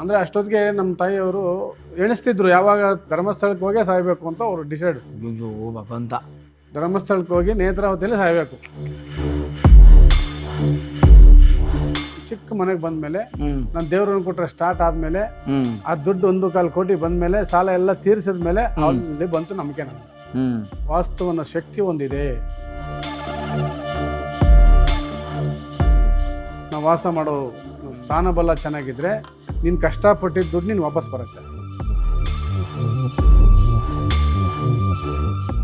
ಅಂದರೆ ಅಷ್ಟೊತ್ತಿಗೆ ನಮ್ಮ ತಾಯಿಯವರು ಎಣಿಸ್ತಿದ್ರು ಯಾವಾಗ ಧರ್ಮಸ್ಥಳಕ್ಕೆ ಹೋಗೇ ಸಾಯಬೇಕು ಅಂತ ಅವರು ಡಿಸೈಡ್. ಅಯ್ಯೋ ಭಗವಂತ. ಧರ್ಮಸ್ಥಳಕ್ಕೆ ಹೋಗಿ ನೇತ್ರಾವತಿಯಲ್ಲಿ ಸಾಯಬೇಕು. ಚಿಕ್ಕ ಮನೆಗೆ ಬಂದಮೇಲೆ ನಾನು ದೇವ್ರನ್ನ ಕೊಟ್ಟರೆ ಸ್ಟಾರ್ಟ್ ಆದಮೇಲೆ ಆ ದುಡ್ಡು 1.25 ಕೋಟಿ ಬಂದಮೇಲೆ ಸಾಲ ಎಲ್ಲ ತೀರಿಸಿದ ಮೇಲೆ ಅಲ್ಲಿ ಬಂತು ನಂಬಿಕೆ. ನನಗೆ ವಾಸ್ತವನ ಶಕ್ತಿ ಒಂದಿದೆ. ನಾವು ವಾಸ ಮಾಡೋ ಸ್ಥಾನ ಬಲ ಚೆನ್ನಾಗಿದ್ರೆ ನೀನು ಕಷ್ಟಪಟ್ಟಿದ್ದ ದುಡ್ಡು ನೀನು ವಾಪಸ್ ಬರುತ್ತೆ.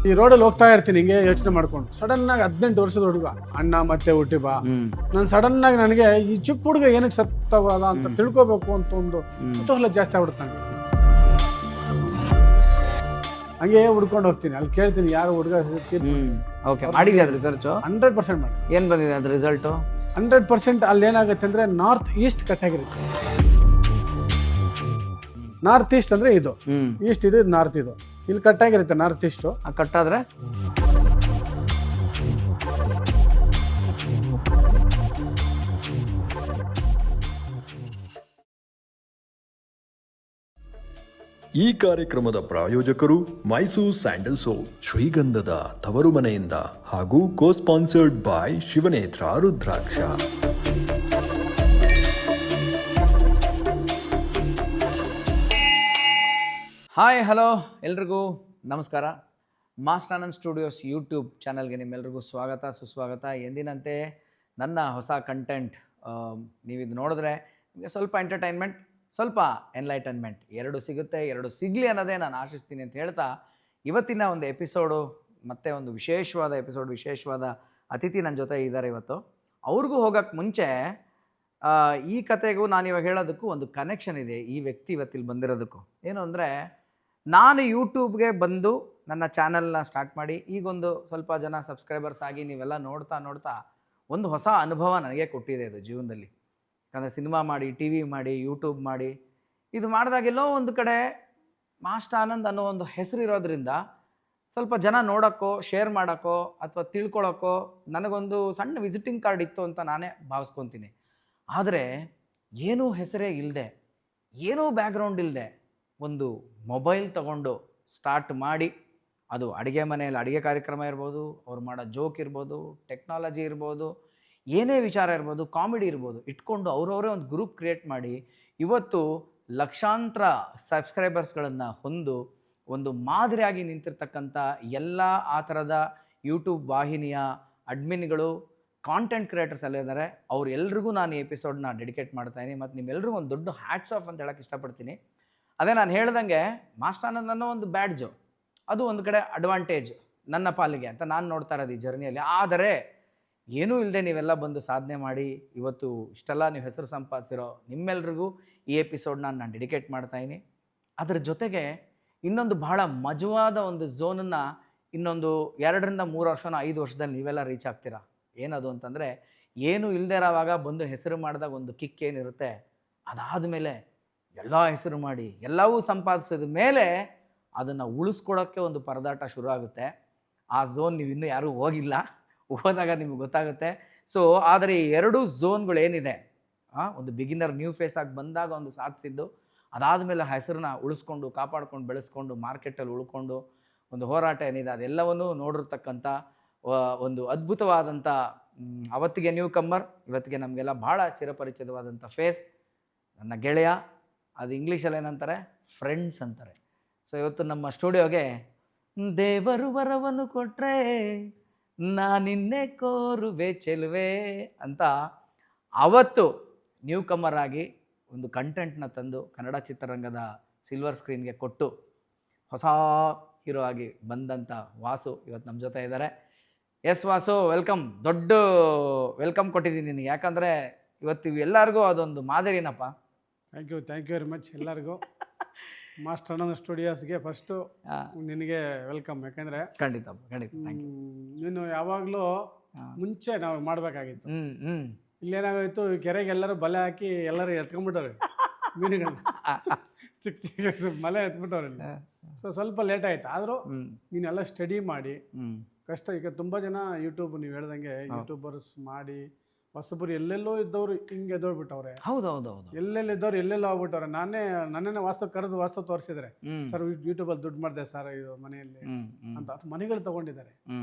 ಈ ರೋಡಲ್ಲಿ ಹೋಗ್ತಾ ಇರ್ತೀನಿ ಹಿಂಗೆ ಯೋಚನೆ ಮಾಡ್ಕೊಂಡು, ಸಡನ್ ಆಗಿ 18 ವರ್ಷದ ಹುಡುಗ ಅಣ್ಣ ಮತ್ತೆ ಹುಟ್ಟಿ ಬಾ. ನಾನು ಸಡನ್ ಆಗಿ ನನಗೆ ಈ ಚಿಕ್ಕ ಹುಡುಗ ಏನಕ್ಕೆ ಸತ್ತವಲ್ಲ ಅಂತ ತಿಳ್ಕೊಬೇಕು ಅಂತ ಒಂದು ಕುತೂಹಲ ಜಾಸ್ತಿ ಆಗ್ಬಿಡುತ್ತೆ ನನಗೆ. ಹಂಗೆ ಹುಡ್ಕೊಂಡು ಹೋಗ್ತೀನಿ, ಅಲ್ಲಿ ಕೇಳ್ತೀನಿ ಯಾರು ಹುಡುಗ ಮಾಡಿದ್ಯಾ ರಿಸರ್ಚ್? 100% ಮಾಡಿ. ಏನ್ ಬಂದಿದೆ ಅದು ರಿಸಲ್ಟ್? 100% ಅಲ್ಲಿ ಏನಾಗುತ್ತೆ ಅಂದ್ರೆ ನಾರ್ತ್ ಈಸ್ಟ್ ಕಟ್ಟಾಗಿರುತ್ತೆ. ನಾರ್ತ್ ಈಸ್ಟ್ ಅಂದ್ರೆ ಇದು ಈಸ್ಟ್, ಇದು ನಾರ್ತ್, ಇದು ಇಲ್ಲಿ ಕಟ್ಟಾಗಿರುತ್ತೆ ನಾರ್ತ್ ಈಸ್ಟ್. ಕಟ್ಟಾದ್ರೆ ಈ ಕಾರ್ಯಕ್ರಮದ ಪ್ರಾಯೋಜಕರು ಮೈಸೂರು ಸ್ಯಾಂಡಲ್ ಸೋಪ್, ಶ್ರೀಗಂಧದ ತವರು ಮನೆಯಿಂದ, ಹಾಗೂ ಕೋ ಸ್ಪಾನ್ಸರ್ಡ್ ಬಾಯ್ ಶಿವನೇತ್ರ ರುದ್ರಾಕ್ಷ. ಹಾಯ್ ಹಲೋ ಎಲ್ರಿಗೂ ನಮಸ್ಕಾರ. ಮಾಸ್ಟರ್ ಆನಂದ್ ಸ್ಟುಡಿಯೋಸ್ ಯೂಟ್ಯೂಬ್ ಚಾನಲ್ಗೆ ನಿಮ್ಮೆಲ್ರಿಗೂ ಸ್ವಾಗತ ಸುಸ್ವಾಗತ. ಎಂದಿನಂತೆ ನನ್ನ ಹೊಸ ಕಂಟೆಂಟ್ ನೀವಿದು ನೋಡಿದ್ರೆ ನಿಮಗೆ ಸ್ವಲ್ಪ ಎಂಟರ್ಟೈನ್ಮೆಂಟ್, ಸ್ವಲ್ಪ ಎನ್ಲೈಟನ್ಮೆಂಟ್ ಎರಡು ಸಿಗುತ್ತೆ, ಎರಡು ಸಿಗಲಿ ಅನ್ನೋದೇ ನಾನು ಆಶಿಸ್ತೀನಿ ಅಂತ ಹೇಳ್ತಾ, ಇವತ್ತಿನ ಒಂದು ಎಪಿಸೋಡು ಮತ್ತು ಒಂದು ವಿಶೇಷವಾದ ಎಪಿಸೋಡ್, ವಿಶೇಷವಾದ ಅತಿಥಿ ನನ್ನ ಜೊತೆ ಇದ್ದಾರೆ ಇವತ್ತು. ಅವ್ರಿಗೂ ಹೋಗೋಕ್ಕೆ ಮುಂಚೆ ಈ ಕತೆಗೂ ನಾನು ಇವಾಗ ಹೇಳೋದಕ್ಕೂ ಒಂದು ಕನೆಕ್ಷನ್ ಇದೆ. ಈ ವ್ಯಕ್ತಿ ಇವತ್ತಿಲ್ಲಿ ಬಂದಿರೋದಕ್ಕೂ ಏನು ಅಂದರೆ, ನಾನು ಯೂಟ್ಯೂಬ್ಗೆ ಬಂದು ನನ್ನ ಚಾನಲ್ನ ಸ್ಟಾರ್ಟ್ ಮಾಡಿ ಈಗೊಂದು ಸ್ವಲ್ಪ ಜನ ಸಬ್ಸ್ಕ್ರೈಬರ್ಸ್ ಆಗಿ ನೀವೆಲ್ಲ ನೋಡ್ತಾ ನೋಡ್ತಾ ಒಂದು ಹೊಸ ಅನುಭವ ನನಗೆ ಕೊಟ್ಟಿದೆ ಇದು ಜೀವನದಲ್ಲಿ. ಯಾಕಂದರೆ ಸಿನಿಮಾ ಮಾಡಿ, ಟಿ ವಿ ಮಾಡಿ, ಯೂಟ್ಯೂಬ್ ಮಾಡಿ, ಇದು ಮಾಡಿದಾಗೆಲ್ಲೋ ಒಂದು ಕಡೆ ಮಾಸ್ಟರ್ ಆನಂದ್ ಅನ್ನೋ ಒಂದು ಹೆಸರಿರೋದ್ರಿಂದ ಸ್ವಲ್ಪ ಜನ ನೋಡೋಕ್ಕೋ, ಶೇರ್ ಮಾಡೋಕ್ಕೋ ಅಥವಾ ತಿಳ್ಕೊಳ್ಳೋಕ್ಕೋ ನನಗೊಂದು ಸಣ್ಣ ವಿಸಿಟಿಂಗ್ ಕಾರ್ಡ್ ಇತ್ತು ಅಂತ ನಾನೇ ಭಾವಿಸ್ಕೊತೀನಿ. ಆದರೆ ಏನೂ ಹೆಸರೇ ಇಲ್ಲದೆ, ಏನೂ ಬ್ಯಾಕ್ಗ್ರೌಂಡ್ ಇಲ್ಲದೆ ಒಂದು ಮೊಬೈಲ್ ತಗೊಂಡು ಸ್ಟಾರ್ಟ್ ಮಾಡಿ, ಅದು ಅಡುಗೆ ಮನೆಯಲ್ಲಿ ಅಡುಗೆ ಕಾರ್ಯಕ್ರಮ ಇರ್ಬೋದು, ಅವ್ರು ಮಾಡೋ ಜೋಕ್ ಇರ್ಬೋದು, ಟೆಕ್ನಾಲಜಿ ಇರ್ಬೋದು, ಏನೇ ವಿಚಾರ ಇರ್ಬೋದು, ಕಾಮಿಡಿ ಇರ್ಬೋದು, ಇಟ್ಕೊಂಡು ಅವರವರೇ ಒಂದು ಗ್ರೂಪ್ ಕ್ರಿಯೇಟ್ ಮಾಡಿ ಇವತ್ತು ಲಕ್ಷಾಂತರ ಸಬ್ಸ್ಕ್ರೈಬರ್ಸ್ಗಳನ್ನು ಹೊಂದು ಒಂದು ಮಾದರಿಯಾಗಿ ನಿಂತಿರ್ತಕ್ಕಂಥ ಎಲ್ಲ ಆ ಥರದ ಯೂಟ್ಯೂಬ್ ವಾಹಿನಿಯ ಅಡ್ಮಿನ್ಗಳು, ಕಾಂಟೆಂಟ್ ಕ್ರಿಯೇಟರ್ಸ್ ಎಲ್ಲ ಇದ್ದಾರೆ. ಅವ್ರೆಲ್ರಿಗೂ ನಾನು ಈ ಎಪಿಸೋಡ್ನ ಡೆಡಿಕೇಟ್ ಮಾಡ್ತಾಯಿದ್ದೀನಿ. ಮತ್ತು ನಿಮ್ಮೆಲ್ರಿಗೂ ಒಂದು ದೊಡ್ಡ ಹ್ಯಾಟ್ಸ್ ಆಫ್ ಅಂತ ಹೇಳೋಕ್ಕೆ ಇಷ್ಟಪಡ್ತೀನಿ. ಅದೇ ನಾನು ಹೇಳ್ದಂಗೆ ಮಾಸ್ಟರ್ ಆನಂದ್ ಅನ್ನೋ ಒಂದು ಬ್ಯಾಡ್ಜು, ಅದು ಒಂದು ಕಡೆ ಅಡ್ವಾಂಟೇಜ್ ನನ್ನ ಪಾಲಿಗೆ ಅಂತ ನಾನು ನೋಡ್ತಾ ಇರೋದು ಈ ಜರ್ನಿಯಲ್ಲಿ. ಆದರೆ ಏನೂ ಇಲ್ಲದೆ ನೀವೆಲ್ಲ ಬಂದು ಸಾಧನೆ ಮಾಡಿ ಇವತ್ತು ಇಷ್ಟೆಲ್ಲ ನೀವು ಹೆಸರು ಸಂಪಾದಿಸಿರೋ ನಿಮ್ಮೆಲ್ರಿಗೂ ಈ ಎಪಿಸೋಡ್ನ ನಾನು ಡೆಡಿಕೇಟ್ ಮಾಡ್ತಾಯಿದ್ದೀನಿ. ಅದರ ಜೊತೆಗೆ ಇನ್ನೊಂದು ಬಹಳ ಮಜವಾದ ಒಂದು ಝೋನನ್ನು ಇನ್ನೊಂದು 2-3 ವರ್ಷನೋ 5 ವರ್ಷದಲ್ಲಿ ನೀವೆಲ್ಲ ರೀಚ್ ಆಗ್ತೀರಾ. ಏನದು ಅಂತಂದರೆ, ಏನು ಇಲ್ಲದೆ ಇರೋವಾಗ ಬಂದು ಹೆಸರು ಮಾಡಿದಾಗ ಒಂದು ಕಿಕ್ ಏನಿರುತ್ತೆ, ಅದಾದಮೇಲೆ ಎಲ್ಲ ಹೆಸರು ಮಾಡಿ ಎಲ್ಲವೂ ಸಂಪಾದಿಸಿದ ಮೇಲೆ ಅದನ್ನು ಉಳಿಸ್ಕೊಡೋಕ್ಕೆ ಒಂದು ಪರದಾಟ ಶುರು ಆಗುತ್ತೆ. ಆ ಝೋನ್ ನೀವು ಇನ್ನೂ ಯಾರೂ ಹೋಗಿಲ್ಲ, ಹೋದಾಗ ನಿಮಗೆ ಗೊತ್ತಾಗುತ್ತೆ. ಸೊ ಆದರೆ ಈ 2 ಝೋನ್ಗಳೇನಿದೆ, ಒಂದು ಬಿಗಿನರ್ ನ್ಯೂ ಫೇಸ್ ಆಗಿ ಬಂದಾಗ ಒಂದು ಸಾಧಿಸಿದ್ದು, ಅದಾದಮೇಲೆ ಹೆಸರನ್ನ ಉಳಿಸ್ಕೊಂಡು ಕಾಪಾಡ್ಕೊಂಡು ಬೆಳೆಸ್ಕೊಂಡು ಮಾರ್ಕೆಟಲ್ಲಿ ಉಳ್ಕೊಂಡು ಒಂದು ಹೋರಾಟ ಏನಿದೆ ಅದೆಲ್ಲವನ್ನೂ ನೋಡಿರ್ತಕ್ಕಂಥ ಒಂದು ಅದ್ಭುತವಾದಂಥ ಅವತ್ತಿಗೆ ನ್ಯೂ ಕಮ್ಮರ್, ಇವತ್ತಿಗೆ ನಮಗೆಲ್ಲ ಭಾಳ ಚಿರಪರಿಚಿತವಾದಂಥ ಫೇಸ್, ನನ್ನ ಗೆಳೆಯ. ಅದು ಇಂಗ್ಲೀಷಲ್ಲಿ ಏನಂತಾರೆ, ಫ್ರೆಂಡ್ಸ್ ಅಂತಾರೆ. ಸೊ ಇವತ್ತು ನಮ್ಮ ಸ್ಟುಡಿಯೋಗೆ ದೇವರು ವರವನ್ನು ಕೊಟ್ಟರೆ ನಾನಿನ್ನೆ ಕೋರುವೆ ಚೆಲುವೆ ಅಂತ ಅವತ್ತು ನ್ಯೂ ಕಮ್ಮರ್ ಆಗಿ ಒಂದು ಕಂಟೆಂಟ್ನ ತಂದು ಕನ್ನಡ ಚಿತ್ರರಂಗದ ಸಿಲ್ವರ್ ಸ್ಕ್ರೀನ್ಗೆ ಕೊಟ್ಟು ಹೊಸ ಹೀರೋ ಆಗಿ ಬಂದಂಥ ವಾಸು ಇವತ್ತು ನಮ್ಮ ಜೊತೆ ಇದ್ದಾರೆ. S Vasu, welcome. ದೊಡ್ಡ ವೆಲ್ಕಮ್ ಕೊಟ್ಟಿದ್ದೀನಿ ನಿನಗೆ, ಯಾಕಂದರೆ ಇವತ್ತು ಎಲ್ಲರಿಗೂ ಅದೊಂದು ಮಾದರಿನಪ್ಪ. ಥ್ಯಾಂಕ್ ಯು ವೆರಿ ಮಚ್ ಎಲ್ಲರಿಗೂ. ಮಾಸ್ಟರ್ ಆನಂದ್ ಸ್ಟುಡಿಯೋಸ್ಗೆ ಫಸ್ಟು ನಿನಗೆ ವೆಲ್ಕಮ್. ಯಾಕೆಂದರೆ ಖಂಡಿತ ನೀನು ಯಾವಾಗಲೂ ಮುಂಚೆ ನಾವು ಮಾಡಬೇಕಾಗಿತ್ತು. ಇಲ್ಲೇನಾಗೋಯ್ತು, ಕೆರೆಗೆ ಎಲ್ಲರೂ ಬಲೆ ಹಾಕಿ ಎಲ್ಲರೂ ಎತ್ಕೊಂಡ್ಬಿಟ್ಟವ್ರೆ ಮೀನುಗಳನ್ನ, ಸಿಕ್ಸ್ ಮಲೆ ಎತ್ಬಿಟ್ಟವ್ರೆ. ಸೊ ಸ್ವಲ್ಪ ಲೇಟ್ ಆಯ್ತು. ಆದರೂ ನೀನೆಲ್ಲ ಸ್ಟಡಿ ಮಾಡಿ ಕಷ್ಟ. ಈಗ ತುಂಬ ಜನ ಯೂಟ್ಯೂಬ್ ನೀವು ಹೇಳ್ದಂಗೆ ಯೂಟ್ಯೂಬರ್ಸ್ ಮಾಡಿ ಹೊಸಬರು ಎಲ್ಲೆಲ್ಲೋ ಇದ್ದವ್ರು ಹಿಂಗೆ ಎದ್ದೋಗ್ಬಿಟ್ಟವ್ರೆ, ಹೌದೌದೌದು. ಎಲ್ಲೆಲ್ಲಿದ್ದವ್ರು ಎಲ್ಲೆಲ್ಲೋ ಆಗ್ಬಿಟ್ಟವ್ರೆ. ನನ್ನೇ ವಾಸ್ತವ ತೋರಿಸಿದ್ರೆ, ಸರ್ ಯೂಟ್ಯೂಬಲ್ಲಿ ದುಡ್ಡು ಮಾಡಿದೆ ಸರ್ ಇದು ಮನೆಯಲ್ಲಿ ಅಂತ. ಅದು ಮನೆಗಳು ತಗೊಂಡಿದ್ದಾರೆ,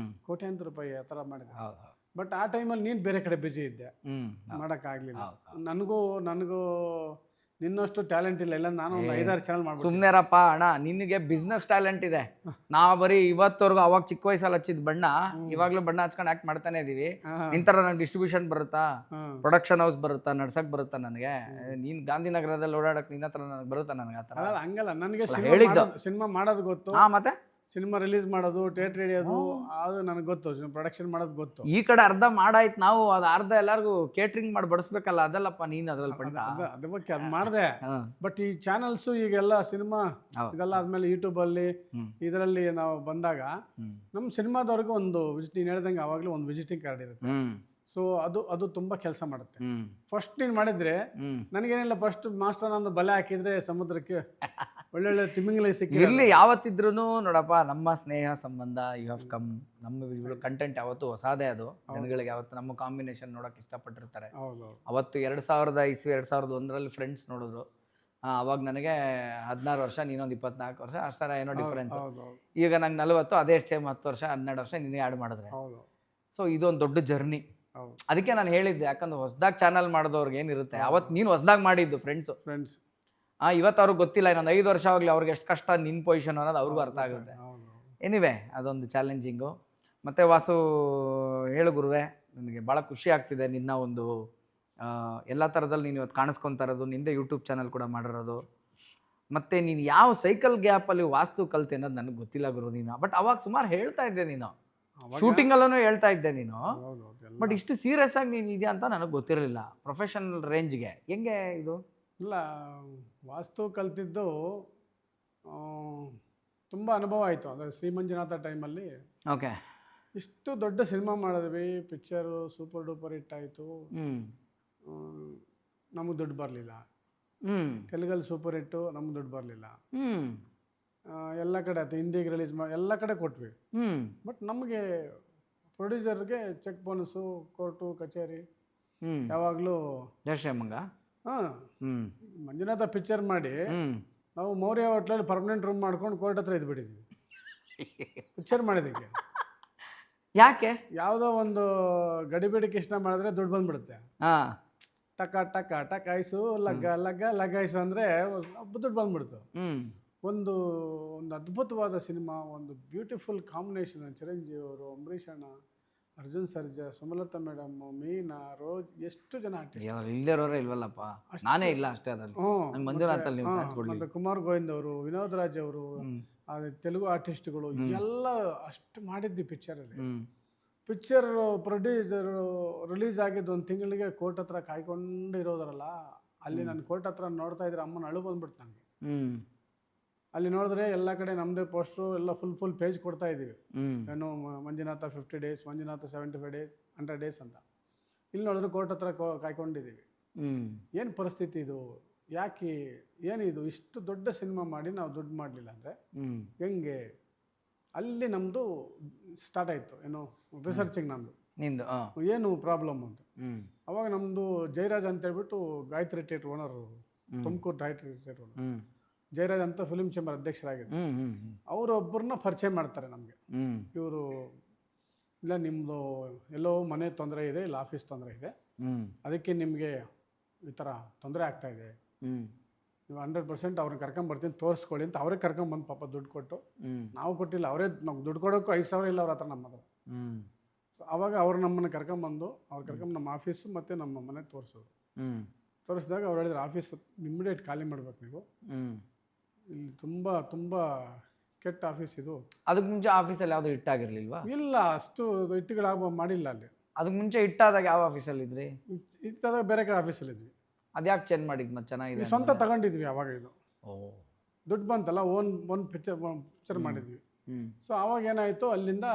ಕೋಟ್ಯಾಂತರ ರೂಪಾಯಿ ಆ ಥರ ಮಾಡಿದ್ದಾರೆ. ಬಟ್ ಆ ಟೈಮಲ್ಲಿ ನೀನು ಬೇರೆ ಕಡೆ ಬಿಜಿ ಇದ್ದೆ, ಮಾಡೋಕ್ಕಾಗಲಿಲ್ಲ. ನನಗೂ ನಿನ್ನಷ್ಟು ಟ್ಯಾಲೆಂಟ್ ಇಲ್ಲ. ಇಲ್ಲ ನಾನು ಒಂದು 5-6 ಚಾನಲ್ ಮಾಡ್ಬೋದು. ಸುಮ್ಮನೆರಪ್ಪ ಅಣ್ಣ, ನಿನಗೆ ಬಿಸ್ನೆಸ್ ಟ್ಯಾಲೆಂಟ್ ಇದೆ. ನಾವು ಬರೀ ಇವತ್ತವರೆಗೂ ಅವಾಗ ಚಿಕ್ಕ ವಯಸ್ಸಲ್ಲಿ ಹಚ್ಚಿದ ಬಣ್ಣ ಇವಾಗಲೂ ಬಣ್ಣ ಹಚ್ಕೊಂಡು ಆಕ್ಟ್ ಮಾಡ್ತಾನೆ ಇದೀವಿ. ನಿಂತರ ನಂಗೆ ಡಿಸ್ಟ್ರಿಬ್ಯೂಷನ್ ಬರುತ್ತಾ, ಪ್ರೊಡಕ್ಷನ್ ಹೌಸ್ ಬರುತ್ತಾ, ನಡ್ಸಕ್ ಬರುತ್ತಾ ನನಗೆ? ನೀನ್ ಗಾಂಧಿನಗರದಲ್ಲಿ ಓಡಾಡಕ್ ನಿನ್ನ ಹತ್ರ ನನಗೆ ಬರುತ್ತಾ? ನನಗೆ ಆ ಥರ ಹಂಗಲ್ಲ. ನನಗೆ ಹೇಳಿದ್ದು ಸಿನಿಮಾ ಮಾಡೋದು ಗೊತ್ತು, ಮತ್ತೆ ಸಿನಿಮಾ ರಿಲೀಸ್ ಮಾಡೋದು, ಥಿಯೇಟರ್ ಹಿಡಿಯೋದು ಅದು ನನಗೆ ಗೊತ್ತು, ಪ್ರೊಡಕ್ಷನ್ ಮಾಡೋದು ಗೊತ್ತು. ಈ ಕಡೆ ಅರ್ಧ ಮಾಡಾಯ್ತು, ನಾವು ಅದು ಅರ್ಧ ಎಲ್ಲಾರ್ಗು ಕೇಟ್ರಿಂಗ್ ಮಾಡಿ ಬಡಿಸ್ಬೇಕಲ್ಲ, ಅದಲ್ಲಪ್ಪ ನೀನ್ ಅದ್ರಲ್ಲಿ ಪಂಟ. ಅದಕ್ಕೆ ಅದು ಮಾಡಿದೆ. ಬಟ್ ಈ ಚಾನಲ್ಸ್ ಈಗೆಲ್ಲ ಸಿನಿಮಾ ಇದೆಲ್ಲ ಆದ್ಮೇಲೆ ಯೂಟ್ಯೂಬಲ್ಲಿ ಇದರಲ್ಲಿ ನಾವು ಬಂದಾಗ ನಮ್ಮ ಸಿನಿಮಾದವ್ರಿಗೂ ಒಂದು ನೀನು ಹೇಳ್ದಂಗೆ ಆವಾಗಲೂ ಒಂದು ವಿಸಿಟಿಂಗ್ ಕಾರ್ಡ್ ಇರುತ್ತೆ. ಸೊ ಅದು ತುಂಬಾ ಕೆಲಸ ಮಾಡುತ್ತೆ. ಫಸ್ಟ್ ನೀನು ಮಾಡಿದ್ರೆ ನನಗೇನಿಲ್ಲ, ಫಸ್ಟ್ ಮಾಸ್ಟರ್ ನಂದು ಬಲೆ ಹಾಕಿದ್ರೆ ಸಮುದ್ರಕ್ಕೆ ಒಳ್ಳೊಳ್ಳೆ ತಿಮಿಂಗಲ ಸಿಕ್ಕಿ ಇರ್ಲಿ. ಯಾವತ್ತಿದ್ರು ನೋಡಪ್ಪ, ನಮ್ಮ ಸ್ನೇಹ ಸಂಬಂಧ ಯು ಹ್ಯಾವ್ ಕಮ್. ನಮ್ಮ ಕಂಟೆಂಟ್ ಯಾವತ್ತು ಹೊಸದೇ, ಅದು ಜನಗಳಿಗೆ ಯಾವತ್ತು ನಮ್ಮ ಕಾಂಬಿನೇಷನ್ ನೋಡಕ್ ಇಷ್ಟಪಟ್ಟಿರ್ತಾರೆ. ಅವತ್ತು 2001 ಫ್ರೆಂಡ್ಸ್ ನೋಡಿದ್ರು. ಅವಾಗ ನನಗೆ 16 ವರ್ಷ, ನೀನೊಂದು 24 ವರ್ಷ, ಅಷ್ಟರ ಏನೋ ಡಿಫ್ರೆನ್ಸ್. ಈಗ ನಂಗೆ 40, ಅದೇ ಸೇಮ್ 10 ವರ್ಷ 12 ವರ್ಷ ನೀನೇ ಆ್ಯಡ್ ಮಾಡಿದ್ರೆ. ಸೊ ಇದೊಂದು ದೊಡ್ಡ ಜರ್ನಿ. ಅದಕ್ಕೆ ನಾನು ಹೇಳಿದ್ದೆ, ಯಾಕಂದ್ರೆ ಹೊಸದಾಗಿ ಚಾನಲ್ ಮಾಡಿದವ್ರಿಗೆ ಏನಿರುತ್ತೆ, ಅವತ್ತು ನೀನು ಹೊಸದಾಗಿ ಮಾಡಿದ್ದು ಫ್ರೆಂಡ್ಸ್ ಇವತ್ತು ಅವ್ರಿಗೆ ಗೊತ್ತಿಲ್ಲ. ಇನ್ನೊಂದು 5 ವರ್ಷ ಆಗಲಿ ಅವ್ರಿಗೆ ಎಷ್ಟು ಕಷ್ಟ ನಿನ್ನ ಪೊಸಿಷನ್ ಅನ್ನೋದು ಅವ್ರಿಗೂ ಅರ್ಥ ಆಗುತ್ತೆ. ಎನಿವೆ ಅದೊಂದು ಚಾಲೆಂಜಿಂಗು. ಮತ್ತು ವಾಸು ಹೇಳು ಗುರುವೆ, ನನಗೆ ಭಾಳ ಖುಷಿ ಆಗ್ತಿದೆ ನಿನ್ನ ಒಂದು ಎಲ್ಲ ಥರದಲ್ಲಿ ನೀನು ಇವತ್ತು ಕಾಣಿಸ್ಕೊತಾ ಇರೋದು, ನಿಂದೆ ಯೂಟ್ಯೂಬ್ ಚಾನಲ್ ಕೂಡ ಮಾಡಿರೋದು. ಮತ್ತು ನೀನು ಯಾವ ಸೈಕಲ್ ಗ್ಯಾಪಲ್ಲಿ ವಾಸ್ತು ಕಲಿತೆ ಅನ್ನೋದು ನನಗೆ ಗೊತ್ತಿಲ್ಲ ಗುರು ನೀನು. ಬಟ್ ಅವಾಗ ಸುಮಾರು ಹೇಳ್ತಾ ಇದ್ದೆ, ನೀನು ಶೂಟಿಂಗಲ್ಲೂ ಹೇಳ್ತಾ ಇದ್ದೆ ನೀನು. ಬಟ್ ಇಷ್ಟು ಸೀರಿಯಸ್ ಆಗಿ ನೀನು ಇದೆಯಾ ಅಂತ ನನಗೆ ಗೊತ್ತಿರಲಿಲ್ಲ, ಪ್ರೊಫೆಷನಲ್ ರೇಂಜ್ಗೆ. ಹೆಂಗೆ ಇದು? ಇಲ್ಲ, ವಾಸ್ತು ಕಲ್ತಿದ್ದು ತುಂಬ ಅನುಭವ ಆಯಿತು. ಅಂದರೆ ಶ್ರೀ ಮಂಜುನಾಥ ಟೈಮಲ್ಲಿ ಓಕೆ ಇಷ್ಟು ದೊಡ್ಡ ಸಿನಿಮಾ ಮಾಡಿದ್ವಿ, ಪಿಕ್ಚರು ಸೂಪರ್ ಡೂಪರ್ ಹಿಟ್ ಆಯಿತು. ನಮಗೆ ದುಡ್ಡು ಬರಲಿಲ್ಲ. ತೆಲುಗಲ್ಲಿ ಸೂಪರ್ ಹಿಟ್ಟು, ನಮ್ಗೆ ದುಡ್ಡು ಬರಲಿಲ್ಲ. ಎಲ್ಲ ಕಡೆ ಆಯಿತು, ಹಿಂದಿಗೆ ರಿಲೀಸ್ ಮಾಡಿ ಎಲ್ಲ ಕಡೆ ಕೊಟ್ವಿ. ಬಟ್ ನಮಗೆ ಪ್ರೊಡ್ಯೂಸರ್ಗೆ ಚೆಕ್ ಬೋನಸ್ಸು, ಕೋರ್ಟು ಕಚೇರಿ ಯಾವಾಗಲೂ ಜಯಶ್ರೀಮಂಗ. ಮಂಜುನಾಥ ಪಿಕ್ಚರ್ ಮಾಡಿ ನಾವು ಮೌರ್ಯ ಹೋಟ್ಲಲ್ಲಿ ಪರ್ಮನೆಂಟ್ ರೂಮ್ ಮಾಡ್ಕೊಂಡು ಕೋರ್ಟ್ ಹತ್ರ ಇದ್ಬಿಟ್ಟಿದ್ವಿ ಪಿಕ್ಚರ್ ಮಾಡಿದ್ದಕ್ಕೆ. ಯಾಕೆ? ಯಾವುದೋ ಒಂದು ಗಡಿಬಿಡಿ ಕೃಷ್ಣ ಮಾಡಿದ್ರೆ ದುಡ್ಡು ಬಂದ್ಬಿಡುತ್ತೆ. ಟಕ ಟಕ ಟಕಾಯಿಸು, ಲಗ್ಗಾಯಿಸು ಅಂದರೆ ದುಡ್ಡು ಬಂದ್ಬಿಡ್ತು. ಒಂದು ಅದ್ಭುತವಾದ ಸಿನಿಮಾ, ಒಂದು ಬ್ಯೂಟಿಫುಲ್ ಕಾಂಬಿನೇಷನ್. ಚಿರಂಜೀವಿ ಅವರು, ಅಂಬರೀಷ್ ಅಣ್ಣ, ಅರ್ಜುನ್ ಸರ್ಜಾ, ಸುಮಲತಾ ಮೇಡಮ್, ಮೀನಾ, ರೋಜ್, ಎಷ್ಟು ಜನ ಆರ್ಟಿಸ್ಟ್ ಇಲ್ಲರೋರೇ ಇಲ್ವಲ್ಲಪ್ಪ, ನಾನೇ ಇಲ್ಲ ಅಷ್ಟೇ ಅದ್ರಲ್ಲಿ. ಮಂಜುನಾಥಲ್ಲಿ ಮತ್ತು ಕುಮಾರ್ ಗೋವಿಂದ್ ಅವರು, ವಿನೋದ್ ರಾಜ್ ಅವರು, ತೆಲುಗು ಆರ್ಟಿಸ್ಟ್ಗಳು ಎಲ್ಲ ಅಷ್ಟು ಮಾಡಿದ್ವಿ ಪಿಕ್ಚರಲ್ಲಿ. ಪಿಕ್ಚರ್ ಪ್ರೊಡ್ಯೂಸರ್ ರಿಲೀಸ್ ಆಗಿದ್ದು 1 ತಿಂಗಳಿಗೆ ಕೋರ್ಟ್ ಹತ್ರ ಕಾಯ್ಕೊಂಡು ಇರೋದ್ರಲ್ಲ, ಅಲ್ಲಿ ನಾನು ಕೋರ್ಟ್ ಹತ್ರ ನೋಡ್ತಾ ಇದ್ರೆ ಅಮ್ಮನ ಅಳು ಬಂದ್ಬಿಡ್ತು ನನಗೆ. ಅಲ್ಲಿ ನೋಡಿದ್ರೆ ಎಲ್ಲ ಕಡೆ ನಮ್ಮದೇ ಪೋಸ್ಟ್ರು ಎಲ್ಲ ಫುಲ್ ಪೇಜ್ ಕೊಡ್ತಾ ಇದ್ದೀವಿ. ಏನು Manjunatha 50 days, Manjunatha 75 days, 100 days ಅಂತ. ಇಲ್ಲಿ ನೋಡಿದ್ರೆ ಕೋರ್ಟ್ ಹತ್ರ ಕಾಯ್ಕೊಂಡಿದ್ದೀವಿ. ಏನು ಪರಿಸ್ಥಿತಿ ಇದು? ಯಾಕೆ ಏನಿದು? ಇಷ್ಟು ದೊಡ್ಡ ಸಿನಿಮಾ ಮಾಡಿ ನಾವು ದುಡ್ಡು ಮಾಡಲಿಲ್ಲ ಅಂದರೆ ಹೆಂಗೆ? ಅಲ್ಲಿ ನಮ್ಮದು ಸ್ಟಾರ್ಟ್ ಆಯಿತು, ಏನೋ ರಿಸರ್ಚಿಂಗ್ ನಮ್ಮದು, ನಿಂದು ಏನು ಪ್ರಾಬ್ಲಮ್ ಅಂತ. ಅವಾಗ ನಮ್ಮದು ಜಯರಾಜ್ ಅಂತ ಹೇಳ್ಬಿಟ್ಟು Gayatri theatre owner, Tumakuru Gayatri theatre owner Jayaraj ಅಂತ ಫಿಲ್ಮ್ ಚೇಂಬರ್ ಅಧ್ಯಕ್ಷರಾಗಿದ್ದು, ಅವರೊಬ್ಬರನ್ನ ಪರಿಚಯ ಮಾಡ್ತಾರೆ ನಮಗೆ. ಇವರು ಇಲ್ಲ, ನಿಮ್ಮದು ಎಲ್ಲೋ ಮನೆ ತೊಂದರೆ ಇದೆ, ಇಲ್ಲ ಆಫೀಸ್ ತೊಂದರೆ ಇದೆ, ಅದಕ್ಕೆ ನಿಮಗೆ ಈ ಥರ ತೊಂದರೆ ಆಗ್ತಾಯಿದೆ, ನೀವು 100% ಅವ್ರನ್ನ ಕರ್ಕೊಂಬರ್ತೀನಿ, ತೋರಿಸ್ಕೊಳ್ಳಿ ಅಂತ ಅವರೇ ಕರ್ಕೊಂಬಂದು ಪಾಪ ದುಡ್ಡು ಕೊಟ್ಟು, ನಾವು ಕೊಟ್ಟಿಲ್ಲ, ಅವರೇ ನಾವು ದುಡ್ಡು ಕೊಡೋಕ್ಕೂ 5,000 ಇಲ್ಲ ಅವ್ರ ಹತ್ರ ನಮ್ಮ ಹತ್ರ. ಸೊ ಆವಾಗ ಅವ್ರು ನಮ್ಮನ್ನು ಕರ್ಕೊಂಬಂದು ನಮ್ಮ ಆಫೀಸು ಮತ್ತು ನಮ್ಮ ಮನೆ ತೋರಿಸಿದಾಗ ಅವ್ರು ಹೇಳಿದ್ರು, ಆಫೀಸ್ ಇಮ್ಮಿಡಿಯೇಟ್ ಖಾಲಿ ಮಾಡ್ಬೇಕು ನೀವು, ಇಲ್ಲಿ ತುಂಬ ತುಂಬ ಕೆಟ್ಟ ಆಫೀಸ್ ಇದು. ಅದಕ್ಕೆ ಮುಂಚೆ ಆಫೀಸಲ್ಲಿ ಯಾವುದು ಇಟ್ಟಾಗಿರ್ಲಿಲ್ವಾ? ಇಲ್ಲ, ಅಷ್ಟು ಇಟ್ಟುಗಳಾಗ ಮಾಡಿಲ್ಲ ಅಲ್ಲಿ. ಅದಕ್ಕೆ ಮುಂಚೆ ಇಟ್ಟಾದಾಗ ಯಾವ ಆಫೀಸಲ್ಲಿ ಇದ್ರಿ? ಇಟ್ಟಾದಾಗ ಬೇರೆ ಕಡೆ ಆಫೀಸಲ್ಲಿ ಇದ್ವಿ. ಅದ್ಯಾಕೆ ಚೇಂಜ್ ಮಾಡಿದ್ದು? ಮತ್ತೆ ಚೆನ್ನಾಗಿದೆ, ಸ್ವಂತ ತಗೊಂಡಿದ್ವಿ ಅವಾಗ. ಇದು ದುಡ್ಡು ಬಂತಲ್ಲ, ಓನ್ ಪಿಕ್ಚರ್ ಮಾಡಿದ್ವಿ. ಸೊ ಅವಾಗ ಏನಾಯಿತು, ಅಲ್ಲಿಂದ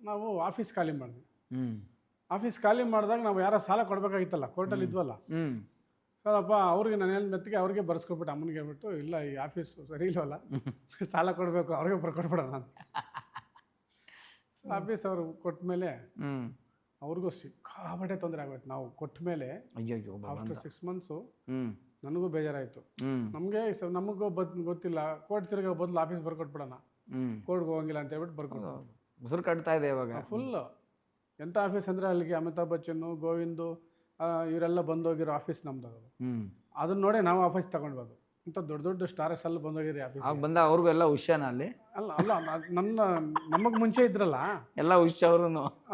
ನಾವು ಆಫೀಸ್ ಖಾಲಿ ಮಾಡಿದ್ವಿ. ಆಫೀಸ್ ಖಾಲಿ ಮಾಡಿದಾಗ ನಾವು ಯಾರೋ ಸಾಲ ಕೊಡಬೇಕಾಗಿತ್ತಲ್ಲ, ಕೋರ್ಟಲ್ಲಿ ಇದ್ವಲ್ಲ. ಸರಪ್ಪ ಅವ್ರಿಗೆ ನಾನು ಏನು ಮೆತ್ತಿಗೆ ಅವ್ರಿಗೆ ಬರ್ಸ್ಕೊಬಿಟ್ಟು ಅಮ್ಮನಿಗೆ ಹೇಳ್ಬಿಟ್ಟು, ಇಲ್ಲ ಈ ಆಫೀಸು ಸರಿ ಇಲ್ಲವಲ್ಲ, ಸಾಲ ಕೊಡಬೇಕು, ಅವ್ರಿಗೆ ಬರ್ಕೊಟ್ಬಿಡೋಣ ಅಂತ. ಆಫೀಸ್ ಅವರು ಕೊಟ್ಟ ಮೇಲೆ ಅವ್ರಿಗೂ ಸಿಕ್ಕಾಪಟ್ಟೆ ತೊಂದರೆ ಆಗೋಯ್ತು. ನಾವು ಕೊಟ್ಟ ಮೇಲೆ ಅಯ್ಯಯ್ಯೋ ಆಫ್ಟರ್ 6 ಮಂತ್ಸು ಹ್ಞೂ ನನಗೂ ಬೇಜಾರಾಯಿತು. ಹ್ಞೂ ನಮಗೂ ಗೊತ್ತಿಲ್ಲ, ಕೋರ್ಟ್ ತಿರ್ಗೋ ಬದಲು ಆಫೀಸ್ ಬರ್ಕೊಟ್ಬಿಡೋಣ, ಕೋರ್ಟ್ಗೆ ಹೋಗಂಗಿಲ್ಲ ಅಂತ ಹೇಳ್ಬಿಟ್ಟು ಬರ್ಕೊಟ್ಟು ಉಸಿರು ಕಟ್ತಾ ಇದೆ ಇವಾಗ. ಫುಲ್ಲು ಎಂಥ ಆಫೀಸ್ ಅಂದರೆ ಅಲ್ಲಿಗೆ ಅಮಿತಾಬ್ ಬಚ್ಚನ್ನು, ಗೋವಿಂದು ಇವರೆಲ್ಲ ಬಂದೋಗಿರೋ ಆಫೀಸ್ ನಮ್ದು ಅದು. ಅದನ್ನ ನೋಡಿ ನಾವು ಆಫೀಸ್ ತಗೊಂಡ್ಬೋದು. ಇಂಥ ದೊಡ್ಡ ದೊಡ್ಡ ಸ್ಟಾರ್ಸ್ ಎಲ್ಲ ಬಂದೋಗಿರಿ ಆಫೀಸ್. ಆಗ ಬಂದ ಅವ್ರಿಗೂ ಎಲ್ಲ ಹುಷ್ಯನ ಅಲ್ಲಿ? ಅಲ್ಲ ನಮಗೆ ಮುಂಚೆ ಇದ್ರಲ್ಲ ಎಲ್ಲ ಹುಷ್ಯ ಅವರು.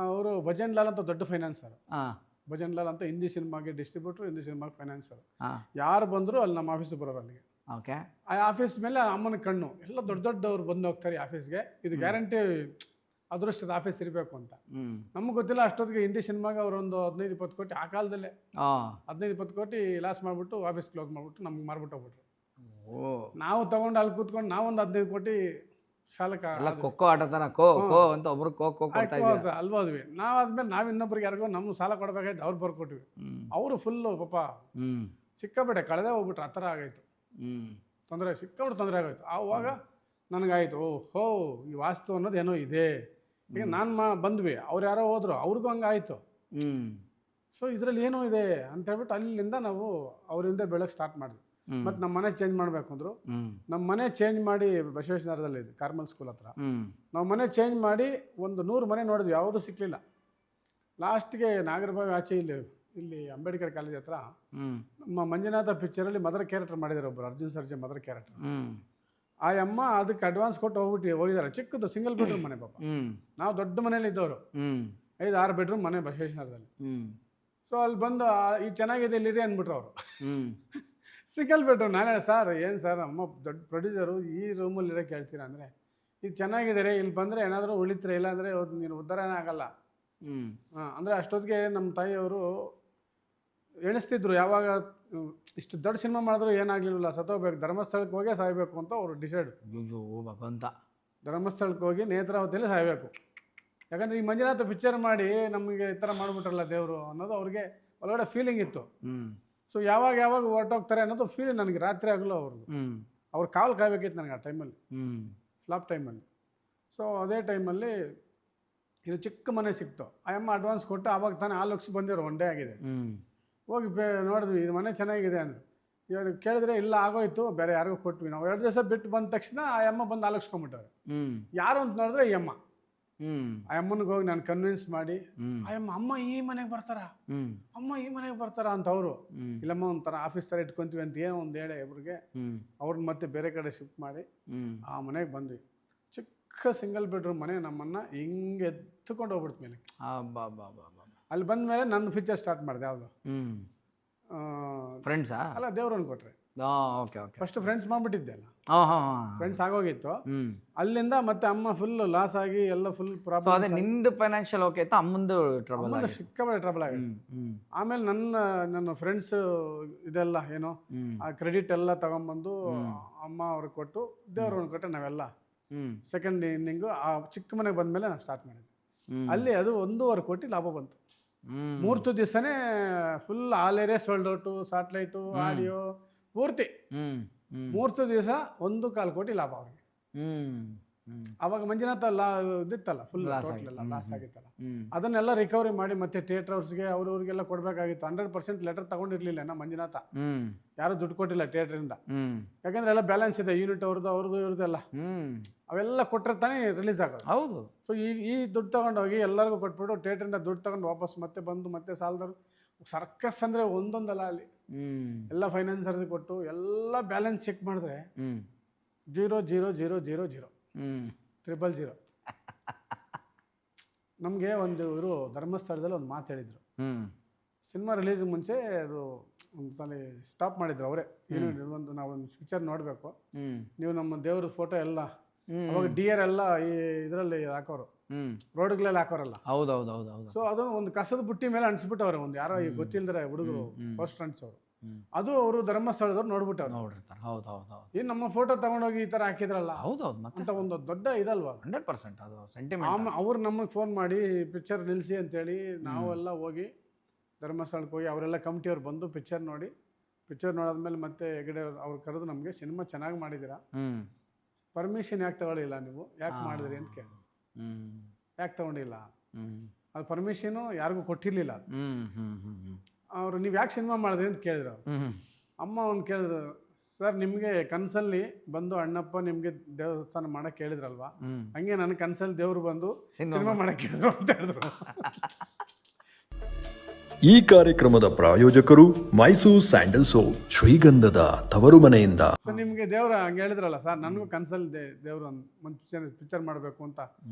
ಅವರು ಭಜನ್ ಲಾಲ್ ಅಂತ ದೊಡ್ಡ ಫೈನಾನ್ಸರ್. ಹಾಂ, ಭಜನ್ ಲಾಲ್ ಅಂತ ಹಿಂದಿ ಸಿನಿಮಾಗೆ ಡಿಸ್ಟ್ರಿಬ್ಯೂಟ್ರು, ಹಿಂದಿ ಸಿನಿಮಾಗೆ ಫೈನಾನ್ಸರ್. ಹಾಂ, ಯಾರು ಬಂದರೂ ಅಲ್ಲಿ ನಮ್ಮ ಆಫೀಸಿಗೆ ಬರೋರು ಅಲ್ಲಿಗೆ. ಓಕೆ. ಆ ಆಫೀಸ್ ಮೇಲೆ ಅಮ್ಮನ ಕಣ್ಣು. ಎಲ್ಲ ದೊಡ್ಡ ದೊಡ್ಡವ್ರು ಬಂದು ಹೋಗ್ತಾರೆ ಆಫೀಸ್ಗೆ. ಇದು ಗ್ಯಾರಂಟಿ ಅದೃಷ್ಟದ ಆಫೀಸ್ ಇರಬೇಕು ಅಂತ. ನಮಗೆ ಗೊತ್ತಿಲ್ಲ ಅಷ್ಟೊತ್ತಿಗೆ ಹಿಂದಿ ಸಿನಿಮಾಗೆ ಅವರೊಂದು 15-20 ಕೋಟಿ ಆ ಕಾಲದಲ್ಲೇ 15-20 ಕೋಟಿ ಲಾಸ್ ಮಾಡಿಬಿಟ್ಟು ಆಫೀಸ್ ಕ್ಲೋಸ್ ಮಾಡಿಬಿಟ್ಟು ನಮ್ಗೆ ಮಾರ್ಬಿಟ್ಟು ಹೋಗ್ಬಿಟ್ರು. ನಾವು ತಗೊಂಡು ಅಲ್ಲಿ ಕೂತ್ಕೊಂಡು ನಾವೊಂದು 15 ಕೋಟಿ ಶಾಲಕ ಖೋ ಆಟ ತರ ಖೋ ಅಂತ ಒಬ್ರು ಖೋ ಕೊಡ್ತಾ ಇದ್ದೀವಿ ಅಲ್ಬೋದ್ವಿ. ನಾವು ಆದ್ಮೇಲೆ ನಾವು ಇನ್ನೊಬ್ರಿಗೆ ಯಾರಿಗೋ ನಮ್ಮ ಸಾಲ ಕೊಡಬೇಕಾಯ್ತು, ಅವ್ರು ಬರ್ಕೊಟ್ವಿ. ಅವರು ಫುಲ್ಲು ಪಾಪ ಸಿಕ್ಕಾಬೇಟೆ ಕಳೆದೇ ಹೋಗ್ಬಿಟ್ರು. ಆ ಥರ ಆಗಾಯ್ತು ತೊಂದರೆ, ಸಿಕ್ಕಾಬಿಟ್ಟು ತೊಂದರೆ ಆಗೋಯ್ತು. ಆವಾಗ ನನಗಾಯ್ತು, ಓಹೋ ಈ ವಾಸ್ತು ಅನ್ನೋದು ಏನೋ ಇದೆ. ಈಗ ನಾನು ಬಂದ್ವಿ, ಅವ್ರು ಯಾರೋ ಹೋದ್ರು, ಅವ್ರಿಗೂ ಹಂಗಾಯ್ತು. ಸೊ ಇದರಲ್ಲಿ ಏನೋ ಇದೆ ಅಂತ ಹೇಳ್ಬಿಟ್ಟು ಅಲ್ಲಿಂದ ನಾವು ಅವರಿಂದ ಬೆಳಗ್ಗೆ ಸ್ಟಾರ್ಟ್ ಮಾಡಿದ್ವಿ. ಮತ್ತು ನಮ್ಮ ಮನೆ ಚೇಂಜ್ ಮಾಡಬೇಕು ಅಂದರು. ನಮ್ಮ ಮನೆ ಚೇಂಜ್ ಮಾಡಿ ಬಸವೇಶ್ವರದಲ್ಲಿ ಇದೆ, ಕಾರ್ಮಲ್ ಸ್ಕೂಲ್ ಹತ್ರ. ನಾವು ಮನೆ ಚೇಂಜ್ ಮಾಡಿ ಒಂದು 100 ಮನೆ ನೋಡಿದ್ವಿ, ಯಾವುದೂ ಸಿಕ್ಕಲಿಲ್ಲ. ಲಾಸ್ಟ್ಗೆ ನಾಗರಬಾವಿ ಆಚೆ ಇಲ್ಲಿ ಅಂಬೇಡ್ಕರ್ ಕಾಲೇಜ್ ಹತ್ರ ನಮ್ಮ ಮಂಜುನಾಥ ಪಿಕ್ಚರಲ್ಲಿ ಮದರ್ ಕ್ಯಾರೆಕ್ಟರ್ ಮಾಡಿದ್ದಾರೆ ಒಬ್ಬರು, ಅರ್ಜುನ್ ಸರ್ಜಾ ಮದರ್ ಕ್ಯಾರೆಕ್ಟರ್. ಆ ಅಮ್ಮ ಅದಕ್ಕೆ ಅಡ್ವಾನ್ಸ್ ಕೊಟ್ಟು ಹೋಗಿದ್ದಾರೆ. ಚಿಕ್ಕದು ಸಿಂಗಲ್ ಬೆಡ್ರೂಮ್ ಮನೆ ಪಾಪ. ನಾವು ದೊಡ್ಡ ಮನೇಲಿ ಇದ್ದವರು, 5-6 ಬೆಡ್ರೂಮ್ ಮನೆ ಬಸವೇಶ್ವರದಲ್ಲಿ. ಸೊ ಅಲ್ಲಿ ಬಂದು ಈ ಚೆನ್ನಾಗಿದೆ ಇಲ್ಲಿರಿ ಅಂದ್ಬಿಟ್ರು ಅವರು. Single bedroom. ನಾನೇ ಸರ್ ಏನು ಸರ್, ಅಮ್ಮ ದೊಡ್ಡ ಪ್ರೊಡ್ಯೂಸರು, ಈ ರೂಮಲ್ಲಿ ಇರೋಕ್ಕೆ ಹೇಳ್ತೀರಾ ಅಂದರೆ, ಇದು ಚೆನ್ನಾಗಿದೆ ರೀ, ಇಲ್ಲಿ ಬಂದರೆ ಏನಾದರೂ ಉಳಿತಾರೆ, ಇಲ್ಲಾಂದರೆ ನೀನು ಉದ್ಧಾರನೇ ಆಗಲ್ಲ. ಅಂದರೆ ಅಷ್ಟೊತ್ತಿಗೆ ನಮ್ಮ ತಾಯಿಯವರು ಎಣಿಸ್ತಿದ್ರು, ಯಾವಾಗ ಇಷ್ಟು ದೊಡ್ಡ ಸಿನಿಮಾ ಮಾಡಿದ್ರು ಏನಾಗಲಿಲ್ಲ, ಸತ್ತೋಗ್ಬೇಕು, ಧರ್ಮಸ್ಥಳಕ್ಕೆ ಹೋಗೇ ಸಾಯಬೇಕು ಅಂತ ಅವರು ಡಿಸೈಡ್. ಭಗವಂತ, ಧರ್ಮಸ್ಥಳಕ್ಕೆ ಹೋಗಿ ನೇತ್ರಾವತಿಯಲ್ಲಿ ಸಾಯಬೇಕು. ಯಾಕಂದರೆ ಈ ಮಂಜುನಾಥ ಪಿಕ್ಚರ್ ಮಾಡಿ ನಮಗೆ ಈ ಥರ ಮಾಡಿಬಿಟ್ರಲ್ಲ ದೇವರು ಅನ್ನೋದು ಅವ್ರಿಗೆ ಒಳಗಡೆ ಫೀಲಿಂಗ್ ಇತ್ತು. ಸೊ ಯಾವಾಗ ಹೊರಟೋಗ್ತಾರೆ ಅನ್ನೋದು ಫೀಲಿಂಗ್ ನನಗೆ ರಾತ್ರಿ ಆಗಲು ಅವ್ರ ಕಾಲು ಕಾಯಬೇಕಿತ್ತು ನನಗೆ ಆ ಟೈಮಲ್ಲಿ, ಫ್ಲಾಪ್ ಟೈಮಲ್ಲಿ. ಸೊ ಅದೇ ಟೈಮಲ್ಲಿ ಇದು ಚಿಕ್ಕ ಮನೆ ಸಿಕ್ತು. ಆ ಅಮ್ಮ ಅಡ್ವಾನ್ಸ್ ಕೊಟ್ಟು ಆವಾಗ ತಾನೇ ಆ ಲಕ್ಷ ಬಂದಿರೋ 1 ಡೇ ಆಗಿದೆ. ಹೋಗಿ ನೋಡಿದ್ವಿ, ಇದು ಮನೆ ಚೆನ್ನಾಗಿದೆ ಅಂದರು. ಇವಾಗ ಕೇಳಿದ್ರೆ ಇಲ್ಲ ಆಗೋಯ್ತು, ಬೇರೆ ಯಾರಿಗೂ ಕೊಟ್ವಿ. ನಾವು 2 ದಿವಸ ಬಿಟ್ಟು ಬಂದ ತಕ್ಷಣ ಆ ಅಮ್ಮ ಬಂದು ಆಲೋಚಿಸ್ಕೊಂಬಿಟ್ಟವ್ರೆ. ಯಾರು ಅಂತ ನೋಡಿದ್ರೆ ಈ ಅಮ್ಮ. ಆ ಅಮ್ಮನಿಗೆ ಹೋಗಿ ನಾನು ಕನ್ವಿನ್ಸ್ ಮಾಡಿ, ಅಮ್ಮ ಈ ಮನೆಗೆ ಬರ್ತಾರ, ಅಮ್ಮ ಈ ಮನೆಗೆ ಬರ್ತಾರ ಅಂತ ಅವರು. ಇಲ್ಲಮ್ಮ ಒಂಥರ ಆಫೀಸ್ ಥರ ಇಟ್ಕೊಂತೀವಿ ಅಂತ ಏನೋ ಒಂದು ಹೇಳಿ ಇವ್ರಿಗೆ ಅವ್ರನ್ನ ಮತ್ತೆ ಬೇರೆ ಕಡೆ ಶಿಫ್ಟ್ ಮಾಡಿ ಆ ಮನೆಗೆ ಬಂದ್ವಿ. ಚಿಕ್ಕ ಸಿಂಗಲ್ ಬೆಡ್ರೂಮ್ ಮನೆ. ನಮ್ಮನ್ನ ಹಿಂಗೆ ಎತ್తుಕೊಂಡು ಹೋಗ್ಬಿಡ್ತ ಮೇಲೆ. ಅಲ್ಲಿ ಬಂದ ಮೇಲೆ ನನ್ನ ಫೀಚರ್ ಸ್ಟಾರ್ಟ್ ಮಾಡಿದೆ. ಯಾವುದು ಫ್ರೆಂಡ್ಸಾ? ಅಲ್ಲ, ದೇವ್ರನ್ನ ಕೊಟ್ರೆ. ಫಸ್ಟ್ ಫ್ರೆಂಡ್ಸ್ ಮಾಡ್ಬಿಟ್ಟಿದ್ದೆ ಅಲ್ಲ, ಫ್ರೆಂಡ್ಸ್ ಆಗೋಗಿತ್ತು. ಅಲ್ಲಿಂದ ಮತ್ತೆ ಅಮ್ಮ ಫುಲ್ ಲಾಸ್ ಆಗಿ ಎಲ್ಲ ಫುಲ್ ಪ್ರಾಬ್ಲಮ್. ಅದೇ ನಿಂದು ಫೈನಾನ್ಷಿಯಲ್ ಓಕೆ ಇತ್ತು, ಅಮ್ಮಂದು ಟ್ರಬಲ್ ಆಗಿ ಸಿಕ್ಕಾಪಟ್ಟೆ ಟ್ರಬಲ್ ಆಗಿದೆ. ಆಮೇಲೆ ನನ್ನ ಫ್ರೆಂಡ್ಸ್ ಇದೆಲ್ಲ ಏನೋ ಆ ಕ್ರೆಡಿಟ್ ಎಲ್ಲ ತಗೊಂಡ್ಬಂದು ಅಮ್ಮ ಅವ್ರಿಗೆ ಕೊಟ್ಟು ದೇವ್ರನ್ನ ಕೊಟ್ಟೆ. ನಾವೆಲ್ಲ ಸೆಕೆಂಡ್ ಇನ್ನಿಂಗು ಆ ಚಿಕ್ಕ ಮನೆಗೆ ಬಂದ್ಮೇಲೆ ನಾವು ಸ್ಟಾರ್ಟ್ ಮಾಡಿದ್ವಿ. ಅಲ್ಲಿ ಅದು 1.5 ಕೋಟಿ ಲಾಭ ಬಂತು. 3 ದಿವಸನೇ full all area sold out, satellite, audio ಪೂರ್ತಿ 3 ದಿವಸ 1.25 ಕೋಟಿ ಲಾಭ ಅವ್ರಿಗೆ. ಅವಾಗ ಮಂಜುನಾಥ ಇದಿತ್ತಲ್ಲ, ಫುಲ್ ಟೋಟಲ್ ಲಾಸ್ ಆಗಿತ್ತಲ್ಲ, ಅದನ್ನೆಲ್ಲ ರಿಕವರಿ ಮಾಡಿ ಮತ್ತೆ ಥಿಯೇಟರ್ ಅವ್ರಿಗೆ ಅವ್ರಿಗೆಲ್ಲ ಕೊಡಬೇಕಾಗಿತ್ತು. 100% ಲೆಟರ್ ತಗೊಂಡಿರ್ಲಿಲ್ಲ ನಮ್ಮ ಮಂಜುನಾಥ. ಯಾರು ದುಡ್ಡು ಕೊಟ್ಟಿಲ್ಲ ಥಿಯೇಟ್ರಿಂದ, ಯಾಕಂದ್ರೆ ಎಲ್ಲ ಬ್ಯಾಲೆನ್ಸ್ ಇದೆ, ಯೂನಿಟ್ ಅವ್ರದ್ದು ಇವ್ರದ್ದೆಲ್ಲ. ಅವೆಲ್ಲ ಕೊಟ್ಟರೆ ತಾನೇ ರಿಲೀಸ್ ಆಗೋದು. ಹೌದು. ಸೊ ಈ ದುಡ್ಡು ತಗೊಂಡೋಗಿ ಎಲ್ಲರಿಗೂ ಕೊಟ್ಬಿಟ್ಟು ಥಿಯೇಟ್ರಿಂದ ದುಡ್ಡು ತಗೊಂಡು ವಾಪಸ್ ಮತ್ತೆ ಬಂದು ಮತ್ತೆ ಸಾಲದವ್ರು. ಸರ್ಕಸ್ ಅಂದರೆ ಒಂದೊಂದಲ್ಲ, ಅಲ್ಲಿ ಎಲ್ಲ ಫೈನಾನ್ಸರ್ಸ್ ಕೊಟ್ಟು ಎಲ್ಲ ಬ್ಯಾಲೆನ್ಸ್ ಚೆಕ್ ಮಾಡಿದ್ರೆ 0 0 0 0 0 000. ನಮಗೆ ಇವರು ಧರ್ಮಸ್ಥಳದಲ್ಲಿ ಒಂದು ಮಾತು ಹೇಳಿದರು. ಸಿನಿಮಾ ರಿಲೀಸ್ ಮುಂಚೆ ಅದು ಒಂದು ಸಲ ಸ್ಟಾಪ್ ಮಾಡಿದ್ರು ಅವರೇ. ಏನು ನಾವೊಂದು ಪಿಕ್ಚರ್ ನೋಡಬೇಕು, ನೀವು ನಮ್ಮ ದೇವ್ರ ಫೋಟೋ ಎಲ್ಲ ಅವಾಗ ಡಿಯರ್ ಎಲ್ಲ ಈ ಇದರಲ್ಲಿ ಹಾಕೋರು, ರೋಡ್ಗಳಲ್ಲಿ ಹಾಕೋರಲ್ಲ. ಹೌದೌದೌದು. ಸೊ ಅದನ್ನು ಒಂದು ಕಸದ ಬುಟ್ಟಿ ಮೇಲೆ ಅಂಟಿಸ್ಬಿಟ್ಟವ್ರೆ, ಒಂದು ಯಾರೋ ಗೊತ್ತಿಲ್ಲದ್ರೆ ಹುಡುಗರು ಫಸ್ಟ್ ಅಂಟಿಸೋರು. ಅದು ಅವರು ಧರ್ಮಸ್ಥಳದವ್ರು ನೋಡ್ಬಿಟ್ಟವ್ರು. ನೋಡಿರ್ತಾರೆ. ಹೌದೌದು. ಏನು ನಮ್ಮ ಫೋಟೋ ತಗೊಂಡೋಗಿ ಈ ಥರ ಹಾಕಿದ್ರಲ್ಲ, ಹೌದೌದು, ಅಂತ ಒಂದು ದೊಡ್ಡ ಇದಲ್ವಾ. 100% ಅದು ಸೆಂಟಿಮೆಂಟ್. ಅವ್ರು ನಮಗೆ ಫೋನ್ ಮಾಡಿ ಪಿಕ್ಚರ್ ನಿಲ್ಲಿಸಿ ಅಂತೇಳಿ ನಾವೆಲ್ಲ ಹೋಗಿ ಧರ್ಮಸ್ಥಳಕ್ಕೆ ಹೋಗಿ ಅವರೆಲ್ಲ ಕಮಿಟಿಯವ್ರು ಬಂದು ಪಿಕ್ಚರ್ ನೋಡಿ, ಪಿಕ್ಚರ್ ನೋಡಾದ್ಮೇಲೆ ಮತ್ತೆ ಹೆಗಡೆ ಅವ್ರು ಕರೆದು ನಮಗೆ ಸಿನಿಮಾ ಚೆನ್ನಾಗಿ ಮಾಡಿದ್ದೀರಾ, ಪರ್ಮಿಷನ್ ಯಾಕೆ ತಗೊಳ್ಳಿಲ್ಲ ನೀವು, ಯಾಕೆ ಮಾಡಿದ್ರಿ ಅಂತ ಕೇಳಿ. ಯಾಕೆ ತಗೊಂಡಿಲ್ಲ ಅದು ಪರ್ಮಿಷನು ಯಾರಿಗೂ ಕೊಟ್ಟಿರಲಿಲ್ಲ. ಅವರು ನೀವು ಯಾಕೆ ಸಿನಿಮಾ ಮಾಡಿದ್ರಿ ಅಂತ ಕೇಳಿದ್ರು ಅವ್ರು. ಅಮ್ಮ ಅವ್ನು ಕೇಳಿದ್ರು, ಸರ್ ನಿಮಗೆ ಕನಸಲ್ಲಿ ಬಂದು ಅಣ್ಣಪ್ಪ ನಿಮಗೆ ದೇವಸ್ಥಾನ ಮಾಡಕ್ಕೆ ಹೇಳಿದ್ರಲ್ವಾ, ಹಂಗೆ ನನ್ನ ಕನಸಲ್ಲಿ ದೇವರು ಬಂದು ಸಿನಿಮಾ ಮಾಡಕ್ಕೆ ಹೇಳಿದ್ರು ಅಂತ ಹೇಳಿದ್ರು. ಈ ಕಾರ್ಯಕ್ರಮದ ಪ್ರಾಯೋಜಕರು ಮೈಸೂರು ಸ್ಯಾಂಡಲ್ ಸೋಪ್, ಶ್ರೀಗಂಧದ ತವರು ಮನೆಯಿಂದ. ಸರ್ ನಿಮಗೆ ದೇವ್ರ ಹಂಗೆ ಹೇಳಿದ್ರಲ್ಲ ಸರ್, ನನಗೂ ಕನಸಲ್ಲಿ ದೇವರು ಮುಂಚೆ ಪಿಕ್ಚರ್ ಮಾಡಬೇಕು ಅಂತ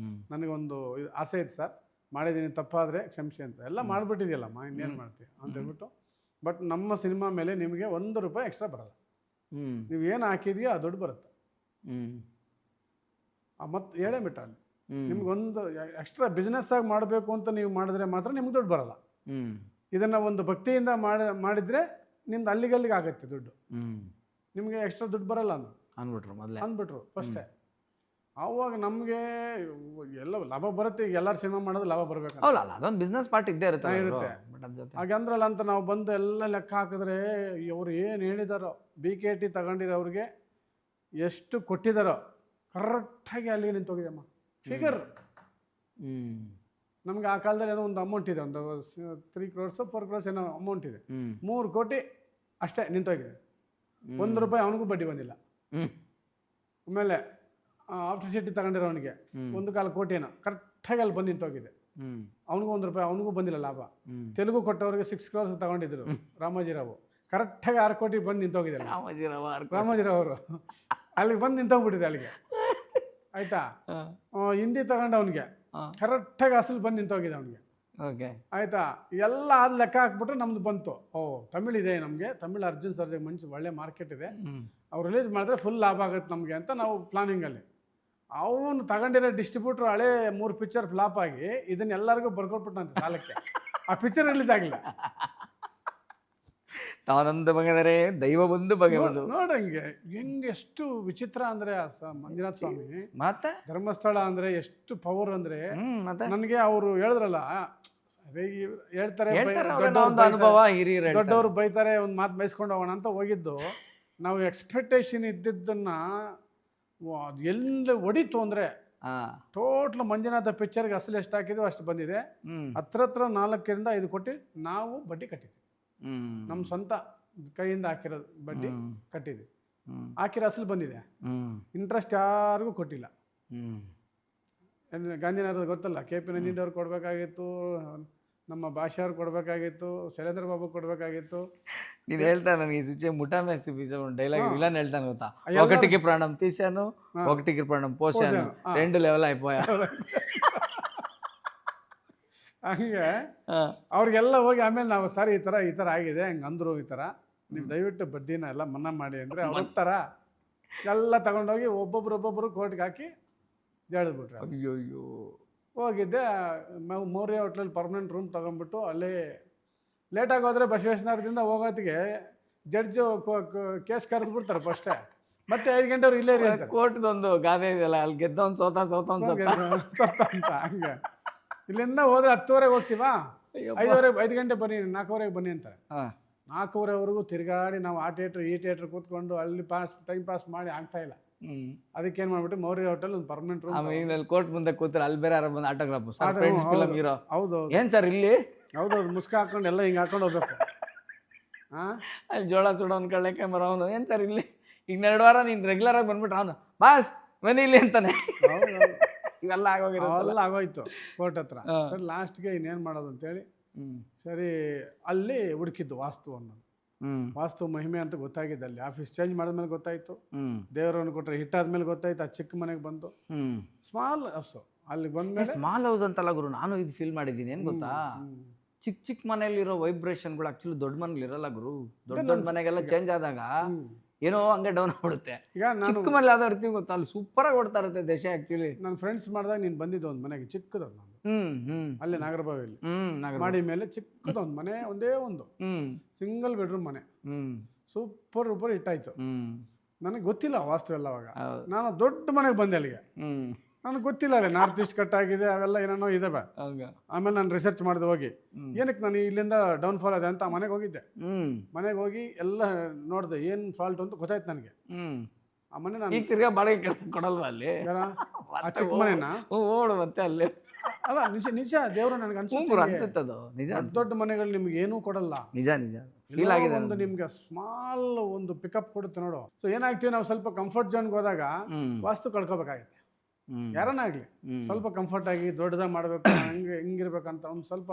ನನಗೊಂದು ಆಸೆ ಇತ್ತು ಸರ್, ಮಾಡಿದ್ದೀನಿ, ತಪ್ಪಾದರೆ ಕ್ಷಮಿಸಿ ಅಂತ. ಎಲ್ಲ ಮಾಡಿಬಿಟ್ಟಿದೆಯಲ್ಲಮ್ಮ, ಇನ್ನೇನು ಮಾಡ್ತೀವಿ ಅಂತ ಹೇಳ್ಬಿಟ್ಟು, ಬಟ್ ನಮ್ಮ ಸಿನಿಮಾ ಮೇಲೆ ನಿಮಗೆ ₹1 ಎಕ್ಸ್ಟ್ರಾ ಬರಲ್ಲ, ನೀವು ಏನು ಹಾಕಿದೆಯೋ ಆ ದುಡ್ಡು ಬರುತ್ತೆ. ಮತ್ತು ಹೇಳೇ ಬಿಟ್ಟ ಅಲ್ಲಿ ನಿಮ್ಗೊಂದು ಎಕ್ಸ್ಟ್ರಾ ಬಿಸ್ನೆಸ್ ಆಗಿ ಮಾಡಬೇಕು ಅಂತ ನೀವು ಮಾಡಿದ್ರೆ ಮಾತ್ರ ನಿಮ್ಗೆ ದುಡ್ಡು ಬರಲ್ಲ. ಇದನ್ನು ಒಂದು ಭಕ್ತಿಯಿಂದ ಮಾಡಿದರೆ ನಿಮ್ದು ಅಲ್ಲಿಗಲ್ಲಿಗೆ ಆಗುತ್ತೆ ದುಡ್ಡು, ನಿಮಗೆ ಎಕ್ಸ್ಟ್ರಾ ದುಡ್ಡು ಬರಲ್ಲ ಅಂದ್ಬಿಟ್ರು ಫಸ್ಟೇ. ಆವಾಗ ನಮಗೆ ಎಲ್ಲ ಲಾಭ ಬರುತ್ತೆ. ಈಗ ಎಲ್ಲರೂ ಸಿನಿಮಾ ಮಾಡೋದು ಲಾಭ ಬರಬೇಕು, ಅದೊಂದು ಬಿಸ್ನೆಸ್ ಪಾರ್ಟ್ ಇದ್ದೇ ಇರುತ್ತೆ. ಹಾಗೆ ಅಂದ್ರಲ್ಲ ಅಂತ ನಾವು ಬಂದು ಎಲ್ಲ ಲೆಕ್ಕ ಹಾಕಿದ್ರೆ ಅವ್ರು ಏನು ಹೇಳಿದಾರೋ, BKT ತಗೊಂಡಿರೋರಿಗೆ ಎಷ್ಟು ಕೊಟ್ಟಿದ್ದಾರೋ ಕರೆಕ್ಟಾಗಿ ಅಲ್ಲಿಗೆ ನಿಂತೋಗಿದೆಮ್ಮ ಫಿಗರ್. ನಮ್ಗೆ ಆ ಕಾಲದಲ್ಲಿ ಏನೋ ಒಂದು ಅಮೌಂಟ್ ಇದೆ, ಒಂದು 3 crores 4 crores ಏನೋ ಅಮೌಂಟ್ ಇದೆ, 3 ಕೋಟಿ ಅಷ್ಟೇ ನಿಂತೋಗಿದೆ. ₹1 ಅವನಿಗೂ ಬಡ್ಡಿ ಬಂದಿಲ್ಲ. ಆಮೇಲೆ ಆಫ್ಟರ್ ಸಿಟಿ ತಗೊಂಡಿರೋವನಿಗೆ 1.25 ಕೋಟಿ ಏನೋ ಕರೆಕ್ಟಾಗಿ ಅಲ್ಲಿ ಬಂದು ನಿಂತೋಗಿದೆ, ಅವನಿಗೂ ₹1 ಅವನಿಗೂ ಬಂದಿಲ್ಲ ಲಾಭ. ತೆಲುಗು ಕೊಟ್ಟವ್ರಿಗೆ 6 crores ತಗೊಂಡಿದ್ರು ರಾಮೋಜಿರಾವ್, ಕರೆಕ್ಟಾಗಿ 6 ಕೋಟಿ ಬಂದು ನಿಂತೋಗಿದೆ ರಾಮೋಜಿರಾವ್ ಅವರು. ಅಲ್ಲಿಗೆ ಬಂದು ನಿಂತೋಗ್ಬಿಟ್ಟಿದೆ ಅಲ್ಲಿಗೆ, ಆಯ್ತಾ. ಹಿಂದಿ ತಗೊಂಡವನಿಗೆ ಕರೆಕ್ಟಾಗಿ ಅಸಲು ಬಂದು ನಿಂತೋಗಿದೆ ಅವನಿಗೆ, ಆಯ್ತಾ. ಎಲ್ಲ ಅದು ಲೆಕ್ಕ ಹಾಕ್ಬಿಟ್ರೆ ನಮ್ದು ಬಂತು. ತಮಿಳ್ ಇದೆ ನಮಗೆ, ತಮಿಳ್ ಅರ್ಜುನ್ ಸರ್ಜಾಗೆ ಮುಂಚೆ ಒಳ್ಳೆ ಮಾರ್ಕೆಟ್ ಇದೆ, ಅವ್ರು ರಿಲೀಸ್ ಮಾಡಿದ್ರೆ ಫುಲ್ ಲಾಭ ಆಗುತ್ತೆ ನಮಗೆ ಅಂತ ನಾವು ಪ್ಲಾನಿಂಗಲ್ಲಿ. ಅವನು ತಗೊಂಡಿರೋ ಡಿಸ್ಟ್ರಿಬ್ಯೂಟ್ರ್ ಹಳೆ 3 ಪಿಕ್ಚರ್ ಫ್ಲಾಪ್ ಆಗಿ ಇದನ್ನೆಲ್ಲರಿಗೂ ಬರ್ಕೊಟ್ಬಿಟ್ಟಂತೆ ಸಾಲಕ್ಕೆ, ಆ ಪಿಕ್ಚರ್ ರಿಲೀಸ್ ಆಗಿಲ್ಲ. ತಾನೊಂದು ಬಗೆದರೆ ದೈವ ಬಂದು ಬಗೆ ಬಂದು ನೋಡ್ರಂಗೆ ಹೆಂಗೆ ಎಷ್ಟು ವಿಚಿತ್ರ ಅಂದ್ರೆ ಮಂಜುನಾಥ ಸ್ವಾಮಿ ಮತ್ತೆ ಧರ್ಮಸ್ಥಳ ಅಂದ್ರೆ ಎಷ್ಟು ಪವರ್ ಅಂದ್ರೆ. ನನಗೆ ಅವರು ಹೇಳಿದ್ರಲ್ಲ, ಹೇಳ್ತಾರೆ ದೊಡ್ಡವರು ಬೈತಾರೆ, ಒಂದು ಮಾತು ಬೈಸ್ಕೊಂಡು ಹೋಗೋಣ ಅಂತ ಹೋಗಿದ್ದು. ನಾವು ಎಕ್ಸ್ಪೆಕ್ಟೇಷನ್ ಇದ್ದಿದ್ದನ್ನ ಎಲ್ಲಿ ಹೊಡಿತು ಅಂದ್ರೆ ಟೋಟ್ಲ್ ಮಂಜುನಾಥ ಪಿಕ್ಚರ್ಗೆ ಅಸಲು ಎಷ್ಟು ಹಾಕಿದ್ವಿ ಅಷ್ಟು ಬಂದಿದೆ. ಹತ್ರ 4 5 ಕೋಟಿ ನಾವು ಬಡ್ಡಿ ಕಟ್ಟಿದ್ವಿ, ನಮ್ಮ ಸ್ವಂತ ಕೈಯಿಂದ ಹಾಕಿರೋ ಬಡ್ಡಿ ಕಟ್ಟಿದ್ವಿ. ಹಾಕಿರೋ ಅಸಲು ಬಂದಿದೆ, ಇಂಟ್ರೆಸ್ಟ್ ಯಾರಿಗೂ ಕೊಟ್ಟಿಲ್ಲ. ಗಾಂಧಿನಗರದ ಗೊತ್ತಲ್ಲ, KP ನಂಜುಂಡವ್ರು ಕೊಡಬೇಕಾಗಿತ್ತು, ನಮ್ಮ ಭಾಷೆಯವ್ರು ಕೊಡಬೇಕಾಗಿತ್ತು, ಶೈಲೇಂದ್ರ ಬಾಬು ಕೊಡಬೇಕಾಗಿತ್ತು. ನೀನು ಹೇಳ್ತಾ ನನಗೆ ಈ ಮುಠಾ ಮೇಸ್ತಿ ಪೀಸ ಒಂದು ಡೈಲಾಗ್ ವಿಲನ್ ಹೇಳ್ತಾನೆ ಗೊತ್ತಾ, ఒకటికి ప్రాణం తీశాను ఒకటికి ప్రాణం పోశాను 2 ಲೆವೆಲ್ అయిపోయా. ಹಂಗೆ ಅವ್ರಿಗೆಲ್ಲ ಹೋಗಿ ಆಮೇಲೆ ನಾವು ಸರ್ ಈ ಥರ ಆಗಿದೆ, ಹಂಗೆ ಅಂದರು, ಈ ಥರ ನೀವು ದಯವಿಟ್ಟು ಬಡ್ಡಿನ ಎಲ್ಲ ಮನ್ನಾ ಮಾಡಿ ಅಂದರೆ ಅವ್ರ ಥರ ಎಲ್ಲ ತಗೊಂಡೋಗಿ ಒಬ್ಬೊಬ್ರು ಕೋರ್ಟ್ಗೆ ಹಾಕಿ ಜಾಡಿದ್ಬಿಟ್ರೆ. ಅಯ್ಯೋ ಹೋಗಿದ್ದೆ, ಮೌರ್ಯ ಹೋಟ್ಲಲ್ಲಿ ಪರ್ಮನೆಂಟ್ ರೂಮ್ ತೊಗೊಂಡ್ಬಿಟ್ಟು ಅಲ್ಲೇ ಲೇಟಾಗಿ ಹೋದರೆ ಬಸವೇಶ್ವರದಿಂದ ಹೋಗೋತ್ತಿಗೆ ಜಡ್ಜು ಕೇಸ್ ಕರೆದ್ಬಿಡ್ತಾರೆ ಫಸ್ಟೇ, ಮತ್ತೆ 5 ಗಂಟೆವ್ರು ಇಲ್ಲೇ ರೀ ಅಂತ. ಕೋರ್ಟ್ದೊಂದು ಗಾದೆ ಇದೆಯಲ್ಲ, ಅಲ್ಲಿ ಗೆದ್ದವನು ಸೋತ ಅಂತ. ಹಂಗೆ ಇಲ್ಲಿಂದ ಹೋದ್ರೆ 10:30 ಹೋಗ್ತೀವಾ, 5 ಗಂಟೆ ಬನ್ನಿ, 4:30 ಬನ್ನಿ ಅಂತಾರೆ. 4:30ವರೆಗೂ ತಿರುಗಾಡಿ ನಾವು ಆ ಥಿಯೇಟ್ರ್ ಈ ಥಿಯೇಟ್ರ್ ಕೂತ್ಕೊಂಡು ಅಲ್ಲಿ ಟೈಮ್ ಪಾಸ್ ಮಾಡಿ ಆಗ್ತಾ ಇಲ್ಲ. ಅದಕ್ಕೇನು ಮಾಡ್ಬಿಟ್ಟು ಮೌರ್ಯ ಹೋಟೆಲ್ ಒಂದು ಪರ್ಮನೆಂಟ್ ರೂಮ್. ಕೋರ್ಟ್ ಮುಂದೆ ಕೂತಾರೆ, ಅಲ್ಲಿ ಬೇರೆ ಯಾರು ಬಂದು ಆಟೋಗ್ರಾಫ್ ಹೀರೋ. ಹೌದು ಏನ್ ಸರ್ ಇಲ್ಲಿ? ಹೌದೌದು, ಮುಸ್ಕ ಹಾಕೊಂಡು ಎಲ್ಲ ಹಿಂಗೆ ಹಾಕೊಂಡು ಹೋಗ್ಬೇಕು. ಅಲ್ಲಿ ಜೋಳ ಸುಡೋನ್ ಕಳ್ಳೆ ಕ್ಯಾಮರ ಅವನು. ಏನ್ ಸರ್ ಇಲ್ಲಿ? ಈಗ 2 ವಾರ ನೀನು ರೆಗ್ಯುಲರ್ ಆಗಿ ಬಂದ್ಬಿಟ್ರೆ ಅವನು ಬಾಸ್ ಬನ್ನಿ ಇಲ್ಲಿ ಅಂತಾನೆ. ಇವೆಲ್ಲ ಆಗೋಯ್ತು ಕೋರ್ಟ್ ಹತ್ರ. ಸರಿ ಲಾಸ್ಟ್ಗೆ ಇನ್ನೇನು ಮಾಡೋದು ಅಂತೇಳಿ ಸರಿ ಅಲ್ಲಿ ಹುಡುಕಿದ್ದು ವಾಸ್ತುವನ್ನು. ವಾಸ್ತು ಮಹಿಮೆ ಅಂತ ಗೊತ್ತಾಗಿದೆ, ಅಲ್ಲಿ ಆಫೀಸ್ ಚೇಂಜ್ ಮಾಡಿದ್ಮೇಲೆ ಗೊತ್ತಾಯ್ತು, ದೇವರನ್ನು ಕೊಟ್ಟರೆ ಹಿಟ್ಟಾದ್ಮೇಲೆ ಗೊತ್ತಾಯ್ತು. ಆ ಚಿಕ್ಕ ಮನೆಗೆ ಬಂದು ಸ್ಮಾಲ್ ಹೌಸ್, ಅಲ್ಲಿ ಬಂದ್ಮೇಲೆ ಸ್ಮಾಲ್ ಹೌಸ್ ಅಂತಲ್ಲ ಗುರು, ನಾನು ಇದು ಫೀಲ್ ಮಾಡಿದ್ದೀನಿ. ಏನು ಗೊತ್ತಾ, ಚಿಕ್ಕ ಮನೆಯಲ್ಲಿರೋ ವೈಬ್ರೇಷನ್ಗಳು ಆಕ್ಚುಲಿ ದೊಡ್ಡ ಮನೇಲಿ ಇರಲ್ಲ ಗುರು. ದೊಡ್ಡ ಮನೆಗೆಲ್ಲ ಚೇಂಜ್ ಆದಾಗ ಏನೋ ಹಂಗೆ ಡೌನ್ ಆಗ್ಬಿಡುತ್ತೆ. ಈಗ ಚಿಕ್ಕ ಮನೇಲಿ ಯಾವ್ದೋ ಇರ್ತೀವಿ ಗೊತ್ತಾ, ಅಲ್ಲಿ ಸೂಪರ್ ಆಗಿ ಓಡ್ತಾ ಇರುತ್ತೆ ದೇಶ. ಆಕ್ಚುಲಿ ನನ್ನ ಫ್ರೆಂಡ್ಸ್ ಮಾಡಿದಾಗ ನೀನು ಬಂದಿದ್ದು ಒಂದು ಮನೆಗೆ ಚಿಕ್ಕದೊಂದು, ನಾನು ಅಲ್ಲೇ ನಾಗರಬಾವಿಯಲ್ಲಿ ಮಾಡಿ ಮೇಲೆ ಚಿಕ್ಕದೊಂದು ಮನೆ, ಒಂದೇ ಒಂದು ಸಿಂಗಲ್ ಬೆಡ್ರೂಮ್ ಮನೆ, ಸೂಪರ್ ಇಟ್ಟಾಯ್ತು. ನನಗೆ ಗೊತ್ತಿಲ್ಲ ವಾಸ್ತು ಎಲ್ಲ. ಅವಾಗ ನಾನು ದೊಡ್ಡ ಮನೆಗೆ ಬಂದೆ ಅಲ್ಲಿಗೆ, ನನಗೆ ಗೊತ್ತಿಲ್ಲ ಅಲ್ಲಿ ನಾರ್ತ್ ಈಸ್ಟ್ ಕಟ್ ಆಗಿದೆ, ಅವೆಲ್ಲ ಏನೇನೋ ಇದಾವೆ. ಆಮೇಲೆ ನಾನು ರಿಸರ್ಚ್ ಮಾಡಿದೆ ಹೋಗಿ, ಏನಕ್ಕೆ ನಾನು ಇಲ್ಲಿಂದ ಡೌನ್ ಫಾಲ್ ಇದೆ ಅಂತ ಮನೆಗೆ ಹೋಗಿದ್ದೆ. ಮನೆಗೆ ಹೋಗಿ ಎಲ್ಲ ನೋಡಿದೆ, ಏನು ಫಾಲ್ಟ್ ಅಂತ ಗೊತ್ತಾಯ್ತು ನನಗೆ. ಆ ಮನೆ ನಾನು ಈಗ ತಿರ್ಗಾ ಬಾಡಿಗೆ ಕೊಡಲ್ವಾ ಅಲ್ಲಿ? ಆ ಚಿಕ್ಕ ಮನೆನಾ ಓಡು ಮತ್ತೆ ಅಲ್ಲಿ ಅಲ್ಲ ನಿಜ ನಿಜ ದೇವರು ನನಗೆ ಗುರು ಅನ್ಸುತ್ತೆ ಅನ್ಸುತ್ತೆ ಅದು ನಿಜ ದೊಡ್ಡ ದೊಡ್ಡ ಮನೆಗಳು ನಿಮ್ಗೆ ಏನೂ ಕೊಡಲ್ಲ. ನಿಜ ನಿಜ ಫೀಲ್ ಎಲ್ಲೋ ಆಗಿದೆ. ಒಂದು ನಿಮ್ಗೆ ಸ್ಮಾಲ್ ಒಂದು ಪಿಕಪ್ ಕೊಡುತ್ತೆ ನೋಡು. ಸೊ ಏನಾಗ್ತೀವಿ ನಾವು ಸ್ವಲ್ಪ ಕಂಫರ್ಟ್ ಝೋನ್ಗೆ ಹೋದಾಗ ವಾಸ್ತು ಕಳ್ಕೊಬೇಕಾಗತ್ತೆ. ಯಾರನ್ನ ಆಗ್ಲಿ ಸ್ವಲ್ಪ ಕಂಫರ್ಟ್ ಆಗಿ ದೊಡ್ಡದಾಗಿ ಮಾಡ್ಬೇಕು ಹಂಗೆ ಹಿಂಗಿರ್ಬೇಕಂತ ಒಂದು ಸ್ವಲ್ಪ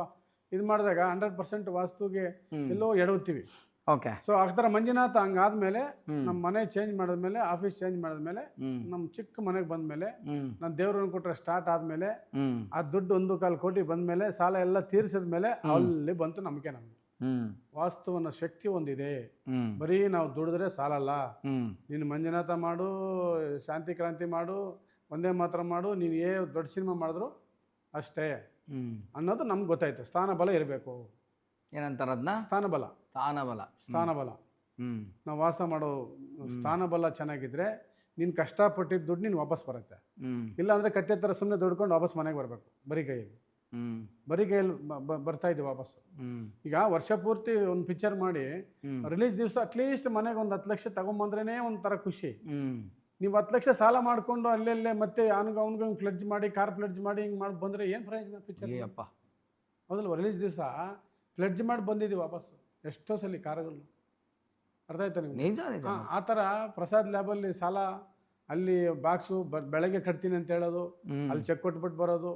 ಇದು ಮಾಡಿದಾಗ 100% ವಾಸ್ತುಗೆ ಎಲ್ಲೋ ಎಡವುತ್ತೀವಿ. ಓಕೆ. ಸೊ ಆ ಥರ ಮಂಜುನಾಥ ಹಂಗಾದ್ಮೇಲೆ ನಮ್ಮ ಮನೆ ಚೇಂಜ್ ಮಾಡಿದ್ಮೇಲೆ ಆಫೀಸ್ ಚೇಂಜ್ ಮಾಡಿದ್ಮೇಲೆ ನಮ್ಮ ಚಿಕ್ಕ ಮನೆಗೆ ಬಂದ್ಮೇಲೆ ನಾನು ದೇವ್ರನ್ನ ಕೊಟ್ಟರೆ ಸ್ಟಾರ್ಟ್ ಆದ್ಮೇಲೆ ಆ ದುಡ್ಡು 1.25 ಕೋಟಿ ಬಂದ್ಮೇಲೆ ಸಾಲ ಎಲ್ಲ ತೀರ್ಸಿದ್ಮೇಲೆ ಅಲ್ಲಿ ಬಂತು ನಂಬಿಕೆ. ನಮ್ಗೆ ವಾಸ್ತುವನ್ನ ಶಕ್ತಿ ಒಂದಿದೆ. ಬರೀ ನಾವು ದುಡಿದ್ರೆ ಸಾಲಲ್ಲ. ನೀನು ಮಂಜುನಾಥ ಮಾಡು, ಶಾಂತಿ ಕ್ರಾಂತಿ ಮಾಡು, ಒಂದೇ ಮಾತ್ರ ಮಾಡು, ನೀನು ದೊಡ್ಡ ಸಿನಿಮಾ ಮಾಡಿದ್ರು ಅಷ್ಟೇ ಅನ್ನೋದು ನಮ್ಗೆ ಗೊತ್ತಾಯ್ತು. ಸ್ಥಾನಬಲ ಇರಬೇಕು. ಏನಂತಾರ ಅದನ್ನ? ಸ್ಥಾನಬಲ. ಸ್ಥಾನಬಲ. ಸ್ಥಾನಬಲ. ನಾವು ವಾಸ ಮಾಡೋ ಸ್ಥಾನಬಲ ಚೆನ್ನಾಗಿದ್ರೆ ನೀನು ಕಷ್ಟಪಟ್ಟಿದ್ದ ದುಡ್ಡು ನೀನು ವಾಪಸ್ ಬರುತ್ತೆ. ಇಲ್ಲ ಅಂದರೆ ಕತ್ತೆ ಥರ ಸುಮ್ಮನೆ ದುಡ್ಕೊಂಡು ವಾಪಸ್ ಮನೆಗೆ ಬರಬೇಕು ಬರೀ ಕೈಯಲ್ಲಿ. ಬರೀ ಕೈಯಲ್ಲಿ ಬರ್ತಾ ಇದ್ದೀವಿ ವಾಪಸ್. ಈಗ ವರ್ಷ ಪೂರ್ತಿ ಒಂದು ಪಿಕ್ಚರ್ ಮಾಡಿ ರಿಲೀಸ್ ದಿವಸ ಅಟ್ಲೀಸ್ಟ್ ಮನೆಗೆ ಒಂದು 10 ಲಕ್ಷ ತಗೊಂಬಂದ್ರೇ ಒಂಥರ ಖುಷಿ. ನೀವು 10 ಲಕ್ಷ ಸಾಲ ಮಾಡಿಕೊಂಡು ಅಲ್ಲೆಲ್ಲೇ ಮತ್ತೆ ಅವನಿಗೆ ಫ್ಲಡ್ಜ್ ಮಾಡಿ ಕಾರ್ ಫ್ಲಡ್ಜ್ ಮಾಡಿ ಹಿಂಗೆ ಮಾಡಿ ಬಂದರೆ ಏನು ಪ್ರಯೋಜನ ಪಿಕ್ಚರ್? ಅಪ್ಪ ಹೌದಲ್ವ? ರಿಲೀಸ್ ದಿವಸ ಫ್ಲಡ್ಜ್ ಮಾಡಿ ಬಂದಿದ್ದೀವಿ ವಾಪಸ್ ಎಷ್ಟೋ ಸಲ ಕಾರುಗಳು. ಅರ್ಥ ಆಯ್ತಾ ನಿಮ್ಗೆ? ನಿಜ ನಿಜ. ಆ ಥರ ಪ್ರಸಾದ್ ಲ್ಯಾಬಲ್ಲಿ ಸಾಲ, ಅಲ್ಲಿ ಬಾಕ್ಸು ಬೆಳಗ್ಗೆ ಕಟ್ತೀನಿ ಅಂತ ಹೇಳೋದು, ಅಲ್ಲಿ ಚೆಕ್ ಕೊಟ್ಬಿಟ್ಟು ಬರೋದು,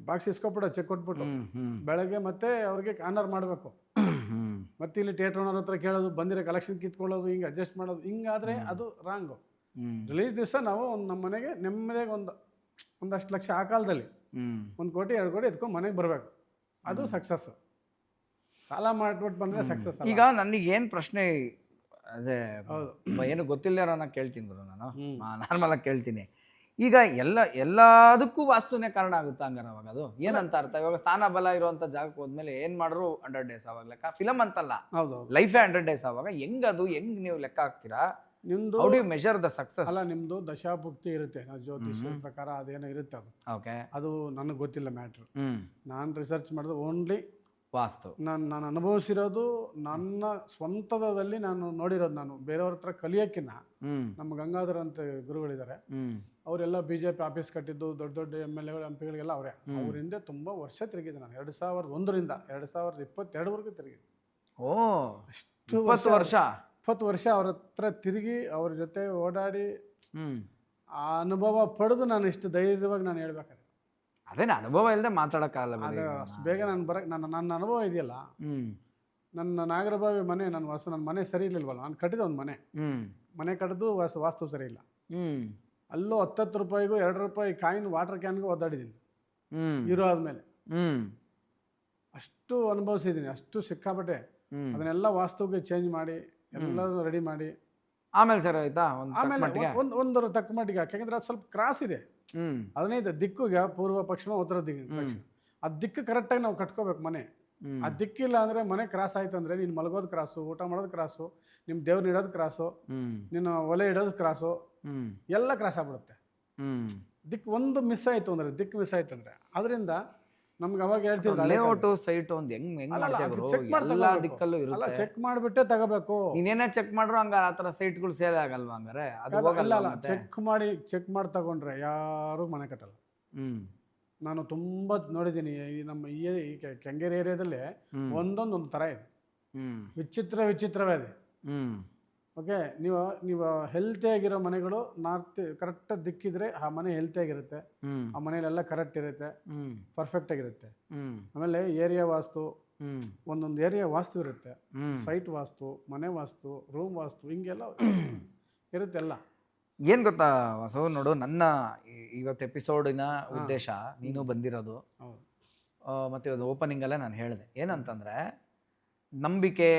ಬಾಕ್ಸ್ ಇಸ್ಕೊಬಿಡೋ ಚೆಕ್ ಕೊಟ್ಬಿಟ್ಟು ಬೆಳಗ್ಗೆ ಮತ್ತೆ ಅವ್ರಿಗೆ ಆನರ್ ಮಾಡಬೇಕು. ಮತ್ತೆ ಇಲ್ಲಿ ಥಿಯೇಟರ್ ಓನರ್ ಹತ್ರ ಕೇಳೋದು, ಬಂದಿರೋ ಕಲೆಕ್ಷನ್ ಕಿತ್ಕೊಳ್ಳೋದು, ಹಿಂಗೆ ಅಡ್ಜಸ್ಟ್ ಮಾಡೋದು. ಹಿಂಗಾದ್ರೆ ಅದು ರಾಂಗು. ರಿಲೀಸ್ ದಿವಸ ನಾವು ನಮ್ಮ ಮನೆಗೆ ನೆಮ್ಮದಿಯಾಗಿ ಒಂದಷ್ಟು ಲಕ್ಷ ಆ ಕಾಲದಲ್ಲಿ 1 ಕೋಟಿ 2 ಕೋಟಿ ಎತ್ಕೊಂಡು ಮನೆಗೆ ಬರಬೇಕು. ಅದು ಸಕ್ಸಸ್. ಸಾಲ ಮಾಡ್ಬಿಟ್ಟು ಬಂದರೆ ಸಕ್ಸಸ್. ಈಗ ನನಗೆ ಏನು ಪ್ರಶ್ನೆ ಏನು ಗೊತ್ತಿಲ್ಲ ನಾನು ಕೇಳ್ತೀನಿ ಗುರು. ನಾನು ನಾರ್ಮಲ್ ಆಗಿ ಕೇಳ್ತೀನಿ. ಈಗ ಎಲ್ಲದಕ್ಕೂ ವಾಸ್ತುನೇ ಕಾರಣ ಆಗುತ್ತಾ ಹಂಗಾರೆ? ಅವಾಗ ಅದು ಏನಂತ ಅರ್ಥ? ಇವಾಗ ಸ್ಥಾನ ಬಲ ಇರುವಂತ ಜಾಗಕ್ಕೆ ಹೋದ್ಮೇಲೆ ಏನ್ ಮಾಡ್ರು 100 ಡೇಸ್ ಅವಾಗ ಲೆಕ್ಕ. ಫಿಲಮ್ ಅಂತಲ್ಲ, ಲೈಫೇ 100 ಡೇಸ್. ಅವಾಗ ಹೆಂಗದು ಹೆಂಗ್ ನೀವು ಲೆಕ್ಕ ಹಾಕ್ತೀರಾ? ನಿಮ್ದು how do you measure the success? ಅಲ್ಲ, ನಿಮ್ದು ದಶಾಭುಕ್ತಿ ಇರುತ್ತೆ, ಜ್ಯೋತಿಷ್ಯ ಪ್ರಕಾರ ಅದೇನೋ ಇರುತ್ತೆ. ಅದು ಓಕೆ, ಅದು ನನಗೆ ಗೊತ್ತಿಲ್ಲ ಮ್ಯಾಟ್ರ್. ನಾನು ರಿಸರ್ಚ್ ಮಾಡಿದ್ರೆ ಓನ್ಲಿ ವಾಸ್ತು. ನಾನು ಅನುಭವಿಸಿರೋದು ನನ್ನ ಸ್ವಂತದಲ್ಲಿ ನಾನು ನೋಡಿರೋದು. ನಾನು ಬೇರೆಯವ್ರ ಹತ್ರ ಕಲಿಯೋಕ್ಕಿನ್ನ ನಮ್ಮ ಗಂಗಾಧರ್ ಅಂತ ಗುರುಗಳಿದ್ದಾರೆ, ಅವರೆಲ್ಲ BJP ಆಫೀಸ್ ಕಟ್ಟಿದ್ದು ದೊಡ್ಡ ದೊಡ್ಡ MLA MP ಗಳಿಗೆಲ್ಲ ಅವರೇ. ಅವರಿಂದ ತುಂಬ ವರ್ಷ ತಿರುಗಿದೆ ನಾನು. 2001ರಿಂದ 2022ವರೆಗೂ ತಿರುಗಿದೆ. ಓ, ಅಷ್ಟು 20 ವರ್ಷ ಅವ್ರ ಹತ್ರ ತಿರುಗಿ ಅವ್ರ ಜೊತೆ ಓಡಾಡಿ ಆ ಅನುಭವ ಪಡೆದು ನಾನು ಇಷ್ಟು ಧೈರ್ಯವಾಗಿ ನಾನು ಹೇಳ್ಬೇಕಾದ್ರೆ. ಅದೇನ ಅನುಭವ ಇಲ್ಲದೆ ಮಾತಾಡೋಕ್ಕಾಗಲ್ಲ. ಅಷ್ಟು ಬೇಗ ನಾನು ನನ್ನ ಅನುಭವ ಇದೆಯಲ್ಲ. ನನ್ನ ನಾಗರಬಾವಿ ಮನೆ, ನನ್ನ ಮನೆ ಸರಿ ಇರ್ಲಿಲ್ವಲ್ಲ, ನಾನು ಕಟ್ಟಿದ ಒಂದು ಮನೆ ಕಟ್ಟಿದ್ದು ವಾಸ್ತು ಸರಿ ಇಲ್ಲ. ಅಲ್ಲೂ 10 ರೂಪಾಯಿಗೂ 2 ರೂಪಾಯಿ ಕಾಯಿನ್ ವಾಟರ್ ಕ್ಯಾನ್ಗೂ ಒದ್ದಾಡಿದ್ದೀನಿ ಇರೋ ಆದ್ಮೇಲೆ. ಅಷ್ಟು ಅನುಭವಿಸಿದ್ದೀನಿ, ಅಷ್ಟು ಸಿಕ್ಕಾಪಟ್ಟೆ. ಅದನ್ನೆಲ್ಲ ವಾಸ್ತುಗೆ ಚೇಂಜ್ ಮಾಡಿ ಎಲ್ಲರೂ ರೆಡಿ ಮಾಡಿ ಆಮೇಲೆ ಸರಿ ಆಯ್ತಾ. ಆಮೇಲೆ ಒಂದು ತಕ್ಕ ಮಟ್ಟಿಗೆ, ಯಾಕೆಂದ್ರೆ ಅದು ಸ್ವಲ್ಪ ಕ್ರಾಸ್ ಇದೆ. 15 ದಿಕ್ಕುಗೆ ಪೂರ್ವ ಪಶ್ಚಿಮ ಉತ್ತರ ದಿಕ್ಕು, ಆ ದಿಕ್ಕು ಕರೆಕ್ಟಾಗಿ ನಾವು ಕಟ್ಕೋಬೇಕು ಮನೆ. ಆ ದಿಕ್ಕಿಲ್ಲ ಅಂದ್ರೆ ಮನೆ ಕ್ರಾಸ್ ಆಯ್ತು ಅಂದ್ರೆ ನೀನು ಮಲಗೋದು ಕ್ರಾಸು, ಊಟ ಮಾಡೋದು ಕ್ರಾಸು, ನಿಮ್ಮ ದೇವ್ರನ್ನ ಇಡೋದು ಕ್ರಾಸು, ನೀನು ಒಲೆ ಇಡೋದು ಕ್ರಾಸು, ಎಲ್ಲ ಕ್ರಾಸ್ ಆಗ್ಬಿಡುತ್ತೆ. ದಿಕ್ಕು ಒಂದು ಮಿಸ್ ಆಯ್ತು ಅಂದ್ರೆ, ಅದರಿಂದ ನಮ್ಗೆ ಅವಾಗ ಹೇಳ್ತಿದ್ರು ಲೇಔಟು ಸೈಟು ಒಂದು ಚೆಕ್ ಮಾಡಿಬಿಟ್ಟೆ ತಗೋಬೇಕು. ನೀನೇನೇ ಚೆಕ್ ಮಾಡ್ರು ಹಂಗ ಆ ಥರ ಸೈಟ್ಗಳು ಸೇಲ್ ಆಗಲ್ವಾ ಹಂಗಾರೆ? ಅದು ಹೋಗಲ್ಲ. ಚೆಕ್ ಮಾಡಿ ತಗೊಂಡ್ರೆ ಯಾರು ಮನೆ ಕಟ್ಟಲ್ಲ. ನಾನು ತುಂಬ ನೋಡಿದ್ದೀನಿ. ನಮ್ಮ ಈ ಕೆಂಗೇರಿ ಏರಿಯಾದಲ್ಲಿ ಒಂದೊಂದು ಥರ ಇದೆ, ವಿಚಿತ್ರವೇ ಇದೆ. ಓಕೆ, ನೀವು ಹೆಲ್ತಿಯಾಗಿರೋ ಮನೆಗಳು ನಾರ್ತ್ ಕರೆಕ್ಟ್ ದಿಕ್ಕಿದ್ರೆ ಆ ಮನೆ ಹೆಲ್ತಿಯಾಗಿರುತ್ತೆ, ಆ ಮನೆಯಲ್ಲೆಲ್ಲ ಕರೆಕ್ಟ್ ಇರುತ್ತೆ, ಪರ್ಫೆಕ್ಟ್ ಆಗಿರುತ್ತೆ. ಆಮೇಲೆ ಏರಿಯಾ ವಾಸ್ತು, ಒಂದೊಂದು ಏರಿಯಾ ವಾಸ್ತು ಇರುತ್ತೆ, ಸೈಟ್ ವಾಸ್ತು, ಮನೆ ವಾಸ್ತು, ರೂಮ್ ವಾಸ್ತು, ಹಿಂಗೆಲ್ಲ ಇರುತ್ತೆ ಎಲ್ಲ. ಏನು ಗೊತ್ತಾ ವಾಸು, ನೋಡು, ನನ್ನ ಇವತ್ತು ಎಪಿಸೋಡಿನ ಉದ್ದೇಶ ನೀನು ಬಂದಿರೋದು ಮತ್ತು ಇವತ್ತು ಓಪನಿಂಗಲ್ಲೇ ನಾನು ಹೇಳಿದೆ ಏನಂತಂದರೆ, ನಂಬಿಕೆ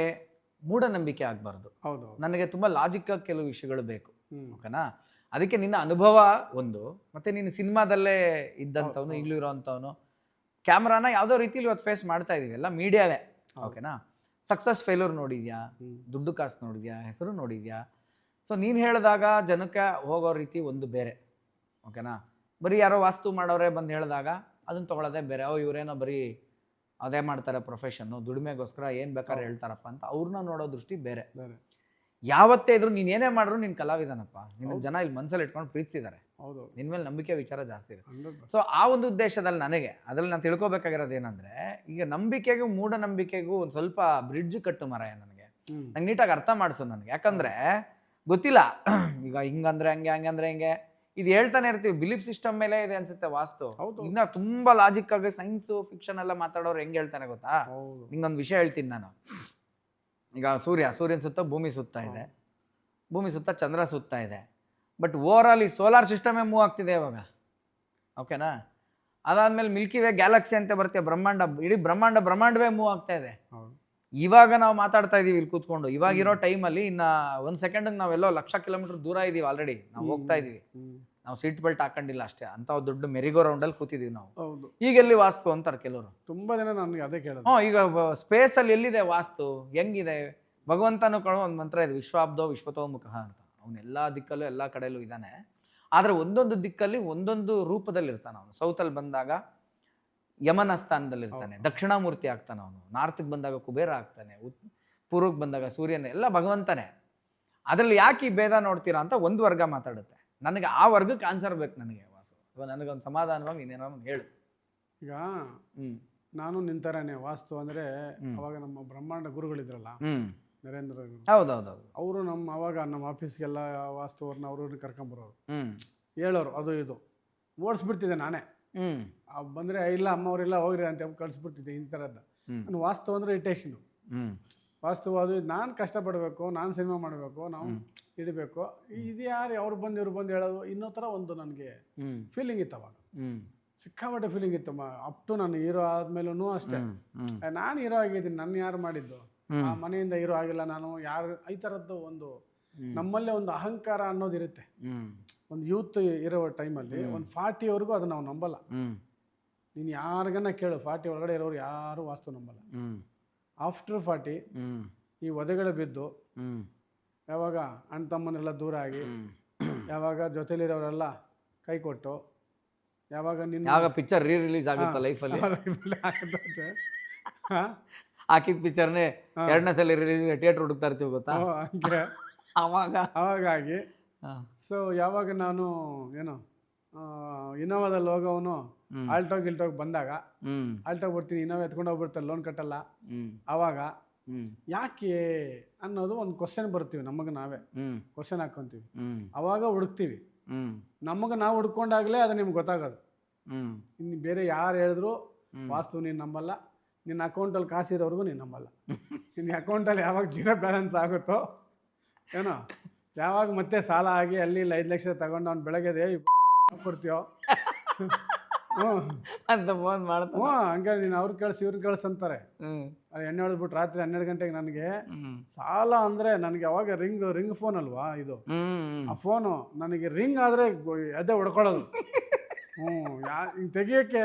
ಮೂಢನಂಬಿಕೆ ಆಗಬಾರ್ದು. ಹೌದು, ನನಗೆ ತುಂಬ ಲಾಜಿಕ್ಕಾಗಿ ಕೆಲವು ವಿಷಯಗಳು ಬೇಕು. ಓಕೆನಾ? ಅದಕ್ಕೆ ನಿನ್ನ ಅನುಭವ ಒಂದು, ಮತ್ತು ನೀನು ಸಿನಿಮಾದಲ್ಲೇ ಇದ್ದಂಥವನು, ಈಗಲೂ ಇರೋವಂಥವನು, ಕ್ಯಾಮ್ರಾನ ಯಾವುದೋ ರೀತಿಲಿ ಇವತ್ತು ಫೇಸ್ ಮಾಡ್ತಾ ಇದೀವಿ, ಎಲ್ಲ ಮೀಡಿಯಾವೇ. ಓಕೆನಾ? ಸಕ್ಸಸ್ ಫೇಲ್ಯೂರ್ ನೋಡಿದ್ಯಾ, ದುಡ್ಡು ಕಾಸು ನೋಡಿದ್ಯಾ, ಹೆಸರು ನೋಡಿದ್ಯಾ. ಸೊ ನೀನು ಹೇಳಿದಾಗ ಜನಕ್ಕೆ ಹೋಗೋ ರೀತಿ ಒಂದು ಬೇರೆ. ಓಕೆನಾ? ಬರೀ ಯಾರೋ ವಾಸ್ತು ಮಾಡೋರೆ ಬಂದು ಹೇಳಿದಾಗ ಅದನ್ನು ತೊಗೊಳ್ಳೋದೇ ಬೇರೆ. ಇವರೇನೋ ಬರೀ ಅದೇ ಮಾಡ್ತಾರೆ ಪ್ರೊಫೆಷನ್ನು, ದುಡಿಮೆಗೋಸ್ಕರ ಏನು ಬೇಕಾದ್ರೆ ಹೇಳ್ತಾರಪ್ಪ ಅಂತ ಅವ್ರನ್ನ ನೋಡೋ ದೃಷ್ಟಿ ಬೇರೆ. ಯಾವತ್ತೇ ಇದ್ರು ನೀನು ಏನೇ ಮಾಡಿದ್ರು ನೀನು ಕಲಾವಿದನಪ್ಪ, ನಿನ್ನ ಜನ ಇಲ್ಲಿ ಮನಸ್ಸಲ್ಲಿ ಇಟ್ಕೊಂಡು ಪ್ರೀತಿಸಿದ್ದಾರೆ, ಹೌದು, ನಿನ್ನ ಮೇಲೆ ನಂಬಿಕೆ ವಿಚಾರ ಜಾಸ್ತಿ ಇರುತ್ತೆ. 100%. ಸೊ ಆ ಒಂದು ಉದ್ದೇಶದಲ್ಲಿ ನನಗೆ ಅದ್ರಲ್ಲಿ ನಾನು ತಿಳ್ಕೊಬೇಕಾಗಿರೋದು ಏನಂದರೆ, ಈಗ ನಂಬಿಕೆಗೂ ಮೂಢನಂಬಿಕೆಗೂ ಒಂದು ಸ್ವಲ್ಪ ಬ್ರಿಡ್ಜ್ ಕಟ್ಟು ಮರಾಯ ನನಗೆ. ನಂಗೆ ನೀಟಾಗಿ ಅರ್ಥ ಮಾಡಿಸು ನನಗೆ, ಯಾಕಂದರೆ ಗೊತ್ತಿಲ್ಲ ಈಗ ಹಿಂಗಂದ್ರೆ ಹಂಗೆ ಹಂಗಂದ್ರೆ ಹಿಂಗೆ ಇದು ಹೇಳ್ತಾನೆ ಇರ್ತೀವಿ. ಬಿಲೀಫ್ ಸಿಸ್ಟಮ್ ಮೇಲೆ ಇದೆ ಅನ್ಸುತ್ತೆ ವಾಸ್ತು. ಇನ್ನ ತುಂಬಾ ಲಾಜಿಕ್ ಆಗಿ ಸೈನ್ಸು ಫಿಕ್ಷನ್ ಎಲ್ಲ ಮಾತಾಡೋರು ಹೆಂಗೆ ಹೇಳ್ತಾನೆ ಗೊತ್ತಾ? ನಿಂಗೊಂದು ವಿಷಯ ಹೇಳ್ತೀನಿ ನಾನು. ಈಗ ಸೂರ್ಯನ ಸುತ್ತ ಭೂಮಿ ಸುತ್ತ ಇದೆ, ಭೂಮಿ ಸುತ್ತ ಚಂದ್ರ ಸುತ್ತ ಇದೆ. ಬಟ್ ಓವರ್ ಆಲ್ ಈ ಸೋಲಾರ್ ಸಿಸ್ಟಮೇ ಮೂವ್ ಆಗ್ತಿದೆ ಇವಾಗ, ಓಕೆನಾ? ಅದಾದ್ಮೇಲೆ ಮಿಲ್ಕಿ ವೇ ಗ್ಯಾಲಕ್ಸಿ ಅಂತ ಬರುತ್ತೆ, ಬ್ರಹ್ಮಾಂಡ, ಇಡೀ ಬ್ರಹ್ಮಾಂಡವೇ ಮೂವ್ ಆಗ್ತಾ ಇದೆ. ಇವಾಗ ನಾವು ಮಾತಾಡ್ತಾ ಇದೀವಿ ಇಲ್ಲಿ ಕೂತ್ಕೊಂಡು, ಇವಾಗಿರೋ ಟೈಮಲ್ಲಿ ಇನ್ನ 1 ಸೆಕೆಂಡ್ ನಾವೆಲ್ಲೋ 1,00,000 ಕಿಲೋಮೀಟರ್ ದೂರ ಇದೀವಿ ಆಲ್ರೆಡಿ. ನಾವು ಹೋಗ್ತಾ ಇದೀವಿ, ನಾವು ಸೀಟ್ ಬೆಲ್ಟ್ ಹಾಕೊಂಡಿಲ್ಲ ಅಷ್ಟೇ, ಅಂತ ದೊಡ್ಡ ಮೆರಿಗೋ ರೌಂಡಲ್ಲಿ ಕೂತಿದೀವಿ ನಾವು. ಈಗೆಲ್ಲಿ ವಾಸ್ತು ಅಂತಾರೆ ಕೆಲವರು, ತುಂಬಾ ಜನ ನನಗೆ ಅದೇ ಕೇಳೋದು. ಈಗ ಸ್ಪೇಸ್ ಅಲ್ಲಿ ಎಲ್ಲಿದೆ ವಾಸ್ತು, ಹೆಂಗಿದೆ? ಭಗವಂತನು ಕಳೋ ಒಂದು ಮಂತ್ರ ಇದೆ, ವಿಶ್ವಾಬ್ದೋ ವಿಶ್ವತೋಮುಖ ಅಂತ. ಅವನೆಲ್ಲಾ ದಿಕ್ಕಲ್ಲೂ ಎಲ್ಲಾ ಕಡೆಯಲ್ಲೂ ಇದ್ದಾನೆ. ಆದ್ರೆ ಒಂದೊಂದು ದಿಕ್ಕಲ್ಲಿ ಒಂದೊಂದು ರೂಪದಲ್ಲಿ ಇರ್ತಾನೆ ಅವನು. ಸೌತಲ್ಲಿ ಬಂದಾಗ ಯಮನ ಸ್ಥಾನದಲ್ಲಿ ಇರ್ತಾನೆ, ದಕ್ಷಿಣಾಮೂರ್ತಿ ಆಗ್ತಾನೆ ಅವನು. ನಾರ್ತ್ಗೆ ಬಂದಾಗ ಕುಬೇರ ಆಗ್ತಾನೆ, ಪೂರ್ವಕ್ಕೆ ಬಂದಾಗ ಸೂರ್ಯನ, ಎಲ್ಲ ಭಗವಂತನೇ. ಅದ್ರಲ್ಲಿ ಯಾಕೆ ಈ ಭೇದ ನೋಡ್ತೀರಾ ಅಂತ ಒಂದು ವರ್ಗ ಮಾತಾಡುತ್ತೆ. ನನಗೆ ಆ ವರ್ಗಕ್ಕೆ ಆನ್ಸರ್ ಬೇಕು ನನಗೆ ವಾಸು, ಅಥವಾ ನನಗೊಂದು ಸಮಾಧಾನವಾಗಿ ನೀನೇನೋ ಹೇಳು. ಈಗ ನಾನು ನಿಂತರನೇ ವಾಸ್ತು ಅಂದ್ರೆ, ಅವಾಗ ನಮ್ಮ ಬ್ರಹ್ಮಾಂಡ ಗುರುಗಳಿದ್ರಲ್ಲ, ನರೇಂದ್ರ, ಹೌದೌದು, ಅವರು ಅವಾಗ ನಮ್ಮ ಆಫೀಸ್ಗೆಲ್ಲ ವಾಸ್ತುವ್ರನ್ನ ಅವ್ರನ್ನ ಕರ್ಕೊಂಬರೋರು, ಹೇಳೋರು ಅದು ಇದು. ಓಡಿಸ್ಬಿಡ್ತಿದ್ದೆ ನಾನೇ. ಬಂದರೆ ಇಲ್ಲ ಅಮ್ಮವರೆಲ್ಲ ಹೋಗ್ರಿ ಅಂತ ಕಳಿಸ್ಬಿಡ್ತಿದ್ದೆ ಈ ಥರದ್ದು. ನಾನು ವಾಸ್ತು ಅಂದರೆ ಇರಿಟೇಷನು. ವಾಸ್ತು ಅದು ನಾನು ಕಷ್ಟಪಡಬೇಕು, ನಾನು ಸಿನಿಮಾ ಮಾಡಬೇಕು, ನಾವು ಇಡಬೇಕು, ಇದು ಯಾರು ಅವ್ರು ಬಂದು ಇವ್ರು ಬಂದು ಹೇಳೋದು ಇನ್ನೋ ಥರ ಒಂದು ನನಗೆ ಫೀಲಿಂಗ್ ಇತ್ತು ಅವಾಗ. ಸಿಕ್ಕಾಪಟ್ಟೆ ಫೀಲಿಂಗ್ ಇತ್ತು. ಅಪ್ ಟು ನಾನು ಹೀರೋ ಆದ್ಮೇಲೂ ಅಷ್ಟೇ. ನಾನು ಹೀರೋ ಆಗಿದ್ದೀನಿ, ನನ್ನ ಯಾರು ಮಾಡಿದ್ದು, ಆ ಮನೆಯಿಂದ ಹೀರೋ ಆಗಿಲ್ಲ ನಾನು, ಯಾರು ಈ ಥರದ್ದು ಒಂದು ನಮ್ಮಲ್ಲೇ ಒಂದು ಅಹಂಕಾರ ಅನ್ನೋದಿರುತ್ತೆ. ಒಂದು ಯೂತ್ ಇರೋ ಟೈಮಲ್ಲಿ ಒಂದು 40ವರೆಗೂ ಅದು ನಾವು ನಂಬಲ್ಲ. ನೀನು ಯಾರಿಗನ್ನ ಕೇಳು, 40 ಒಳಗಡೆ ಇರೋರು ಯಾರು ವಾಸ್ತು ನಂಬಲ್ಲ. ಆಫ್ಟರ್ 40 ಈ ಒದೆಗಳು ಬಿದ್ದು, ಯಾವಾಗ ಅಣ್ಣ ತಮ್ಮನೆಲ್ಲ ದೂರ ಆಗಿ, ಯಾವಾಗ ಜೊತೆಲಿರೋರೆಲ್ಲ ಕೈ ಕೊಟ್ಟು, ಯಾವಾಗ ನಿನ್ನ ಪಿಕ್ಚರ್ ರಿಲೀಸ್ ಆಗುತ್ತೆ ಲೈಫಲ್ಲಿ, ಹಾಕಿದ ಪಿಕ್ಚರ್ನೇ 2ನೇ ಸಲ ರಿಲೀಸ್ ಥಿಯೇಟರ್ ಹುಡುಕ್ತಾ ಇರ್ತೀವಿ ಗೊತ್ತಾ, ಅವಾಗಾಗಿ. ಸೊ ಯಾವಾಗ ನಾನು ಏನು ಇನೋವಾದಲ್ಲಿ ಹೋಗೋವನು ಆಲ್ಟೋಗಿ ಬಂದಾಗ, ಆಲ್ಟೋಗಿ ಬರ್ತೀನಿ, ಇನೋವಾ ಎತ್ಕೊಂಡು ಹೋಗ್ಬಿಡ್ತಾರೆ, ಲೋನ್ ಕಟ್ಟಲ್ಲ. ಆವಾಗ ಯಾಕೆ ಅನ್ನೋದು ಒಂದು ಕ್ವಶನ್ ಬರ್ತೀವಿ, ನಮಗೆ ನಾವೇ ಕ್ವಶನ್ ಹಾಕೊಂತೀವಿ. ಅವಾಗ ಹುಡುಕ್ತೀವಿ, ನಮಗೆ ನಾವು ಹುಡ್ಕೊಂಡಾಗಲೇ ಅದು ನಿಮ್ಗೆ ಗೊತ್ತಾಗೋದು. ಇನ್ನು ಬೇರೆ ಯಾರು ಹೇಳಿದ್ರು ವಾಸ್ತು ನೀನು ನಂಬಲ್ಲ, ನಿನ್ನ ಅಕೌಂಟಲ್ಲಿ ಕಾಸಿರೋರ್ಗು ನೀನು ನಂಬಲ್ಲ. ನಿನ್ನ ಅಕೌಂಟಲ್ಲಿ ಯಾವಾಗ 0 ಬ್ಯಾಲೆನ್ಸ್ ಆಗುತ್ತೋ ಏನೋ, ಯಾವಾಗ ಮತ್ತೆ ಸಾಲ ಆಗಿ ಅಲ್ಲಿ 5 ಲಕ್ಷ ತಗೊಂಡು ಅವ್ನು ಬೆಳಗ್ಗೆ ಕೊಡ್ತೀಯೋ ಅಂತ ಫೋನ್ ಮಾಡ್ತಾ, ಹಂಗೆ ನೀನು ಅವ್ರು ಕಳ್ಸಿ ಇವ್ರು ಕಳ್ಸಂತಾರೆ. ಎಣ್ಣೆ ಹೊಡೆದ್ಬಿಟ್ಟು ರಾತ್ರಿ 12 ಗಂಟೆಗೆ ನನಗೆ ಸಾಲ ಅಂದರೆ, ನನಗೆ ಅವಾಗ ರಿಂಗ್ ಫೋನ್ ಅಲ್ವಾ ಇದು, ಆ ಫೋನು ನನಗೆ ರಿಂಗ್ ಆದರೆ ಎದೆ ಹೊಡ್ಕೊಳ್ಳೋದು. ಹಿಂಗೆ ತೆಗಿಯೋಕ್ಕೆ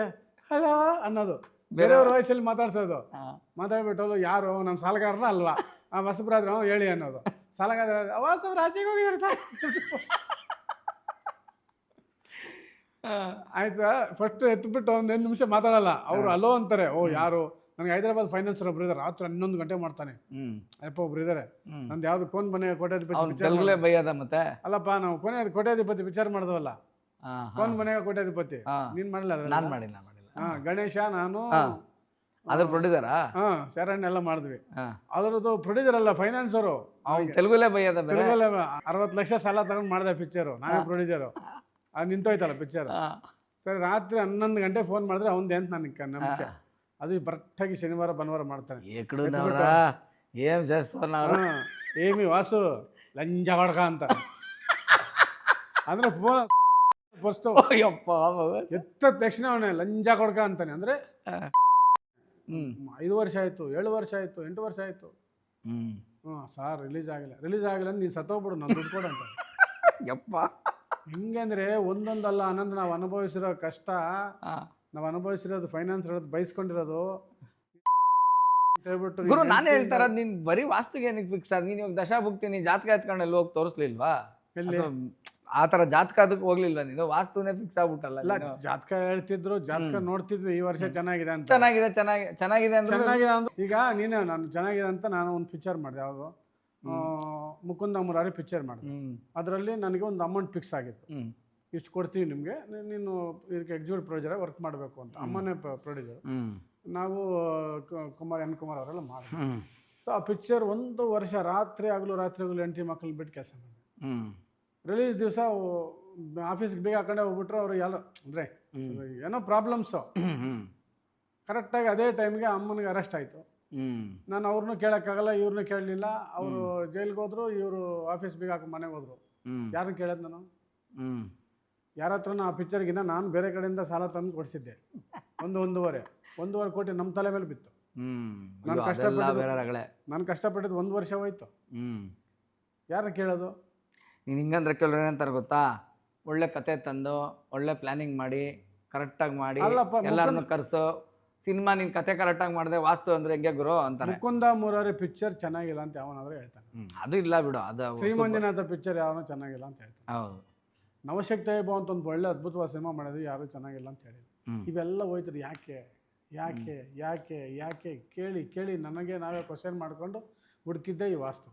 ಹಲೋ ಅನ್ನೋದು, ಬೇರೆಯವ್ರ ವಯಸ್ಸಲ್ಲಿ ಮಾತಾಡ್ಸೋದು. ಮಾತಾಡ್ಬಿಟ್ಟು ಯಾರು ನಮ್ಮ ಸಾಲಗಾರನ ಅಲ್ವಾ, ಆ ಹೊಸಬ್ರಾದ್ರೆ ಹೇಳಿ ಅನ್ನೋದು. ಸಾಲಗಾರ ಹೊಸಬ್ರು ಆಚೆಗೆ ಹೋಗಿದ್ದಾರೆ ಆಯ್ತಾ, ಫಸ್ಟ್ ಎತ್ಬಿಟ್ಟು 1 ನಿಮಿಷ ಮಾತಾಡಲ್ಲ, ಅವರು ಅಲೋ ಅಂತಾರೆ. ಯಾರು ನನಗೆ ಹೈದರಾಬಾದ್ ಫೈನಾನ್ಸರ್ ಒಬ್ರು ಇದ್ದಾರೆ, ರಾತ್ರಿ 11 ಗಂಟೆ ಮಾಡ್ತಾನೆ. ಅಪ್ಪ ಒಬ್ರು ಇದ್ದಾರೆ, ನಂದು ಯಾವ್ದು ಕೋನ್ ಮನೆ ಕೋಟ್ಯಾಧಿಪತಿ ಬೈಯದ ಮತ್ತೆ ಅಲ್ಲಪ್ಪ, ನಾವು ಕೋಟ್ಯಾಧಿಪತಿ ವಿಚಾರ ಮಾಡಿದವಲ್ಲ, ಕೋನ್ ಮನೆಗೆ ಕೋಟ್ಯಾಧಿಪತಿ ನೀನ್ ಮಾಡಲ್ಲ, ನಾನು ಮಾಡಿಲ್ಲ. ಗಣೇಶ ನಾನು ಅದ್ರ ಪ್ರೊಡ್ಯೂಸರಾ? ಶರಣ್ ಎಲ್ಲ ಮಾಡಿದ್ವಿ. ಅದ್ರದ್ದು ಪ್ರೊಡ್ಯೂಸರ್ ಅಲ್ಲ, ಫೈನಾನ್ಸರು. ತೆಲುಗುಲೇ ಬೈಯದ, 60 ಲಕ್ಷ ಸಾಲ ತಗೊಂಡು ಮಾಡಿದೆ ಪಿಕ್ಚರು, ನಾವೇ ಪ್ರೊಡ್ಯೂಸರು. ಅದು ನಿಂತೋಯ್ತಲ್ಲ ಪಿಕ್ಚರ್. ಸರಿ, ರಾತ್ರಿ 11 ಗಂಟೆ ಫೋನ್ ಮಾಡಿದ್ರೆ ಅವಂದೇ ಅಂತ ನನಗೆ ನಂಬಿಕೆ. ಅದು ಬರಟ್ಟಾಗಿ ಶನಿವಾರ ಭಾನುವಾರ ಮಾಡ್ತಾನೆ. ಏಮಿ ವಾಸು ಲಂಜ ಹೊಡ್ಕ ಅಂತ ಅಂದ್ರೆ ಫೋನ್ ಫಸ್ಟು ಎತ್ತ ತಕ್ಷಣ ಅವನೇ ಲಂಜ ಕೊಡ್ಕ ಅಂತಾನೆ. ಅಂದ್ರೆ 5 ವರ್ಷ ಆಯ್ತು, 7 ವರ್ಷ ಆಯ್ತು, 8 ವರ್ಷ ಆಯ್ತು. ಸಾರ್ ರಿಲೀಸ್ ಆಗಿಲ್ಲ ಅಂದ್ರೆ ನೀನು ಸತ್ತೋಗ್ಬಿಡು, ನಾನು ದುಡ್ಡು ಕೊಡು ಅಂತ. ಯಪ್ಪ, ಹೆಂಗೆ ಅಂದರೆ ಒಂದೊಂದಲ್ಲ ಅನ್ನೊಂದು ನಾವು ಅನುಭವಿಸಿರೋ ಕಷ್ಟ, ನಾವು ಅನುಭವಿಸಿರೋದು, ಫೈನಾನ್ಸ್ ಇರೋದು, ಬಯಸ್ಕೊಂಡಿರೋದು ಹೇಳ್ಬಿಟ್ಟು. ಗುರು, ನಾನು ಹೇಳ್ತಾರ ನೀನ್ ಬರೀ ವಾಸ್ತುಗೆ ಏನಕ್ಕೆ ಫಿಕ್ಸ್ ಆದ? ನೀನು ಇವಾಗ ದಶಾಭುಕ್ತಿ ನೀನು ಜಾತಕ ಎತ್ಕೊಂಡು ಎಲ್ಲಿ ಹೋಗಿ ತೋರಿಸ್ಲಿಲ್ವಾ? ಆ ಥರ ಜಾತಕ ಅದಕ್ಕೆ ಹೋಗ್ಲಿಲ್ವಾ ನೀನು? ವಾಸ್ತುನೇ ಫಿಕ್ಸ್ ಆಗ್ಬಿಟ್ಟಲ್ಲ. ಜಾತಕ ಹೇಳ್ತಿದ್ರು, ಜಾತಕ ನೋಡ್ತಿದ್ವಿ, ಈ ವರ್ಷ ಚೆನ್ನಾಗಿದೆ ಅಂತ. ಚೆನ್ನಾಗಿದೆ ಅಂದ್ರೆ ಈಗ ನೀನು ನಾನು ಚೆನ್ನಾಗಿದೆ ಅಂತ ನಾನು ಒಂದು ಪಿಕ್ಚರ್ ಮಾಡಿದೆ. ಯಾವುದು ಮುಕುಂದ ಮುರಾರಿ ಪಿಕ್ಚರ್ ಮಾಡಿದೆ. ಅದರಲ್ಲಿ ನನಗೆ ಒಂದು ಅಮೌಂಟ್ ಫಿಕ್ಸ್ ಆಗಿತ್ತು, ಇಷ್ಟು ಕೊಡ್ತೀವಿ ನಿಮಗೆ, ನೀನು ಇದಕ್ಕೆ ಎಕ್ಸಿಕ್ಯೂಟಿವ್ ಪ್ರೊಡ್ಯೂಸರ್ ವರ್ಕ್ ಮಾಡಬೇಕು ಅಂತ. ಅಮ್ಮನೇ ಪ್ರೊಡ್ಯೂಸರ್, ನಾವು ಕುಮಾರ್ ಅವರೆಲ್ಲ ಮಾಡಿದ್ವಿ. ಸೊ ಆ ಪಿಕ್ಚರ್ 1 ವರ್ಷ ರಾತ್ರಿ ಆಗಲು ಹೆಂಡತಿ ಮಕ್ಕಳನ್ನ ಬಿಟ್ಟು ಕೆಲಸ ಮಾಡಿದೆ. ರಿಲೀಸ್ ದಿವಸ ಆಫೀಸ್ಗೆ ಬೇಗ ಹಾಕೊಂಡೆ ಹೋಗ್ಬಿಟ್ರು. ಅವರು ಎಲ್ಲ ಅಂದರೆ ಏನೋ ಪ್ರಾಬ್ಲಮ್ಸು. ಕರೆಕ್ಟಾಗಿ ಅದೇ ಟೈಮ್ಗೆ ಅಮ್ಮನಿಗೆ ಅರೆಸ್ಟ್ ಆಯಿತು. ನಾನು ಅವ್ರನ್ನೂ ಕೇಳೋಕ್ಕಾಗಲ್ಲ, ಇವ್ರನ್ನೂ ಕೇಳಲಿಲ್ಲ. ಅವರು ಜೈಲಿಗೆ ಹೋದ್ರು, ಇವರು ಆಫೀಸ್ ಬೇಗ ಹಾಕಿ ಮನೆಗೆ ಹೋದ್ರು. ಯಾರನ್ನ ಕೇಳೋದು ನಾನು? ಯಾರ ಹತ್ರನ ಆ ಪಿಕ್ಚರ್ಗಿನ್ನ ನಾನು ಬೇರೆ ಕಡೆಯಿಂದ ಸಾಲ ತಂದು ಕೊಡಿಸಿದ್ದೆ. ಒಂದೂವರೆ ಕೋಟಿ ನಮ್ಮ ತಲೆ ಮೇಲೆ ಬಿತ್ತು. ನಾನು ಕಷ್ಟಪಟ್ಟಿದ್ದು 1 ವರ್ಷ ಹೋಯ್ತು. ಯಾರನ್ನ ಕೇಳೋದು? ನೀನು ಹಿಂಗಂದ್ರೆ ಕೆಲವ್ರು ಏನಂತಾರೆ ಗೊತ್ತಾ, ಒಳ್ಳೆ ಕತೆ ತಂದು ಒಳ್ಳೆ ಪ್ಲಾನಿಂಗ್ ಮಾಡಿ ಕರೆಕ್ಟಾಗಿ ಮಾಡಿ ಎಲ್ಲರನ್ನು ಕರೆಸು, ಸಿನಿಮಾ ನೀನು ಕತೆ ಕರೆಕ್ಟಾಗಿ ಮಾಡಿದೆ, ವಾಸ್ತು ಅಂದರೆ ಹೆಂಗೆ ಗುರು ಅಂತಾರೆ. ಮುಕುಂದ ಮುರಾರಿ ಪಿಕ್ಚರ್ ಚೆನ್ನಾಗಿಲ್ಲ ಅಂತ ಯಾವನಾದ್ರೂ ಹೇಳ್ತಾನೆ. ಅದು ಇಲ್ಲ ಬಿಡು, ಅದು ಶ್ರೀಮಂಜುನಾಥ ಪಿಕ್ಚರ್ ಯಾವನೂ ಚೆನ್ನಾಗಿಲ್ಲ ಅಂತ ಹೇಳ್ತಾನೆ. ಹೌದು. ನವಶಕ್ತಿ ವೈಭವ ಅಂತ ಒಂದು ಒಳ್ಳೆ ಅದ್ಭುತವಾದ ಸಿನಿಮಾ ಮಾಡಿದ್ವಿ, ಯಾರೂ ಚೆನ್ನಾಗಿಲ್ಲ ಅಂತ ಹೇಳಿದ್ರು. ಇವೆಲ್ಲ ಹೋಯ್ತಾರೆ. ಯಾಕೆ ಯಾಕೆ ಯಾಕೆ ಯಾಕೆ ಕೇಳಿ ಕೇಳಿ ನನಗೆ ನಾವೇ ಕ್ವಶನ್ ಮಾಡ್ಕೊಂಡು ಹುಡುಕಿದ್ದೆ ಈ ವಾಸ್ತು.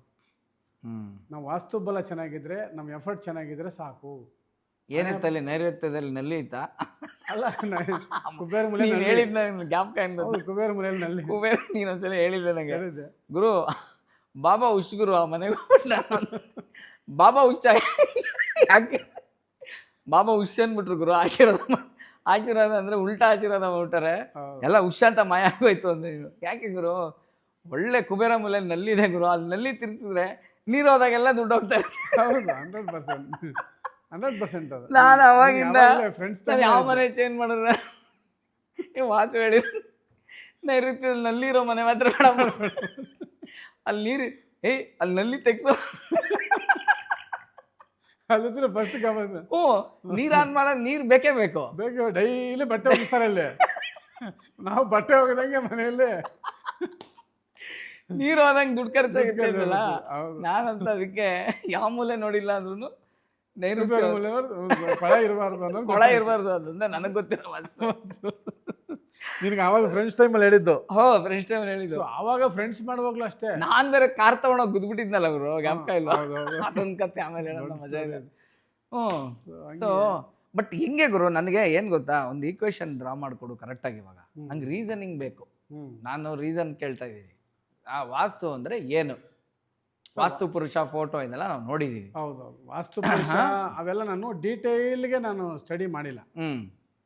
ನಾವು ವಾಸ್ತು ಬಲ ಚೆನ್ನಾಗಿದ್ರೆ, ನಮ್ಮ ಎಫರ್ಟ್ ಚೆನ್ನಾಗಿದ್ರೆ ಸಾಕು. ಏನಿತ್ತಲ್ಲಿ ನೈಋತ್ಯದಲ್ಲಿ ನಲ್ಲಿ ಇತ್ತಾ? ಅಲ್ಲ, ಕುಬೇರ ಮುಲೆ ಹೇಳಿದ್ನ ಜ್ಞಾಪಕ. ಕುಬೇರ ಮುಲೆಯಲ್ಲಿ ನಲ್ಲಿ ಕುಬೇರ ನೀನೊಂದ್ಸಲ ಹೇಳಿದ್ದೆ ನಂಗೆ. ಗುರು ಬಾಬಾ ಹುಷ್ ಗುರು, ಆ ಮನೆಗೆ ಬಾಬಾ ಹುಷ ಯಾಕೆ ಬಾಬಾ ಹುಷ್ ಅಂದ್ಬಿಟ್ರು ಗುರು. ಆಶೀರ್ವಾದ ಅಂದ್ರೆ ಉಲ್ಟಾ ಆಶೀರ್ವಾದ ಮಾಡ್ಬಿಟ್ಟಾರೆ, ಎಲ್ಲ ಹುಷ ಅಂತ ಮಾಯ ಆಗೋಯ್ತು ಅಂದ್ರೆ. ಯಾಕೆ ಗುರು? ಒಳ್ಳೆ ಕುಬೇರ ಮೂಲೆ ನಲ್ಲಿದೆ ಗುರು, ಅಲ್ಲಿ ನಲ್ಲಿ ತಿರ್ಸಿದ್ರೆ ನೀರು ಹೋದಾಗೆಲ್ಲ ದುಡ್ಡು ಹೋಗ್ತಾರೆ. ಹೌದು, 100% ಅದು. ನಾನು ಅವಾಗಿಂದ ಯಾವ ಮನೆ ಚೇಂಜ್ ಮಾಡಿದ್ರೆ ವಾಸು ಹೇಳಿ ನೈಋತ್ಯದಲ್ಲಿ ನಲ್ಲಿ ಇರೋ ಮನೆ ಮಾತ್ರ ಬೇಡ, ಅಲ್ಲಿ ನೀರು ಅಲ್ಲಿ ನಲ್ಲಿ ತೆಗ್ಸೋ ಅಲ್ಲಿದ್ರೆ ಫಸ್ಟ್ ಗಮನ. ನೀರ್ ಆನ್ ಮಾಡೋದು ನೀರು ಬೇಕೇ ಬೇಕು. ಡೈಲಿ ಬಟ್ಟೆ ಹೋಗಿಸ್ತಾರೆ ಅಲ್ಲಿ. ನಾವು ಬಟ್ಟೆ ಹೋಗದಂಗೆ ಮನೆಯಲ್ಲಿ ನೀರು ಹೋದಂಗೆ ದುಡ್ಡು ಖರ್ಚಾಗಿರ್ತಿಲ್ವಲ್ಲ. ನಾನಂತ ಅದಕ್ಕೆ ಯಾವ ಮೂಲೆ ನೋಡಿಲ್ಲ ಅಂದ್ರೂ ನೈಋತ್ಯ ಕೊಳ ಇರಬಾರ್ದು ಅನ್ನೋದು, ಕೊಳ ಇರಬಾರ್ದು ಅದಂದ್ರೆ ನನಗೆ ಗೊತ್ತಿರೋ ವಾಸ್ತು. ನಿನಗೆ ಆವಾಗ ಫ್ರೆಂಡ್ಸ್ ಟೈಮಲ್ಲಿ ಹೇಳಿದ್ದು? ಫ್ರೆಂಡ್ಸ್ ಟೈಮ್ ಹೇಳಿದ್ದು. ಆವಾಗ ಫ್ರೆಂಡ್ಸ್ ಮಾಡುವಾಗ್ಲೂ ಅಷ್ಟೇ. ನಾನ್ ಬೇರೆ ಕಾರ್ ತಗೊಂಡೋಗಿ ಗುದ್ಬಿಟ್ಟಿದ್ನಲ್ಲ ಅವರು, ಜ್ಞಾಪಕ ಇಲ್ಲ? ಅದೊಂದು ಕತೆ ಆಮೇಲೆ ಹೇಳೋಣ, ಮಜಾ ಇದೆ. ಸೊ ಬಟ್ ಹಿಂಗೆ ಗುರು, ನನಗೆ ಏನು ಗೊತ್ತಾ, ಒಂದು ಈಕ್ವೇಶನ್ ಡ್ರಾ ಮಾಡಿಕೊಡು ಕರೆಕ್ಟಾಗಿ. ಇವಾಗ ನಂಗೆ ರೀಸನಿಂಗ್ ಬೇಕು. ನಾನು ರೀಸನ್ ಕೇಳ್ತಾ ಇದ್ದೀನಿ. ಆ ವಾಸ್ತು ಅಂದರೆ ಏನು? ವಾಸ್ತು ಪುರುಷ ಫೋಟೋ ಇದೆಲ್ಲ ನಾವು ನೋಡಿದ್ದೀವಿ. ಹೌದೌದು, ವಾಸ್ತು ಪುರುಷ ಅವೆಲ್ಲ ನಾನು ಡೀಟೇಲ್ಗೆ ನಾನು ಸ್ಟಡಿ ಮಾಡಿಲ್ಲ.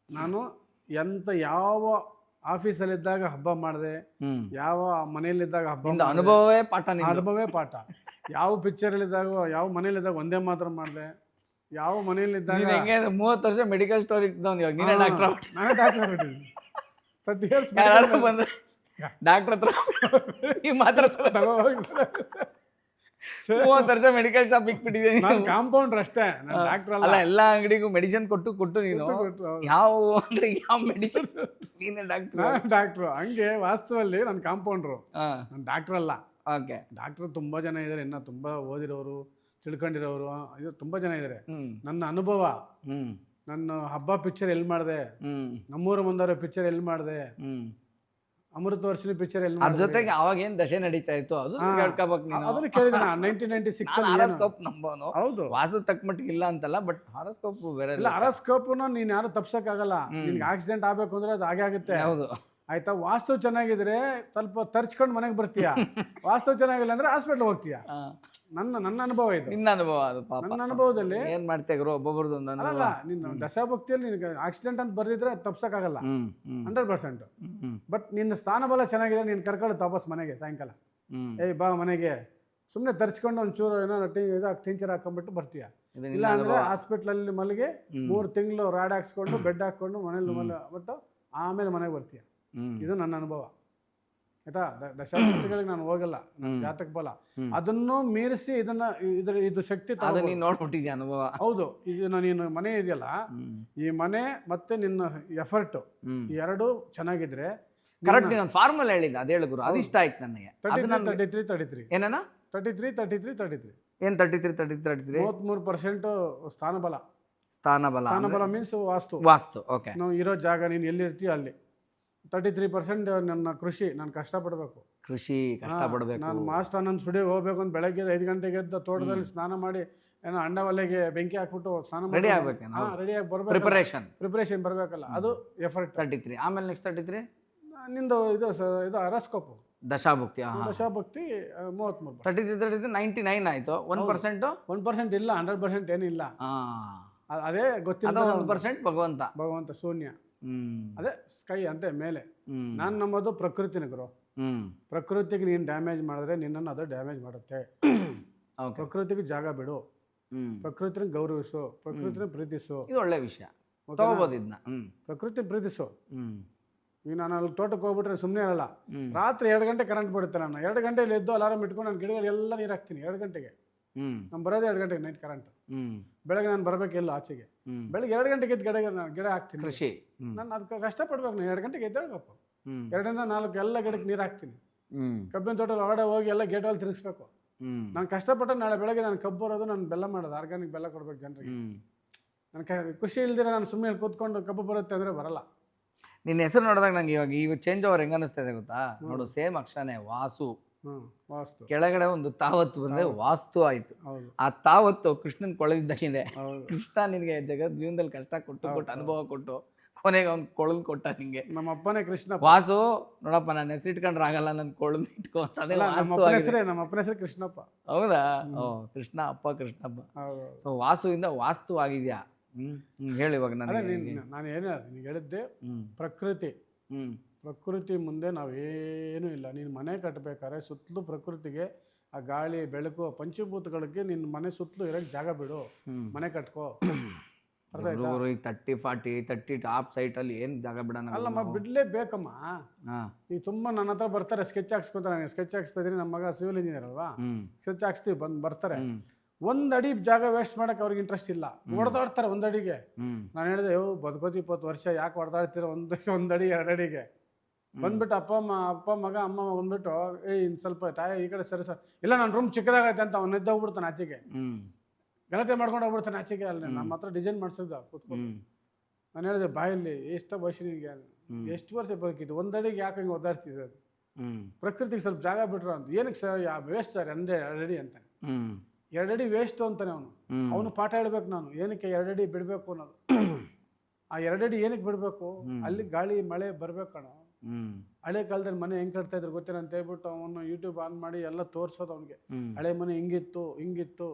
ನಾನು ಯಾವ ಆಫೀಸಲ್ಲಿದ್ದಾಗ ಹಬ್ಬ ಮಾಡಿದೆ, ಯಾವ ಮನೆಯಲ್ಲಿದ್ದಾಗ ಹಬ್ಬ, ಅನುಭವವೇ ಪಾಠ. ಯಾವ ಪಿಕ್ಚರಲ್ಲಿದ್ದಾಗ, ಯಾವ ಮನೇಲಿದ್ದಾಗ ಒಂದೇ ಮಾತ್ರ ಮಾಡಿದೆ, ಯಾವ ಮನೆಯಲ್ಲಿದ್ದಾಗ. 30 ವರ್ಷ ಮೆಡಿಕಲ್ ಸ್ಟೋರ್ ಇಟ್ಟಿದ್ದವನು, ಇವಾಗ ನೀನೇ ಡಾಕ್ಟರ್. ನಾನೇ ಡಾಕ್ಟರ್ ಬಿಟ್ಟಿದ್ದೀನಿ. 30 years ಬಂದ್ರೆ ಡಾಕ್ಟರ್ ಹತ್ರ ಈ ಮಾತ್ರ 30 ವರ್ಷ ಮೆಡಿಕಲ್ ಶಾಪ್ ಇಟ್ಬಿಟ್ಟಿದ್ದೀನಿ. ಕಾಂಪೌಂಡರ್ ಅಷ್ಟೇ, ಡಾಕ್ಟರ್ ಅಲ್ಲ. ಎಲ್ಲ ಅಂಗಡಿಗೂ ಮೆಡಿಸಿನ್ ಕೊಟ್ಟು ನೀನು ಯಾವ ಅಂಗಡಿಗೆ ಯಾವ ಮೆಡಿಸಿನ್, ನೀನೇ ಡಾಕ್ಟ್ರು. ಹಂಗೆ ವಾಸ್ತವಲ್ಲಿ ನಾನು ಕಾಂಪೌಂಡ್ರು, ನಾನು ಡಾಕ್ಟರ್ ಅಲ್ಲ. ಓಕೆ. ಡಾಕ್ಟರ್ ತುಂಬಾ ಜನ ಇದ್ದಾರೆ, ಇನ್ನ ತುಂಬಾ ಓದಿರೋರು, ತಿಳ್ಕೊಂಡಿರೋರು ತುಂಬಾ ಜನ ಇದ್ದಾರೆ. ನನ್ನ ಅನುಭವ, ನನ್ನ ಹಬ್ಬ ಪಿಕ್ಚರ್ ಎಲ್ಲಿ ಮಾಡಿದೆ, ನಮ್ಮೂರ ಮುಂದಾರ ಪಿಕ್ಚರ್ ಎಲ್ಲಿ ಮಾಡಿದೆ, ಅಮೃತ ವರ್ಷಿಣಿ ಪಿಕ್ಚರ್ ಎಲ್ಲಿ ಮಾಡಿದೆ, ಜೊತೆಗೆ ಅವಾಗ ಏನ್ ದಶೆ ನಡೀತಾ ಇತ್ತು ಅದು ಅದನ್ನ ಕೇಳಿದೆ. 1996 ಹಾರೋಸ್ಕೋಪ್ ನಂಬೋನು. ಹೌದು, ವಾಸು ತಕ್ಕಮಟ್ಟಿಗೆ ಇಲ್ಲ ಅಂತಲ್ಲ, ಬಟ್ ಹಾರೋಸ್ಕೋಪ್ ಬೇರೆ ಇಲ್ಲ. ಹಾರೋಸ್ಕೋಪ್ನ ನೀನ್ ಯಾರು ತಪ್ಸಕ್ಕಾಗಲ್ಲ. ನಿನ್ಗೆ ಆಕ್ಸಿಡೆಂಟ್ ಆಗ್ಬೇಕು ಅಂದ್ರೆ ಅದು ಹಾಗೆ ಆಗುತ್ತೆ. ಹೌದು, ಆಯ್ತಾ? ವಾಸ್ತು ಚೆನ್ನಾಗಿದ್ರೆ ಸ್ವಲ್ಪ ತರ್ಚ್ಕೊಂಡು ಮನೆಗೆ ಬರ್ತೀಯ, ವಾಸ್ತು ಚೆನ್ನಾಗಿಲ್ಲ ಅಂದ್ರೆ ಹಾಸ್ಪಿಟ್ಲ್ ಹೋಗ್ತೀಯ. ನನ್ನ ಅನುಭವ ಇದು. ನಿನ್ನ ಅನುಭವ ಅದು. ನನ್ನ ಅನುಭವದಲ್ಲಿ ಏನ್ ಮಾಡ್ತೇಗ್ರು ಒಬ್ಬೊಬ್ರದ್ದು ಅಲ್ಲ, ನಿನ್ನ ದಶಾಭಕ್ತಿಯಲ್ಲಿ ನಿನಗೆ ಆಕ್ಸಿಡೆಂಟ್ ಅಂತ ಬರ್ದಿದ್ರೆ ತಪ್ಸಕ್ಕಾಗಲ್ಲ 100%. ಬಟ್ ನಿನ್ನ ಸ್ಥಾನಬಲ ಚೆನ್ನಾಗಿದೆ, ನೀನು ಕರ್ಕೊಳ್ಳೋ ವಾಪಸ್ ಮನೆಗೆ ಸಾಯಂಕಾಲ, ಬಾ ಮನೆಗೆ, ಸುಮ್ಮನೆ ತರ್ಚ್ಕೊಂಡು ಒಂಚೂರು ಏನೋ ಟೀಚರ್ ಹಾಕೊಂಡ್ಬಿಟ್ಟು ಬರ್ತೀಯ. ಇಲ್ಲ ಅಂದ್ರೆ ಹಾಸ್ಪಿಟ್ಲಲ್ಲಿ ಮಲ್ಲಿಗೆ 3 ತಿಂಗಳು ರಾಡ್ ಹಾಕ್ಸ್ಕೊಂಡು ಬೆಡ್ ಹಾಕೊಂಡು ಮನೇಲಿ ಬಿಟ್ಟು ಆಮೇಲೆ ಮನೆಗೆ ಬರ್ತೀಯ. ಇದು ನನ್ನ ಅನುಭವ. ಆಯ್ತಾ? ದಶಾಭಕ್ತಿಗಳಿಗೆ ನಾನು ಹೋಗಲ್ಲ, ಜಾತಕ ಬಲ ಅದನ್ನು ಮೀರಿಸಿ ಇದು ಶಕ್ತಿ ನೀನು ನೋಡ್ಬಿಟ್ಟಿದ್ಯಾ ಅನುಭವ. ಹೌದು. ಇದು ನೀನು ಮನೆ ಇದೆಯಲ್ಲ, ಈ ಮನೆ ಮತ್ತೆ ನಿನ್ನ ಎಫರ್ಟ್ ಎರಡು ಚೆನ್ನಾಗಿದ್ರೆ ಕರೆಕ್ಟ್. ನಾನು ಫಾರ್ಮಲ್ ಹೇಳಿದ್ದೆ, ಅದೇ ಹೇಳು ಗುರು, ಅದು ಇಷ್ಟ ಆಯ್ತು ನನಗೆ. 33 ಏನೇನ 33 ಏನ್ 33% ಸ್ಥಾನಬಲ ಮೀನ್ಸ್ ವಾಸ್ತು. ಓಕೆ. ನಾವು ಇರೋ ಜಾಗ, ನೀನು ಎಲ್ಲಿರ್ತೀಯ ಅಲ್ಲಿ 33% ನನ್ನ ಕೃಷಿ, ನಾನು ಕಷ್ಟಪಡಬೇಕು. ಕೃಷಿ ಕಷ್ಟಪಡಬೇಕು. ನಾನು ಮಾಸ್ಟರ್ ಆನಂದ್ ಸ್ಟುಡಿಯೋಗೆ ಹೋಗ್ಬೇಕು ಅಂತ ಬೆಳಗ್ಗೆ 5 ಗಂಟೆಗೆ ಎದ್ದು ತೋಟದಲ್ಲಿ ಸ್ನಾನ ಮಾಡಿ ಏನೋ ಅಂಡವಲೆಗೆ ಬೆಂಕಿ ಹಾಕ್ಬಿಟ್ಟು ಸ್ನಾನ ರೆಡಿ ಆಗ್ಬೇಕು. ರೆಡಿಯಾಗಿ ಬರ್ಬೇಕು. ಪ್ರಿಪರೇಷನ್ ಬರಬೇಕಲ್ಲ, ಅದು ಎಫರ್ಟ್. 33 ಆಮೇಲೆ ನೆಕ್ಸ್ಟ್ 33 ನಿಂದು ಇದು ಅರಸ್ಕೋಪು ದಶಾಭುಕ್ತಿ. ದಶಾಭಕ್ತಿ 33. 33 99 ಆಯ್ತು. 1% ಇಲ್ಲ, 100% ಏನಿಲ್ಲ. ಅದೇ ಗೊತ್ತಿಲ್ಲ. 1% ಭಗವಂತ ಶೂನ್ಯ. ಅದೇ ಸ್ಕೈ ಅಂತೆ ಮೇಲೆ. ನಾನು ನಂಬೋದು ಪ್ರಕೃತಿನ ಗುರು. ಪ್ರಕೃತಿಗೆ ನೀನು ಡ್ಯಾಮೇಜ್ ಮಾಡಿದ್ರೆ ನಿನ್ನನ್ನು ಅದು ಡ್ಯಾಮೇಜ್ ಮಾಡುತ್ತೆ. ಪ್ರಕೃತಿಗೆ ಜಾಗ ಬಿಡು, ಪ್ರಕೃತಿನ ಗೌರವಿಸು, ಪ್ರಕೃತಿನ ಪ್ರೀತಿಸು. ಇದು ಒಳ್ಳೆ ವಿಷಯ, ತಗೋಬೋದು ಇದನ್ನ. ಪ್ರಕೃತಿ ಪ್ರೀತಿಸು. ಈಗ ನಾನು ಅಲ್ಲಿ ತೋಟಕ್ಕೆ ಹೋಗ್ಬಿಟ್ರೆ ಸುಮ್ಮನೆ ಇರಲ್ಲ. ರಾತ್ರಿ 2 ಗಂಟೆ ಕರೆಂಟ್ ಬಿಡುತ್ತೆ. ನಾನು 2 ಗಂಟೆಲಿ ಎದ್ದು ಅಲಾರಾಮ್ ಇಟ್ಕೊಂಡು ನಾನು ಗಿಡಗಳೆಲ್ಲ ನೀರು ಹಾಕ್ತೀನಿ 2 ಗಂಟೆಗೆ. ನಾನು ಬರೋದೇ 2 ಗಂಟೆಗೆ ನೈಟ್ ಕರೆಂಟ್. ಬೆಳಗ್ಗೆ ನಾನು ಬರಬೇಕೆಲ್ಲ ಆಚೆಗೆ. ಬೆಳಗ್ಗೆ 2 ಗಂಟೆಗೆ ಎದ್ದು ಗಿಡ ಹಾಕ್ತೀನಿ. ಕೃಷಿ ನಾನು ಅದಕ್ಕೆ ಕಷ್ಟಪಡ್ಬೇಕು. ನಾನು 2 ಗಂಟೆಗೆ ಎದ್ದೇಳಬೇಕು. 2 ರಿಂದ 4 ಎಲ್ಲ ಗಿಡಕ್ಕೆ ನೀರು ಹಾಕ್ತೀನಿ. ಕಬ್ಬಿನ ತೋಟದಲ್ಲಿ ಹೊರಗಡೆ ಹೋಗಿ ಎಲ್ಲ ಗೇಟಲ್ಲಿ ತಿರುಗಿಸ್ಬೇಕು. ನಾನು ಕಷ್ಟಪಟ್ಟು ನಾಳೆ ಬೆಳಗ್ಗೆ ನಾನು ಕಬ್ಬು ಬರೋದು, ನಾನು ಬೆಲ್ಲ ಮಾಡೋದು, ಆರ್ಗ್ಯಾನಿಕ್ ಬೆಲ್ಲ ಕೊಡ್ಬೇಕು ಜನರಿಗೆ. ನನಗೆ ಖುಷಿ ಇಲ್ದಿರ ನಾನು ಸುಮ್ಮನೆ ಕೂತ್ಕೊಂಡು ಕಬ್ಬು ಬರುತ್ತೆ ಅಂದರೆ ಬರಲ್ಲ. ನಿನ್ನ ಹೆಸರು ನೋಡಿದಾಗ ನಂಗೆ ಇವಾಗ ಚೇಂಜ್ ಓವರ್ ಹೆಂಗ ಅನಿಸ್ತಾ ಇದೆ ಗೊತ್ತಾ? ನೋಡು, ಸೇಮ್ ಅಕ್ಷರನೇ ವಾಸು. ವಾಸ್ತು ಕೆಳಗಡೆ ಒಂದು ತಾವತ್ತು ಬಂದ್ರೆ ವಾಸ್ತು ಆಯ್ತು. ಆ ತಾವತ್ತು ಕೃಷ್ಣನ್ ಕೊಳದಿದ್ದಾಗಿದೆ. ಕೃಷ್ಣ ನಿನಗೆ ಜೀವನದಲ್ಲಿ ಕಷ್ಟ ಕೊಟ್ಟು ಅನುಭವ ಕೊಟ್ಟು ಕೊನೆಗೆ ಅವ್ನು ಕೊಳಲ್ ಕೊಟ್ಟ ನಿಂಗೆ. ನಮ್ಮ ಅಪ್ಪನೇ ಕೃಷ್ಣ. ವಾಸು ನೋಡಪ್ಪ, ನಾನು ಹೆಸರು ಇಟ್ಕೊಂಡ್ರೆ ಆಗಲ್ಲ, ನನ್ ಕೊಳಲ್ ಇಟ್ಕೊ. ನಮ್ಮ ಅಪ್ಪನ ಹೆಸರು ಕೃಷ್ಣಪ್ಪ. ಹೌದಾ? ಕೃಷ್ಣ ಅಪ್ಪ ಕೃಷ್ಣಪ್ಪ. ಸೊ ವಾಸುವಿಂದ ವಾಸ್ತು ಆಗಿದ್ಯಾ? ಹೇಳಿ ಇವಾಗ. ನಾನು ಏನು ಹೇಳಿದ್ದೆ, ಪ್ರಕೃತಿ ಮುಂದೆ ನಾವೇನೂ ಇಲ್ಲ. ನೀನು ಮನೆ ಕಟ್ಟಬೇಕಾದ್ರೆ ಸುತ್ತಲೂ ಪ್ರಕೃತಿಗೆ, ಆ ಗಾಳಿ ಬೆಳಕು ಪಂಚಭೂತಗಳಿಗೆ ನಿನ್ನ ಮನೆ ಸುತ್ತಲೂ ಇರೋಕ್ಕೆ ಜಾಗ ಬಿಡು, ಮನೆ ಕಟ್ಕೋ. 30-40 ಟಾಪ್ ಸೈಟ್ ಅಲ್ಲಿ ಏನ್ ಜಾಗ ಬಿಡೋಣ? ಅಲ್ಲಮ್ಮ, ಬಿಡ್ಲೇಬೇಕಮ್ಮ. ಈಗ ತುಂಬಾ ನನ್ನ ಹತ್ರ ಬರ್ತಾರೆ, ಸ್ಕೆಚ್ ಹಾಕ್ಸ್ಕೊಂತಾರೆ. ನಾನು ಸ್ಕೆಚ್ ಹಾಕ್ಸ್ತಾ ಇದೀನಿ, ನಮ್ಮ ಮಗ ಸಿವಿಲ್ ಇಂಜಿನಿಯರ್ ಅಲ್ವಾ, ಸ್ಕೆಚ್ ಹಾಕ್ಸ್ತೀವಿ, ಬರ್ತಾರೆ. 1 ಅಡಿ ಜಾಗ ವೇಸ್ಟ್ ಮಾಡಕ್ಕೆ ಅವ್ರಿಗೆ ಇಂಟ್ರೆಸ್ಟ್ ಇಲ್ಲ. ಹೊಡೆದಾಡ್ತಾರೆ 1 ಅಡಿಗೆ. ನಾನು ಹೇಳಿದೆ, ಬದುಕೋದು 20 ವರ್ಷ, ಯಾಕೆ ಹೊಡೆದಾಡ್ತೀರ 1 ಅಡಿ 2 ಅಡಿಗೆ? ಬಂದ್ಬಿಟ್ಟು ಅಪ್ಪ ಮಗ ಅಮ್ಮ ಬಂದ್ಬಿಟ್ಟು ಸ್ವಲ್ಪ ಈ ಕಡೆ ಸರಿ ಸರ್, ಇಲ್ಲ ನನ್ನ ರೂಮ್ ಚಿಕ್ಕದಾಗೈತೆ ಅಂತ ಅವ್ನು ಎದ್ದೋಗ್ಬಿಡ್ತಾನೆ ಆಚೆಗೆ, ಗಲಾಟೆ ಮಾಡ್ಕೊಂಡು ಹೋಗ್ಬಿಡ್ತಾನೆ ಆಚೆಗೆ. ಅಲ್ಲಿ ನಮ್ಮ ಹತ್ರ ಡಿಸೈನ್ ಮಾಡಿಸಿದ್ದ ಕೂತ್ಕೊಂಡು. ನಾನು ಹೇಳಿದೆ, ಬಾಯಲ್ಲಿ ಎಷ್ಟು ವಯಸ್ಸು ನಿನಗೆ, ಎಷ್ಟು ವರ್ಷ ಬದುಕಿದ್ದು, 1 ಅಡಿಗೆ ಯಾಕೆ ಹಿಂಗೆ ಒದ್ದಾಡ್ತೀವಿ ಸರ್? ಪ್ರಕೃತಿಗೆ ಸ್ವಲ್ಪ ಜಾಗ ಬಿಟ್ರು ಅಂತ. ಏನಕ್ಕೆ ಸರ್ ವೇಸ್ಟ್ ಸರ್ 2 ಅಡಿ ಅಂತಾನೆ. 2 ಅಡಿ ವೇಸ್ಟ್ ಅಂತಾನೆ ಅವನು ಪಾಠ ಹೇಳ್ಬೇಕು. ನಾನು ಏನಕ್ಕೆ 2 ಅಡಿ ಬಿಡಬೇಕು ಅನ್ನೋದು. ಆ 2 ಅಡಿ ಏನಕ್ಕೆ ಬಿಡಬೇಕು? ಅಲ್ಲಿ ಗಾಳಿ ಮಳೆ ಬರ್ಬೇಕು ಕಣ. ಹಳೆ ಕಾಲದಲ್ಲಿ ಮನೆ ಹೆಂಗ್ ಕಟ್ತಾ ಇದ್ರು ಗೊತ್ತೇನ ಅಂತ ಹೇಳ್ಬಿಟ್ಟು ಅವನು ಯೂಟ್ಯೂಬ್ ಆನ್ ಮಾಡಿ ಎಲ್ಲ ತೋರ್ಸೋದು ಅವ್ನಿಗೆ. ಹಳೆ ಮನೆ ಹಿಂಗಿತ್ತು.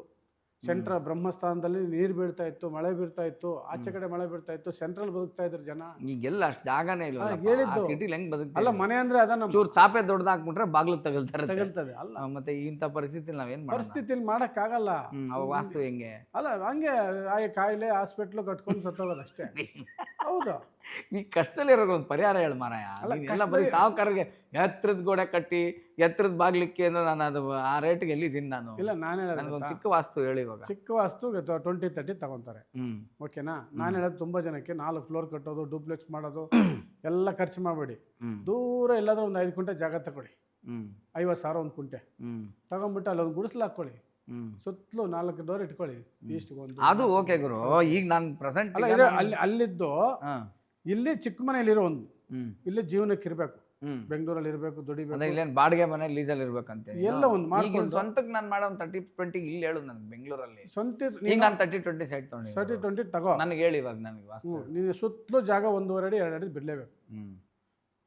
ಸೆಂಟ್ರಲ್ ಬ್ರಹ್ಮಸ್ಥಾನದಲ್ಲಿ ನೀರು ಬೀಳ್ತಾ ಇತ್ತು, ಮಳೆ ಬೀಳ್ತಾ ಇತ್ತು, ಆಚೆ ಕಡೆ ಮಳೆ ಬೀಳ್ತಾ ಇತ್ತು, ಸೆಂಟ್ರಲ್ ಬದುಕ್ತಾ ಇದ್ರು ಜನ. ಈಗೆಲ್ಲ ಅಷ್ಟು ಜಾಗನೇ ಇಲ್ಲ. ಹೇಳಿದ್ದು ಸಿಟಿಲಿ ಹೆಂಗ್ ಬದುಕ್ತಾರೆ? ಅಲ್ಲ, ಮನೆ ಅಂದ್ರೆ ಅದನ್ನ ಚೂರು ಚಾಪೆ ದೊಡ್ಡದಾಕ್ಬಿಟ್ರೆ ಬಾಗ್ಲು ತಗಲ್ತದೆ. ಅಲ್ಲ, ಮತ್ತೆ ಇಂಥ ಪರಿಸ್ಥಿತಿಲಿ ನಾವೇನ್ ಪರಿಸ್ಥಿತಿಲಿ ಮಾಡಕ್ ಆಗಲ್ಲ. ಅವಾಗ ವಾಸ್ತು ಹೆಂಗೆ? ಅಲ್ಲ, ಹಂಗೆ ಕಾಯಿಲೆ ಹಾಸ್ಪಿಟ್ಲು ಕಟ್ಕೊಂಡು ಸತ್ತೋಗೋದು ಅಷ್ಟೇ. ಹೌದು. ಈ ಕಷ್ಟದಲ್ಲಿ ಇರೋ ಒಂದು ಪರಿಹಾರ ಹೇಳ ಮಾರಾಯ. ಎಲ್ಲ ಬರೀ ಸಾವುಕಾರರಿಗೆ ಎತ್ತರದ ಗೋಡೆ ಕಟ್ಟಿ ಎತ್ತರದ ಬಾಗ್ಲಿಕ್ಕೆ ನಾನು ಅದು ಆ ರೇಟ್ಗೆ ಎಲ್ಲಿದ್ದೀನಿ ನಾನು. ಇಲ್ಲ, ನಾನು ನನಗೊಂದು ಚಿಕ್ಕ ವಾಸ್ತು ಹೇಳಿ. ಇವಾಗ ಚಿಕ್ಕ ವಾಸ್ತು 20-30 ತಗೊಂತಾರೆ. ಓಕೆನಾ? ನಾನು ಹೇಳೋದು ತುಂಬಾ ಜನಕ್ಕೆ 4 ಫ್ಲೋರ್ ಕಟ್ಟೋದು, ಡೂಪ್ಲೆಕ್ಸ್ ಮಾಡೋದು ಎಲ್ಲ ಖರ್ಚು ಮಾಡಬೇಡಿ. ದೂರ ಎಲ್ಲಾದ್ರೂ ಒಂದು 5 ಕುಂಟೆ ಜಾಗ ತಗೊಳ್ಳಿ. 50,000 1 ಕುಂಟೆ ತಗೊಂಡ್ಬಿಟ್ಟು ಅಲ್ಲಿ ಒಂದು ಗುಡಿಸ್ಲು ಹಾಕೊಳ್ಳಿ, ಸುತ್ತಲೂ 4 ಡೋರ್ ಇಟ್ಕೊಳ್ಳಿ. ಅದು ಓಕೆ ಗುರು. ಈಗ ನಾನು ಪ್ರೆಸೆಂಟ್ ಅಲ್ಲಿದ್ದು ಇಲ್ಲಿ ಚಿಕ್ಕ ಮನೆಯಲ್ಲಿರೋ ಒಂದು ಇಲ್ಲಿ ಜೀವನಕ್ಕೆ ಇರ್ಬೇಕು. ಬೆಂಗಳೂರಲ್ಲಿ ಇರ್ಬೇಕು, ದುಡಿಬೇಕು. ಇಲ್ಲೇನು ಬಾಡಿಗೆ ಮನೆ ಲೀಸಲ್ಲಿ ಇರ್ಬೇಕಂತೆ ಎಲ್ಲ ಒಂದು ಮಾಡ್ಕೊಂಡು ಸ್ವಂತಕ್ಕೆ ನಾನು ಮಾಡೋ 30-20 ಇಲ್ಲಿ ಹೇಳು. ನನಗೆ ಬೆಂಗಳೂರಲ್ಲಿ ಸ್ವಂತ ಈಗ ನಾನು 30-20 ಸೈಟ್ ತೊಗೊಂಡು 30-20 ತಗೋ. ನನಗೆ ಹೇಳಿ ಇವಾಗ. ನನಗೆ ವಾಸ್ತು ನೀನು ಸುತ್ತಲೂ ಜಾಗ 1.5 ಅಡಿ 2 ಅಡಿ ಬಿಡ್ಲೇಬೇಕು.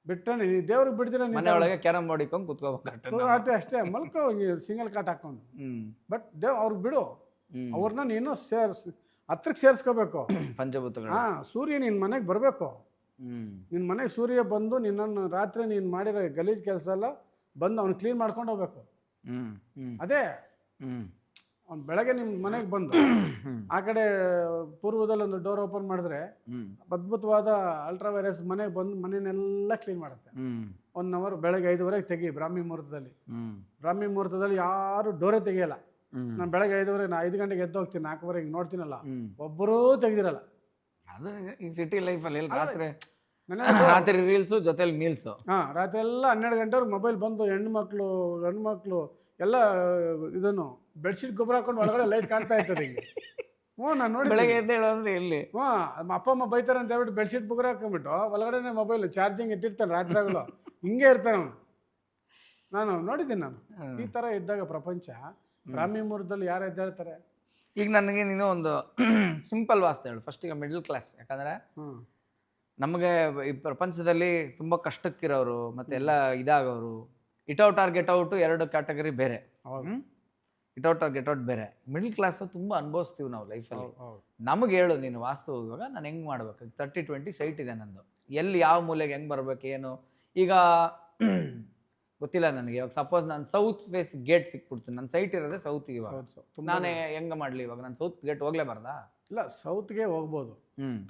ಬಿಟ್ಟರೆ ನೀನು ದೇವ್ರಿಗೆ ಬಿಡ್ತೀರ, ಮನೆ ಒಳಗೆ ಕ್ಯಾರಮ್ ಬೋರ್ಡ್ ಇಟ್ಕೊಂಡು ಕುತ್ಕೋಬೇಕು ಅಷ್ಟೇ. ಮಲ್ಕೋ ಸಿಂಗಲ್ ಕಾಟ್ ಹಾಕೊಂಡು. ಬಟ್ ಅವ್ರಿಗೆ ಬಿಡು. ಅವ್ರನ್ನ ನೀನು ಹತ್ರಕ್ಕೆ ಸೇರಿಸ್ಕೋಬೇಕು. ಪಂಚಭೂತಗಳು. ಸೂರ್ಯ ನಿನ್ನ ಮನೆಗೆ ಬರಬೇಕು. ನಿನ್ನ ಮನೆಗೆ ಸೂರ್ಯ ಬಂದು ನಿನ್ನನ್ನು ರಾತ್ರಿ ನೀನು ಮಾಡಿರೋ ಗಲೀಜ್ ಕೆಲಸ ಎಲ್ಲ ಬಂದು ಅವ್ನು ಕ್ಲೀನ್ ಮಾಡ್ಕೊಂಡು ಹೋಗ್ಬೇಕು. ಅದೇ ಅವ್ನು ಬೆಳಗ್ಗೆ ನಿಮ್ಮ ಮನೆಗೆ ಬಂದು ಆ ಕಡೆ ಪೂರ್ವದಲ್ಲಿ ಒಂದು ಡೋರ್ ಓಪನ್ ಮಾಡಿದ್ರೆ ಅದ್ಭುತವಾದ ಅಲ್ಟ್ರಾ ವೈರಸ್ ಮನೆಗೆ ಬಂದು ಮನೆಯನ್ನೆಲ್ಲ ಕ್ಲೀನ್ ಮಾಡುತ್ತೆ. 1 ಅವರ್ ಬೆಳಗ್ಗೆ 5:30 ತೆಗಿ. ಬ್ರಾಹ್ಮಿ ಮುಹೂರ್ತದಲ್ಲಿ ಯಾರು ಡೋರೇ ತೆಗಿಯಲ್ಲ. ನಾನು ಬೆಳಗ್ಗೆ 5:30 ನಾ 5 ಗಂಟೆಗೆ ಎದ್ದು ಹೋಗ್ತೀನಿ, 4:15 ಹಿಂಗೆ ನೋಡ್ತೀನಲ್ಲ, ಒಬ್ಬರೂ ತೆಗ್ದಿರಲ್ಲ. ಅದು ಈ ಸಿಟಿ ಲೈಫಲ್ಲಿ ರಾತ್ರಿ ರೀಲ್ಸು ಜೊತೆಲಿ ಮೀಲ್ಸು. ರಾತ್ರಿ ಎಲ್ಲ 12 ಗಂಟೆವರೆಗೆ ಮೊಬೈಲ್ ಬಂದು ಹೆಣ್ಮಕ್ಳು ಎಲ್ಲ ಇದನ್ನು ಬೆಡ್ಶೀಟ್ ಗೊಬ್ಬರ ಹಾಕೊಂಡು ಒಳಗಡೆ ಲೈಟ್ ಕಾಣ್ತಾ ಇರ್ತದೆ ಹಿಂಗೆ. ನಾನು ನೋಡಿ ಬೆಳಗ್ಗೆ ಎದ್ದೇಳು ಅಂದ್ರೆ ಇಲ್ಲಿ ಅಪ್ಪ ಅಮ್ಮ ಬೈತಾರೆ ಅಂತ ಹೇಳ್ಬಿಟ್ಟು ಬೆಡ್ಶೀಟ್ ಗೊಬ್ಬರ ಹಾಕೊಂಡ್ಬಿಟ್ಟು ಒಳಗಡೆ ಮೊಬೈಲ್ ಚಾರ್ಜಿಂಗ್ ಇಟ್ಟಿರ್ತಾನೆ ರಾತ್ರಿಗಳು ಹಿಂಗೆ ಇರ್ತಾನೆ ಅವನು. ನಾನು ನೋಡಿದ್ದೀನಿ. ನಾನು ಈ ಥರ ಇದ್ದಾಗ ಪ್ರಪಂಚ ಬ್ರಾಹ್ಮಿ ಮುಹೂರ್ತದಲ್ಲಿ ಯಾರು ಎದ್ದೇಳ್ತಾರೆ? ಈಗ ನನಗೆ ನೀನು ಒಂದು ಸಿಂಪಲ್ ವಾಸ್ತು ಹೇಳು ಫಸ್ಟ್. ಈಗ ಮಿಡಲ್ ಕ್ಲಾಸ್, ಯಾಕಂದರೆ ನಮಗೆ ಈ ಪ್ರಪಂಚದಲ್ಲಿ ತುಂಬ ಕಷ್ಟಕ್ಕಿರೋರು ಮತ್ತು ಎಲ್ಲ ಇದಾಗೋರು, ಇಟೌಟ್ ಆರ್ ಗೆಟ್ ಔಟು 2 ಕ್ಯಾಟಗರಿ ಬೇರೆ. ಇಟೌಟ್ ಆರ್ ಗೆಟ್ ಔಟ್ ಬೇರೆ. ಮಿಡಲ್ ಕ್ಲಾಸು ತುಂಬ ಅನುಭವಿಸ್ತೀವಿ ನಾವು ಲೈಫಲ್ಲಿ. ನಮಗೆ ಹೇಳು ನೀನು ವಾಸ್ತು ಇವಾಗ ನಾನು ಹೆಂಗೆ ಮಾಡ್ಬೇಕು? 30-20 ಸೈಟ್ ಇದೆ ನಂದು, ಎಲ್ಲಿ ಯಾವ ಮೂಲೆಗೆ ಹೆಂಗೆ ಬರ್ಬೇಕು ಏನು. ಈಗ ಗೊತ್ತಿಲ್ಲ ನನಗೆ. ಇವಾಗ ಸಪೋಸ್ ನಾನು ಸೌತ್ ಫೇಸ್ ಗೇಟ್ ಸಿಕ್ಬಿಡ್ತೀನಿ, ನನ್ನ ಸೈಟ್ ಇರೋದೇ ಸೌತ್. ಇವಾಗ ನಾನೇ ಹೆಂಗೆ ಮಾಡಲಿ? ಇವಾಗ ನಾನು ಸೌತ್ ಗೇಟ್ ಹೋಗ್ಲೇಬಾರ್ದಾ? ಇಲ್ಲ, ಸೌತ್ಗೆ ಹೋಗ್ಬೋದು.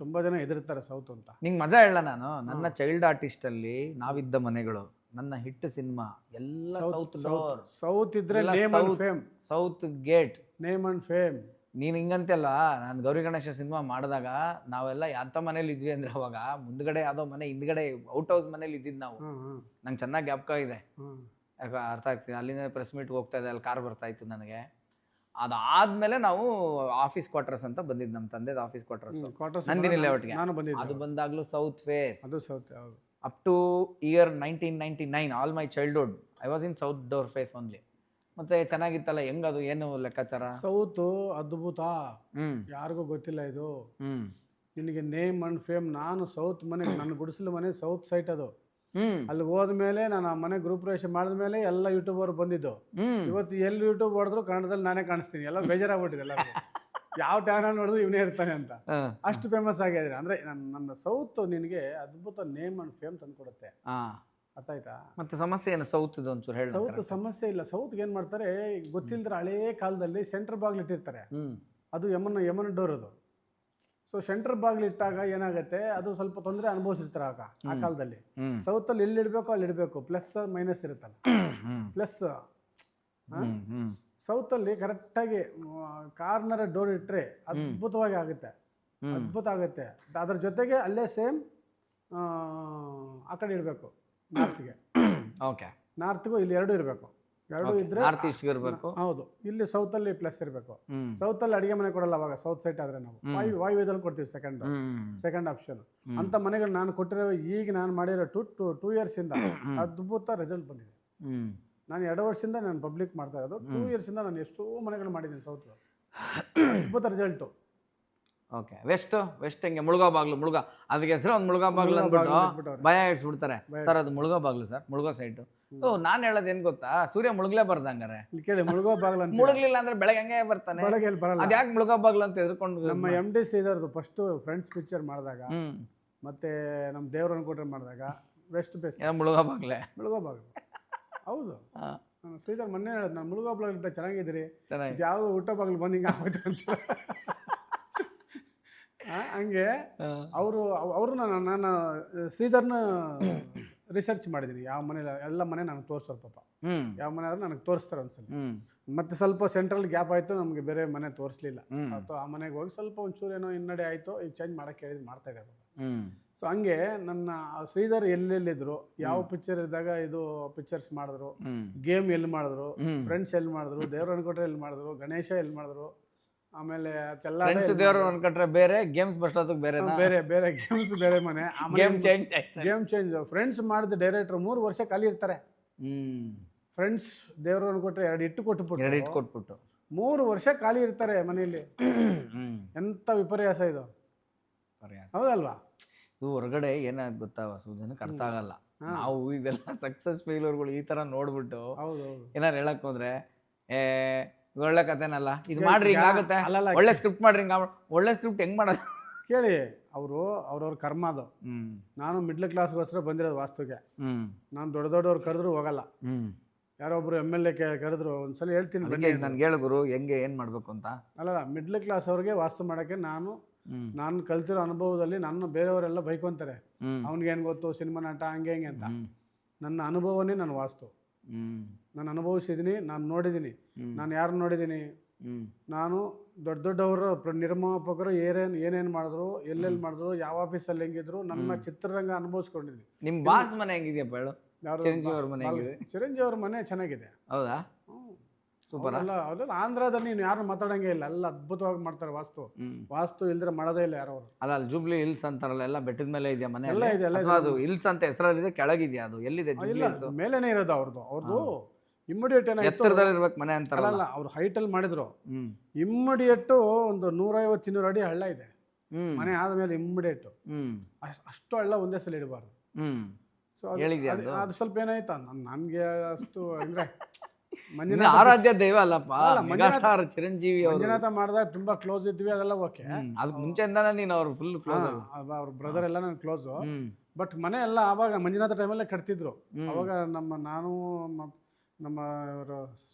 ತುಂಬಾ ಜನ ಹೆದರ್ತಾರೆ ಸೌತ್ ಅಂತ. ನಿಂಗೆ ಮಜಾ ಹೇಳ ನಾನು. ನನ್ನ ಚೈಲ್ಡ್ ಆರ್ಟಿಸ್ಟಲ್ಲಿ ನಾವಿದ್ದ ಮನೆಗಳು, ನನ್ನ ಹಿಟ್ ಸಿನಿಮಾ ಎಲ್ಲ ಸೌತ್ ಡೋರ್. ಸೌತ್ ಇದ್ರೆ name and fame. South gate name and fame. ನೀನು ಹಿಂಗಂತೆಲ್ಲ. ನಾನು ಗೌರಿ ಗಣೇಶ ಸಿನಿಮಾ ಮಾಡಿದಾಗ ನಾವೆಲ್ಲ ಎಂಥ ಮನೇಲಿ ಇದ್ವಿ ಅಂದರೆ, ಅವಾಗ ಮುಂದ್ಗಡೆ ಯಾವುದೋ ಮನೆ, ಹಿಂದ್ಗಡೆ ಔಟ್ ಹೌಸ್ ಮನೇಲಿ ಇದ್ದಿದ್ದು ನಾವು. ನಂಗೆ ಚೆನ್ನಾಗಿ ಜ್ಞಾಪಕ ಇದೆ, ಯಾಕೆ ಅರ್ಥ ಆಗ್ತಿದೆ. ಅಲ್ಲಿಂದ ಪ್ರೆಸ್ ಮೀಟ್ಗೆ ಹೋಗ್ತಾ ಇದೆ, ಅಲ್ಲಿ ಕಾರ್ ಬರ್ತಾ ಇತ್ತು ನನಗೆ. ಅದಾದ್ಮೇಲೆ ನಾವು ಆಫೀಸ್ ಕ್ವಾರ್ಟರ್ಸ್ ಅಂತ ಬಂದಿದ್ದು, ನಮ್ಮ ತಂದೆದು ಆಫೀಸ್ ಕ್ವಾರ್ಟರ್ಸ್ ನಂದಿನಿ ಲೇಔಟ್ಗೆ. ಅದು ಬಂದಾಗಲೂ ಸೌತ್ ಫೇಸ್. ಅದು south. Up to year 1999 all my childhood I was in south door face only. ಮತ್ತೆ ಚೆನ್ನಾಗಿತ್ತಲ್ಲ, ಹೆಂಗದು ಏನು ಲೆಕ್ಕಾಚಾರ? ಸೌತು ಅದ್ಭುತ. ಯಾರಿಗೂ ಗೊತ್ತಿಲ್ಲ ಇದು. ನಿನಗೆ ನೇಮ್ ಅಂಡ್ ಫೇಮ್. ನಾನು ಸೌತ್ ಮನೆ, ನನ್ನ ಗುಡಿಸಲು ಮನೆ ಸೌತ್ ಸೈಟ್ ಅದು. ಅಲ್ಲಿ ಹೋದ್ಮೇಲೆ ನಾನು ಆ ಮನೆ ಗ್ರೂಪ್ ಪ್ರವೇಶ ಮಾಡಿದ್ಮೇಲೆ ಎಲ್ಲ ಯೂಟ್ಯೂಬರ್ ಬಂದಿದ್ದು. ಇವತ್ತು ಎಲ್ಲಿ ಯೂಟ್ಯೂಬ್ ಹೊಡೆದ್ರು ಕನ್ನಡದಲ್ಲಿ ನಾನೇ ಕಾಣಿಸ್ತೀನಿ. ಎಲ್ಲ ಬೇಜಾರಾಗ್ಬಿಟ್ಟಿದೆ ಎಲ್ಲ. ಯಾವ ಚಾನಲ್ ನೋಡಿದ್ರು ಇವನೇ ಇರ್ತಾನೆ ಅಂತ, ಅಷ್ಟು ಫೇಮಸ್ ಆಗಿದ್ರೆ. ಅಂದ್ರೆ ನನ್ನ ಸೌತ್ ನಿನಗೆ ಅದ್ಭುತ ನೇಮ್ ಅಂಡ್ ಫೇಮ್ ತಂದ್ಕೊಡುತ್ತೆ. ಅರ್ಥ ಆಯ್ತಾ? ಮತ್ತೆ ಸಮಸ್ಯೆ ಏನು ಸೌತ್? ಒಂಚೂರು ಹೇಳಿ. ಸೌತ್ ಸಮಸ್ಯೆ ಇಲ್ಲ. ಸೌತ್ಗೆ ಏನ್ ಮಾಡ್ತಾರೆ ಗೊತ್ತಿಲ್ದ್ರೆ, ಹಳೇ ಕಾಲದಲ್ಲಿ ಸೆಂಟ್ರ್ ಬಾಗ್ಲು ಇಟ್ಟಿರ್ತಾರೆ. ಅದು ಯಮನ ಡೋರ್ ಅದು. ಸೊ ಸೆಂಟ್ರ್ ಬಾಗ್ಲು ಇಟ್ಟಾಗ ಏನಾಗುತ್ತೆ, ಅದು ಸ್ವಲ್ಪ ತೊಂದರೆ ಅನುಭವಿಸಿರ್ತಾರೆ ಆಗ ಆ ಕಾಲದಲ್ಲಿ. ಸೌತಲ್ಲಿ ಎಲ್ಲಿ ಇಡಬೇಕು ಅಲ್ಲಿ ಇಡಬೇಕು. ಪ್ಲಸ್ ಮೈನಸ್ ಇರುತ್ತಲ್ಲ. ಪ್ಲಸ್ ಸೌತಲ್ಲಿ ಕರೆಕ್ಟಾಗಿ ಕಾರ್ನರ್ ಡೋರ್ ಇಟ್ಟರೆ ಅದ್ಭುತವಾಗಿ ಆಗುತ್ತೆ. ಅದ್ಭುತ ಆಗುತ್ತೆ. ಅದ್ರ ಜೊತೆಗೆ ಅಲ್ಲೇ ಸೇಮ್ ಆ ಕಡೆ ಇಡಬೇಕು, ನಾರ್ತ್ಗೆ. ಓಕೆ, ನಾರ್ತ್ಗೂ ಇಲ್ಲಿ 2 ಇರಬೇಕು. 2 ಇದ್ರೆ ನಾರ್ತ್ ಈಸ್ಟ್ ಇರಬೇಕು. ಹೌದು. ಇಲ್ಲಿ ಸೌತಲ್ಲಿ ಪ್ಲಸ್ ಇರಬೇಕು. ಸೌತಲ್ಲಿ ಅಡಿಗೆ ಮನೆ ಕೊಡಲ್ಲ ಅವಾಗ, ಸೌತ್ ಸೈಟ್ ಆದ್ರೆ ನಾವು ವಾಯುವ್ಯದಲ್ಲಿ ಕೊಡ್ತೀವಿ. ಸೆಕೆಂಡ್ ಆಪ್ಷನ್ ಅಂತ ಮನೆಗಳು ನಾನು ಕೊಟ್ಟಿರೋ, ಈಗ ನಾನು ಮಾಡಿರೋ 2 ಇಯರ್ಸ್ ಇಂದ ಅದ್ಭುತ ರಿಸಲ್ಟ್ ಬಂದಿದೆ. ನಾನು 2 ವರ್ಷದಿಂದ ನಾನು ಪಬ್ಲಿಕ್ ಮಾಡ್ತಾ ಇರೋದು. 2 ಇಯರ್ಸ್ ಇಂದ ನಾನು ಎಷ್ಟೋ ಮನೆಗಳು ಮಾಡಿದ್ದೀನಿ ಸೌತ್. ಅದ್ಭುತ ರಿಸಲ್ಟು. ಓಕೆ. ವೆಸ್ಟ್ ಹೆಂಗೆ? ಮುಳುಗಾ ಬಾಗ್ಲು. ಅದಕ್ಕೆ ಹೆಸರು ಒಂದು ಮುಳುಗಾ ಬಾಗ್ಲು ಅಂದ್ಬಿಟ್ಟು ಭಯ ಇಡ್ಸ್ಬಿಡ್ತಾರೆ. ಸರ್ ಅದು ಮುಳುಗಾ ಬಾಗ್ಲು ಸರ್, ಮುಳುಗೋ ಸೈಟು. ನಾನು ಹೇಳೋದು ಏನ್ ಗೊತ್ತಾ, ಸೂರ್ಯ ಮುಳುಗ್ಲೇ ಬರ್ದಂಗಾರೆ. ಕೇಳಿ, ಮುಳುಗೋ ಬಾಗ್ಲು ಅಂತ. ಮುಳುಗ್ಲಿಲ್ಲ ಅಂದ್ರೆ ಬೆಳಗ್ಗೆ ಹಂಗೆ ಬರ್ತಾನೆ. ಬೆಳಗ್ಗೆ ಬರಲ್ಲ. ಅದ್ಯಾಕೆ ಮುಳುಗಾ ಬಾಗ್ಲು ಅಂತ ಎದ್ಕೊಂಡು? ನಮ್ಮ MD ಶ್ರೀಧರ್ದು ಫಸ್ಟ್ ಫ್ರೆಂಡ್ಸ್ ಪಿಕ್ಚರ್ ಮಾಡಿದಾಗ, ಮತ್ತೆ ನಮ್ಮ ದೇವ್ರನ್ನ ಕೊಟ್ರೆ ಮಾಡಿದಾಗ ವೆಸ್ಟ್ ಬೇಸ್ ಮುಳುಗಾ ಬಾಗ್ಲೆ. ಮುಳುಗೋ ಬಾಗ್ಲು. ಹೌದು. ಶ್ರೀಧರ್ ಮೊನ್ನೆ ಹೇಳೋದು, ನಾನು ಮುಳುಗೋ ಬಾಗ್ಲು ಚೆನ್ನಾಗಿದ್ದೀರಿ, ಯಾವುದು ಊಟ ಬಾಗ್ಲು ಬಂದು ಹಿಂಗೆ ಆಗೋಯ್ತು ಅಂತ. ಹಂಗೆ ಅವರು ನಾನು ಶ್ರೀಧರ್ನ ರಿಸರ್ಚ್ ಮಾಡಿದ್ದೀನಿ. ಯಾವ ಮನೆ, ಎಲ್ಲ ಮನೆ ನನಗೆ ತೋರಿಸೋರು ಪಾಪ. ಯಾವ ಮನೆ ಆದ್ರೂ ನನಗೆ ತೋರಿಸ್ತಾರೆ ಒಂದ್ಸಲ. ಮತ್ತೆ ಸ್ವಲ್ಪ ಸೆಂಟ್ರಲ್ ಗ್ಯಾಪ್ ಆಯಿತು, ನಮಗೆ ಬೇರೆ ಮನೆ ತೋರಿಸ್ಲಿಲ್ಲ. ಅಥವಾ ಆ ಮನೆಗೆ ಹೋಗಿ ಸ್ವಲ್ಪ ಒಂಚೂರು ಏನೋ ಹಿನ್ನಡೆ ಆಯಿತು, ಈಗ ಚೇಂಜ್ ಮಾಡೋಕ್ಕೆ ಹೇಳಿದ್ದು ಮಾಡ್ತಾ ಇದ್ದಾರೆ. ಸೊ ಹಂಗೆ ನನ್ನ ಶ್ರೀಧರ್ ಎಲ್ಲೆಲ್ಲಿದ್ರು, ಯಾವ ಪಿಕ್ಚರ್ ಇದ್ದಾಗ ಇದು ಪಿಕ್ಚರ್ಸ್ ಮಾಡಿದ್ರು, ಗೇಮ್ ಎಲ್ಲಿ ಮಾಡಿದ್ರು, ಫ್ರೆಂಡ್ಸ್ ಎಲ್ಲಿ ಮಾಡಿದ್ರು, ದೇವ್ರ ಅನ್ಕೊಟ್ರೆ ಎಲ್ಲಿ ಮಾಡಿದ್ರು, ಗಣೇಶ ಎಲ್ಲಿ ಮಾಡಿದ್ರು, ಆಮೇಲೆ ದೇವರು ಅನ್ಕೊಂಡ್ರೆ ಬೇರೆ, ಗೇಮ್ಸ್ ಬಷ್ಟೊತ್ತಿಗೆ ಬೇರೆ ಬೇರೆ ಗೇಮ್ಸ್ ಬೇರೆ ಮನೆ. Game change. ಫ್ರೆಂಡ್ಸ್ ಮಾಡಿದ ಡೈರೆಕ್ಟರ್ 3 ವರ್ಷ ಖಾಲಿ ಇರ್ತಾರೆ. ಫ್ರೆಂಡ್ಸ್ ದೇವರು ಅನ್ಕೊಟ್ರೆ 2 ಇಟ್ಟು ಕೊಟ್ಬಿಟ್ಟು 3 ವರ್ಷ ಖಾಲಿ ಇರ್ತಾರೆ ಮನೆಯಲ್ಲಿ. ಎಂತ ವಿಪರ್ಯಾಸ ಇದು, ಹೌದಲ್ವಾ? ಇದು ಹೊರಗಡೆ ಏನಾಗ್ ಗೊತ್ತಾ, ಜನಕ್ಕೆ ಅರ್ಥ ಆಗಲ್ಲ. ನಾವು ಇದೆಲ್ಲ ಸಕ್ಸಸ್ ಫೇಲ್ಯೂರ್ಗಳು ಈ ತರ ನೋಡ್ಬಿಟ್ಟು ಏನಾರು ಹೇಳಕ್ ಹೋದ್ರೆ, ಒಳ್ಳೆ ಕಥೆನಲ್ಲ ಇದು ಮಾಡ್ರಿ, ಹಿಂಗಾಗುತ್ತೆ, ಒಳ್ಳೆ ಸ್ಕ್ರಿಪ್ಟ್ ಮಾಡ್ರಿ, ಒಳ್ಳೆ ಸ್ಕ್ರಿಪ್ಟ್ ಹೆಂಗ್ ಮಾಡೋದು ಕೇಳಿ. ಅವ್ರವ್ರ ಕರ್ಮ ಅದು. ನಾನು ಮಿಡ್ಲ್ ಕ್ಲಾಸ್ಗೋಸ್ಕರ ಬಂದಿರೋದು ವಾಸ್ತುಗೆ. ನಾನು ದೊಡ್ಡವ್ರು ಕರೆದ್ರು ಹೋಗಲ್ಲ. ಯಾರೊಬ್ರು MLA ಕರೆದ್ರು ಒಂದ್ಸಲ ಹೇಳ್ತೀನಿ, ನನ್ಗೆ ಹೇಳು ಗುರು ಹೆಂಗೆ ಏನ್ ಮಾಡ್ಬೇಕು ಅಂತ. ಅಲ್ಲ, ಮಿಡ್ಲ್ ಕ್ಲಾಸ್ ಅವ್ರಿಗೆ ವಾಸ್ತು ಮಾಡಕ್ಕೆ ನಾನು ಕಲ್ತಿರೋ ಅನುಭವದಲ್ಲಿ ನನ್ನ ಬೇರೆಯವರೆಲ್ಲ ಬೈಕೊಂತಾರೆ, ಅವ್ನಿಗೇನು ಗೊತ್ತು ಸಿನಿಮಾ ನಟ ಹಂಗೆ ಹೆಂಗೆ ಅಂತ. ನನ್ನ ಅನುಭವನೇ ನನ್ನ ವಾಸ್ತು. ನಾನು ಅನುಭವಿಸಿದ್ದೀನಿ, ನಾನು ನೋಡಿದ್ದೀನಿ. ನಾನು ಯಾರು ನೋಡಿದ್ದೀನಿ? ನಾನು ದೊಡ್ಡವರು ನಿರ್ಮಾಪಕರು ಏನೇನು ಮಾಡಿದ್ರು, ಎಲ್ಲೆಲ್ಲಿ ಮಾಡಿದ್ರು, ಯಾವ ಆಫೀಸಲ್ಲಿ ಹೆಂಗಿದ್ರು, ನನ್ನ ಚಿತ್ರರಂಗ ಅನುಭವಿಸ್ಕೊಂಡಿದ್ದೀನಿ. ನಿಮ್ಮ ಬಾಸ್ ಮನೆ ಹೆಂಗಿದೆಯಪ್ಪ ಹೇಳು? ಚಿರಂಜೀವಿ ಅವ್ರ ಮನೆ ಚಿರಂಜೀವಿ ಅವ್ರ ಮನೆ ಚೆನ್ನಾಗಿದೆ. ಹೌದಾ? ಸೂಪರ್. ಅವರೆಲ್ಲ ಆಂಧ್ರದಲ್ಲಿ ನೀನು ಯಾರು ಮಾತಾಡಂಗೆ ಇಲ್ಲ, ಎಲ್ಲ ಅದ್ಭುತವಾಗಿ ಮಾಡ್ತಾರೆ ವಾಸ್ತು. ವಾಸ್ತು ಇಲ್ದ್ರೆ ಮಾಡೋದೇ ಇಲ್ಲ ಯಾರು ಅವರು. ಅಲ್ಲ ಅಲ್ಲಿ ಜೂಬ್ಲಿ ಹಿಲ್ಸ್ ಅಂತಾರಲ್ಲ, ಎಲ್ಲ ಬೆಟ್ಟದ ಮೇಲೆ ಇದೆಯಾ ಮನೆ? ಎಲ್ಲ ಇದೆ, ಎಲ್ಲ ಅಥವಾ ಅದು ಹಿಲ್ಸ್ ಅಂತ ಹೆಸರಲ್ಲಿದೆ, ಕೆಳಗಿದೆಯಾ ಅದು? ಎಲ್ಲಿದೆ ಜೂಬ್ಲಿ ಇಲ್ಲ, ಹಿಲ್ಸ್? ಮೇಲೇನೆ ಇರೋದು ಅವ್ರದ್ದು. ಇಮ್ಮಿಡಿಯೇಟ್ ಏನಾಯ್ತು, ಎತ್ತರದಲ್ಲಿ ಇರ್ಬೇಕು ಮನೆ ಅಂತಾರಲ್ಲ. ಅಲ್ಲ ಅವ್ರು ಹೈಟಲ್ಲಿ ಮಾಡಿದ್ರು. ಇಮ್ಮಿಡಿಯೇಟ್ ಒಂದು 150-200 ಅಡಿ ಹಳ್ಳ ಇದೆ ಮನೆ ಆದ್ಮೇಲೆ. ಇಮ್ಮಿಡಿಯೇಟ್ ಅಷ್ಟು ಹಳ್ಳ ಒಂದೇ ಸಲ ಇಡಬಾರ್ದು. ಸೊ ಅದು ಸ್ವಲ್ಪ ಏನಾಯ್ತಾ ನನ್ಗೆ ಅಷ್ಟು ಅಂದ್ರೆ ಆರಾಧ್ಯ ದೈವ ಅಲ್ಲಪ್ಪ, ಮೆಗಾಸ್ಟಾರ್ ಚಿರಂಜೀವಿ ಅವರು. ಮಂಜುನಾಥ ಮಾಡಿದಾಗ ತುಂಬಾ ಕ್ಲೋಸ್ ಇದ್ವಿ, ಅದೆಲ್ಲ ಓಕೆ. ಅದಕ್ಕೆ ಮುಂಚೆಯಿಂದಾನೆ ನೀನು ಅವ್ರು ಫುಲ್ ಕ್ಲೋಸ್. ಅವ್ರ ಬ್ರದರ್ ಎಲ್ಲ ನನ್ ಕ್ಲೋಸ್. ಬಟ್ ಮನೆ ಎಲ್ಲ ಆವಾಗ ಮಂಜುನಾಥ ಟೈಮಲ್ಲೇ ಕಟ್ತಿದ್ರು. ಅವಾಗ ನಾನು ನಮ್ಮ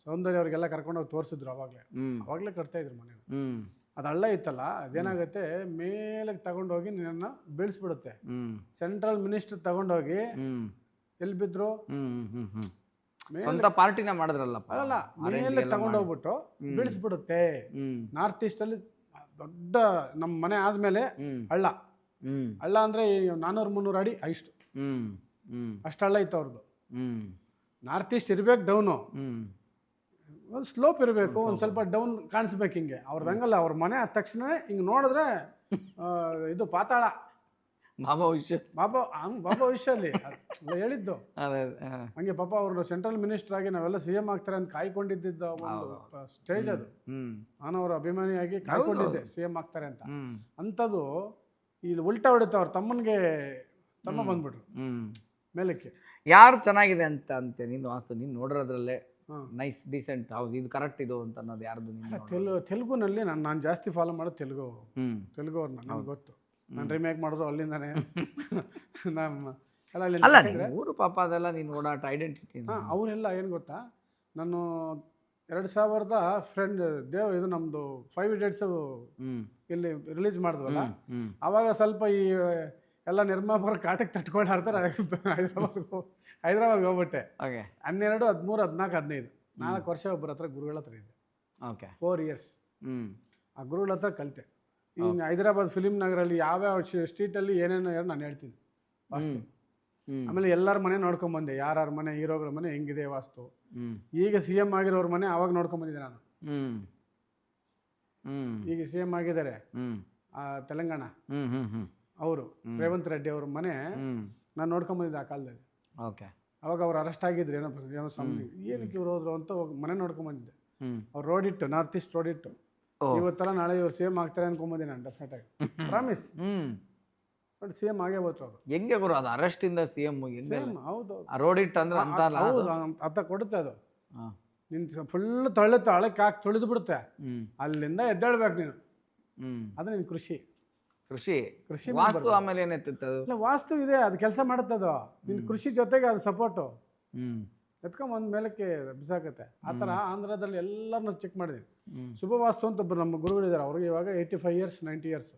ಸೌಂದರ್ಯ ಅವ್ರಿಗೆಲ್ಲ ಕರ್ಕೊಂಡೋಗಿ ತೋರಿಸಿದ್ರು. ಅವಾಗಲೇ ಕಟ್ತಾ ಇದ್ರು ಮನೆ. ಅದು ಹಳ್ಳ ಇತ್ತಲ್ಲ, ಅದೇನಾಗುತ್ತೆ ಮೇಲೆ ತಗೊಂಡೋಗಿ ನಿನ್ನ ಬೀಳಿಸ್ಬಿಡುತ್ತೆ. ಸೆಂಟ್ರಲ್ ಮಿನಿಸ್ಟರ್ ತಗೊಂಡೋಗಿ ಎಲ್ಲಿ ಬಿದ್ರು, ಸ್ವಂತ ಪಾರ್ಟಿನ ಮಾಡಿದ್ರಲ್ಲಪ್ಪ. ಅಲ್ಲ ಮೇಲೆ ತಗೊಂಡೋಗ್ಬಿಟ್ಟು ಬೀಳಿಸ್ಬಿಡುತ್ತೆ. ನಾರ್ತ್ ಈಸ್ಟ್ ಅಲ್ಲಿ ದೊಡ್ಡ ನಮ್ಮ ಮನೆ ಆದ್ಮೇಲೆ ಹಳ್ಳ. ಹಳ್ಳ ಅಂದ್ರೆ 400-300 ಅಡಿ ಅಷ್ಟು ಹಳ್ಳ ಇತ್ತು ಅವ್ರದ್ದು. ನಾರ್ತ್ ಈಸ್ಟ್ ಇರ್ಬೇಕು ಡೌನು, ಒಂದು ಸ್ಲೋಪ್ ಇರಬೇಕು, ಒಂದು ಸ್ವಲ್ಪ ಡೌನ್ ಕಾಣಿಸ್ಬೇಕು. ಹಿಂಗೆ ಅವ್ರದ್ದು ಹಂಗಲ್ಲ. ಅವ್ರ ಮನೆ ಆದ ತಕ್ಷಣ ಹಿಂಗೆ ನೋಡಿದ್ರೆ ಇದು ಪಾತಾಳ. ಬಾಬಾ ವಿಷಯಲ್ಲಿ ಹೇಳಿದ್ದು ಹಂಗೆ. ಪಾಪ ಅವರು ಸೆಂಟ್ರಲ್ ಮಿನಿಸ್ಟರ್ ಆಗಿ ನಾವೆಲ್ಲ CM ಆಗ್ತಾರೆ ಅಂತ ಕಾಯ್ಕೊಂಡಿದ್ದ ಒಂದು ಸ್ಟೇಜ್ ಅದು. ನಾನು ಅವರ ಅಭಿಮಾನಿಯಾಗಿ ಕಾಯ್ಕೊಂಡಿದ್ದೆ CM ಆಗ್ತಾರೆ ಅಂತ. ಅಂಥದ್ದು ಇಲ್ಲಿ ಉಲ್ಟಾ ಹೊಡಿತು. ಅವ್ರ ತಮ್ಮ ಬಂದ್ಬಿಟ್ರು ಮೇಲಕ್ಕೆ. ಯಾರು ಚೆನ್ನಾಗಿದೆ ಅಂತ ಅಂತೆ ನೀನು ವಾಸ್ತು ನೀನು ನೋಡಿರೋದ್ರಲ್ಲೇ ನೈಸ್ ಡೀಸೆಂಟ್ ಹೌದು ಇದು ಕರೆಕ್ಟ್ ಇದು ಅಂತ ಅನ್ನೋದು ಯಾರ್ದು? ತೆಲುಗುನಲ್ಲಿ ನಾನು ಜಾಸ್ತಿ ಫಾಲೋ ಮಾಡೋದು ತೆಲುಗು ಅವ್ರನ್ನ. ನನಗೆ ಗೊತ್ತು, ನಾನು ರಿಮೇಕ್ ಮಾಡಿದ್ರು ಅಲ್ಲಿಂದಾನೆ. ಅಲ್ಲ ಊರು ಪಾಪ ಅದೆಲ್ಲ ನೀನು ಓಡಾಟ ಐಡೆಂಟಿಟಿ. ಅವರೆಲ್ಲ ಏನು ಗೊತ್ತಾ, ನಾನು 2000 ಫ್ರೆಂಡ್ ಇದು ನಮ್ಮದು 5 Idiots ಇಲ್ಲಿ ರಿಲೀಸ್ ಮಾಡಿದ್ವಲ್ಲ, ಆವಾಗ ಸ್ವಲ್ಪ ಈ ಎಲ್ಲ ನಿರ್ಮಾಪಕರ ಕಾಟಕ್ಕೆ ತಟ್ಕೊಂಡು ಹೈದ್ರಾಬಾದ್ ಹೋಗ್ಬಿಟ್ಟೆ. 12, 13, 14, 15 4 ವರ್ಷ ಒಬ್ಬರ ಹತ್ರ ಗುರುಗಳ ಹತ್ರ ಇದೆ. 4 years ಆ ಗುರುಗಳ ಹತ್ರ ಕಲಿತೆ. ಇನ್ನು ಹೈದರಾಬಾದ್ ಫಿಲಿಮ್ ನಗರಲ್ಲಿ ಯಾವ್ಯಾವ ಸ್ಟ್ರೀಟಲ್ಲಿ ಏನೇನು ನಾನು ಹೇಳ್ತೀನಿ ವಾಸ್ತು. ಆಮೇಲೆ ಎಲ್ಲರ ಮನೆ ನೋಡ್ಕೊಂಬಂದೆ, ಯಾರ್ಯಾರ ಮನೆ, ಹೀರೋಗಳ ಮನೆ ಹೆಂಗಿದೆ ವಾಸ್ತು. ಈಗ CM ಆಗಿರೋರ ಮನೆ ಅವಾಗ ನೋಡ್ಕೊಂಬಂದಿದ್ದೆ ನಾನು. ಈಗ CM ಆಗಿದ್ದಾರೆ ತೆಲಂಗಾಣ ಅವರು, ರೇವಂತ್ ರೆಡ್ಡಿ ಅವ್ರ ಮನೆ ನಾನು ನೋಡ್ಕೊಂಬಂದಿದ್ದೆ ಆ ಕಾಲದಲ್ಲಿ. ಅವಾಗ ಅವ್ರು ಅರೆಸ್ಟ್ ಆಗಿದ್ರು, ಏನೋ ಏನಕ್ಕೆ ಇವ್ರು ಹೋದ್ರು ಅಂತ ಮನೆ ನೋಡ್ಕೊಂಬಂದಿದ್ದೆ. ಅವ್ರು ರೋಡ್ ಇಟ್ಟು, ನಾರ್ತ್ ಈಸ್ಟ್ ರೋಡ್ ಇಟ್ಟು. ಇವತ್ತರ ನಾಳೆ ಇವ್ರು CM ಆಗ್ತಾರೆ ಅನ್ಕೊಂಬಂದಿ ನಾನು ಡೆಫಿನೆಟ್ ಆಗಿ, ಪ್ರಾಮಿಸ್. ಬಟ್ CM ಆಗೇ ಹೋದ್ರು ಅವರು. ಹೆಂಗೆ ಗುರು ಅದು ಅರೆಸ್ಟ್ ಇಂದ CM? ಹೌದು, ರೋಡ್ ಇಟ್ಟು ಅಂದ್ರೆ ಅತ್ತ ಕೊಡುತ್ತೆ ಅದು. ನಿನ್ ಫುಲ್ ತೊಳೆಯುತ್ತೆ, ಹಳಕ್ಕೆ ಹಾಕಿ ತೊಳೆದು ಬಿಡುತ್ತೆ. ಅಲ್ಲಿಂದ ಎದ್ದೇಳ್ಬೇಕು ನೀನು. ಅದು ನಿನ್ ಕೃಷಿ ವಾಸ್ತು. ಆಮೇಲೆ ಏನಾಯ್ತು? ಇಲ್ಲ, ವಾಸ್ತು ಇದೆ, ಅದು ಕೆಲಸ ಮಾಡುತ್ತೆ. ಅದು ನಿನ್ ಕೃಷಿ ಜೊತೆಗೆ ಅದು ಸಪೋರ್ಟು ಎತ್ಕೊಂಡ್ ಮೇಲಕ್ಕೆ ಬಿಸಾಕತ್ತೆ. ಆ ಥರ ಆಂಧ್ರದಲ್ಲಿ ಎಲ್ಲರನ್ನೂ ಚೆಕ್ ಮಾಡಿದ್ವಿ. ಶುಭ ವಾಸ್ತು ಅಂತ ಒಬ್ಬರು ನಮ್ಮ ಗುರುಗಳಿದ್ದಾರೆ. ಅವ್ರಿಗೆ ಇವಾಗ 85 years 90 years.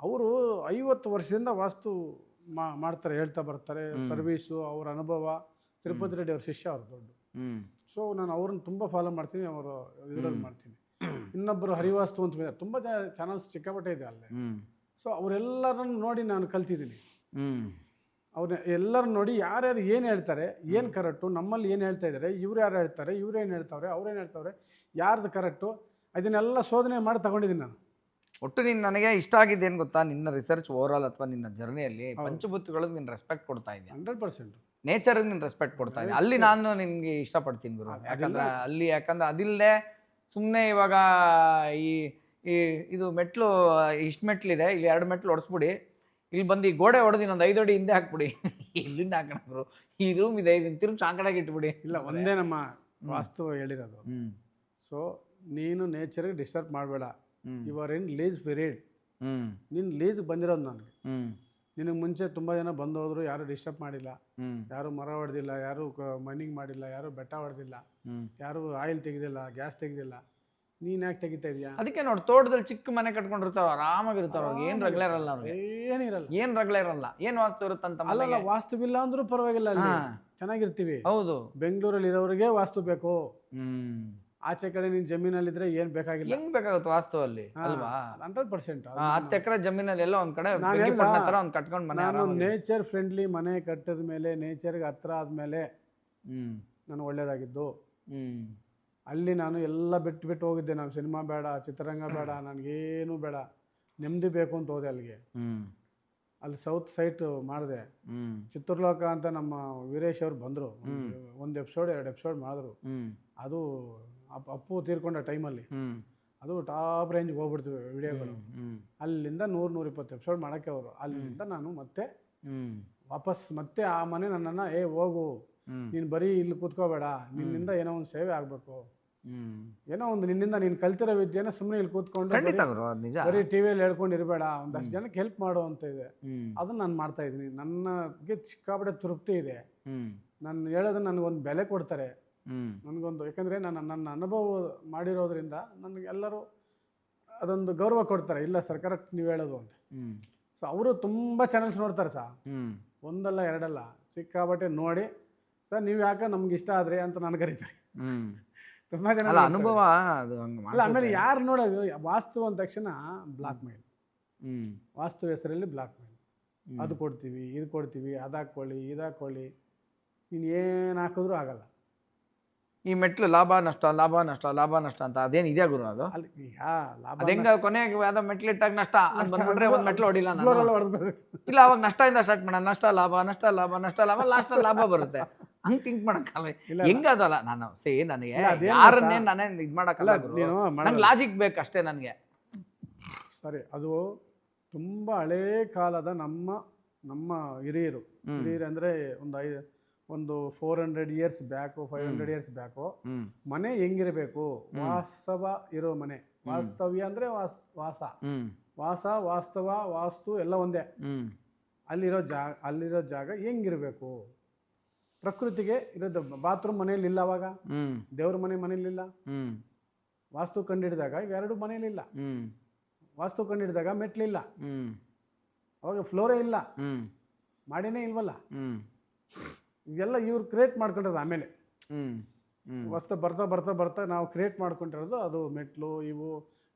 ಅವರು 50 ವರ್ಷದಿಂದ ವಾಸ್ತು ಮಾಡ್ತಾರೆ, ಹೇಳ್ತಾ ಬರ್ತಾರೆ. ಸರ್ವೀಸು, ಅವ್ರ ಅನುಭವ. ತಿರುಪತಿ ರೆಡ್ಡಿ ಅವ್ರ ಶಿಷ್ಯ ಅವ್ರು ದೊಡ್ಡ. ಸೊ ನಾನು ಅವ್ರನ್ನ ತುಂಬ ಫಾಲೋ ಮಾಡ್ತೀನಿ, ಅವರು ಇದರಲ್ಲಿ ಮಾಡ್ತೀನಿ. ಇನ್ನೊಬ್ಬರು ಹರಿವಾಸ್ತು ಅಂತ ತುಂಬ ಚಾನಲ್ಸ್ ಸಿಕ್ಕಾಪಟ್ಟೆ ಇದೆ ಅಲ್ಲೇ. ಸೊ ಅವರೆಲ್ಲರನ್ನು ನೋಡಿ ನಾನು ಕಲ್ತಿದ್ದೀನಿ. ಅವ್ರ ಎಲ್ಲರನ್ನ ನೋಡಿ ಯಾರ್ಯಾರು ಏನು ಹೇಳ್ತಾರೆ, ಏನು ಕರೆಕ್ಟು, ನಮ್ಮಲ್ಲಿ ಏನು ಹೇಳ್ತಾ ಇದ್ದಾರೆ, ಇವ್ರು ಯಾರು ಹೇಳ್ತಾರೆ, ಇವ್ರು ಏನು ಹೇಳ್ತಾವ್ರೆ, ಅವ್ರೇನು ಹೇಳ್ತಾವ್ರೆ, ಯಾರ್ದು ಕರೆಕ್ಟು, ಅದನ್ನೆಲ್ಲ ಶೋಧನೆ ಮಾಡಿ ತಗೊಂಡಿದ್ದೀನಿ ನಾನು. ಒಟ್ಟು ನೀನು ನನಗೆ ಇಷ್ಟ ಆಗಿದ್ದು ಏನು ಗೊತ್ತಾ, ನಿನ್ನ ರಿಸರ್ಚ್ ಓವರಾಲ್ ಅಥವಾ ನಿನ್ನ ಜರ್ನಿಯಲ್ಲಿ ಪಂಚಭೂತಗಳಿಗೆ ನೀನು ರೆಸ್ಪೆಕ್ಟ್ ಕೊಡ್ತಾ ಇದೆಯಾ? 100%. ನೇಚರ್ಗೆ ನೀನು ರೆಸ್ಪೆಕ್ಟ್ ಕೊಡ್ತಾ ಇದೆಯಾ? ಅಲ್ಲಿ ನಾನು ನಿನಗೆ ಇಷ್ಟಪಡ್ತೀನಿ ಗುರು. ಯಾಕಂದ್ರೆ ಅದಿಲ್ಲದೆ ಸುಮ್ಮನೆ ಇವಾಗ ಈ ಇದು ಮೆಟ್ಲು ಇಷ್ಟು ಮೆಟ್ಲಿದೆ, ಇಲ್ಲಿ 2 ಮೆಟ್ಲು ಹೊಡೆಸ್ಬಿಡಿ, ಇಲ್ಲಿ ಬಂದು ಈ ಗೋಡೆ ಹೊಡೆದು ಇನ್ನೊಂದು 5 ಅಡಿ ಹಿಂದೆ ಹಾಕ್ಬಿಡಿ, ಇಲ್ಲಿಂದ ಹಾಕೋಣ ಈ ರೂಮ್ ಇದೆ ಇದನ್ನ ತಿರುಗಿ ಆ ಕಡೆಗೆ ಇಟ್ಬಿಡಿ. ಇಲ್ಲ, ಒಂದೇ ನಮ್ಮ ವಾಸ್ತು ಹೇಳಿರೋದು. ಸೊ ನೀನು ನೇಚರ್ಗೆ ಡಿಸ್ಟರ್ಬ್ ಮಾಡಬೇಡ. Your in lease period. ನೀನು ಲೀಸ್ಗೆ ಬಂದಿರೋದು ನನಗೆ. ನಿನಗೆ ಮುಂಚೆ ತುಂಬ ಜನ ಬಂದು ಹೋದ್ರು, ಯಾರು ಡಿಸ್ಟರ್ಬ್ ಮಾಡಿಲ್ಲ, ಯಾರು ಮರ ಹೊಡೆದಿಲ್ಲ, ಯಾರು ಮೈನಿಂಗ್ ಮಾಡಿಲ್ಲ, ಯಾರು ಬೆಟ್ಟ ಹೊಡೆದಿಲ್ಲ, ಯಾರು ಆಯಿಲ್ ತೆಗೆದಿಲ್ಲ, ಗ್ಯಾಸ್ ತೆಗೆದಿಲ್ಲ. ನೀನ್ ಯಾಕೆ ತೆಗಿತಾ ಇದೀಯಾ? ಅದಕ್ಕೆ ನೋಡಿ, ತೋಟದಲ್ಲಿ ಚಿಕ್ಕ ಮನೆ ಕಟ್ಕೊಂಡಿರ್ತಾರ, ಆರಾಮಾಗಿರ್ತಾರ, ಏನ್ ರಗಳೆ ಇರಲ್ಲ, ಏನಿರಲ್ಲ, ಏನ್ ರಗಳೆ ಇರಲ್ಲ, ಏನ್ ವಾಸ್ತು ಇರುತ್ತಂತ. ಅಲ್ಲ, ವಾಸ್ತುವಿಲ್ಲ ಅಂದ್ರೂ ಪರವಾಗಿಲ್ಲ, ಅಲ್ಲಿ ಚೆನ್ನಾಗಿರ್ತೀವಿ. ಹೌದು, ಬೆಂಗಳೂರಲ್ಲಿ ಇರೋರಿಗೆ ವಾಸ್ತು ಬೇಕು. ಆಚೆ ಕಡೆ ನೀನ್ ಜಮೀನಲ್ಲಿದ್ರೆ ಏನ್ ಬೇಕಾಗಿಲ್ಲ. ಹೆಂಗ್ ಬೇಕಾಗುತ್ತೆ ವಾಸ್ತು ಅಲ್ಲಿ, ಅಲ್ವಾ? 100%. 10 ಎಕರೆ ಜಮೀನಲ್ಲಿ ಎಲ್ಲ ಒಂದ್ ಕಡೆ ಒಂದ್ ಕಟ್ಕೊಂಡ್ ಮನೆ. ನಾನು ನೇಚರ್ ಫ್ರೆಂಡ್ಲಿ ಮನೆ ಕಟ್ಟದ ಮೇಲೆ, ನೇಚರ್ಗೆ ಹತ್ರ ಆದ್ಮೇಲೆ ನಾನು ಒಳ್ಳೇದಾಗಿದ್ದು. ಅಲ್ಲಿ ನಾನು ಎಲ್ಲ ಬಿಟ್ಟು ಹೋಗಿದ್ದೆ. ನಾವು ಸಿನಿಮಾ ಬೇಡ, ಚಿತ್ರರಂಗ ಬೇಡ, ನನಗೇನು ಬೇಡ, ನೆಮ್ಮದಿ ಬೇಕು ಅಂತ ಹೋದೆ ಅಲ್ಲಿಗೆ. ಅಲ್ಲಿ ಸೌತ್ ಸೈಟ್ ಮಾಡಿದೆ. ಚಿತ್ರಲೋಕ ಅಂತ ನಮ್ಮ ವೀರೇಶ್ ಅವ್ರು ಬಂದರು, ಒಂದು ಎಪಿಸೋಡ್ 2 ಎಪಿಸೋಡ್ ಮಾಡಿದ್ರು. ಅದು ಅಪ್ಪು ತೀರ್ಕೊಂಡ ಟೈಮಲ್ಲಿ ಅದು ಟಾಪ್ ರೇಂಜ್ಗೆ ಹೋಗ್ಬಿಡ್ತೀವಿ ವಿಡಿಯೋಗಳು. ಅಲ್ಲಿಂದ 100-120 ಎಪಿಸೋಡ್ ಮಾಡೋಕ್ಕೆ ಅವರು. ಅಲ್ಲಿಂದ ನಾನು ಮತ್ತೆ ವಾಪಸ್ ಮತ್ತೆ ಆ ಮನೆ ನನ್ನನ್ನು ಹೋಗು, ನೀನು ಬರೀ ಇಲ್ಲಿ ಕೂತ್ಕೋಬೇಡ, ನಿನ್ನಿಂದ ಏನೋ ಒಂದು ಸೇವೆ ಆಗಬೇಕು, ಏನೋ ಒಂದು ನಿನ್ನಿಂದ ನೀನು ಕಲ್ತಿರೋ ವಿದ್ಯೆನ ಸುಮ್ಮನೆ ಇಲ್ಲಿ ಕೂತ್ಕೊಂಡು ಬರೀ ಟಿವಿಯಲ್ಲಿ ಹೇಳ್ಕೊಂಡು ಇರಬೇಡ, ಒಂದಷ್ಟು ಜನಕ್ಕೆ ಹೆಲ್ಪ್ ಮಾಡೋ ಅಂತ ಇದೆ. ಅದನ್ನ ನಾನು ಮಾಡ್ತಾ ಇದ್ದೀನಿ. ನನಗೆ ಸಿಕ್ಕಾಪಟ್ಟೆ ತೃಪ್ತಿ ಇದೆ. ನಾನು ಹೇಳೋದನ್ನ ನನಗೊಂದು ಬೆಲೆ ಕೊಡ್ತಾರೆ, ನನಗೊಂದು. ಯಾಕಂದರೆ ನನ್ನ ಅನುಭವ ಮಾಡಿರೋದ್ರಿಂದ ನನಗೆಲ್ಲರೂ ಅದೊಂದು ಗೌರವ ಕೊಡ್ತಾರೆ. ಇಲ್ಲ ಸರ್, ಕರೆಕ್ಟ್ ನೀವು ಹೇಳೋದು ಅಂತ. ಸೊ ಅವರು ತುಂಬ ಚಾನಲ್ಸ್ ನೋಡ್ತಾರೆ ಸರ್, ಒಂದಲ್ಲ ಎರಡಲ್ಲ, ಸಿಕ್ಕಾಪಟ್ಟೆ ನೋಡಿ ಸರ್ ನೀವು ಯಾಕೆ ನಮ್ಗೆ ಇಷ್ಟ ಆದ್ರಿ ಅಂತ ನಾನು ಕರೀತಾರೆ. ತುಂಬ ಜನ ಅನುಭವ ಅಲ್ಲ. ಆಮೇಲೆ ಯಾರು ನೋಡೋದು ವಾಸ್ತು ಅಂದ ತಕ್ಷಣ ಬ್ಲಾಕ್ ಮೇಲ್, ವಾಸ್ತು ಹೆಸರಲ್ಲಿ ಬ್ಲಾಕ್ ಮೇಲ್. ಅದು ಕೊಡ್ತೀವಿ, ಇದು ಕೊಡ್ತೀವಿ, ಅದು ಹಾಕ್ಕೊಳ್ಳಿ, ಇದು ಹಾಕ್ಕೊಳ್ಳಿ, ನೀನು ಏನು ಹಾಕಿದ್ರೂ ಆಗಲ್ಲ. ಈ ಮೆಟ್ಲು ಲಾಭ ನಷ್ಟ ಲಾಭ ನಷ್ಟ ಲಾಭ ನಷ್ಟ ಅಂತ ಅದೇನು ಇದೆಯಾ ಗುರು? ಅದು ಅಲ್ಲಿ ಲಾಭ ಹೆಂಗ ಕೊನೆಗೆ ಯಾವ್ದೋ ಮೆಟ್ಲು ಇಟ್ಟಾಗ ನಷ್ಟ ಅಂತ ಬಂದ್ಬಿಟ್ರೆ ಒಂದು ಮೆಟ್ಲು ಹೊಡಿಲ್ಲ ನಾನು. ಇಲ್ಲ, ಅವಾಗ ನಷ್ಟದಿಂದ ಸ್ಟಾರ್ಟ್ ಮಾಡೋಣ, ನಷ್ಟ ಲಾಭ ನಷ್ಟ ಲಾಭ ನಷ್ಟ ಲಾಭ, ಲಾಸ್ಟ್ ಲಾಭ ಬರುತ್ತೆ. ಹಂಗೆ ಥಿಂಕ್ ಮಾಡಕ್ಕಲ್ಲ. ಹೆಂಗದಲ್ಲ, ನಾನು ನನಗೆ ಯಾರನ್ನೇ ನಾನೇ ಇದು ಮಾಡಕ್ಕಲ್ಲ, ನಂಗೆ ಲಾಜಿಕ್ ಬೇಕು ಅಷ್ಟೇ ನನಗೆ. ಸರಿ, ಅದು ತುಂಬ ಹಳೇ ಕಾಲದ ನಮ್ಮ ಹಿರಿಯರು ಅಂದರೆ ಒಂದು 400 ಇಯರ್ಸ್ ಬ್ಯಾಕು, 500 ಇಯರ್ಸ್ ಬ್ಯಾಕು ಮನೆ ಹೆಂಗಿರಬೇಕು, ವಾಸ್ತವ ಇರೋ ಮನೆ. ವಾಸ್ತವ್ಯ ಅಂದರೆ ವಾಸ್ತವ, ವಾಸ್ತು ಎಲ್ಲ ಒಂದೇ. ಅಲ್ಲಿರೋ ಜಾಗ ಹೆಂಗಿರಬೇಕು, ಪ್ರಕೃತಿಗೆ ಇರೋದು. ಬಾತ್ರೂಮ್ ಮನೇಲಿ ಇಲ್ಲ, ಅವಾಗ ದೇವ್ರ ಮನೇಲಿಲ್ಲ. ವಾಸ್ತು ಕಂಡಿಡಿದಾಗ ಇವೆರಡು ಮನೇಲಿಲ್ಲ. ವಾಸ್ತು ಕಂಡಿಡಿದಾಗ ಮೆಟ್ಲಿಲ್ಲ, ಅವಾಗ ಫ್ಲೋರೇ ಇಲ್ಲ, ಮಾಡಿನೇ ಇಲ್ವಲ್ಲ. ಇದೆಲ್ಲ ಇವ್ರು ಕ್ರಿಯೇಟ್ ಮಾಡ್ಕೊಂಡಿರೋದು. ಆಮೇಲೆ ವಸ್ತು ಬರ್ತಾ ನಾವು ಕ್ರಿಯೇಟ್ ಮಾಡ್ಕೊಂಡಿರೋದು ಅದು ಮೆಟ್ಲು ಇವು.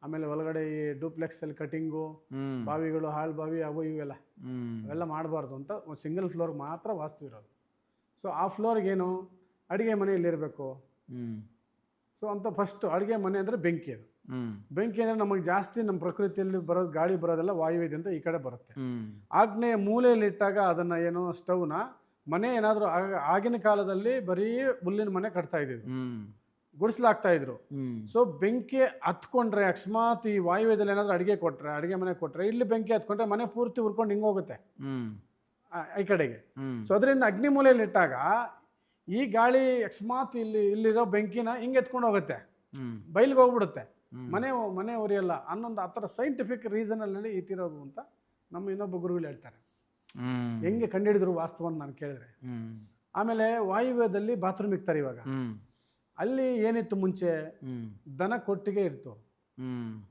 ಆಮೇಲೆ ಒಳಗಡೆ ಈ ಡೂಪ್ಲೆಕ್ಸಲ್ಲಿ ಕಟಿಂಗು, ಬಾವಿಗಳು, ಹಾಳು ಬಾವಿ, ಅವು ಇವೆಲ್ಲ ಅವೆಲ್ಲ ಮಾಡಬಾರ್ದು ಅಂತ ಸಿಂಗಲ್ ಫ್ಲೋರ್ಗೆ ಮಾತ್ರ ವಾಸ್ತು ಇರೋದು. ಸೊ ಆ ಫ್ಲೋರ್ಗೇನು ಅಡುಗೆ ಮನೆಯಲ್ಲಿರಬೇಕು. ಸೊ ಅಂತ ಫಸ್ಟು ಅಡುಗೆ ಮನೆ ಅಂದರೆ ಬೆಂಕಿ. ಅದು ಬೆಂಕಿ ಅಂದರೆ ನಮಗೆ ಜಾಸ್ತಿ ನಮ್ಮ ಪ್ರಕೃತಿಯಲ್ಲಿ ಬರೋದು, ಗಾಳಿ ಬರೋದೆಲ್ಲ ವಾಯುವ್ಯದಿಂದ ಈ ಕಡೆ ಬರುತ್ತೆ. ಆಗ್ನೇಯ ಮೂಲೆಯಲ್ಲಿ ಇಟ್ಟಾಗ ಅದನ್ನು ಏನೋ ಸ್ಟವ್ನ ಮನೆ ಏನಾದರೂ ಆಗಿನ ಕಾಲದಲ್ಲಿ ಬರೀ ಹುಲ್ಲಿನ ಮನೆ ಕಟ್ತಾ ಇದ್ದಿದ್ರು, ಗುಡಿಸ್ಲಾಗ್ತಾ ಇದ್ರು. ಸೊ ಬೆಂಕಿ ಹತ್ಕೊಂಡ್ರೆ ಅಕಸ್ಮಾತ್ ಈ ವಾಯುವ್ಯದಲ್ಲಿ ಏನಾದರೂ ಅಡುಗೆ ಮನೆ ಕೊಟ್ಟರೆ ಇಲ್ಲಿ ಬೆಂಕಿ ಹತ್ಕೊಂಡ್ರೆ ಮನೆ ಪೂರ್ತಿ ಉರ್ಕೊಂಡು ಹಿಂಗೆ ಹೋಗುತ್ತೆ ಈ ಕಡೆಗೆ. ಸೊ ಅದರಿಂದ ಅಗ್ನಿ ಮೂಲೆಯಲ್ಲಿ ಇಟ್ಟಾಗ ಈ ಗಾಳಿ ಅಕಸ್ಮಾತ್ ಇಲ್ಲಿರೋ ಬೆಂಕಿನ ಹಿಂಗೆ ಎತ್ಕೊಂಡು ಹೋಗುತ್ತೆ, ಬಯಲಿಗೆ ಹೋಗ್ಬಿಡುತ್ತೆ, ಮನೆ ಉರಿಯಲ್ಲ ಅನ್ನೊಂದು ಆ ಥರ ಸೈಂಟಿಫಿಕ್ ರೀಸನಲ್ಲಿ ಇಟ್ಟಿರೋದು ಅಂತ ನಮ್ಮ ಇನ್ನೊಬ್ಬ ಗುರುಗಳು ಹೇಳ್ತಾರೆ. ಹೆಂಗೆ ಕಂಡುಹಿಡಿದ್ರು ವಾಸ್ತವ ಅಂತ ನಾನು ಕೇಳಿದ್ರೆ. ಆಮೇಲೆ ವಾಯುವ್ಯದಲ್ಲಿ ಬಾತ್ರೂಮ್ ಇಕ್ತಾರೆ ಇವಾಗ. ಅಲ್ಲಿ ಏನಿತ್ತು ಮುಂಚೆ, ದನ ಕೊಟ್ಟಿಗೆ ಇತ್ತು,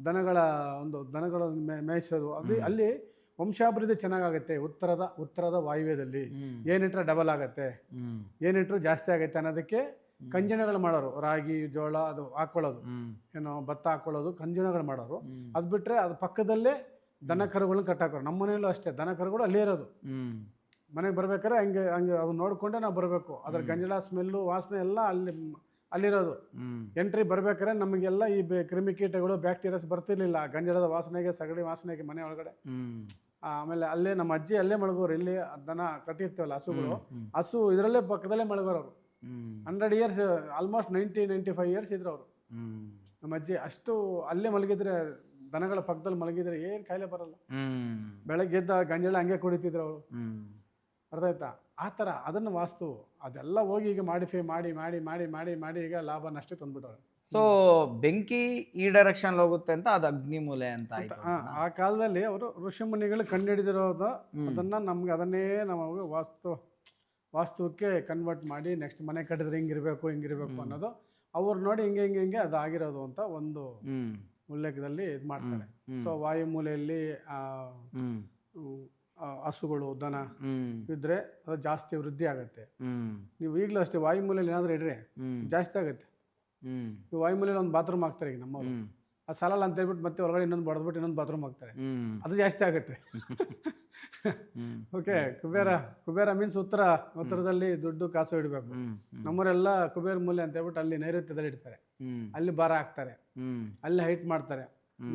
ದನಗಳ ಮೇಯಿಸೋದು. ಅಲ್ಲಿ ವಂಶಾಭಿವೃದ್ಧಿ ಚೆನ್ನಾಗಾಗತ್ತೆ. ಉತ್ತರದ ವಾಯುವ್ಯದಲ್ಲಿ ಏನಿಟ್ರೆ ಡಬಲ್ ಆಗತ್ತೆ, ಏನಿಟ್ರು ಜಾಸ್ತಿ ಆಗತ್ತೆ ಅನ್ನೋದಕ್ಕೆ ಕಂಜಣಗಳು ಮಾಡೋರು. ರಾಗಿ ಜೋಳ ಅದು ಹಾಕೊಳ್ಳೋದು, ಏನೋ ಭತ್ತ ಹಾಕೊಳ್ಳೋದು, ಕಂಜಣಗಳು ಮಾಡೋರು. ಅದು ಬಿಟ್ರೆ ಅದು ಪಕ್ಕದಲ್ಲೇ ದನ ಕರುಗಳನ್ನ ಕಟ್ಟಾಕೋರು. ನಮ್ಮ ಮನೆಯಲ್ಲೂ ಅಷ್ಟೇ, ದನ ಕರುಗಳು ಅಲ್ಲೇ ಇರೋದು. ಮನೆಗೆ ಬರ್ಬೇಕಾದ್ರೆ ಹಂಗೆ ಅದು ನೋಡಿಕೊಂಡೆ ನಾವು ಬರಬೇಕು. ಅದ್ರ ಗಂಜಲ ಸ್ಮೆಲ್ಲು ವಾಸನೆ ಎಲ್ಲ ಅಲ್ಲಿರೋದು. ಎಂಟ್ರಿ ಬರ್ಬೇಕಾದ್ರೆ ನಮಗೆಲ್ಲ ಈ ಕ್ರಿಮಿಕೀಟಗಳು ಬ್ಯಾಕ್ಟೀರಿಯಾಸ್ ಬರ್ತಿರ್ಲಿಲ್ಲ ಗಂಜಲದ ವಾಸನೆಗೆ, ಸಗಣಿ ವಾಸನೆಗೆ ಮನೆ ಒಳಗಡೆ. ಆಮೇಲೆ ಅಲ್ಲೇ ನಮ್ಮ ಅಜ್ಜಿ ಅಲ್ಲೇ ಮಲಗೋರು. ಇಲ್ಲಿ ದನ ಕಟ್ಟಿರ್ತೀವಲ್ಲ ಹಸುಗಳು, ಹಸು ಇದರಲ್ಲೇ ಪಕ್ಕದಲ್ಲೇ ಮಲಗೋರು. 100 ಇಯರ್ಸ್, ಆಲ್ಮೋಸ್ಟ್ 90-95 ಇಯರ್ಸ್ ಇದ್ರು ಅವರು. ನಮ್ಮ ಅಜ್ಜಿ ಅಷ್ಟು ಅಲ್ಲೇ ಮಲಗಿದ್ರೆ, ದನಗಳ ಪಕ್ಕದಲ್ಲಿ ಮಲಗಿದ್ರೆ ಏನು ಕಾಯಿಲೆ ಬರಲ್ಲ. ಬೆಳಗ್ಗೆ ಎದ್ದ ಗಂಜಲ ಹಂಗೆ ಕುಡಿತಿದ್ರು ಅವರು. ಅರ್ಥ ಆಯ್ತಾ? ಆ ಥರ ಅದನ್ನು ವಾಸ್ತು ಅದೆಲ್ಲ ಹೋಗಿ ಈಗ ಮಾಡಿಫೈ ಮಾಡಿ ಈಗ ಲಾಭ ನಷ್ಟ ತಂದ್ಬಿಟ್ಟವ್ರೆ. ಸೊ ಬೆಂಕಿ ಈ ಡೈರೆಕ್ಷನ್ ಹೋಗುತ್ತೆ ಅಂತ ಅದು ಅಗ್ನಿಮೂಲೆ ಅಂತ ಆಯ್ತು. ಆ ಕಾಲದಲ್ಲಿ ಅವರು ಋಷಿಮುನಿಗಳು ಕಂಡುಹಿಡಿದಿರೋದು ಅದನ್ನೇ ನಮಗೆ ವಾಸ್ತುಕ್ಕೆ ಕನ್ವರ್ಟ್ ಮಾಡಿ ನೆಕ್ಸ್ಟ್ ಮನೆ ಕಟ್ಟಿದ್ರೆ ಹಿಂಗಿರ್ಬೇಕು ಅನ್ನೋದು ಅವ್ರು ನೋಡಿ ಹಿಂಗೆ ಅದು ಆಗಿರೋದು ಅಂತ ಒಂದು ಉಲ್ಲೇಖದಲ್ಲಿ ಇದು ಮಾಡ್ತಾರೆ. ಸೊ ವಾಯುಮೂಲೆಯಲ್ಲಿ ಹಸುಗಳು, ದನ ಇದ್ರೆ ಅದು ಜಾಸ್ತಿ ವೃದ್ಧಿ ಆಗುತ್ತೆ. ನೀವು ಈಗಲೂ ಅಷ್ಟೇ ವಾಯುಮೂಲೆಯಲ್ಲಿ ಏನಾದರೂ ಇಡ್ರಿ ಜಾಸ್ತಿ ಆಗುತ್ತೆ. ವಾಯುಮೂಲೆಯಲ್ಲಿ ಒಂದು ಬಾತ್ರೂಮ್ ಹಾಕ್ತಾರೆ ಈಗ ನಮ್ಮವರು. ಅದು ಸಾಲಲ್ಲ ಅಂತ ಹೇಳ್ಬಿಟ್ಟು ಮತ್ತೆ ಹೊರಗಡೆ ಇನ್ನೊಂದು ಬಡ್ದ್ಬಿಟ್ಟು ಇನ್ನೊಂದು ಬಾತ್ರೂಮ್ ಹೋಗ್ತಾರೆ. ಅದು ಜಾಸ್ತಿ ಆಗುತ್ತೆ. ಓಕೆ, ಕುಬೇರ ಮೀನ್ಸ್ ಉತ್ತರದಲ್ಲಿ ದುಡ್ಡು ಕಾಸು ಇಡಬೇಕು. ನಮ್ಮವರೆಲ್ಲ ಕುಬೇರ ಮೂಲೆ ಅಂತ ಹೇಳ್ಬಿಟ್ಟು ಅಲ್ಲಿ ನೈಋತ್ಯದಲ್ಲಿ ಇಡ್ತಾರೆ, ಅಲ್ಲಿ ಭಾರ ಹಾಕ್ತಾರೆ, ಅಲ್ಲಿ ಹೈಟ್ ಮಾಡ್ತಾರೆ,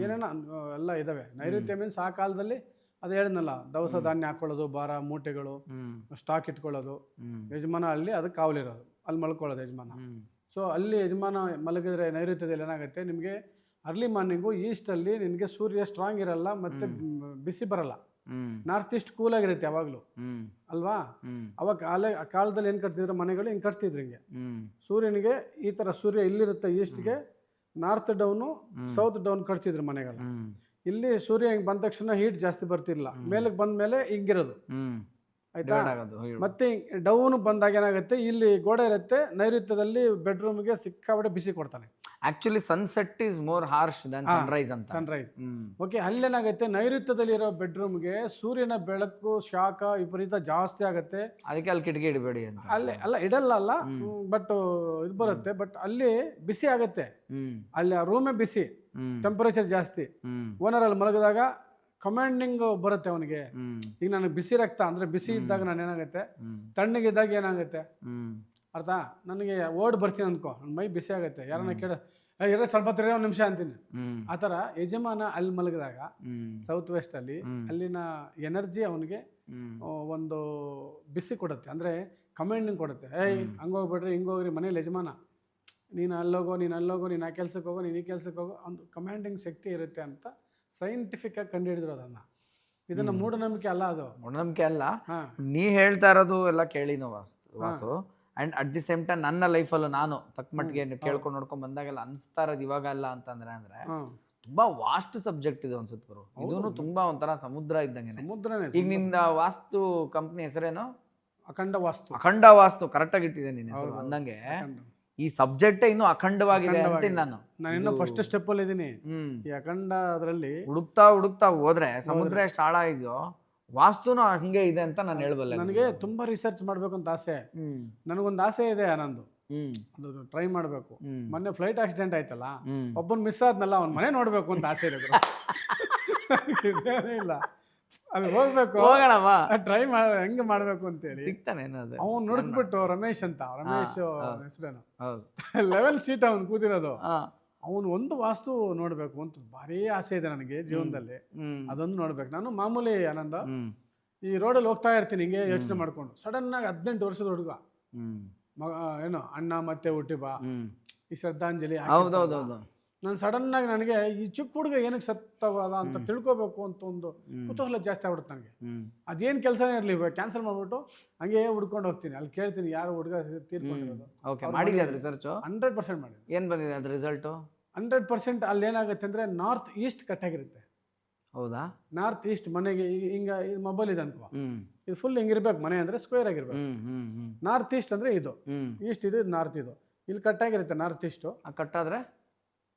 ಏನೇನೋ ಎಲ್ಲ ಇದಾವೆ. ನೈಋತ್ಯ ಮೀನ್ಸ್ ಆ ಕಾಲದಲ್ಲಿ ಅದು ಹೇಳಿದ್ನಲ್ಲ, ದವಸ ಧಾನ್ಯ ಹಾಕೊಳ್ಳೋದು, ಭಾರ ಮೂಟೆಗಳು, ಸ್ಟಾಕ್ ಇಟ್ಕೊಳ್ಳೋದು. ಯಜಮಾನ ಅಲ್ಲಿ ಅದಕ್ಕೆ ಕಾವಲಿರೋದು, ಅಲ್ಲಿ ಮಲ್ಕೊಳ್ಳೋದು ಯಜಮಾನ. ಸೊ ಅಲ್ಲಿ ಯಜಮಾನ ಮಲಗಿದ್ರೆ ನೈಋತ್ಯದಲ್ಲಿ ಏನಾಗುತ್ತೆ, ನಿಮಗೆ ಅರ್ಲಿ ಮಾರ್ನಿಂಗು ಈಸ್ಟಲ್ಲಿ ನಿನಗೆ ಸೂರ್ಯ ಸ್ಟ್ರಾಂಗ್ ಇರಲ್ಲ ಮತ್ತು ಬಿಸಿ ಬರಲ್ಲ. ನಾರ್ತ್ ಈಸ್ಟ್ ಕೂಲಾಗಿರುತ್ತೆ ಯಾವಾಗಲೂ ಅಲ್ವಾ. ಅವಾಗ ಆ ಕಾಲದಲ್ಲಿ ಏನು ಕಟ್ತಿದ್ರು ಮನೆಗಳು, ಹಿಂಗೆ ಕಟ್ತಿದ್ರು ಹಿಂಗೆ. ಸೂರ್ಯನಿಗೆ ಈ ಥರ ಸೂರ್ಯ ಇಲ್ಲಿರುತ್ತೆ ಈಸ್ಟ್ಗೆ, ನಾರ್ತ್ ಡೌನು ಸೌತ್ ಡೌನ್ ಕಟ್ತಿದ್ರು ಮನೆಗಳು. ಇಲ್ಲಿ ಸೂರ್ಯ ಹಿಂಗೆ ಬಂದ ತಕ್ಷಣ ಹೀಟ್ ಜಾಸ್ತಿ ಬರ್ತಿರ್ಲಿಲ್ಲ, ಮೇಲಕ್ಕೆ ಬಂದ ಮೇಲೆ ಹಿಂಗಿರೋದು ಆಯ್ತಾ. ಮತ್ತೆ ಡೌನ್ ಬಂದಾಗ ಏನಾಗುತ್ತೆ, ಇಲ್ಲಿ ಗೋಡೆ ಇರುತ್ತೆ, ನೈಋತ್ಯದಲ್ಲಿ ಬೆಡ್ರೂಮ್ಗೆ ಸಿಕ್ಕಾಪಟ್ಟೆ ಬಿಸಿ ಕೊಡ್ತಾನೆ. Actually sunset is more harsh than sunrise ಅಂತ. ಸನ್ರೈಸ್ ಓಕೆ, ಅಲ್ಲೇನಾಗುತ್ತೆ, ನೈಋತ್ಯದಲ್ಲಿರೋ ಬೆಡ್ರೂಮ್ಗೆ ಸೂರ್ಯನ ಬೆಳಕು ಶಾಖ ವಿಪರೀತ ಜಾಸ್ತಿ ಆಗುತ್ತೆ. ಅದಕ್ಕೆ ಅಲ್ಲಿ ಕಿಟಕಿ ಇಡಬೇಡಿ ಅಂತ. ಅಲ್ಲಿ ಇಡಲ್ಲ ಅಲ್ಲ, ಬಟ್ ಇದು ಬರುತ್ತೆ, ಬಟ್ ಅಲ್ಲಿ ಬಿಸಿ ಆಗುತ್ತೆ. ಅಲ್ಲಿ ಆ ರೂಮೇ ಬಿಸಿ, ಟೆಂಪರೇಚರ್ ಜಾಸ್ತಿ. ಓನರ್ ಅಲ್ಲಿ ಮಲಗಿದಾಗ ಕಮಾಂಡಿಂಗ್ ಬರುತ್ತೆ ಅವನಿಗೆ. ಈಗ ನನಗೆ ಬಿಸಿ ರಕ್ತ ಅಂದ್ರೆ ಬಿಸಿ ಇದ್ದಾಗ ನಾನು ಏನಾಗುತ್ತೆ, ತಣ್ಣಗಿದ್ದಾಗ ಏನಾಗುತ್ತೆ ಅರ್ಥ. ನನಗೆ ಓಡ್ ಬರ್ತೀನಿ ಅನ್ಕೋ, ನನ್ನ ಮೈ ಬಿಸಿ ಆಗುತ್ತೆ, ಯಾರನ್ನ ಕೇಳ ಸ್ವಲ್ಪ ತಿರ್ಗ ಒಂದು ನಿಮಿಷ ಅಂತೀನಿ. ಆ ಥರ ಯಜಮಾನ ಅಲ್ಲಿ ಮಲಗಿದಾಗ ಸೌತ್ ವೆಸ್ಟ್ ಅಲ್ಲಿ ಅಲ್ಲಿನ ಎನರ್ಜಿ ಅವನಿಗೆ ಒಂದು ಬಿಸಿ ಕೊಡುತ್ತೆ, ಅಂದ್ರೆ ಕಮಾಂಡಿಂಗ್ ಕೊಡುತ್ತೆ. ಹಂಗೋಗ್ಬಿಡ್ರಿ ಹಿಂಗೋಗ್ರಿ, ಮನೇಲಿ ಯಜಮಾನ ನೀನು ಅಲ್ಲೋಗೋ, ನೀನು ಆ ಕೆಲ್ಸಕ್ಕೆ ಹೋಗೋ, ನೀನು ಈ ಕೆಲ್ಸಕ್ಕೆ ಹೋಗೋ, ಒಂದು ಕಮಾಂಡಿಂಗ್ ಶಕ್ತಿ ಇರುತ್ತೆ ಅಂತ ಸೈಂಟಿಫಿಕ್ ಆಗಿ ಕಂಡು ಹಿಡಿದ್ರು ಅದನ್ನ. ಇದನ್ನ ಮೂಢನಂಬಿಕೆ ಅಲ್ಲ, ಅದು ಮೂಢನಂಬಿಕೆ ಅಲ್ಲ. ನೀ ಹೇಳ್ತಾ ಇರೋದು ಎಲ್ಲ ಕೇಳಿನೋ Vasu. And at the same time ನನ್ನ ಲೈಫಲ್ಲೂ ನಾನು ತಕ್ಕ ಮಟ್ಟಿಗೆ ಕೇಳ್ಕೊಂಡು ನೋಡ್ಕೊಂಡ್ ಬಂದಾಗೆಲ್ಲ ಅನಿಸ್ತಾ ಇರೋದು ಇವಾಗ ಅಲ್ಲ ಅಂತಂದ್ರೆ ತುಂಬಾ ವಾಸ್ಟ್ ಸಬ್ಜೆಕ್ಟ್ ಇದು ಅನ್ಸುತ್ತೆ ಗುರು. ಇದೂ ತುಂಬಾ ಒಂಥರ ಸಮುದ್ರ ಇದ್ದಂಗೆ. ಈಗ ನಿಂದ ವಾಸ್ತು ಕಂಪ್ನಿ ಹೆಸರೇನು? ಅಖಂಡ ವಾಸ್ತು. ಕರೆಕ್ಟ್ ಆಗಿ ಇಟ್ಟಿದೆ ನಿನ್ನ ಹೆಸರು ಅಂದಂಗೆ. ಈ ಸಬ್ಜೆಕ್ಟ್ ಇನ್ನು ಅಖಂಡವಾಗಿದೆ ಅಂತ ನಾನು ಇನ್ನು ಫಸ್ಟ್ ಸ್ಟೆಪ್ ಅಲ್ಲಿ ಇದೀನಿ. ಈ ಅಖಂಡ ಅದರಲ್ಲಿ ಹುಡುಕ್ತಾ ಹೋದ್ರೆ ಸಮುದ್ರ ಎಷ್ಟು ಆಳ ಇದೆಯೋ ವಾಸ್ತುನು ಹಂಗೆ ಇದೆ ಅಂತ ನಾನು ಹೇಳ್ಬಲ್ಲೆ. ನನಗೆ ತುಂಬಾ ರಿಸರ್ಚ್ ಮಾಡ್ಬೇಕು ಅಂತ ಆಸೆ. ನನಗೊಂದು ಆಸೆ ಇದೆ ಆನಂದು, ಅದು ಟ್ರೈ ಮಾಡ್ಬೇಕು. ಮೊನ್ನೆ ಫ್ಲೈಟ್ ಆಕ್ಸಿಡೆಂಟ್ ಆಯ್ತಲ್ಲ, ಒಬ್ಬನ್ ಮಿಸ್ ಆದ್ನಲ್ಲ, ಅವ್ನ ಮನೆ ನೋಡ್ಬೇಕು ಅಂತ ಆಸೆ ಇದೆ. ಇಲ್ಲ ಅಲ್ಲಿ ಹೋಗ್ಬೇಕು, ಟ್ರೈ ಹೆಂಗ್ ಮಾಡ್ಬೇಕು ಅಂತೇಳಿ ಸಿಗ್ತಾನೆ. ಅವ್ನು ನೋಡ್ಬಿಟ್ಟು ರಮೇಶ್ ಹೆಸರೇನು, ಲೆವೆಲ್ ಸೀಟ್ ಅವ್ನು ಕೂತಿರೋದು, ಅವನು ಒಂದು ವಾಸ್ತು ನೋಡ್ಬೇಕು ಅಂತ ಭಾರಿ ಆಸೆ ಇದೆ ನನಗೆ ಜೀವನದಲ್ಲಿ. ಅದೊಂದು ನೋಡ್ಬೇಕು. ನಾನು ಮಾಮೂಲಿ ಆನಂದ ಈ ರೋಡಲ್ಲಿ ಹೋಗ್ತಾ ಇರ್ತೀನಿ ಹಿಂಗೆ ಯೋಚನೆ ಮಾಡ್ಕೊಂಡು. ಸಡನ್ ಆಗಿ 18 ವರ್ಷದ ಹುಡುಗ ಏನೋ ಅಣ್ಣ ಮತ್ತೆ ಹುಟ್ಟಿಬಾ, ಈ ಶ್ರದ್ಧಾಂಜಲಿ, ನಾನು ಸಡನ್ ಆಗಿ ನನಗೆ ಈ ಚಿಕ್ಕ ಹುಡುಗ ಏನಕ್ಕೆ ಸತ್ತವಲ್ಲ ಅಂತ ತಿಳ್ಕೊಬೇಕು ಅಂತ ಒಂದು ಕುತೂಹಲ ಜಾಸ್ತಿ ಆಗ್ಬಿಡುತ್ತೆ ನನಗೆ. ಅದೇನು ಕೆಲಸನೇ ಇರಲಿ, ಕ್ಯಾನ್ಸಲ್ ಮಾಡ್ಬಿಟ್ಟು ಹಂಗೆ ಹುಡ್ಕೊಂಡು ಹೋಗ್ತೀನಿ. ಅಲ್ಲಿ ಕೇಳ್ತೀನಿ ಯಾರು ಹುಡುಗ ತೀರ್ಕೊಂಡಿರೋದು. 100% ಮಾಡಿ. ಏನು ಬಂದಿದೆ ಅದು ರಿಸಲ್ಟು? 100% ಅಲ್ಲಿ ಏನಾಗುತ್ತೆ ಅಂದರೆ ನಾರ್ತ್ ಈಸ್ಟ್ ಕಟ್ಟಾಗಿರುತ್ತೆ. ಹೌದಾ? ನಾರ್ತ್ ಈಸ್ಟ್ ಮನೆಗೆ ಹಿಂಗ ಮೊಬೈಲ್ ಇದೆ ಅನ್ಕೋ, ಇದು ಫುಲ್ ಹಿಂಗಿರ್ಬೇಕು ಮನೆ ಅಂದರೆ ಸ್ಕ್ವೇರ್ ಆಗಿರ್ಬೇಕು. ನಾರ್ತ್ ಈಸ್ಟ್ ಅಂದರೆ ಇದು ಈಸ್ಟ್, ಇದು ನಾರ್ತ್, ಇದು ಇಲ್ಲಿ ಕಟ್ಟಾಗಿರುತ್ತೆ ನಾರ್ತ್ ಈಸ್ಟು.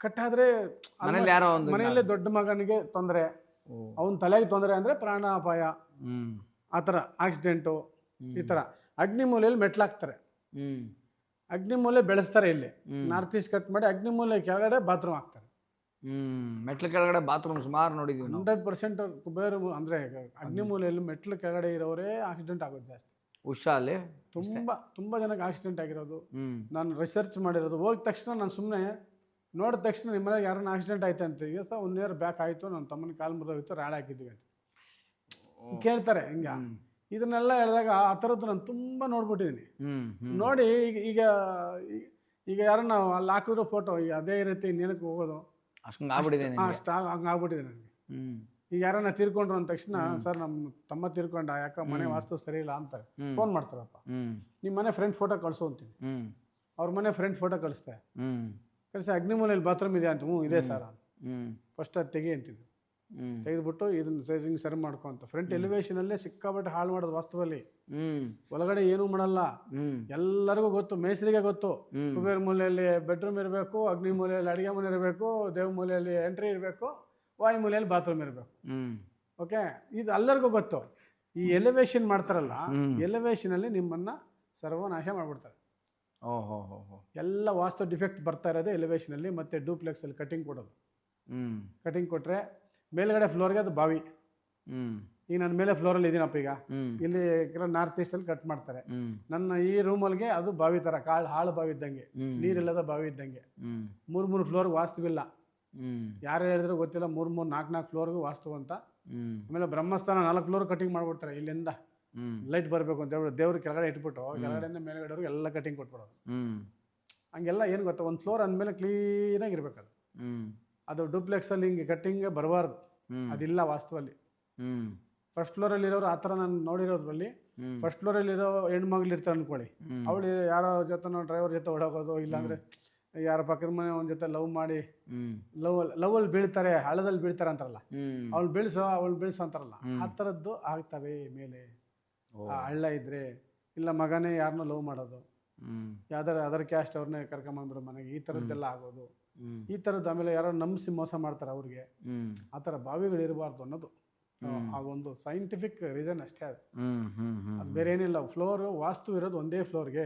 ಕಟ್ಟಾದ್ರೆ ಮನೆಯಲ್ಲೇ ದೊಡ್ಡ ಮಗನಿಗೆ ತೊಂದರೆ, ಅವನ ತಲೆಗೆ ತೊಂದರೆ ಅಂದರೆ ಪ್ರಾಣಾಪಾಯ, ಆ ಥರ ಆಕ್ಸಿಡೆಂಟು, ಈ ಥರ. ಅಗ್ನಿಮೂಲೆಯಲ್ಲಿ ಮೆಟ್ಲಾಕ್ತಾರೆ, ಅಗ್ನಿಮೂಲೆ ಬೆಳೆಸ್ತಾರೆ. ಇಲ್ಲಿ ನಾರ್ತ್ ಈಸ್ಟ್ ಕಟ್ ಮಾಡಿ ಅಗ್ನಿಮೂಲೆ ಕೆಳಗಡೆ ಬಾತ್ರೂಮ್ ಹಾಕ್ತಾರೆ. ಮೆಟ್ಲ ಕೆಳಗಡೆ ಬಾತ್ರೂಮ್ ಸುಮಾರು ನೋಡಿದೀವಿ. 100% ಕುಬೇರ ಅಂದರೆ ಅಗ್ನಿಮೂಲೆಯಲ್ಲಿ ಮೆಟ್ಲು ಕೆಳಗಡೆ ಇರೋರೇ ಆಕ್ಸಿಡೆಂಟ್ ಆಗೋದು ಜಾಸ್ತಿ. ಹುಷಾಲಿ ತುಂಬ ಜನಕ್ಕೆ ಆಕ್ಸಿಡೆಂಟ್ ಆಗಿರೋದು ನಾನು ರಿಸರ್ಚ್ ಮಾಡಿರೋದು. ಹೋಗಿದ ತಕ್ಷಣ ನಾನು ಸುಮ್ಮನೆ ನೋಡಿದ ತಕ್ಷಣ ನಿಮ್ಮ ಮನೆಗೆ ಯಾರನ್ನ ಆಕ್ಸಿಡೆಂಟ್ ಆಯ್ತು ಅಂತ, ಈಗ 1 ಇಯರ್ ಬ್ಯಾಕ್ ಆಯಿತು, ನನ್ನ ತಮ್ಮನ ಕಾಲು ಮುರಿದೋಗಿತ್ತು, ರಾಡ್ ಹಾಕಿದ್ವಿ ಅಂತ ಕೇಳ್ತಾರೆ. ಹಿಂಗೆ ಇದನ್ನೆಲ್ಲ ಹೇಳಿದಾಗ ಆ ಥರದ್ದು ನಾನು ತುಂಬ ನೋಡ್ಬಿಟ್ಟಿದ್ದೀನಿ. ನೋಡಿ ಈಗ ಯಾರನ್ನ ಅಲ್ಲಿ ಹಾಕಿದ್ರು ಫೋಟೋ ಈಗ ಅದೇ ಇರುತ್ತೆ, ಇನ್ನೇನಕ್ಕೆ ಹೋಗೋದು ಹಂಗಾಗ್ಬಿಟ್ಟಿದೆ ನನಗೆ. ಈಗ ಯಾರನ್ನ ತೀರ್ಕೊಂಡ್ರು ಅಂದ ತಕ್ಷಣ, ಸರ್ ನಮ್ಮ ತಮ್ಮ ತೀರ್ಕೊಂಡ, ಯಾಕೆ ಮನೆ ವಾಸ್ತು ಸರಿ ಇಲ್ಲ ಅಂತಾರೆ, ಫೋನ್ ಮಾಡ್ತಾರಪ್ಪ, ನಿಮ್ಮ ಮನೆ ಫ್ರೆಂಡ್ ಫೋಟೋ ಕಳಿಸು ಅಂತೀನಿ. ಅವ್ರ ಮನೆ ಫ್ರೆಂಡ್ ಫೋಟೋ ಕಳಿಸ್ತೆ, ಕಳಿಸಿ ಅಗ್ನಿಮೂಲೆಯಲ್ಲಿ ಬಾತ್ರೂಮ್ ಇದೆ ಅಂತ. ಇದೆ ಸರ್, ಫಸ್ಟ್ ಅದು ತೆಗಿ ಅಂತಿದ್ವಿ. ತೆಗೆದ್ಬಿಟ್ಟು ಇದನ್ನ ಸೈಜಿಂಗ್ ಸರಿ ಮಾಡ್ಕೊ ಅಂತ. ಫ್ರಂಟ್ ಎಲಿವೇಶನಲ್ಲೇ ಸಿಕ್ಕಾಪಟ್ಟೆ ಹಾಳು ಮಾಡೋದು ವಾಸ್ತುವಲ್ಲಿ. ಒಳಗಡೆ ಏನೂ ಮಾಡಲ್ಲ, ಎಲ್ಲರಿಗೂ ಗೊತ್ತು, ಮೇಸ್ರಿಗೆ ಗೊತ್ತು. ಕುಬೇರ ಮೂಲೆಯಲ್ಲಿ ಬೆಡ್ರೂಮ್ ಇರಬೇಕು, ಅಗ್ನಿ ಮೂಲೆಯಲ್ಲಿ ಅಡುಗೆ ಮನೆ ಇರಬೇಕು, ದೇವ ಮೂಲೆಯಲ್ಲಿ ಎಂಟ್ರಿ ಇರಬೇಕು, ವಾಯು ಮೂಲೆಯಲ್ಲಿ ಬಾತ್ರೂಮ್ ಇರಬೇಕು. ಓಕೆ, ಇದು ಎಲ್ಲರಿಗೂ ಗೊತ್ತು. ಈ ಎಲಿವೇಶನ್ ಮಾಡ್ತಾರಲ್ಲ, ಎಲಿವೇಶನಲ್ಲಿ ನಿಮ್ಮನ್ನ ಸರ್ವನಾಶ ಮಾಡಿಬಿಡ್ತಾರೆ. ಎಲ್ಲ ವಾಸ್ತು ಡಿಫೆಕ್ಟ್ ಬರ್ತಾ ಇರೋದೇ ಎಲಿವೇಶನಲ್ಲಿ, ಮತ್ತೆ ಡೂಪ್ಲೆಕ್ಸಲ್ಲಿ ಕಟಿಂಗ್ ಕೊಡೋದು. ಹ್ಮ್ ಕಟಿಂಗ್ ಕೊಟ್ಟರೆ ಮೇಲ್ಗಡೆ ಫ್ಲೋರ್ಗೆ ಅದು ಬಾವಿ. ಹ್ಮ್ ಈಗ ನನ್ನ ಮೇಲೆ ಫ್ಲೋರಲ್ಲಿ ಇದ್ದೀನಪ್ಪ ಈಗ, ಹ್ಮ್ ಇಲ್ಲಿ ನಾರ್ತ್ ಈಸ್ಟಲ್ಲಿ ಕಟ್ ಮಾಡ್ತಾರೆ. ಹ್ಮ್ ನನ್ನ ಈ ರೂಮಲ್ಗೆ ಅದು ಬಾವಿ ಥರ ಹಾಳು ಬಾವಿ ಇದ್ದಂಗೆ, ಹ್ಮ್. ನೀರಿಲ್ಲದ ಬಾವಿ ಇದ್ದಂಗೆ. ಹ್ಮ್ 3 ಫ್ಲೋರ್ಗೆ ವಾಸ್ತುವಿಲ್ಲ. ಹ್ಮ್ ಯಾರು ಹೇಳಿದ್ರು ಗೊತ್ತಿಲ್ಲ, 4 ಫ್ಲೋರ್ಗೂ ವಾಸ್ತು ಅಂತ. ಹ್ಮ್ ಆಮೇಲೆ ಬ್ರಹ್ಮಸ್ಥಾನ 4 ಫ್ಲೋರ್ ಕಟಿಂಗ್ ಮಾಡ್ಬಿಡ್ತಾರೆ. ಇಲ್ಲಿಂದ ಹ್ಮ್ ಲೈಟ್ ಬರಬೇಕು ಅಂತ ಹೇಳ್ಬಿಟ್ಟು ದೇವ್ರ ಕೆಳಗಡೆ ಇಟ್ಬಿಟ್ಟು ಕೆಳಗಡೆಯಿಂದ ಮೇಲ್ಗಡೆವರೆಗೂ ಎಲ್ಲ ಕಟಿಂಗ್ ಕೊಟ್ಬಿಡೋದು. ಹ್ಮ್ ಹಂಗೆಲ್ಲ ಏನು ಗೊತ್ತಾ, ಒಂದು ಫ್ಲೋರ್ ಅಂದಮೇಲೆ ಕ್ಲೀನಾಗಿ ಇರಬೇಕದು. ಹ್ಮ್ ಅದು ಡೂಪ್ಲೆಕ್ಸಲ್ಲಿ ಹಿಂಗೆ ಕಟ್ಟಿಂಗ್ ಬರಬಾರ್ದು, ಹ್ಮ್ ಅದಿಲ್ಲ ವಾಸ್ತುವಲ್ಲಿ. ಹ್ಮ್ ಫಸ್ಟ್ ಫ್ಲೋರಲ್ಲಿ ಇರೋರು ಆ ಥರ ನಾನು ನೋಡಿರೋದ್ರಲ್ಲಿ, ಫಸ್ಟ್ ಫ್ಲೋರಲ್ಲಿರೋ ಹೆಣ್ಮಗ್ಳು ಇರ್ತಾರೆ ಅಂದ್ಕೊಳ್ಳಿ, ಅವಳು ಯಾರೋ ಜೊತೆ ಡ್ರೈವರ್ ಜೊತೆ ಓಡೋಗೋದು, ಇಲ್ಲಾಂದರೆ ಯಾರ ಪಕ್ಕದ ಮನೆ ಒಂದು ಜೊತೆ ಲವ್ ಮಾಡಿ ಲವಲ್ಲಿ ಬೀಳ್ತಾರೆ, ಹಳ್ಳದಲ್ಲಿ ಬೀಳ್ತಾರೆ ಅಂತಾರಲ್ಲ, ಅವಳು ಬೀಳ್ಸೋ ಅಂತಾರಲ್ಲ, ಆ ಥರದ್ದು ಆಗ್ತವೆ ಮೇಲೆ. ಆ ಹಳ್ಳ ಇದ್ರೆ ಇಲ್ಲ ಮಗನೇ ಯಾರನ್ನೂ ಲವ್ ಮಾಡೋದು, ಯಾವ್ದಾರ ಅದರ್ ಕ್ಯಾಸ್ಟ್ ಅವ್ರನ್ನೇ ಕರ್ಕೊಂಬಂದ್ಬಿಡೋ ಮನೆಗೆ, ಈ ಥರದ್ದೆಲ್ಲ ಆಗೋದು. ಈ ಥರದ್ದು ಆಮೇಲೆ ಯಾರೋ ನಂಬಿಸಿ ಮೋಸ ಮಾಡ್ತಾರೆ ಅವ್ರಿಗೆ. ಆ ಥರ ಬಾವಿಗಳು ಇರಬಾರ್ದು ಅನ್ನೋದು ಆ ಒಂದು ಸೈಂಟಿಫಿಕ್ ರೀಸನ್ ಅಷ್ಟೇ. ಅದು ಬೇರೆ ಏನಿಲ್ಲ. ಫ್ಲೋರ್ ವಾಸ್ತು ಇರೋದು ಒಂದೇ ಫ್ಲೋರ್ಗೆ,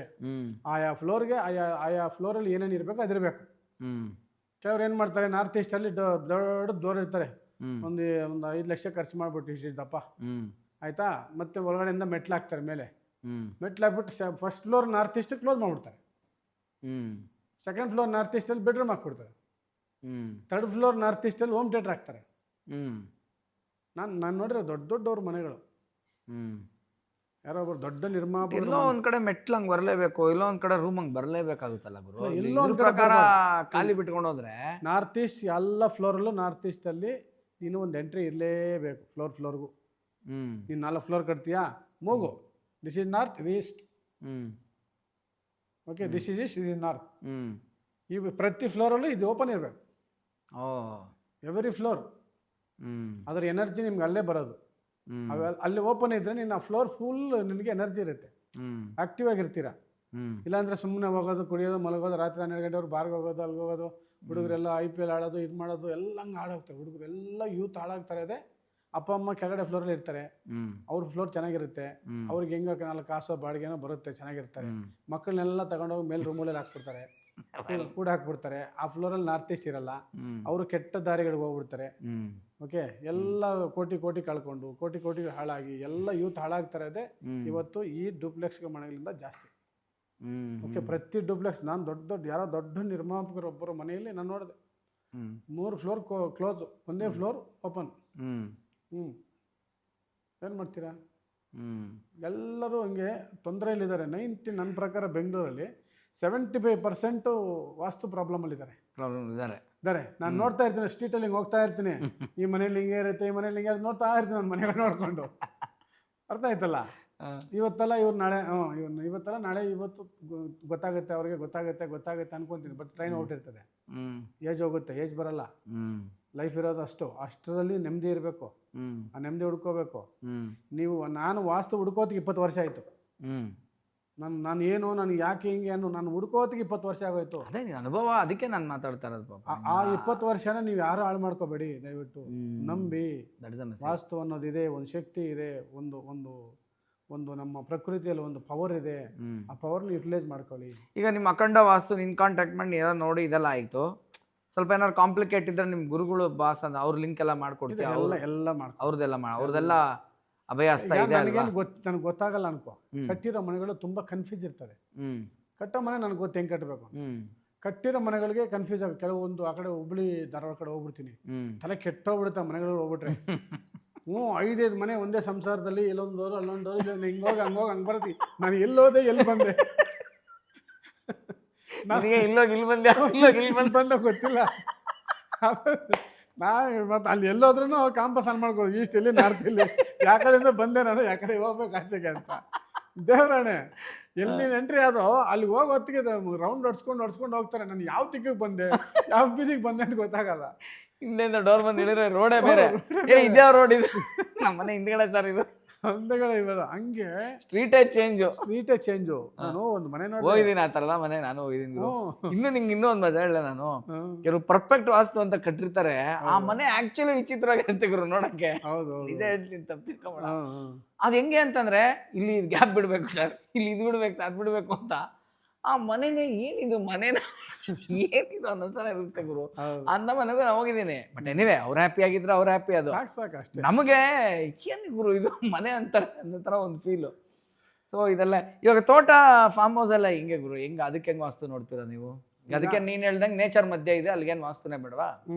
ಆಯಾ ಫ್ಲೋರಲ್ಲಿ ಏನೇನು ಇರಬೇಕು ಅದಿರಬೇಕು. ಕೆಲವ್ರು ಏನು ಮಾಡ್ತಾರೆ, ನಾರ್ತ್ ಈಸ್ಟಲ್ಲಿ ದೊಡ್ಡ ಡೋರ್ ಇರ್ತಾರೆ, ಒಂದು 5 ಲಕ್ಷ ಖರ್ಚು ಮಾಡ್ಬಿಟ್ಟು ಇಷ್ಟಿದ್ದಪ್ಪ ಆಯ್ತಾ, ಮತ್ತೆ ಒಳಗಡೆಯಿಂದ ಮೆಟ್ಲಾಕ್ತಾರೆ ಮೇಲೆ, ಮೆಟ್ಲಾಕ್ಬಿಟ್ಟು first floor north east close ಮಾಡಿಬಿಡ್ತಾರೆ, ಸೆಕೆಂಡ್ ಫ್ಲೋರ್ ನಾರ್ತ್ ಈಸ್ಟಲ್ಲಿ ಬೆಡ್ರೂಮ್ ಹಾಕ್ಬಿಡ್ತಾರೆ, ಥರ್ಡ್ ಫ್ಲೋರ್ ನಾರ್ತ್ ಈಸ್ಟಲ್ಲಿ ಹೋಮ್ ಥಿಯೇಟರ್ ಹಾಕ್ತಾರೆ. ನಾನು ನೋಡಿರೋ ದೊಡ್ಡವ್ರ ಮನೆಗಳು, ಯಾರೋ ಒಬ್ಬರು ದೊಡ್ಡ ನಿರ್ಮಾಪಕ ಎಲ್ಲೋ ಒಂದ್ ಕಡೆ ಮೆಟ್ಲು ಹಂಗ್ ಬರ್ಲೇಬೇಕು, ಎಲ್ಲೋ ಒಂದ್ ಕಡೆ ರೂಮ್ ಹಂಗ್ ಬರ್ಲೇಬೇಕಾಗುತ್ತಲ್ಲ ಗುರು. ಎಲ್ಲೋ ಒಂದ್ ಪ್ರಕಾರ ಖಾಲಿ ಬಿಟ್ಕೊಂಡು ಹೋದ್ರೆ ನಾರ್ತ್ ಈಸ್ಟ್ ಎಲ್ಲ ಫ್ಲೋರಲ್ಲೂ ನಾರ್ತ್ ಈಸ್ಟಲ್ಲಿ ನೀನು ಒಂದು ಎಂಟ್ರಿ ಇರಲೇಬೇಕು. ಫ್ಲೋರ್ಗೂ ನೀನು 4 ಫ್ಲೋರ್ ಕಟ್ತೀಯಾ, ಮೂಗು ದಿಸ್ ಇಸ್ ನಾರ್ತ್, ಇದು East, okay, this is East, this is north. ಈ ಪ್ರತಿ ಫ್ಲೋರಲ್ಲೂ ಇದು ಓಪನ್ ಇರಬೇಕು, ಎವ್ರಿ ಫ್ಲೋರ್. ಅದರ ಎನರ್ಜಿ ನಿಮ್ಗೆ ಅಲ್ಲೇ ಬರೋದು. ಅಲ್ಲಿ ಓಪನ್ ಇದ್ರೆ ನೀನು ಆ ಫ್ಲೋರ್ ಫುಲ್ ನಿನಗೆ ಎನರ್ಜಿ ಇರುತ್ತೆ, ಆಕ್ಟಿವ್ ಆಗಿರ್ತೀರ. ಇಲ್ಲಾಂದ್ರೆ ಸುಮ್ಮನೆ ಹೋಗೋದು, ಕುಡಿಯೋದು, ಮಲಗೋದು, ರಾತ್ರಿ 12 ಗಂಟೆವ್ರು ಬಾರ್ಗೆ ಹೋಗೋದು, ಅಲ್ಲಿಗೆ ಹೋಗೋದು, ಹುಡುಗರೆಲ್ಲ IPL ಆಡೋದು, ಇದು ಮಾಡೋದು, ಎಲ್ಲ ಹಂಗೆ ಹಾಳಾಗ್ತಾರೆ. ಹುಡುಗರೆಲ್ಲ ಯೂತ್ ಹಾಳಾಗ್ತಾರೆ. ಅದೇ ಅಪ್ಪ ಅಮ್ಮ ಕೆಳಗಡೆ ಫ್ಲೋರಲ್ಲಿ ಇರ್ತಾರೆ, ಅವ್ರ ಫ್ಲೋರ್ ಚೆನ್ನಾಗಿರುತ್ತೆ, ಅವ್ರಿಗೆ ಹೆಂಗ 4 ಕಾಸೋ ಬಾಡಿಗೆನೋ ಬರುತ್ತೆ, ಚೆನ್ನಾಗಿರ್ತಾರೆ. ಮಕ್ಕಳನ್ನೆಲ್ಲ ತಗೊಂಡೋಗಿ ಮೇಲೆ ರೂಮಲ್ಲಿ ಹಾಕ್ಬಿಡ್ತಾರೆ, ಕೂಡ ಹಾಕ್ಬಿಡ್ತಾರೆ. ಆ ಫ್ಲೋರಲ್ಲಿ ನಾರ್ತ್ ಈಸ್ಟ್ ಇರಲ್ಲ, ಅವರು ಕೆಟ್ಟ ದಾರಿಗಳಿಗೆ ಹೋಗ್ಬಿಡ್ತಾರೆ. ಓಕೆ, ಎಲ್ಲ ಕೋಟಿ ಕಳ್ಕೊಂಡು ಕೋಟಿ ಹಾಳಾಗಿ ಎಲ್ಲ ಯೂತ್ ಹಾಳಾಗ್ತಾರೆ. ಅದೇ ಇವತ್ತು ಈ ಡೂಪ್ಲೆಕ್ಸ್ ಮನೆಗಳಿಂದ ಜಾಸ್ತಿ. ಓಕೆ, ಪ್ರತಿ ಡೂಪ್ಲೆಕ್ಸ್ ನಾನು ಯಾರೋ ದೊಡ್ಡ ನಿರ್ಮಾಪಕರು ಒಬ್ಬರು ಮನೆಯಲ್ಲಿ ನಾನು ನೋಡಿದೆ, 3 ಫ್ಲೋರ್ ಕ್ಲೋಸ್, ಒಂದೇ ಫ್ಲೋರ್ ಓಪನ್. ಏನು ಮಾಡ್ತೀರಾ? ಎಲ್ಲರೂ ಹಂಗೆ ತೊಂದರೆಯಲ್ಲಿದ್ದಾರೆ. ನನ್ನ ಪ್ರಕಾರ ಬೆಂಗಳೂರಲ್ಲಿ 75% ವಾಸ್ತು ಪ್ರಾಬ್ಲಮಲ್ಲಿದ್ದಾರೆ. ನಾನು ನೋಡ್ತಾ ಇರ್ತೀನಿ, ಸ್ಟ್ರೀಟಲ್ಲಿ ಹಿಂಗೆ ಹೋಗ್ತಾ ಇರ್ತೀನಿ, ಈ ಮನೇಲಿ ಹಿಂಗೆ ಇರುತ್ತೆ, ಈ ಮನೇಲಿ ಹಿಂಗೆ ನೋಡ್ತಾ ಇರ್ತೀನಿ, ನನ್ನ ಮನೆಗಳು ನೋಡ್ಕೊಂಡು. ಅರ್ಥ ಆಯ್ತಲ್ಲ? ಇವತ್ತಲ್ಲ ಇವ್ರು ನಾಳೆ, ಇವತ್ತಲ್ಲ ನಾಳೆ, ಇವತ್ತು ಗೊತ್ತಾಗುತ್ತೆ ಅವ್ರಿಗೆ, ಗೊತ್ತಾಗುತ್ತೆ ಅನ್ಕೊಂತೀನಿ. ಬಟ್ ಟ್ರೈನ್ ಹೊರಟಿರ್ತದೆ, ಏಜ್ ಹೋಗುತ್ತೆ, ಏಜ್ ಬರಲ್ಲ. ಲೈಫ್ ಇರೋದು ಅಷ್ಟರಲ್ಲಿ ನೆಮ್ಮದಿ ಇರಬೇಕು, ಆ ನೆಮ್ಮದಿ ಹುಡ್ಕೋಬೇಕು ನೀವು. ನಾನು ವಾಸ್ತು ಹುಡ್ಕೋತಿಗೆ 20 ವರ್ಷ ಆಯಿತು. ನಾನು ಏನು, ನನಗೆ ಯಾಕೆ ಹಿಂಗೆ ಅನ್ನೋ ನಾನು ಹುಡ್ಕೋತಿಗೆ 20 ವರ್ಷ ಆಗೋಯ್ತು. ಅದೇ ಅನುಭವ, ಅದಕ್ಕೆ ನಾನು ಮಾತಾಡ್ತಾ ಇರೋದು. ಆ 20 ವರ್ಷನ ನೀವು ಯಾರು ಹಾಳು ಮಾಡ್ಕೋಬೇಡಿ ದಯವಿಟ್ಟು. ನಂಬಿ, ವಾಸ್ತು ಅನ್ನೋದಿದೆ, ಒಂದು ಶಕ್ತಿ ಇದೆ, ಒಂದು ನಮ್ಮ ಪ್ರಕೃತಿಯಲ್ಲಿ ಒಂದು ಪವರ್ ಇದೆ. ಆ ಪವರ್ನ ಯುಟಿಲೈಸ್ ಮಾಡ್ಕೊಳ್ಳಿ. ಈಗ ನಿಮ್ಮ ಅಖಂಡ ವಾಸ್ತು ನಿನ್ನ ಕಾಂಟ್ಯಾಕ್ಟ್ ಮಾಡಿ ಏನೋ ನೋಡಿ ಇದೆಲ್ಲ ಆಯಿತು, ಸ್ವಲ್ಪ ಏನಾದ್ರು ಕಾಂಪ್ಲಿಕೇಟ್ ಇದ್ರೆ ನಿಮ್ಮ ಗುರುಗಳು ಬಾಸ್ ಅಂತ ಅವ್ರ ಲಿಂಕ್ ಎಲ್ಲ ಮಾಡ್ಕೊಡ್ತೀವಿ, ಅವ್ರದ್ದೆಲ್ಲ ಅಭಯಾಸ್ತ ಇದೆ ಅಲ್ವಾ? ನನಗೆ ಗೊತ್ತಾಗಲ್ಲ ಅನ್ಕೋ. ಕಟ್ಟಿರೋ ಮನೆಗಳು ತುಂಬಾ ಕನ್ಫ್ಯೂಸ್ ಇರ್ತದೆ. ಕಟ್ಟೋ ಮನೆ ನನಗೆ ಗೊತ್ತು ಹೆಂಗೆ ಕಟ್ಟಬೇಕು. ಕಟ್ಟಿರೋ ಮನೆಗಳಿಗೆ ಕನ್ಫ್ಯೂಸ್ ಆಗ. ಕೆಲವೊಂದು ಆ ಕಡೆ ಹುಬ್ಳಿ ಧಾರವಾಡ ಕಡೆ ಹೋಗ್ಬಿಡ್ತೀನಿ, ತಲೆ ಕೆಟ್ಟೋಗ್ಬಿಡುತ್ತೆ ಮನೆಗಳು ಹೋಗ್ಬಿಟ್ರೆ. 5 ಮನೆ ಒಂದೇ ಸಂಸಾರದಲ್ಲಿ, ಇಲ್ಲೊಂದೋರು ಅಲ್ಲೊಂದೋರು, ಹಿಂಗೋಗಿ ಹಂಗೆ ಬರ್ತೀವಿ. ನಾನು ಎಲ್ಲೋದೆ, ಎಲ್ಲಿ ಬಂದೆ, ಇಲ್ಲಿ ಬಂದ ಗೊತ್ತಿಲ್ಲ. ಮತ್ತೆ ಅಲ್ಲಿ ಎಲ್ಲೋದ್ರೂ ಕಾಂಪಸ್ ಆನ್ ಮಾಡ್ಕೋದು, ಈಸ್ಟ್ ಇಲ್ಲಿ ನಾರ್ತ್ ಇಲ್ಲಿ, ಯಾಕಡೆಯಿಂದ ಬಂದೆ ನಾನು, ಯಾಕಡೆ ಹೋಗ್ಬೇಕು ಆಚೆಗೆ ಅಂತ. ದೇವರಾಣೆ, ಎಲ್ಲಿ ಎಂಟ್ರಿ ಆದೋ ಅಲ್ಲಿ ಹೋಗೋ ಹೊತ್ತಿಗೆ ರೌಂಡ್ ಹೊಡ್ಸ್ಕೊಂಡು ಹೋಗ್ತಾರೆ. ನಾನು ಯಾವ ದಿಕ್ಕಿಗೆ ಬಂದೆ, ಯಾವ ಬೀದಿಗೆ ಬಂದೆ ಅಂತ ಗೊತ್ತಾಗಲ್ಲ. ಹಿಂದೆಯಿಂದ ಡೋರ್ ಬಂದು ಹೇಳಿದ್ರೆ ರೋಡೇ ಬೇರೆ, ಇದ್ಯಾವ ರೋಡ್ ಇದು, ನಮ್ಮ ಮನೆ ಹಿಂದ್ಗಡೆ ಸರ್ ಇದು, ಹಂದಗಳೇ ಇವಾಗ ಹಂಗೆ ಸ್ಟ್ರೀಟೇ ಚೇಂಜು. ನಾನು ಒಂದು ಮನೆ ನೋಡಿ ಹೋಗಿದ್ದೀನಿ, ಆ ಥರ ಮನೆ ನಾನು ಹೋಗಿದ್ದೀನಿ. ಇನ್ನೂ ಒಂದು ಮಜಾ ಹೇಳ, ನಾನು ಕೆಲವು ಪರ್ಫೆಕ್ಟ್ ವಾಸ್ತು ಅಂತ ಕಟ್ಟಿರ್ತಾರೆ, ಆ ಮನೆ ಆಕ್ಚುಲಿ ವಿಚಿತ್ರವಾಗಿರುತ್ತೆ ಗುರು ನೋಡಕ್ಕೆ. ನಿಜ ಹೇಳ್ತೀನಿ, ತಪ್ಪು ತಿಳ್ಕೊಂಬೇಡ. ಅದು ಹೆಂಗೆ ಅಂತಂದ್ರೆ, ಇಲ್ಲಿ ಗ್ಯಾಪ್ ಬಿಡ್ಬೇಕು ಸರ್, ಇಲ್ಲಿ ಇದು ಬಿಡ್ಬೇಕು, ಅದು ಬಿಡ್ಬೇಕು ಅಂತ. ಆ ಮನೆಗೆ ಏನಿದು ಮನೆನ ಏನಿದು ಅನ್ನೋತರ ಇರುತ್ತೆ ಗುರು. ಹೌದು. ಅಂದ ಮನೆಗೂ ನಾನು ಹೋಗಿದ್ದೀನಿ. ಬಟ್ ಎನಿವೆ ಅವ್ರು ಹ್ಯಾಪಿ ಆಗಿದ್ರೆ ಅವ್ರು ಹ್ಯಾಪಿ. ಅದು ಸಾಕು ಅಷ್ಟೇ. ನಮಗೆ ಏನು ಗುರು ಇದು ಮನೆ ಅಂತಾರೆ ಅನ್ನೋ ಥರ ಒಂದು ಫೀಲು. ಸೊ ಇದೆಲ್ಲ ಇವಾಗ ತೋಟ ಫಾರ್ಮ್ ಹೌಸ್ ಎಲ್ಲ ಹಿಂಗೆ ಗುರು, ಹೆಂಗೆ ಅದಕ್ಕೆ ಹೆಂಗೆ ವಾಸ್ತು ನೋಡ್ತೀರಾ ನೀವು? ಅದಕ್ಕೆ ನೀನು ಹೇಳ್ದಂಗೆ ನೇಚರ್ ಮಧ್ಯೆ ಇದೆ, ಅಲ್ಲಿಗೇನು ವಾಸ್ತುನೇ ಬೇಡವಾ?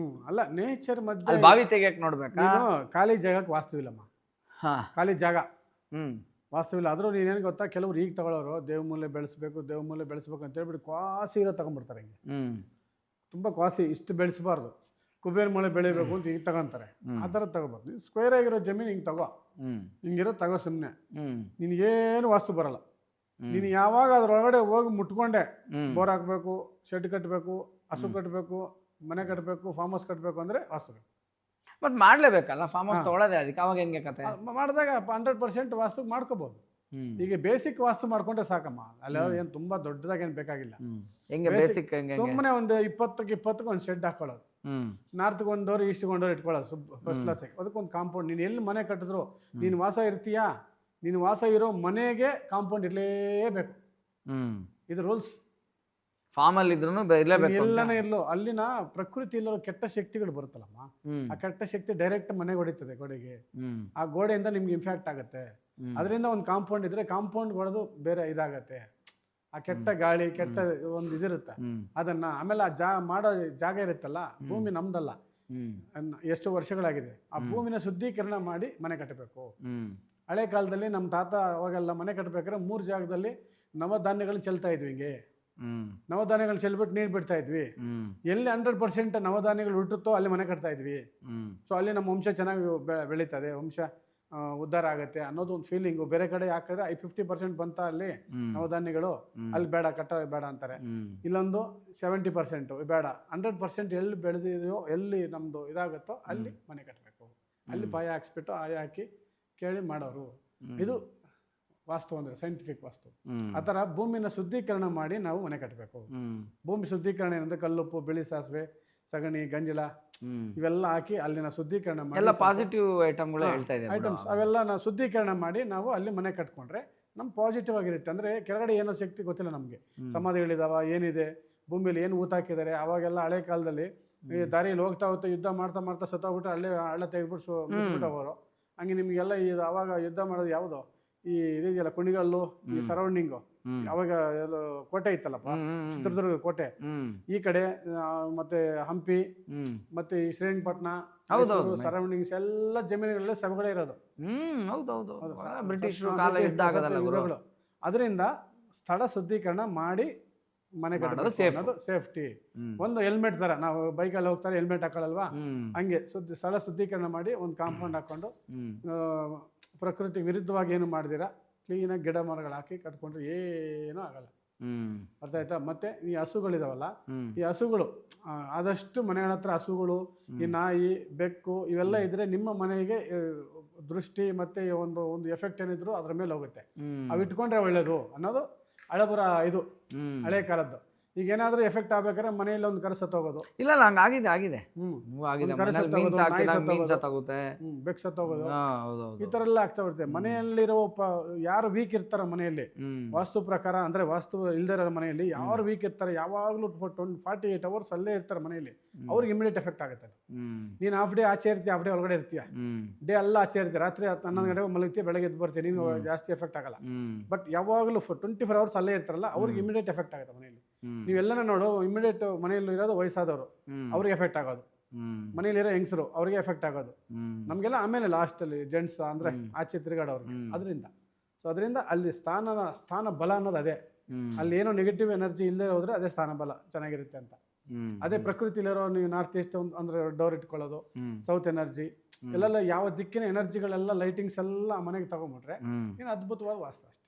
ಅಲ್ಲ, ನೇಚರ್ ಮಧ್ಯೆ ಅಲ್ಲಿ ಬಾವಿ ತೆಗಿಯಕ್ಕೆ ನೋಡ್ಬೇಕಾ? ನೀನು ಖಾಲಿ ಜಾಗಕ್ಕೆ ವಾಸ್ತುವಿಲ್ಲಮ್ಮ. ಹಾಂ, ಖಾಲಿ ಜಾಗ ಹ್ಞೂ ವಾಸ್ತವಿಲ್ಲ. ಆದರೂ ನೀನೇನು ಗೊತ್ತಾ, ಕೆಲವ್ರು ಈಗ ತಗೊಳ್ಳೋರು ದೇವ್ ಮೂಲೆ ಬೆಳೆಸ್ಬೇಕು ಅಂತ ಹೇಳ್ಬಿಟ್ಟು ಕ್ವಾಸಿ ಇರೋ ತಗೊಂಡ್ಬಿಡ್ತಾರೆ. ಹಿಂಗೆ ತುಂಬ ಕ್ವಾಸಿ, ಇಷ್ಟು ಬೆಳೆಸಬಾರ್ದು, ಕುಬೇರ ಮೂಲೆ ಬೆಳಿಬೇಕು ಅಂತ ಈಗ ತಗೊಂತಾರೆ. ಆ ಥರ ತಗೋಬಾರ್ದು. ನೀನು ಸ್ಕ್ವೇರ್ ಆಗಿರೋ ಜಮೀನು ಹಿಂಗೆ ತಗೋ, ಹಿಂಗಿರೋ ತಗೋ ಸುಮ್ಮನೆ. ನಿನಗೇನು ವಾಸ್ತು ಬರಲ್ಲ. ನೀನು ಯಾವಾಗ ಅದ್ರೊಳಗಡೆ ಹೋಗಿ ಮುಟ್ಕೊಂಡೆ ಬೋರ್ ಹಾಕಬೇಕು, ಶೆಡ್ ಕಟ್ಟಬೇಕು, ಹಸು ಕಟ್ಟಬೇಕು, ಮನೆ ಕಟ್ಟಬೇಕು, ಫಾರ್ಮ್ ಹೌಸ್ ಕಟ್ಟಬೇಕು ಅಂದರೆ ವಾಸ್ತು ಬೇಕು. ಬಟ್ ಮಾಡಲೇಬೇಕಲ್ಲ, ಫಾರ್ಮ್ ಹೌಸ್ ತೊಗೊಳೋದೆ ಅದಕ್ಕೆ. ಅವಾಗ ಹೆಂಗೆ ಕತೆ? ಮಾಡಿದಾಗ 100% ವಾಸ್ತು ಮಾಡ್ಕೋಬೋದು. ಈಗ ಬೇಸಿಕ್ ವಾಸ್ತು ಮಾಡ್ಕೊಂಡ್ರೆ ಸಾಕಮ್ಮ. ಅಲ್ಲಿ ಏನು ತುಂಬ ದೊಡ್ಡದಾಗಿ ಏನು ಬೇಕಾಗಿಲ್ಲ. ಹೆಂಗೆ ಬೇಸಿಕ್ ಹೆಂಗೆ? ಸುಮ್ಮನೆ ಒಂದು 20ಕ್ಕೆ ಒಂದು ಶೆಡ್ ಹಾಕೊಳ್ಳೋದು, ನಾರ್ತ್ಗೆ ಒಂದು ಡೋರ್, ಈಸ್ಟ್ಗೆ ಒಂದು ಡೋರ್ ಇಟ್ಕೊಳ್ಳೋದು, ಫಸ್ಟ್ ಕ್ಲಾಸಾಗಿ. ಅದಕ್ಕೊಂದು ಕಾಂಪೌಂಡ್. ನೀನು ಎಲ್ಲಿ ಮನೆ ಕಟ್ಟಿದ್ರು ನೀನು ವಾಸ ಇರ್ತೀಯಾ, ನೀನು ವಾಸ ಇರೋ ಮನೆಗೆ ಕಾಂಪೌಂಡ್ ಇರಲೇಬೇಕು. ಇದು ರೂಲ್ಸ್. ಫಾರ್ಮಲ್ಲಿ ಇದ್ರೂ ಇರಲೇಬೇಕು. ಎಲ್ಲನೇ ಇರಲು. ಅಲ್ಲಿನ ಪ್ರಕೃತಿಯಲ್ಲಿರೋ ಕೆಟ್ಟ ಶಕ್ತಿಗಳು ಬರುತ್ತಲ್ಲಮ್ಮ, ಆ ಕೆಟ್ಟ ಶಕ್ತಿ ಡೈರೆಕ್ಟ್ ಮನೆಗೆ ಹೊಡಿತದೆ, ಗೋಡೆಗೆ. ಆ ಗೋಡೆಯಿಂದ ನಿಮ್ಗೆ ಇಂಪ್ಯಾಕ್ಟ್ ಆಗುತ್ತೆ. ಅದರಿಂದ ಒಂದು ಕಾಂಪೌಂಡ್ ಇದ್ರೆ ಕಾಂಪೌಂಡ್ ಹೊಡೆದು ಬೇರೆ ಇದಾಗತ್ತೆ. ಆ ಕೆಟ್ಟ ಗಾಳಿ, ಕೆಟ್ಟ ಒಂದು ಇದಿರುತ್ತೆ, ಅದನ್ನ ಆಮೇಲೆ ಆ ಮಾಡೋ ಜಾಗ ಇರುತ್ತಲ್ಲ, ಭೂಮಿ ನಮ್ದಲ್ಲ, ಎಷ್ಟು ವರ್ಷಗಳಾಗಿದೆ. ಆ ಭೂಮಿನ ಶುದ್ಧೀಕರಣ ಮಾಡಿ ಮನೆ ಕಟ್ಟಬೇಕು. ಹಳೆ ಕಾಲದಲ್ಲಿ ನಮ್ಮ ತಾತ ಅವಾಗೆಲ್ಲ ಮನೆ ಕಟ್ಟಬೇಕಾದ್ರೆ 3 ಜಾಗದಲ್ಲಿ ನವಧಾನ್ಯಗಳು ಚೆಲ್ತಾ ಇದ್ವಿ. ಹಿಂಗೆ ನವಧಾನ್ಯಗಳು ಚೆಲ್ಬಿಟ್ಟು ನೀರು ಬಿಡ್ತಾ ಇದ್ವಿ. ಎಲ್ಲಿ 100% ನವಧಾನ್ಯಗಳು ಹುಟ್ಟುತ್ತೋ ಅಲ್ಲಿ ಮನೆ ಕಟ್ತಾ ಇದ್ವಿ. ಸೊ ಅಲ್ಲಿ ನಮ್ಮ ವಂಶ ಚೆನ್ನಾಗಿ ಬೆಳೀತದೆ, ವಂಶ ಉದ್ಧಾರ ಆಗುತ್ತೆ ಅನ್ನೋದು ಒಂದು ಫೀಲಿಂಗು. ಬೇರೆ ಕಡೆ ಹಾಕಿದ್ರೆ 50% ಬಂತ ಅಲ್ಲಿ ನವಧಾನ್ಯಗಳು, ಅಲ್ಲಿ ಬೇಡ, ಬೇಡ ಅಂತಾರೆ. ಇಲ್ಲೊಂದು 70% ಬೇಡ, 100% ಎಲ್ಲಿ ಬೆಳೆದಿದೆಯೋ, ಎಲ್ಲಿ ನಮ್ದು ಇದಾಗುತ್ತೋ ಅಲ್ಲಿ ಮನೆ ಕಟ್ಟಬೇಕು. ಅಲ್ಲಿ ಪಾಯ ಹಾಕ್ಸ್ಬಿಟ್ಟು ಆಯ ಹಾಕಿ ಕೇಳಿ ಮಾಡೋರು. ಇದು ವಾಸ್ತು ಅಂದರೆ ಸೈಂಟಿಫಿಕ್ ವಾಸ್ತು. ಆ ಥರ ಭೂಮಿನ ಶುದ್ಧೀಕರಣ ಮಾಡಿ ನಾವು ಮನೆ ಕಟ್ಟಬೇಕು. ಭೂಮಿ ಶುದ್ಧೀಕರಣ ಏನಂದ್ರೆ ಕಲ್ಲುಪ್ಪು, ಬಿಳಿ ಸಾಸಿವೆ, ಸಗಣಿ, ಗಂಜಲ ಇವೆಲ್ಲ ಹಾಕಿ ಅಲ್ಲಿನ ಶುದ್ಧೀಕರಣ ಮಾಡಿ, ಎಲ್ಲ ಪಾಸಿಟಿವ್ ಐಟಮ್ಗಳು ಹೇಳ್ತಾ ಇದ್ದಾರೆ ಐಟಮ್ಸ್ ಅವೆಲ್ಲ ನಾವು ಶುದ್ಧೀಕರಣ ಮಾಡಿ ನಾವು ಅಲ್ಲಿ ಮನೆ ಕಟ್ಕೊಂಡ್ರೆ ನಮ್ಗೆ ಪಾಸಿಟಿವ್ ಆಗಿರುತ್ತೆ. ಅಂದರೆ ಕೆಳಗಡೆ ಏನೋ ಶಕ್ತಿ ಗೊತ್ತಿಲ್ಲ ನಮಗೆ, ಸಮಾಧಿಗಳಿದಾವ, ಏನಿದೆ ಭೂಮಿಯಲ್ಲಿ, ಏನು ಊತ ಹಾಕಿದ್ದಾರೆ. ಅವಾಗೆಲ್ಲ ಹಳೆ ಕಾಲದಲ್ಲಿ ದಾರಿಯಲ್ಲಿ ಹೋಗ್ತಾ ಯುದ್ಧ ಮಾಡ್ತಾ ಸತ್ತೋಗ್ಬಿಟ್ಟು ಹಳ್ಳ ತೆಗೆದ್ಬಿಟ್ಟು ಮುಚ್ಚಿಬಿಟ್ಟವರು. ಹಂಗೆ ನಿಮಗೆಲ್ಲ ಇದು ಅವಾಗ ಯುದ್ಧ ಮಾಡೋದು ಯಾವುದು, ಈ ಇದೆಯಲ್ಲ ಕುಣಿಗಲ್ಲು, ಈ ಸರೌಂಡಿಂಗು. ಅವಾಗ ಕೋಟೆ ಇತ್ತಲ್ಲಪ್ಪ, ಚಿತ್ರದುರ್ಗ ಕೋಟೆ ಈ ಕಡೆ, ಮತ್ತೆ ಹಂಪಿ, ಮತ್ತೆ ಈ ಶ್ರೀರಂಗಪಟ್ಟಣ, ಸರೌಂಡಿಂಗ್ಸ್ ಎಲ್ಲ ಜಮೀನುಗಳಲ್ಲೇ ಸಭೆಗಳೇ ಇರೋದು. ಬ್ರಿಟಿಷರು ಕಾಲ ಯುದ್ಧ ಆಗೋದಲ್ಲ. ಅದರಿಂದ ಸ್ಥಳ ಶುದ್ಧೀಕರಣ ಮಾಡಿ ಮನೆ ಕಟ್ಟೋದು ಸೇಫ್ಟಿ. ಒಂದು ಹೆಲ್ಮೆಟ್ ತರ, ನಾವು ಬೈಕಲ್ಲಿ ಹೋಗ್ತಾರೆ ಹೆಲ್ಮೆಟ್ ಹಾಕೊಳ್ಳಲ್ವಾ, ಹಂಗೆ ಸ್ಥಳ ಶುದ್ಧೀಕರಣ ಮಾಡಿ ಒಂದು ಕಾಂಪೌಂಡ್ ಹಾಕೊಂಡು ಪ್ರಕೃತಿ ವಿರುದ್ಧವಾಗಿ ಏನು ಮಾಡಿದಿರಾ ಕ್ಲೀನಾಗಿ ಗಿಡ ಮರಗಳು ಹಾಕಿ ಕಟ್ಕೊಂಡ್ರೆ ಏನೂ ಆಗಲ್ಲ. ಅರ್ಥ ಆಯ್ತಾ? ಮತ್ತೆ ಈ ಹಸುಗಳಿದಾವಲ್ಲ, ಈ ಹಸುಗಳು ಆದಷ್ಟು ಮನೆಗಳ ಹತ್ರ ಹಸುಗಳು, ಈ ನಾಯಿ, ಬೆಕ್ಕು ಇವೆಲ್ಲ ಇದ್ರೆ ನಿಮ್ಮ ಮನೆಗೆ ದೃಷ್ಟಿ ಮತ್ತೆ ಒಂದು ಎಫೆಕ್ಟ್ ಏನಿದ್ರು ಅದ್ರ ಮೇಲೆ ಹೋಗುತ್ತೆ. ಅವು ಇಟ್ಕೊಂಡ್ರೆ ಒಳ್ಳೇದು ಅನ್ನೋದು ಹಳಬರ ಇದು, ಹಳೆ ಕಾಲದ್ದು. ಈಗ ಏನಾದ್ರೂ ಎಫೆಕ್ಟ್ ಆಗ್ಬೇಕಾದ್ರೆ ಮನೆಯಲ್ಲಿ ಒಂದು ಕರ ಸತ್ತೋಗೋದು. ಇಲ್ಲ ಆಗಿದೆ ಬೆಕ್ ಸತ್ತೋಗೋದು, ಈ ತರ ಎಲ್ಲ ಆಗ್ತಾ ಬರುತ್ತೆ. ಮನೆಯಲ್ಲಿರೋ ಯಾರು ವೀಕ್ ಇರ್ತಾರ ಮನೆಯಲ್ಲಿ ವಾಸ್ತು ಪ್ರಕಾರ, ಅಂದ್ರೆ ವಾಸ್ತು ಇಲ್ದೇ ಇರೋ ಮನೆಯಲ್ಲಿ ಯಾರು ವೀಕ್ ಇರ್ತಾರೆ, ಯಾವಾಗ್ಲೂ 48 hours ಅಲ್ಲೇ ಇರ್ತಾರೆ ಮನೆಯಲ್ಲಿ, ಅವ್ರಿಗೆ ಇಮಿಡಿಯೇಟ್ ಎಫೆಕ್ಟ್ ಆಗುತ್ತೆ. ನೀನ್ ಹಾಫ್ ಡೇ ಆಚೆ ಇರ್ತೀಯ, ಹಾಫ್ ಡೇ ಒಳಗಡೆ ಇರ್ತೀಯ, ಡೇ ಎಲ್ಲ ಆಚೆ ಇರ್ತೀಯ, ರಾತ್ರಿ 11 ಗಂಟೆಗೆ ಮಲಗ್ತೀಯ, ಬೆಳಗ್ಗೆ ಎದ್ದು ಬರ್ತೀಯ, ನೀನು ಜಾಸ್ತಿ ಎಫೆಕ್ಟ್ ಆಗಲ್ಲ. ಬಟ್ ಯಾವಾಗಲೂ 24 hours ಅಲ್ಲೇ ಇರ್ತಾರಲ್ಲ, ಅವ್ರಿಗೆ ಇಮಿಡಿಯೇಟ್ ಎಫೆಕ್ಟ್ ಆಗುತ್ತೆ ಮನೆಯಲ್ಲಿ. ನೀವೆಲ್ಲನ ನೋಡು, ಇಮಿಡಿಯೇಟ್ ಮನೆಯಲ್ಲಿ ಇರೋದು ವಯಸ್ಸಾದವರು, ಅವ್ರಿಗೆ ಎಫೆಕ್ಟ್ ಆಗೋದು. ಮನೇಲಿರೋ ಹೆಂಗಸರು, ಅವ್ರಿಗೆ ಎಫೆಕ್ಟ್ ಆಗೋದು. ನಮ್ಗೆಲ್ಲ ಆಮೇಲೆ ಲಾಸ್ಟ್ ಅಲ್ಲಿ ಜೆಂಟ್ಸ್ ಅಂದ್ರೆ ಆಚೆ ತಿರುಗಾಡೋರ್ಗೆ. ಅದರಿಂದ ಅಲ್ಲಿ ಸ್ಥಾನ ಬಲ ಅನ್ನೋದು ಅದೇ. ಅಲ್ಲಿ ಏನೋ ನೆಗೆಟಿವ್ ಎನರ್ಜಿ ಇಲ್ಲದೆ ಹೋದ್ರೆ ಅದೇ ಸ್ಥಾನ ಬಲ ಚೆನ್ನಾಗಿರುತ್ತೆ ಅಂತ. ಅದೇ ಪ್ರಕೃತಿಲಿರೋ ನೀವು ನಾರ್ತ್ ಈಸ್ಟ್ ಅಂದ್ರೆ ಡೋರ್ ಇಟ್ಕೊಳ್ಳೋದು, ಸೌತ್ ಎನರ್ಜಿ ಎಲ್ಲೆಲ್ಲ ಯಾವ ದಿಕ್ಕಿನ ಎನರ್ಜಿಗಳೆಲ್ಲ ಲೈಟಿಂಗ್ಸ್ ಎಲ್ಲ ಮನೆಗೆ ತಗೊಂಡ್ಬಿಟ್ರೆ ಏನು ಅದ್ಭುತವಾದ ವಾಸ್ತು ಅಷ್ಟೇ.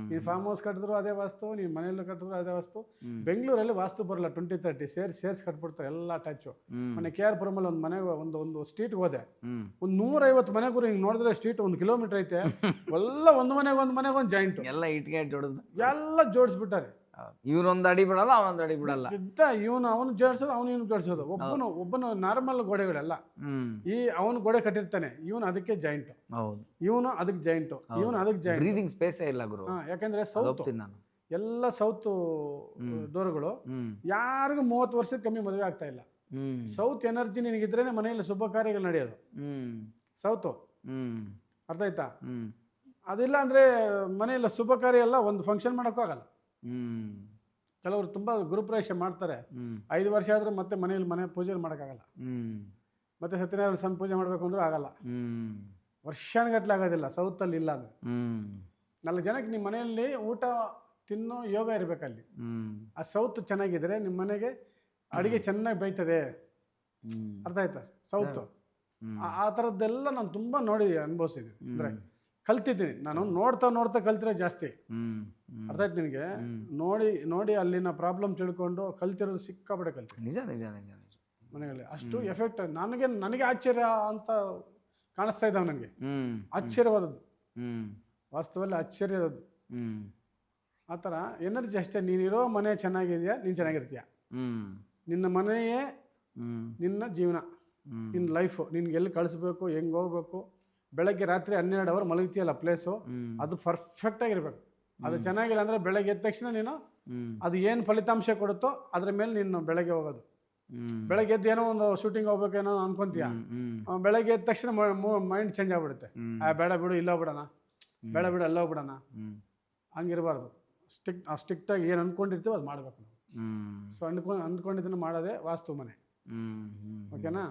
ನೀನು ಫಾರ್ಮ್ ಹೌಸ್ ಕಟ್ಟಿದ್ರು ಅದೇ ವಾಸ್ತು, ನೀವು ಮನೆಯಲ್ಲೂ ಕಟ್ಟಿದ್ರು ಅದೇ ವಾಸ್ತು. ಬೆಂಗಳೂರಲ್ಲಿ ವಾಸ್ತು ಬರಲ್ಲ, 20-30 ಸೇರ್ಸ್ ಕಟ್ಬಿಡ್ತಾರೆ ಎಲ್ಲ ಟಚ್. ಮೊನ್ನೆ KR ಪುರಮಲ್ಲಿ ಒಂದು ಮನೆಗೆ ಒಂದು ಸ್ಟ್ರೀಟ್ಗೆ ಹೋದೆ, ಒಂದು 150 ಮನೆಗೂ ಹಿಂಗೆ ನೋಡಿದ್ರೆ ಸ್ಟ್ರೀಟ್ 1 ಕಿಲೋಮೀಟರ್ ಐತೆ, ಎಲ್ಲ ಒಂದು ಮನೆಗೊಂದು ಜಾಯಿಂಟ್ ಎಲ್ಲ ಇಟ್ಗೆ ಜೋಡಿಸ್ಬಿಟ್ಟಾರೆ. ಇವನೊಂದು ಅಡಿ ಬಿಡಲ್ಲ, ಅವನೊಂದು ಅಡಿ ಬಿಡಲ್ಲ, ಅವನು ಜೋಡಿಸೋದು, ಇವನು ಜೋಡಿಸೋದು. ಒಬ್ಬನು ನಾರ್ಮಲ್ ಗೋಡೆಗಳೆಲ್ಲ, ಈ ಅವನು ಗೋಡೆ ಕಟ್ಟಿರ್ತಾನೆ, ಇವನು ಅದಕ್ಕೆ ಜಾಯಿಂಟ್, ಇವನು ಅದಕ್ಕೆ ಜಾಯಿಂಟ್, ಇವನು ಅದಕ್ಕೆ ಜಾಯಿಂಟ್. ಬ್ರೀದಿಂಗ್ ಸ್ಪೇಸ್ ಇಲ್ಲ ಗುರು. ಯಾಕಂದ್ರೆ ಸೌತ್ ಎಲ್ಲ ಸೌತ್ ಡೋರ್ಗಳು ಯಾರಿಗೂ 30 ವರ್ಷದ ಕಮ್ಮಿ ಮದುವೆ ಆಗ್ತಾ ಇಲ್ಲ. ಸೌತ್ ಎನರ್ಜಿ ನಿನಗಿದ್ರೇ ಮನೆಯಲ್ಲಿ ಶುಭ ಕಾರ್ಯಗಳು ನಡೆಯೋದು. ಸೌತು ಅರ್ಥ ಆಯ್ತಾ? ಅದಿಲ್ಲ ಅಂದರೆ ಮನೆಯಲ್ಲಿ ಶುಭ ಕಾರ್ಯ ಎಲ್ಲ ಒಂದು ಫಂಕ್ಷನ್ ಮಾಡೋಕ್ಕಾಗಲ್ಲ. ಕೆಲವರು ತುಂಬ ಗುರುಪ್ರವೇಶ ಮಾಡ್ತಾರೆ, 5 ವರ್ಷ ಆದರೂ ಮತ್ತೆ ಮನೆ ಪೂಜೆ ಮಾಡೋಕ್ಕಾಗಲ್ಲ. ಮತ್ತೆ ಸತ್ಯನಾರಾಯಣ ಸ್ವಾಮಿ ಪೂಜೆ ಮಾಡಬೇಕು ಅಂದ್ರೂ ಆಗಲ್ಲ. ವರ್ಷಾನುಗಟ್ಲೆ ಆಗೋದಿಲ್ಲ ಸೌತಲ್ಲಿ ಇಲ್ಲ ಅಂದರೆ. 4 ಜನಕ್ಕೆ ನಿಮ್ಮ ಮನೆಯಲ್ಲಿ ಊಟ ತಿನ್ನೋ ಯೋಗ ಇರಬೇಕಲ್ಲಿ. ಆ ಸೌತ್ ಚೆನ್ನಾಗಿದ್ರೆ ನಿಮ್ಮ ಮನೆಗೆ ಅಡುಗೆ ಚೆನ್ನಾಗಿ ಬೈತದೆ. ಅರ್ಥ ಆಯ್ತಾ? ಸೌತು ಆ ಥರದ್ದೆಲ್ಲ ನಾನು ತುಂಬ ನೋಡಿ ಅನುಭವಿಸಿದ್ದೀನಿ. ಅಂದರೆ ಕಲ್ತಿದ್ದೀನಿ ನಾನು, ನೋಡ್ತಾ ಕಲ್ತಿರೋ ಜಾಸ್ತಿ. ಅರ್ಥ ಆಯ್ತು ನಿನಗೆ? ನೋಡಿ ಅಲ್ಲಿನ ಪ್ರಾಬ್ಲಮ್ ತಿಳ್ಕೊಂಡು ಕಲ್ತಿರೋದು ಸಿಕ್ಕಾಪಟ್ಟೆ ಕಲ್ತೀನಿ. ನಿಜ ನಿಜ ನಿಜ ನಿಜ. ಮನೆಯಲ್ಲಿ ಅಷ್ಟು ಎಫೆಕ್ಟ್ ನನಗೆ ಆಶ್ಚರ್ಯ ಅಂತ ಕಾಣಿಸ್ತಾ ಇದ್ದಾವೆ. ನನಗೆ ಆಶ್ಚರ್ಯವಾದದ್ದು, ವಾಸ್ತವದಲ್ಲಿ ಆಶ್ಚರ್ಯವಾದದ್ದು. ಆ ಥರ ಎನರ್ಜಿ ಅಷ್ಟೇ. ನೀನಿರೋ ಮನೆ ಚೆನ್ನಾಗಿದೆಯಾ, ನೀನು ಚೆನ್ನಾಗಿರ್ತೀಯ. ನಿನ್ನ ಮನೆಯೇ ನಿನ್ನ ಜೀವನ, ನಿನ್ನ ಲೈಫು. ನಿನ್ಗೆ ಎಲ್ಲಿ ಕಳಿಸ್ಬೇಕು, ಹೆಂಗೆ ಹೋಗ್ಬೇಕು. ಬೆಳಗ್ಗೆ ರಾತ್ರಿ 12 ಅವರ್ ಮಲಗ್ತೀಯಲ್ಲ ಪ್ಲೇಸು, ಅದು ಪರ್ಫೆಕ್ಟಾಗಿರ್ಬೇಕು. ಅದು ಚೆನ್ನಾಗಿಲ್ಲ ಅಂದರೆ ಬೆಳಗ್ಗೆ ಎದ್ದ ತಕ್ಷಣ ನೀನು ಅದು ಏನು ಫಲಿತಾಂಶ ಕೊಡುತ್ತೋ ಅದ್ರ ಮೇಲೆ ನೀನು ಬೆಳಗ್ಗೆ ಹೋಗೋದು. ಬೆಳಗ್ಗೆ ಎದ್ದು ಏನೋ ಒಂದು ಶೂಟಿಂಗ್ ಹೋಗ್ಬೇಕೇನೋ ಅನ್ಕೊಂತೀಯ, ಬೆಳಗ್ಗೆ ಎದ್ದ ತಕ್ಷಣ ಮೈಂಡ್ ಚೇಂಜ್ ಆಗ್ಬಿಡುತ್ತೆ. ಬೇಡ ಬಿಡು, ಇಲ್ಲ ಹೋಗ್ಬಿಡೋಣ, ಬೇಡ ಬಿಡು, ಎಲ್ಲ ಹೋಗ್ಬಿಡೋಣ. ಹಂಗಿರಬಾರ್ದು. ಸ್ಟ್ರಿಕ್ಟಾಗಿ ಏನು ಅಂದ್ಕೊಂಡಿರ್ತೀವೋ ಅದು ಮಾಡಬೇಕು ನಾವು. ಸೊ ಅಂದ್ಕೊಂಡಿದ್ದನ್ನು ಮಾಡೋದೇ ವಾಸ್ತು ಮನೆ. ಓಕೆನಾ?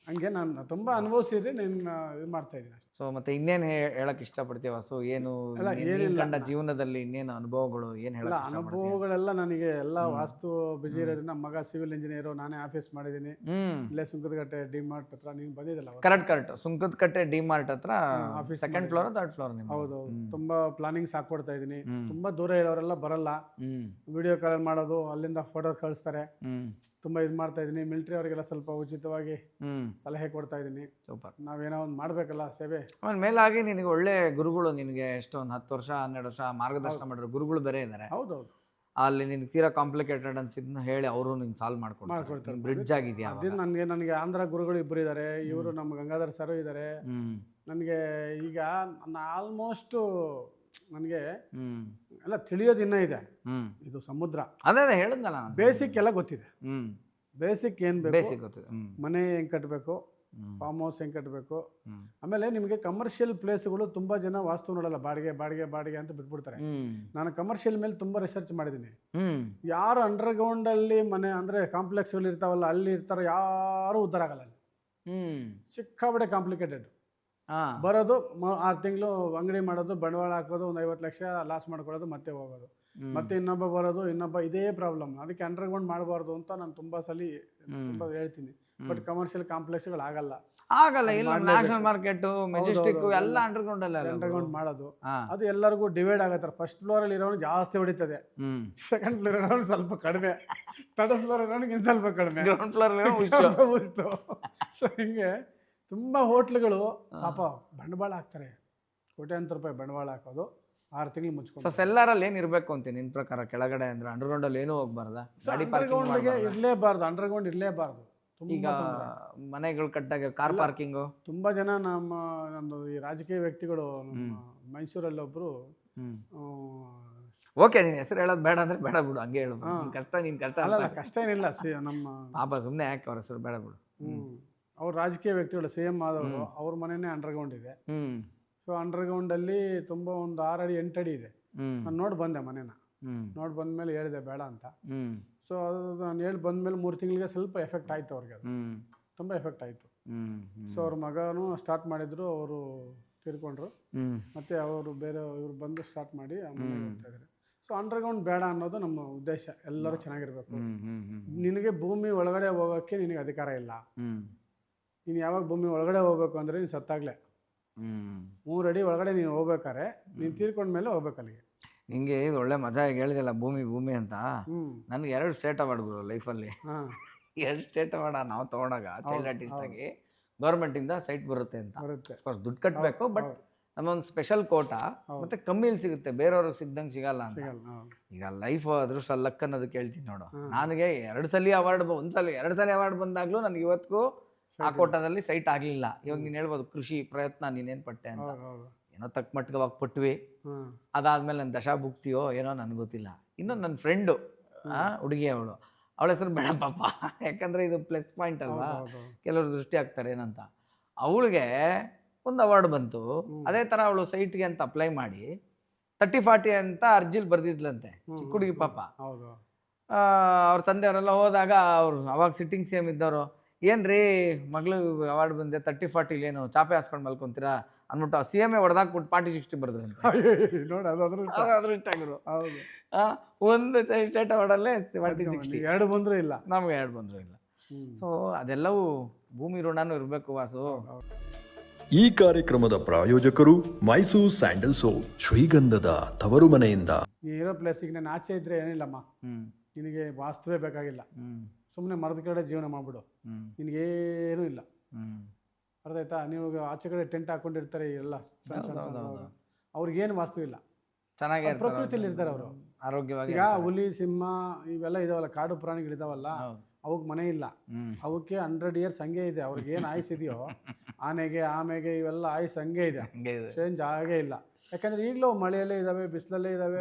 ಹಂಗೆ ನಾನು ತುಂಬ ಅನುಭವಿಸಿದ್ರೆ ನಿನ್ನ ಇದು ಮಾಡ್ತಾ ಇದ್ದೀನಿ. ಸೊ ಮತ್ತೆ ಇನ್ನೇನು ಹೇಳಕ್ ಇಷ್ಟಪಡ್ತೀವ? ಸೊ ಏನು ಕಂಡ ಜೀವನದಲ್ಲಿ ಇನ್ನೇನು ಅನುಭವಗಳು ಏನು ಹೇಳಕ್ ಇಷ್ಟಪಡ್ತೀಯ? ಅನುಭವಗಳೆಲ್ಲ ನನಗೆ ಎಲ್ಲ ವಾಸ್ತು ಬಿಜಿ ಇರೋದ್ರಿಂದ. ಮಗ ಸಿವಿಲ್ ಇಂಜಿನಿಯರು, ನಾನೇ ಆಫೀಸ್ ಮಾಡಿದ್ದೀನಿ ಇಲ್ಲೇ ಸುಂಕದಕಟ್ಟೆ ಡಿಮಾರ್ಟ್ ಹತ್ರ. ನೀನು ಬಂದಿದ್ದಲ್ಲ? ಕರೆಕ್ಟ್. ಸುಂಕದಕಟ್ಟೆ ಡಿಮಾರ್ಟ್ ಹತ್ರ office. 2nd floor 3rd floor? ಹೌದು. ತುಂಬಾ ಪ್ಲಾನಿಂಗ್ಸ್ ಹಾಕೊಡ್ತಾ ಇದ್ದೀನಿ. ತುಂಬಾ ದೂರ ಇರೋರೆಲ್ಲ ಬರಲ್ಲ, ವಿಡಿಯೋ ಕಾಲ್ ಮಾಡೋದು, ಅಲ್ಲಿಂದ ಫೋಟೋ ಕಳಿಸ್ತಾರೆ. ತುಂಬಾ ಇದು ಮಾಡ್ತಾ ಇದ್ದೀನಿ. ಮಿಲಿಟರಿ ಅವರಿಗೆಲ್ಲ ಸ್ವಲ್ಪ ಉಚಿತವಾಗಿ ಸಲಹೆ ಕೊಡ್ತಾ ಇದ್ದೀನಿ. ಸೂಪರ್. ನಾವೇನೋ ಒಂದು ಮಾಡಬೇಕಲ್ಲ ಸೇವೆ. ಆಮೇಲೆ ಮೇಲಾಗಿ ನಿನಗೆ ಒಳ್ಳೆ ಗುರುಗಳು, ನಿನಗೆ ಎಷ್ಟೊಂದು 10 ವರ್ಷ 12 ವರ್ಷ ಮಾರ್ಗದರ್ಶನ ಮಾಡಿರೋ ಗುರುಗಳು ಬೇರೆ ಇದ್ದಾರೆ. ಹೌದೌದು. ಅಲ್ಲಿ ನಿನ್ಗೆ ತೀರಾ ಕಾಂಪ್ಲಿಕೇಟೆಡ್ ಅನ್ಸಿದ್ನ ಹೇಳಿ ಅವರು ನಿನ್ ಸಾಲ್ವ್ ಮಾಡ್ಕೊಡ್ತಾರೆ. ಬ್ರಿಡ್ಜ್ ಆಗಿದೆಯಾ? ಅದೇ ನನಗೆ ಆಂಧ್ರ ಗುರುಗಳು 2 ಇದ್ದಾರೆ. ಇವರು ನಮ್ಮ ಗಂಗಾಧರ್ ಸರ್ ಇದ್ದಾರೆ. ನನಗೆ ಈಗ ಆಲ್ಮೋಸ್ಟ್ ನನಗೆ ಎಲ್ಲ ತಿಳಿಯೋದು ಇನ್ನೂ ಇದೆ. ಇದು ಸಮುದ್ರ. ಅದೇ ಹೇಳಿದ್ನಲ್ಲ, ಬೇಸಿಕ್ ಎಲ್ಲ ಗೊತ್ತಿದೆ. ಬೇಸಿಕ್ ಏನು ಬೇಕು, ಬೇಸಿಕ್ ಗೊತ್ತಿದೆ. ಮನೆ ಹೆಂಗೆ ಕಟ್ಟಬೇಕು, ಫಾರ್ಮ್ ಹೌಸ್ ಹೆಂಗೆ ಕಟ್ಟಬೇಕು. ಆಮೇಲೆ ನಿಮಗೆ ಕಮರ್ಷಿಯಲ್ ಪ್ಲೇಸ್ಗಳು ತುಂಬ ಜನ ವಾಸ್ತು ನೋಡಲ್ಲ, ಬಾಡಿಗೆ ಅಂತ ಬಿಟ್ಬಿಡ್ತಾರೆ. ನಾನು ಕಮರ್ಷಿಯಲ್ ಮೇಲೆ ತುಂಬ ರಿಸರ್ಚ್ ಮಾಡಿದ್ದೀನಿ. ಯಾರು ಅಂಡರ್ಗ್ರೌಂಡಲ್ಲಿ ಮನೆ ಅಂದರೆ ಕಾಂಪ್ಲೆಕ್ಸ್ಗಳು ಇರ್ತಾವಲ್ಲ, ಅಲ್ಲಿ ಇರ್ತಾರೋ ಯಾರೂ ಉದ್ಧಾರ ಆಗಲ್ಲ. ಅಲ್ಲಿ ಸಿಕ್ಕಾಬಡೆ ಕಾಂಪ್ಲಿಕೇಟೆಡ್. ಬರೋದು 6 ತಿಂಗಳು ಅಂಗಡಿ ಮಾಡೋದು, ಬಂಡವಾಳ ಹಾಕೋದು, ಒಂದು 50 ಲಕ್ಷ ಲಾಸ್ ಮಾಡ್ಕೊಳ್ಳೋದು, ಮತ್ತೆ ಹೋಗೋದು, ಮತ್ತೆ ಇನ್ನೊಬ್ಬ ಬರೋದು, ಇದೇ ಪ್ರಾಬ್ಲಮ್. ಅದಕ್ಕೆ ಅಂಡರ್ಗ್ರೌಂಡ್ ಮಾಡಬಾರ್ದು ಅಂತ ನಾನು ತುಂಬ ಸಲ ಹೇಳ್ತೀನಿ. ಬಟ್ ಕಮರ್ಷಿಯಲ್ ಕಾಂಪ್ಲೆಕ್ಸ್ಗಳು ಆಗಲ್ಲ. ಇಲ್ಲ ನ್ಯಾಷನಲ್ ಮಾರ್ಕೆಟ್, ಮೆಜೆಸ್ಟಿಕ್ ಎಲ್ಲ ಅಂಡರ್ಗ್ರೌಂಡ್ ಮಾಡೋದು. ಅದು ಎಲ್ಲರಿಗೂ ಡಿವೈಡ್ ಆಗತ್ತಾರೆ. 1st ಫ್ಲೋರಲ್ಲಿ ಇರೋನು ಜಾಸ್ತಿ ಹೊಡಿತದೆ, 2nd ಫ್ಲೋರ್ ಇರೋನು ಸ್ವಲ್ಪ ಕಡಿಮೆ, 3rd ಫ್ಲೋರ್ ಇರೋನಿಗೆ ಇನ್ನು ಸ್ವಲ್ಪ ಕಡಿಮೆ, ಗ್ರೌಂಡ್ ಫ್ಲೋರ್ ಸೊ ಹಿಂಗೆ ತುಂಬ ಹೋಟ್ಲುಗಳು ಪಾಪ ಬಂಡವಾಳ ಹಾಕ್ತಾರೆ. ಕೋಟ್ಯಾಂತರ ರೂಪಾಯಿ ಬಂಡವಾಳ ಹಾಕೋದು, 6 ತಿಂಗಳು ಮುಚ್ಕೊಂಡು. ಸೊ ಸೆಲ್ಲಾರಲ್ಲಿ ಏನು ಇರಬೇಕು ಅಂತ ನಿನ್ನ ಪ್ರಕಾರ? ಕೆಳಗಡೆ ಅಂದ್ರೆ ಅಂಡರ್ಗ್ರೌಂಡಲ್ಲಿ ಏನೂ ಹೋಗ್ಬಾರ್ದಾ? ಅಂಡರ್ಗ್ರೌಂಡ್ಗೆ ಇರಲೇಬಾರ್ದು. ಅಂಡರ್ಗ್ರೌಂಡ್ ಇರಲೇಬಾರ್ದು. ಈಗ ಮನೆಗಳು ಕಟ್ಟಾಗ ಕಾರ್ ಪಾರ್ಕಿಂಗು ತುಂಬ ಜನ ನಮ್ಮದು ಈ ರಾಜಕೀಯ ವ್ಯಕ್ತಿಗಳು, ಮೈಸೂರಲ್ಲಿ ಒಬ್ಬರು, ಓಕೆ ನೀನು ಹೆಸರು ಹೇಳೋದು ಬೇಡ ಅಂದ್ರೆ ಬೇಡ ಬಿಡು, ಹಂಗೆ ಹೇಳು. ನೀನು ಕಷ್ಟ ಅಲ್ಲ, ಕಷ್ಟ ಏನಿಲ್ಲ. ನಮ್ಮ ಪಾಪ ಸುಮ್ಮನೆ ಯಾಕೆ ಅವ್ರ ಹೆಸರು ಬೇಡ ಬಿಡು. ಅವ್ರು ರಾಜಕೀಯ ವ್ಯಕ್ತಿಗಳು, CM ಆದವರು. ಅವ್ರ ಮನೆಯೇ ಅಂಡರ್ಗ್ರೌಂಡ್ ಇದೆ. ಸೊ ಅಂಡರ್ಗ್ರೌಂಡಲ್ಲಿ ತುಂಬ ಒಂದು 6 ಅಡಿ 8 ಅಡಿ ಇದೆ. ನಾನು ನೋಡಿ ಬಂದೆ ಮನೇನ. ನೋಡಿ ಬಂದಮೇಲೆ ಹೇಳಿದೆ ಬೇಡ ಅಂತ. ಸೊ ಅದು ನಾನು ಹೇಳಿ ಬಂದಮೇಲೆ 3 ತಿಂಗಳಿಗೆ ಸ್ವಲ್ಪ ಎಫೆಕ್ಟ್ ಆಯಿತು ಅವ್ರಿಗೆ. ಅದು ತುಂಬ ಎಫೆಕ್ಟ್ ಆಯಿತು. ಸೊ ಅವ್ರ ಮಗನೂ ಸ್ಟಾರ್ಟ್ ಮಾಡಿದ್ರು, ಅವರು ತೀರ್ಕೊಂಡ್ರು. ಮತ್ತು ಅವರು ಬೇರೆ ಇವ್ರು ಬಂದು ಸ್ಟಾರ್ಟ್ ಮಾಡಿ ಆಮೇಲೆ ಹೋಗ್ತಾ ಇದ್ದಾರೆ. ಸೊ ಅಂಡರ್ಗ್ರೌಂಡ್ ಬೇಡ ಅನ್ನೋದು ನಮ್ಮ ಉದ್ದೇಶ. ಎಲ್ಲರೂ ಚೆನ್ನಾಗಿರ್ಬೇಕು. ನಿನಗೆ ಭೂಮಿ ಒಳಗಡೆ ಹೋಗೋಕ್ಕೆ ನಿನಗೆ ಅಧಿಕಾರ ಇಲ್ಲ. ನೀನು ಯಾವಾಗ ಭೂಮಿ ಒಳಗಡೆ ಹೋಗ್ಬೇಕು ಅಂದರೆ ನೀನು ಸತ್ತಾಗಲೇ 3 ಅಡಿ ಒಳಗಡೆ ನೀನು ಹೋಗ್ಬೇಕಾರೆ, ನೀನು ತೀರ್ಕೊಂಡ್ಮೇಲೆ ಹೋಗ್ಬೇಕು ಅಲ್ಲಿಗೆ. ನಿಂಗೆ ಇದು ಒಳ್ಳೆ ಮಜಾ ಹೇಳಿದೆಲ್ಲ ಭೂಮಿ ಅಂತ. ನನಗೆ 2 ಸ್ಟೇಟ್ ಅವಾರ್ಡ್ ಗುರು ಲೈಫಲ್ಲಿ. 2 ಸ್ಟೇಟ್ ಅವಾರ್ಡ್ ನಾವು ತೊಗೊಂಡಾಗ ಚೈಲ್ಡ್ ಆರ್ಟಿಸ್ಟ್ ಆಗಿ ಗೌರ್ಮೆಂಟಿಂದ ಸೈಟ್ ಬರುತ್ತೆ ಅಂತ. ಅಫ್ಕೋರ್ಸ್ ದುಡ್ಡು ಕಟ್ಟಬೇಕು, ಬಟ್ ನಮ್ಮೊಂದು ಸ್ಪೆಷಲ್ ಕೋಟಾ ಮತ್ತೆ ಕಮ್ಮಿಲಿ ಸಿಗುತ್ತೆ, ಬೇರೆಯವ್ರಿಗೆ ಸಿಗ್ದಂಗೆ ಸಿಗಲ್ಲ ಅಂತ. ಈಗ ಲೈಫ್ ಅದೃಷ್ಟ ಲಕ್ ಅನ್ನೋದಕ್ಕೆ ಹೇಳ್ತೀನಿ ನೋಡು. ನನಗೆ 2 ಸಲ ಅವಾರ್ಡ್, 2 ಸಲ ಅವಾರ್ಡ್ ಬಂದಾಗ್ಲೂ ನನಗೆ ಇವತ್ತಿಗೂ ಆ ಕೋಟಾದಲ್ಲಿ ಸೈಟ್ ಆಗಲಿಲ್ಲ. ಇವಾಗ ನೀನು ಹೇಳ್ಬೋದು ಕೃಷಿ ಪ್ರಯತ್ನ ನೀನೇನು ಪಟ್ಟೆ ಅಂತ. ಏನೋ ತಕ್ಕ ಮಟ್ಟಿಗೆ ಪಟ್ವಿ. ಹಾಂ ಅದಾದ್ಮೇಲೆ ನನ್ನ ದಶಾಭುಕ್ತಿಯೋ ಏನೋ ನನಗೆ ಗೊತ್ತಿಲ್ಲ. ಇನ್ನೊಂದು ನನ್ನ ಫ್ರೆಂಡು ಹುಡುಗಿ ಅವಳ ಹೆಸರು ಬೇಡ ಪಾಪ, ಯಾಕಂದರೆ ಇದು ಪ್ಲಸ್ ಪಾಯಿಂಟ್ ಅಲ್ವಾ, ಕೆಲವರು ದೃಷ್ಟಿ ಆಗ್ತಾರೆ ಏನಂತ. ಅವಳಿಗೆ ಒಂದು ಅವಾರ್ಡ್ ಬಂತು. ಅದೇ ಥರ ಅವಳು ಸೈಟ್ಗೆ ಅಂತ ಅಪ್ಲೈ ಮಾಡಿ 30-40 ಅಂತ ಅರ್ಜಿಲಿ ಬರ್ದಿದ್ಲಂತೆ, ಚಿಕ್ಕ ಹುಡುಗಿ ಪಾಪ. ಹೌದು. ಅವ್ರ ತಂದೆಯವರೆಲ್ಲ ಹೋದಾಗ ಅವ್ರು ಅವಾಗ ಸಿಟ್ಟಿಂಗ್ ಸಿ ಎಮ್ ಇದ್ದವರು, ಏನ್ರಿ ಮಗಳು ಅವಾರ್ಡ್ ಬಂದೆ 30-40 ಏನು ಚಾಪೆ ಹಾಸ್ಕೊಂಡು ಮಲ್ಕೊಂತೀರಾ ಅಂದ್ಬಿಟ್ಟು ಸಿ ಎಮ್ ಎ ಹೊಡೆದಾಕ್ಬಿಟ್ಟು 40-60 ಬರ್ದ್ರಂತೆ. ನೋಡಿ ಅದಾದ್ರೂ ಇಷ್ಟ ಆಗಿರು. ಹೌದು. ಒಂದು ಸ್ಟೇಟ್ ಅವಾರ್ಡಲ್ಲೇ 40-60 2 ಬಂದರೂ ಇಲ್ಲ, ನಮಗೆ 2 ಬಂದರೂ ಇಲ್ಲ. ಸೊ ಅದೆಲ್ಲವೂ ಭೂಮಿ ಋಣನೂ ಇರಬೇಕು ವಾಸು. ಈ ಕಾರ್ಯಕ್ರಮದ ಪ್ರಾಯೋಜಕರು ಮೈಸೂರು ಸ್ಯಾಂಡಲ್ ಸೋಪ್, ಶ್ರೀಗಂಧದ ತವರು ಮನೆಯಿಂದ. ನೀ ಇರೋ ಪ್ಲೇಸಿಗೆ ನಾನು ಆಚೆ ಇದ್ರೆ ಏನಿಲ್ಲಮ್ಮ, ನಿನಗೆ ವಾಸ್ತವೇ ಬೇಕಾಗಿಲ್ಲ. ಸುಮ್ಮನೆ ಮರದ ಕಡೆ ಜೀವನ ಮಾಡಿಬಿಡು, ನಿನಗೇನೂ ಇಲ್ಲ. ಅರ್ಥ ಆಯ್ತಾ? ನೀವು ಆಚೆ ಕಡೆ ಟೆಂಟ್ ಹಾಕೊಂಡಿರ್ತಾರೆ ಎಲ್ಲ ಅವ್ರಿಗೇನು ವಾಸ್ತವ ಇಲ್ಲ, ಚೆನ್ನಾಗಿ ಪ್ರಕೃತಿಯಲ್ಲಿ ಇರ್ತಾರೆ ಅವರು ಆರೋಗ್ಯವಾಗಿ. ಈಗ ಹುಲಿ, ಸಿಂಹ ಇವೆಲ್ಲ ಇದಾವಲ್ಲ, ಕಾಡು ಪ್ರಾಣಿಗಳಿದಾವಲ್ಲ, ಅವಕ್ಕೆ ಮನೆ ಇಲ್ಲ, ಅವಕ್ಕೆ 100 years ಹಂಗೆ ಇದೆ. ಅವ್ರಿಗೆ ಏನು ಆಯುಸ್ ಇದೆಯೋ ಆನೆಗೆ, ಆಮೆಗೆ ಇವೆಲ್ಲ ಆಯುಸ್ ಹಂಗೆ ಇದೆ, ಚೇಂಜ್ ಆಗೇ ಇಲ್ಲ. ಯಾಕಂದ್ರೆ ಈಗಲೂ ಮಳೆಯಲ್ಲೇ ಇದಾವೆ, ಬಿಸಿಲಲ್ಲೇ ಇದಾವೆ,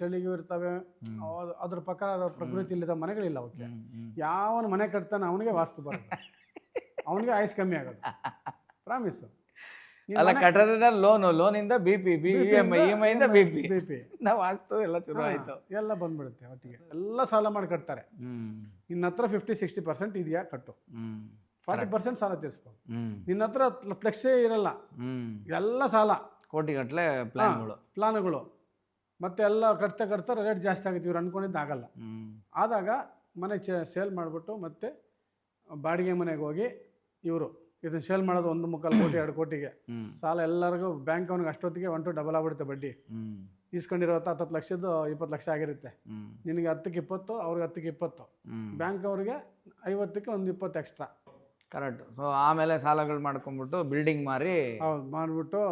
ಚಳಿಗೂ ಇರ್ತವೆ. ಅದ್ರ ಪ್ರಕಾರ ಪ್ರಕೃತಿಯಲ್ಲಿದ್ದ ಮನೆಗಳಿಲ್ಲ ಅವಕ್ಕೆ. ಯಾವನ ಮನೆ ಕಟ್ತಾನೆ ಅವನಿಗೆ ವಾಸ್ತು ಬರುತ್ತೆ, ಅವನಿಗೆ ಆಯುಸ್ ಕಮ್ಮಿ ಆಗೋದು, ಪ್ರಾಮಿಸ್. ಅಲ್ಲ, ಕಟ್ಟದ ಲೋನಿಂದ BP, EMI ಇಂದ BP ನಾವು ವಾಸ್ತು ಎಲ್ಲ ಶುರು ಆಯ್ತು, ಎಲ್ಲ ಬಂದ್ಬಿಡುತ್ತೆ ಒಟ್ಟಿಗೆ. ಎಲ್ಲ ಸಾಲ ಮಾಡಿ ಕಟ್ತಾರೆ. ನಿನ್ನ ಹತ್ರ 50-60% ಇದೆಯಾ, ಕಟ್ಟು. 40% ಸಾಲ ತೀರಿಸ್ಬೋದು. ನಿನ್ನ ಹತ್ರ 10 ಲಕ್ಷ ಇರಲ್ಲ, ಎಲ್ಲ ಸಾಲ, ಕೋಟಿಗಟ್ಟಲೆ ಪ್ಲಾನ್ಗಳು, ಮತ್ತೆ ಎಲ್ಲ ಕಟ್ತಾ ರೇಟ್ ಜಾಸ್ತಿ ಆಗುತ್ತೆ. ಇವ್ರು ಅನ್ಕೊಂಡಿದ್ದು ಆಗಲ್ಲ. ಆದಾಗ ಮನೆ ಸೇಲ್ ಮಾಡಿಬಿಟ್ಟು ಮತ್ತೆ ಬಾಡಿಗೆ ಮನೆಗೆ ಹೋಗಿ ಇವರು ಇದನ್ನ ಸೇಲ್ ಮಾಡೋದು 1.25 ಕೋಟಿ 2 ಕೋಟಿಗೆ ಸಾಲ ಎಲ್ಲರಿಗೂ ಬ್ಯಾಂಕ್ ಅವನಿಗೆ ಅಷ್ಟೊತ್ತಿಗೆ 1 ಡಬಲ್ ಆಗ್ಬಿಡುತ್ತೆ ಬಡ್ಡಿ. ಇಸ್ಕೊಂಡಿರೋತ್ತ 10 ಲಕ್ಷದ್ದು 20 ಲಕ್ಷ ಆಗಿರುತ್ತೆ. ನಿನಗೆ 10ಕ್ಕೆ 20, ಅವ್ರಿಗೆ 10ಕ್ಕೆ 20, ಬ್ಯಾಂಕ್ ಅವ್ರಿಗೆ 50ಕ್ಕೆ ಒಂದು 20 ಎಕ್ಸ್ಟ್ರಾ. ಕರೆಕ್ಟ್. ಸೊ ಆಮೇಲೆ ಸಾಲಗಳು ಮಾಡ್ಕೊಂಡ್ಬಿಟ್ಟು ಬಿಲ್ಡಿಂಗ್ ಮಾರಿ, ಹೌದು, ಮಾಡಿಬಿಟ್ಟು